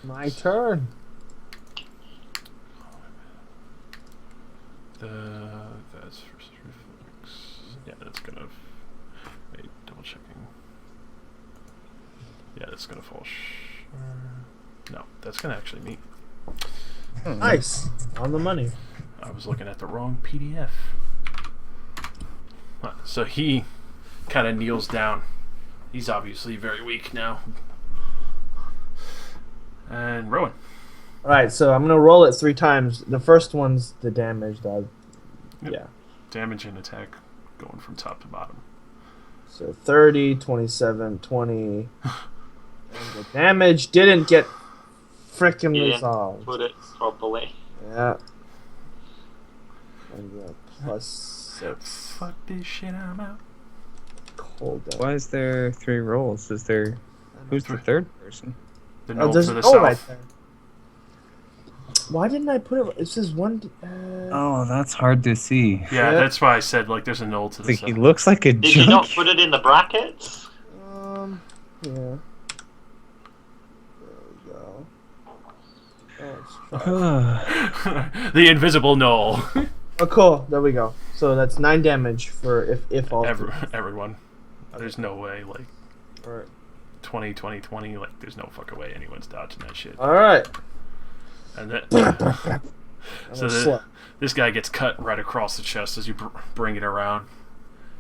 my turn. That's first reflex. Yeah, that's gonna. Wait, double checking. Yeah, that's gonna fall. No, that's gonna actually meet. Nice, on the money. I was looking at the wrong PDF. So he kind of kneels down. He's obviously very weak now. And Rowan. All right, so I'm gonna roll it 3 times. The first one's the damage. Yep. Yeah. Damage and attack going from top to bottom. So 30, 27, 20. And the damage didn't get frickin' You didn't resolved. put it properly. Yeah. And plus 6. Fuck this shit, I'm out. Cold damage. Why is there 3 rolls? Is there... Who's the 3rd person? The Oh, knoll there's to a the knoll south. right there. Why didn't I put it? It says one. Oh, that's hard to see. Yeah, Yeah. that's why I said like there's a null to Like, this. he looks like a Did you not junk. put it in the brackets? Yeah. There we go. Let's try. The invisible null. Oh, cool. There we go. So that's 9 damage for if all. Everyone. There's no way, like, Alright. 20, 20, 20, like, there's no fucking way anyone's dodging that shit. Alright. And that, So this guy gets cut right across the chest as you bring it around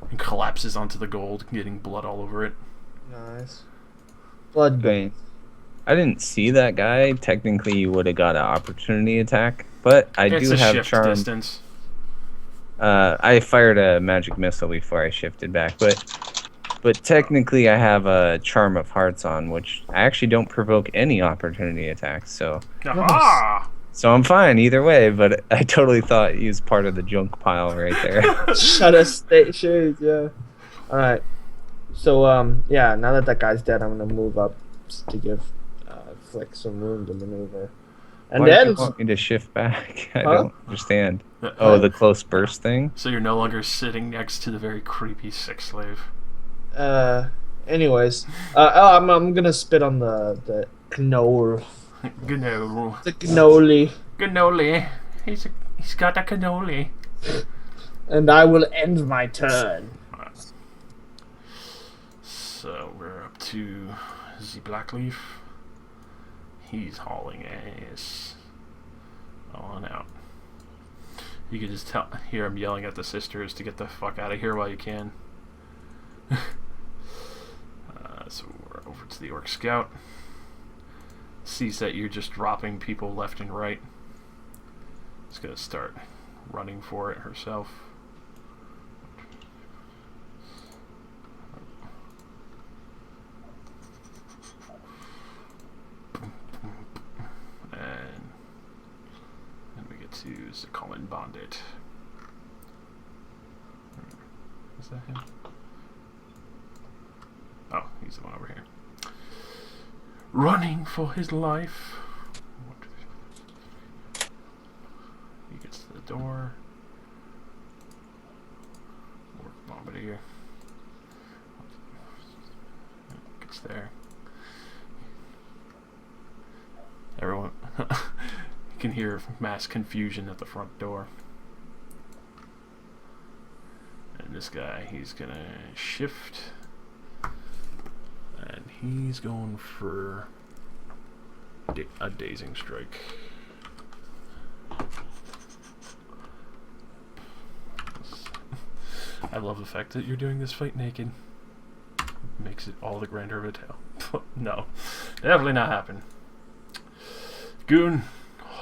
and collapses onto the gold, getting blood all over it. Nice. Blood Wait. I didn't see that guy. Technically, you would have got an opportunity attack, but I It's do a have shift charm. distance. I fired a magic missile before I shifted back, but technically I have a charm of hearts on, which I actually don't provoke any opportunity attacks. So Ah! I'm fine either way. But I totally thought he was part of the junk pile right there. Shut us, state shades, yeah. Alright. So, yeah, now that guy's dead, I'm gonna move up to give Flick some room to maneuver. And Why do then, you want me to shift back? I Huh? don't understand. Oh, the close burst thing? So you're no longer sitting next to the very creepy sick slave. anyways, I'm gonna spit on the cannoli. Gnole. The cannoli. Cannoli. He's got a cannoli. And I will end my turn. So we're up to Z Blackleaf. He's hauling ass on out. You can just hear him yelling at the sisters to get the fuck out of here while you can. So we're over to the Orc Scout. Sees that you're just dropping people left and right. It's gonna start running for it herself. And then we get to Zakoman Bondit. Is that him? Oh, he's the one over here. Running for his life. He gets to the door. Orc Bombardier. Gets there. Everyone, you can hear mass confusion at the front door. And this guy, he's gonna shift. And he's going for a dazing strike. I love the fact that you're doing this fight naked. Makes it all the grander of a tale. No, definitely not happen. Goon.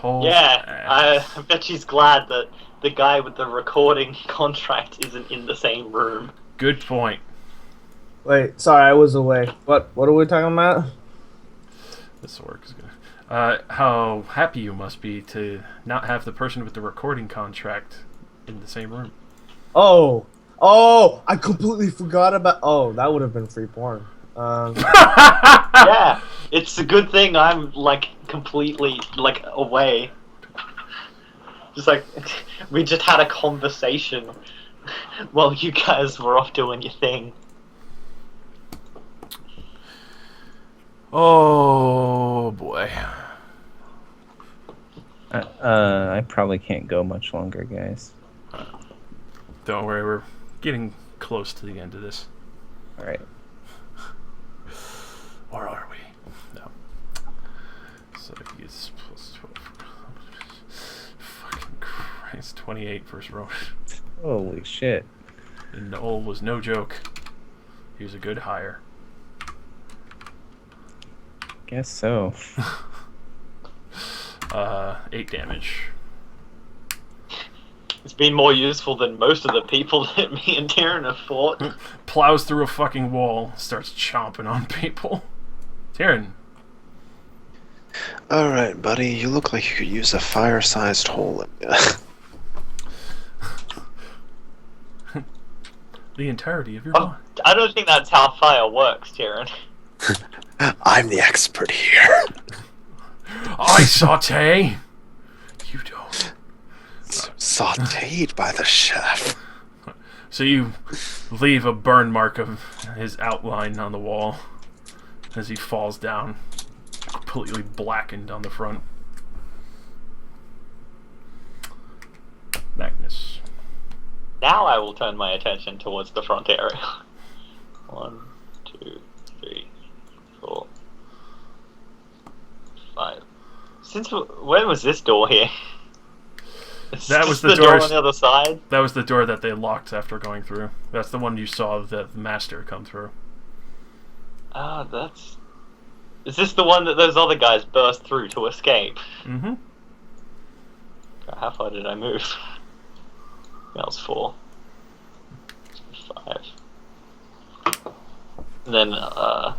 Yeah, I bet she's glad that the guy with the recording contract isn't in the same room. Good point. Wait, sorry, I was away. What are we talking about? This work is good. How happy you must be to not have the person with the recording contract in the same room. Oh, I completely forgot about. Oh, that would have been free porn. Yeah, it's a good thing I'm like completely like away. Just like we just had a conversation while you guys were off doing your thing. Oh boy. I probably can't go much longer, guys. Don't worry, we're getting close to the end of this. All right. Or are we? No. So he's plus 12. Fucking Christ, 28 first row. Holy shit. And Noel was no joke. He was a good hire. Guess so. 8 damage. It's been more useful than most of the people that me and Tyrion have fought. Plows through a fucking wall, starts chomping on people. Tyrion. Alright, buddy, you look like you could use a fire-sized hole in you. The entirety of your body. I don't think that's how fire works, Tyrion. I'm the expert here. I saute. sautéed by the chef. So you leave a burn mark of his outline on the wall as he falls down, completely blackened on the front. Magnus. Now I will turn my attention towards the front area. 1, 2, 3, 4, 5. Since when was this door here? That was the door on the other side. That was the door that they locked after going through. That's the one you saw the master come through. Ah, that's. Is this the one that those other guys burst through to escape? Mm-hmm. How far did I move? That was 4. 5. And then, I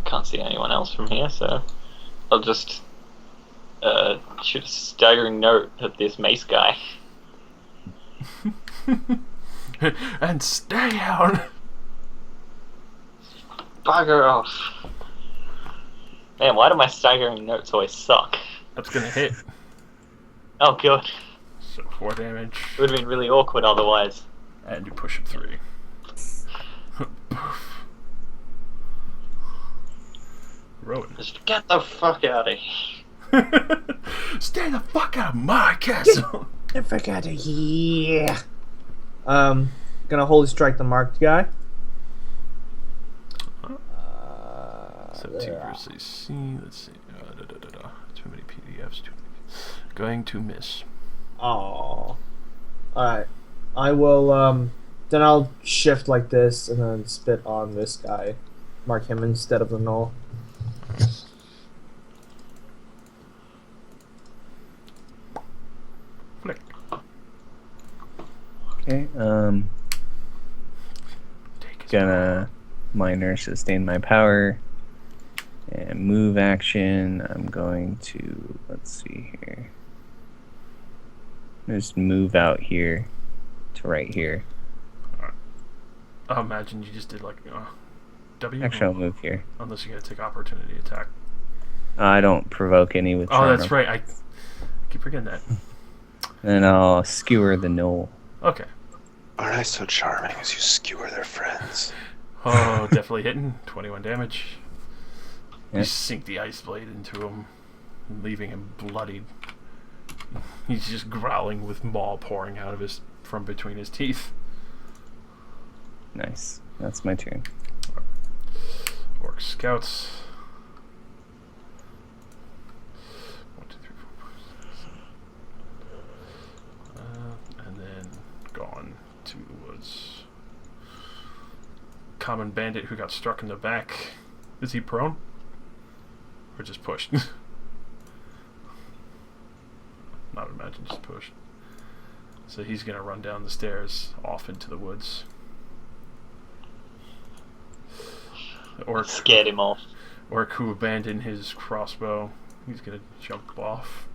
can't see anyone else from here, so I'll just shoot a staggering note at this mace guy. And stay down! Bugger off. Man, why do my staggering notes always suck? That's gonna hit. Oh, good. So 4 damage. It would have been really awkward otherwise. And you push him 3. Rowan. Just get the fuck out of here. Stay the fuck out of my castle! Get the fuck out of here. Gonna holy strike the marked guy. 17 versus AC. Let's see. Too many PDFs. Going to miss. Oh. Alright. I will, then I'll shift like this and then spit on this guy. Mark him instead of the null. Flick. Okay, gonna minor sustain my power and move action. I'm going to, let's see here, just move out here to right here. I imagine you just did like W. Actually, I'll move here. Unless you're gonna take opportunity attack. I don't provoke any with Oh, charm. that's right. I keep forgetting that. And I'll skewer the knoll. Okay. Aren't I so charming as you skewer their friends? Oh, definitely hitting. 21 damage. You Yeah. sink the ice blade into him, leaving him bloodied. He's just growling with maw pouring out of his from between his teeth. Nice. That's my turn. Orc scouts. 1, 2, 3, 4, 5, 6. And then gone to the woods. Common bandit who got struck in the back. Is he prone? Or just pushed? Not imagine, just pushed. So he's gonna run down the stairs off into the woods. The orc Scared him off. Orc who abandoned his crossbow. He's gonna jump off.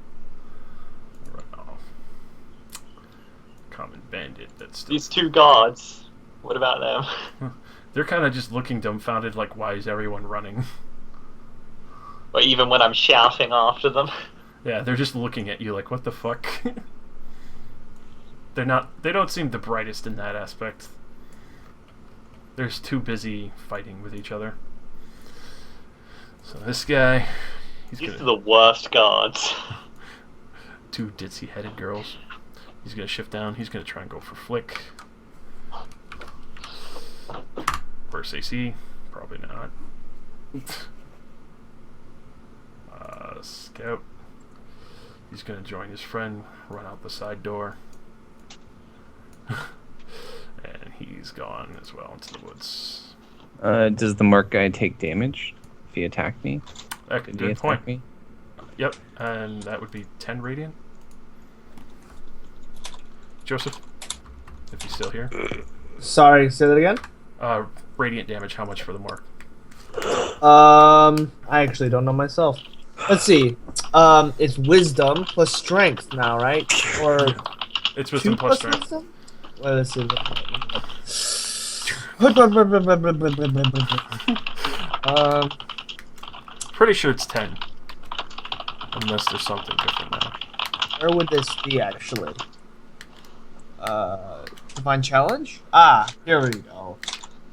Run off. Common bandit that's still. These 2 guards. What about them? They're kind of just looking dumbfounded, like, why is everyone running? Or even when I'm shouting after them. Yeah, they're just looking at you like, what the fuck? They don't seem the brightest in that aspect. They're just too busy fighting with each other. So this guy, These are the worst guards. 2 ditzy-headed girls. He's gonna shift down. He's gonna try and go for flick. Burst AC, probably not. Scout. He's gonna join his friend, run out the side door. And he's gone as well into the woods. Does the mark guy take damage if he attacked me? Did he Good attack point. me? Yep, and that would be 10 radiant. Joseph, if he's still here. Sorry, say that again? Radiant damage, how much for the mark? I actually don't know myself. Let's see. It's wisdom plus strength now, right? Or It's 2 wisdom plus plus strength. wisdom? Well, let's see. Pretty sure it's 10. Unless there's something different now. Where would this be actually? Divine Challenge? Here we go.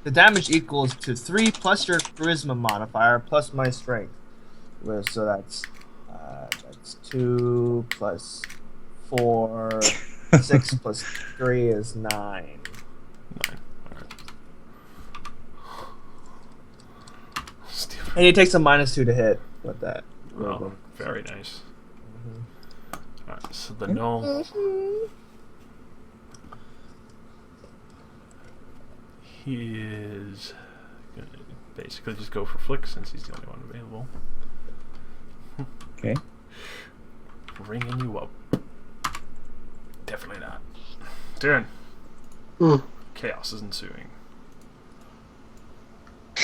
The damage equals to 3 plus your charisma modifier plus my strength. So that's 2 plus 4, 6 plus 3 is 9. 9. Alright. Stupid. And he takes a -2 to hit with that. Oh, very nice. Alright, so the gnome. He is gonna basically just go for Flick since he's the only one available. Okay. Ringing you up. Definitely not. Darren. Chaos is ensuing.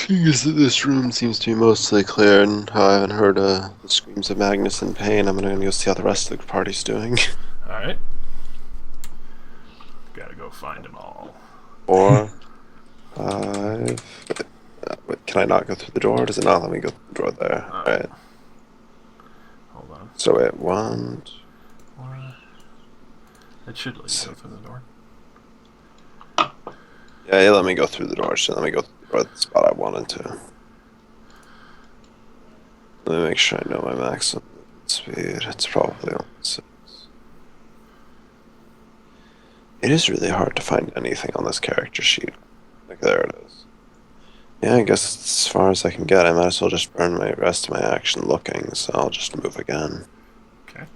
This room seems to be mostly clear, and I haven't heard the screams of Magnus in pain. I'm gonna go see how the rest of the party's doing. Alright. Gotta go find them all. 4, 5. Wait, can I not go through the door? Or does it not let me go through the door there? Alright. Hold on. So wait, 1. It should let you go through the door. Yeah, it let me go through the door. So let me go through the door at the spot I wanted to. Let me make sure I know my maximum speed. It's probably on 6. It is really hard to find anything on this character sheet. Like, there it is. Yeah, I guess it's as far as I can get. I might as well just burn my rest of my action looking, so I'll just move again. Okay.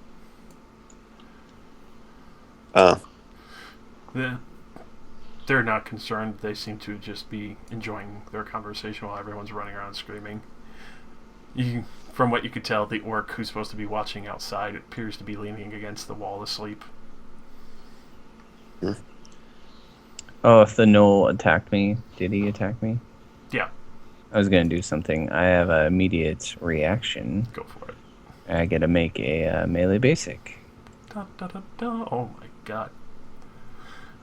They're not concerned. They seem to just be enjoying their conversation while everyone's running around screaming. From what you could tell, the orc who's supposed to be watching outside appears to be leaning against the wall asleep. Oh, if the gnoll attacked me, did he attack me? Yeah. I was gonna do something. I have an immediate reaction. Go for it. I get to make a melee basic. Da, da, da, da. Oh my god.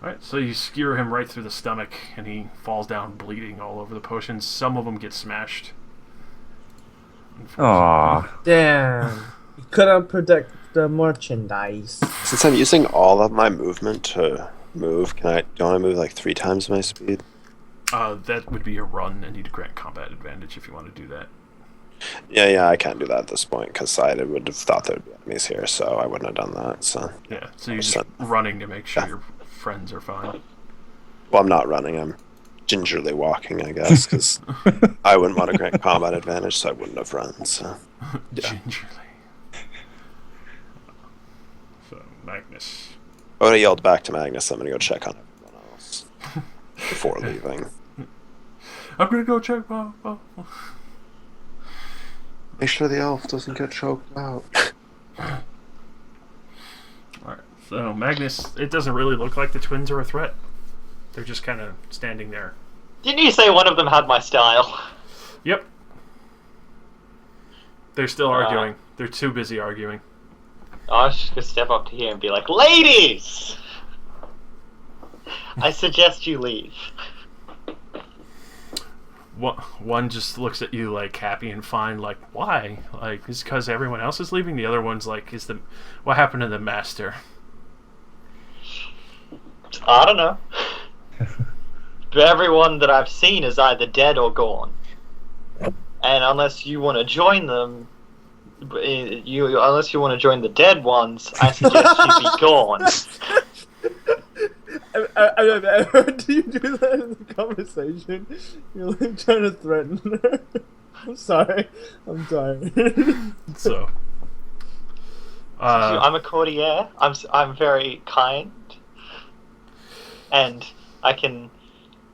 Alright, so you skewer him right through the stomach, and he falls down bleeding all over the potions. Some of them get smashed. Aww. Damn. You couldn't predict the merchandise. Since I'm using all of my movement to move, don't I move like 3 times my speed? That would be a run, and you'd grant combat advantage if you want to do that. Yeah, I can't do that at this point, because I would have thought there would be enemies here, so I wouldn't have done that, so... Yeah, so you're just running to make sure your friends are fine. Well, I'm not running, I'm gingerly walking, I guess, because I wouldn't want to grant combat advantage, so I wouldn't have run, so... Yeah. Gingerly. So, Magnus. I would have yelled back to Magnus, I'm going to go check on everyone else before leaving. I'm gonna go check Bob. Make sure the elf doesn't get choked out. Alright, so Magnus, it doesn't really look like the twins are a threat. They're just kind of standing there. Didn't you say one of them had my style? Yep. They're still arguing. They're too busy arguing. I was just gonna step up to here and be like, ladies! I suggest you leave. One just looks at you like happy and fine, like, why? Like, is it because everyone else is leaving? The other one's like, what happened to the master? I don't know. But everyone that I've seen is either dead or gone. And unless you want to join them, unless you want to join the dead ones, I suggest you be gone. I heard you do that in the conversation. You're like trying to threaten her. I'm sorry. So, I'm a courtier. I'm very kind, and I can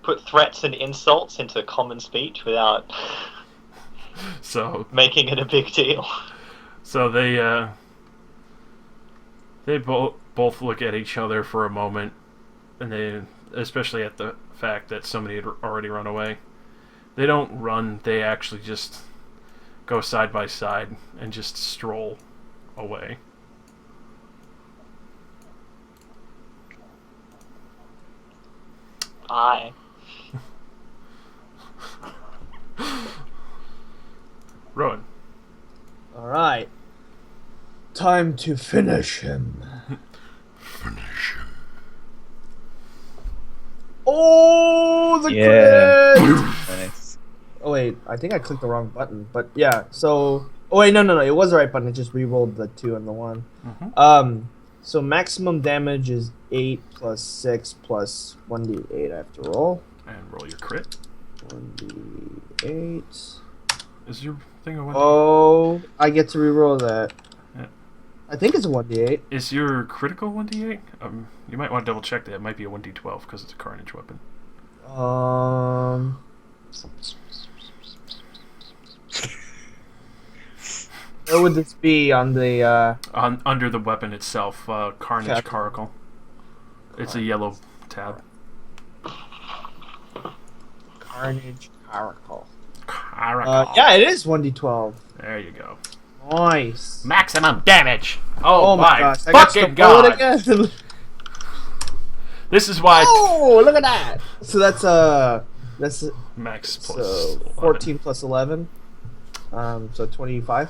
put threats and insults into common speech without making it a big deal. So they both look at each other for a moment. And they, especially at the fact that somebody had already run away, they don't run. They actually just go side by side and just stroll away. Bye. Rowan. Alright. time to finish him. Finish him. Oh, the Yeah. crit! Nice. Oh wait, I think I clicked the wrong button. But yeah, so wait, no, it was the right button. It just re-rolled the 2 and the 1. So maximum damage is 8 plus 6 plus 1d8. I have to roll. And roll your crit. 1d8. Is your thing a 1d8? Oh, I get to re-roll that. Yeah. I think it's a 1d8. Is your critical 1d8? You might want to double check that. It might be a 1d12 because it's a carnage weapon. Where would this be on the? Under the weapon itself, carnage Okay. caracal. It's a yellow tab. Carnage Caracal. Caracal. Yeah, it is 1d12. There you go. Nice. Maximum damage. Oh, my my gosh! I got to fucking roll it god! again. This is why Oh, look at that! So that's max plus so 11. 14 plus 11. So 25.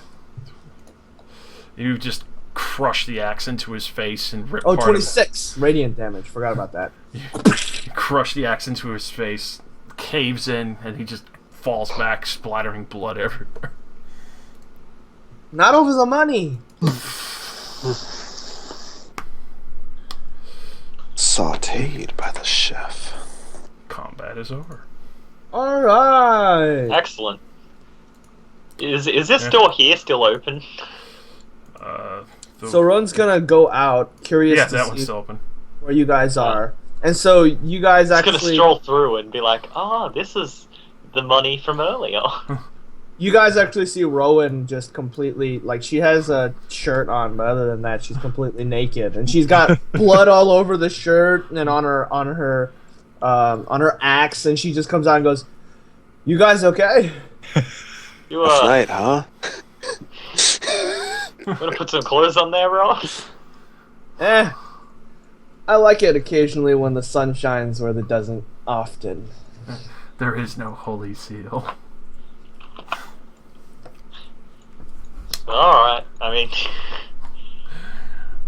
You just crush the axe into his face and rip Oh, part of it. 26 radiant damage. Forgot about that. You crush the axe into his face, caves in, and he just falls back, splattering blood everywhere. Not over the money. Sauteed by the chef. Combat is over. All right. Excellent. Is this door here still open? So Ron's gonna go out, curious yeah, to that see one's still open. where you guys are, and so you guys Just gonna actually, stroll through and be like, this is the money from earlier. you guys actually see Rowan just completely like she has a shirt on, but other than that, she's completely naked, and she's got blood all over the shirt and on her axe, and she just comes out and goes, "You guys okay?" You Last night, huh? wanna put some clothes on there, bro? I like it occasionally when the sun shines where it doesn't often. There is no holy seal. Alright, I mean,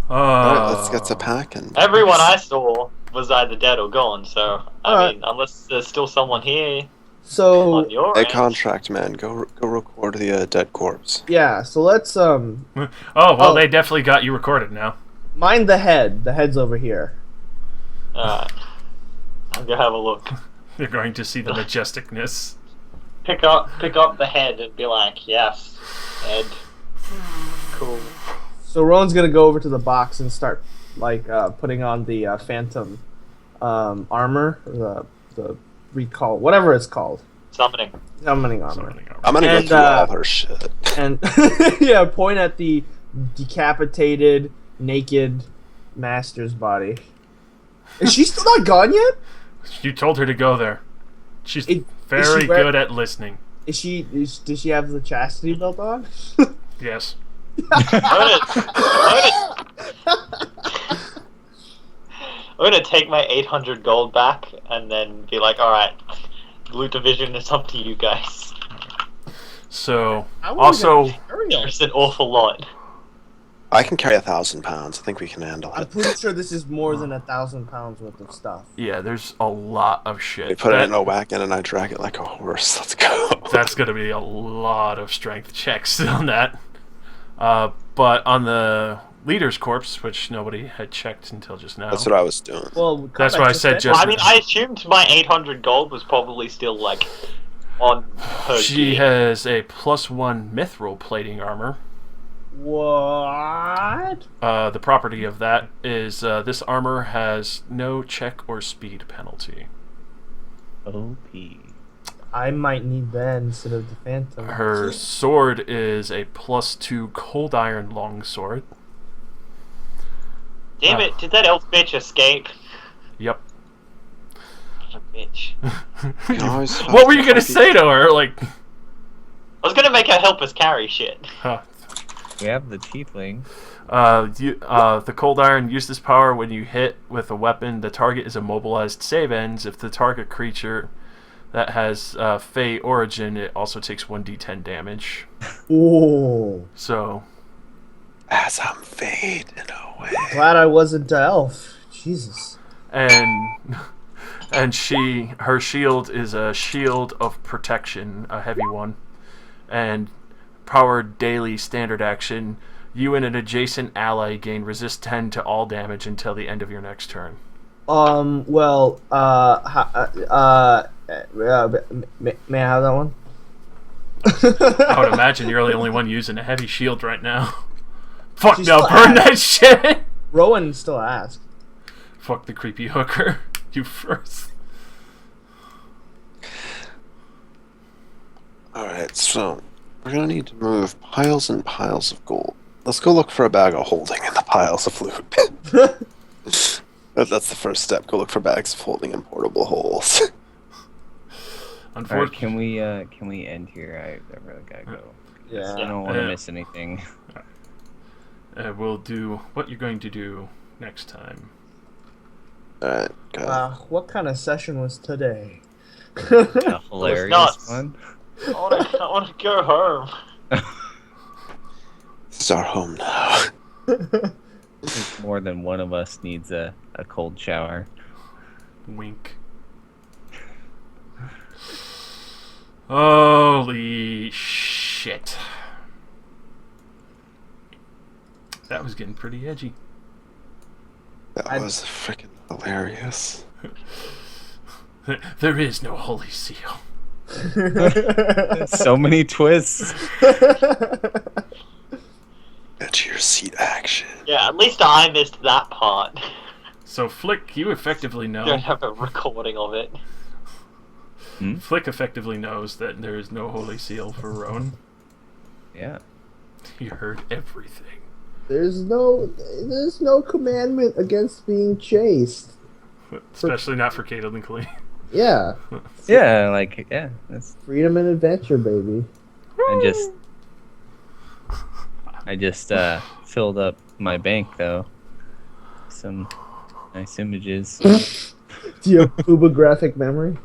Alright, let's get to packing. everyone I saw was either dead or gone, so, I Alright. mean, unless there's still someone here So on your Hey, end. contract man, go record the dead corpse. yeah, so let's Oh, well, Oh. they definitely got you recorded now. mind the head. The head's over here. Alright. I'm gonna have a look. You're going to see the majesticness. Pick up the head and be like, yes, head. Cool. So Rowan's gonna go over to the box and start like putting on the phantom armor, or the recall, whatever it's called, Summoning. summoning armor. Summoning armor. I'm gonna go And, through all her shit. And yeah, point at the decapitated, naked master's body. Is she still not gone yet? You told her to go there. She's Is very she wear- good at listening. Does she have the chastity belt on? Yes. I'm gonna take my 800 gold back and then be like, alright, loot division is up to you guys. So, I wouldn't also, even carry her. There's an awful lot. I can carry 1,000 pounds. I think we can handle I'm it. pretty sure this is more than 1,000 pounds worth of stuff. yeah, there's a lot of shit. We put it That- in a wagon and I drag it like a horse. Let's go. That's going to be a lot of strength checks on that. But on the leader's corpse, which nobody had checked until just now. That's what I was doing. Well, That's combat why I said ended. just- I mean, I assumed my 800 gold was probably still, like, on her She gear. has a +1 mithril plating armor. What? The property of that is this armor has no check or speed penalty. OP. I might need that instead of the phantom. Her sword is a +2 cold iron longsword. Damn it, did that elf bitch escape? Yep. What a bitch. can always find What were you the gonna fucking- say to her? Like, I was gonna make her help us carry shit. We have the tiefling. The cold iron, use this power when you hit with a weapon. The target is immobilized. Save ends. If the target creature that has Fey origin, it also takes 1d10 damage. Oh. So, As I'm fading away. Glad I wasn't elf. Jesus. And her shield is a shield of protection, a heavy one, and powered daily standard action. You and an adjacent ally gain resist 10 to all damage until the end of your next turn. Well, may I have that one? I would imagine you're the only one using a heavy shield right now. Fuck She's no, still burn asked. that shit! Rowan still asked. Fuck the creepy hooker. You first. Alright, so we're gonna need to move piles and piles of gold. Let's go look for a bag of holding in the piles of loot. That's the first step. Go look for bags of holding in portable holes. Alright, can we end here? I really gotta go. Yeah. I don't want to miss anything. We'll do what you're going to do next time. Alright, go. What kind of session was today? A hilarious nuts. one. I want to go home. This is our home now. More than one of us needs a cold shower. Wink. Holy shit. That was getting pretty edgy. That was freaking hilarious. There is no holy seal. So many twists. Edge your seat action. Yeah, at least I missed that part. So Flick, you effectively know. Don't have a recording of it. Flick effectively knows that there is no holy seal for Rowan. Yeah. He heard everything. There's no commandment against being chased. Especially not for Caitlin Clee. Yeah. Yeah, that's Freedom and adventure, baby. I just filled up my bank though. Some nice images. Do you have uber graphic memory?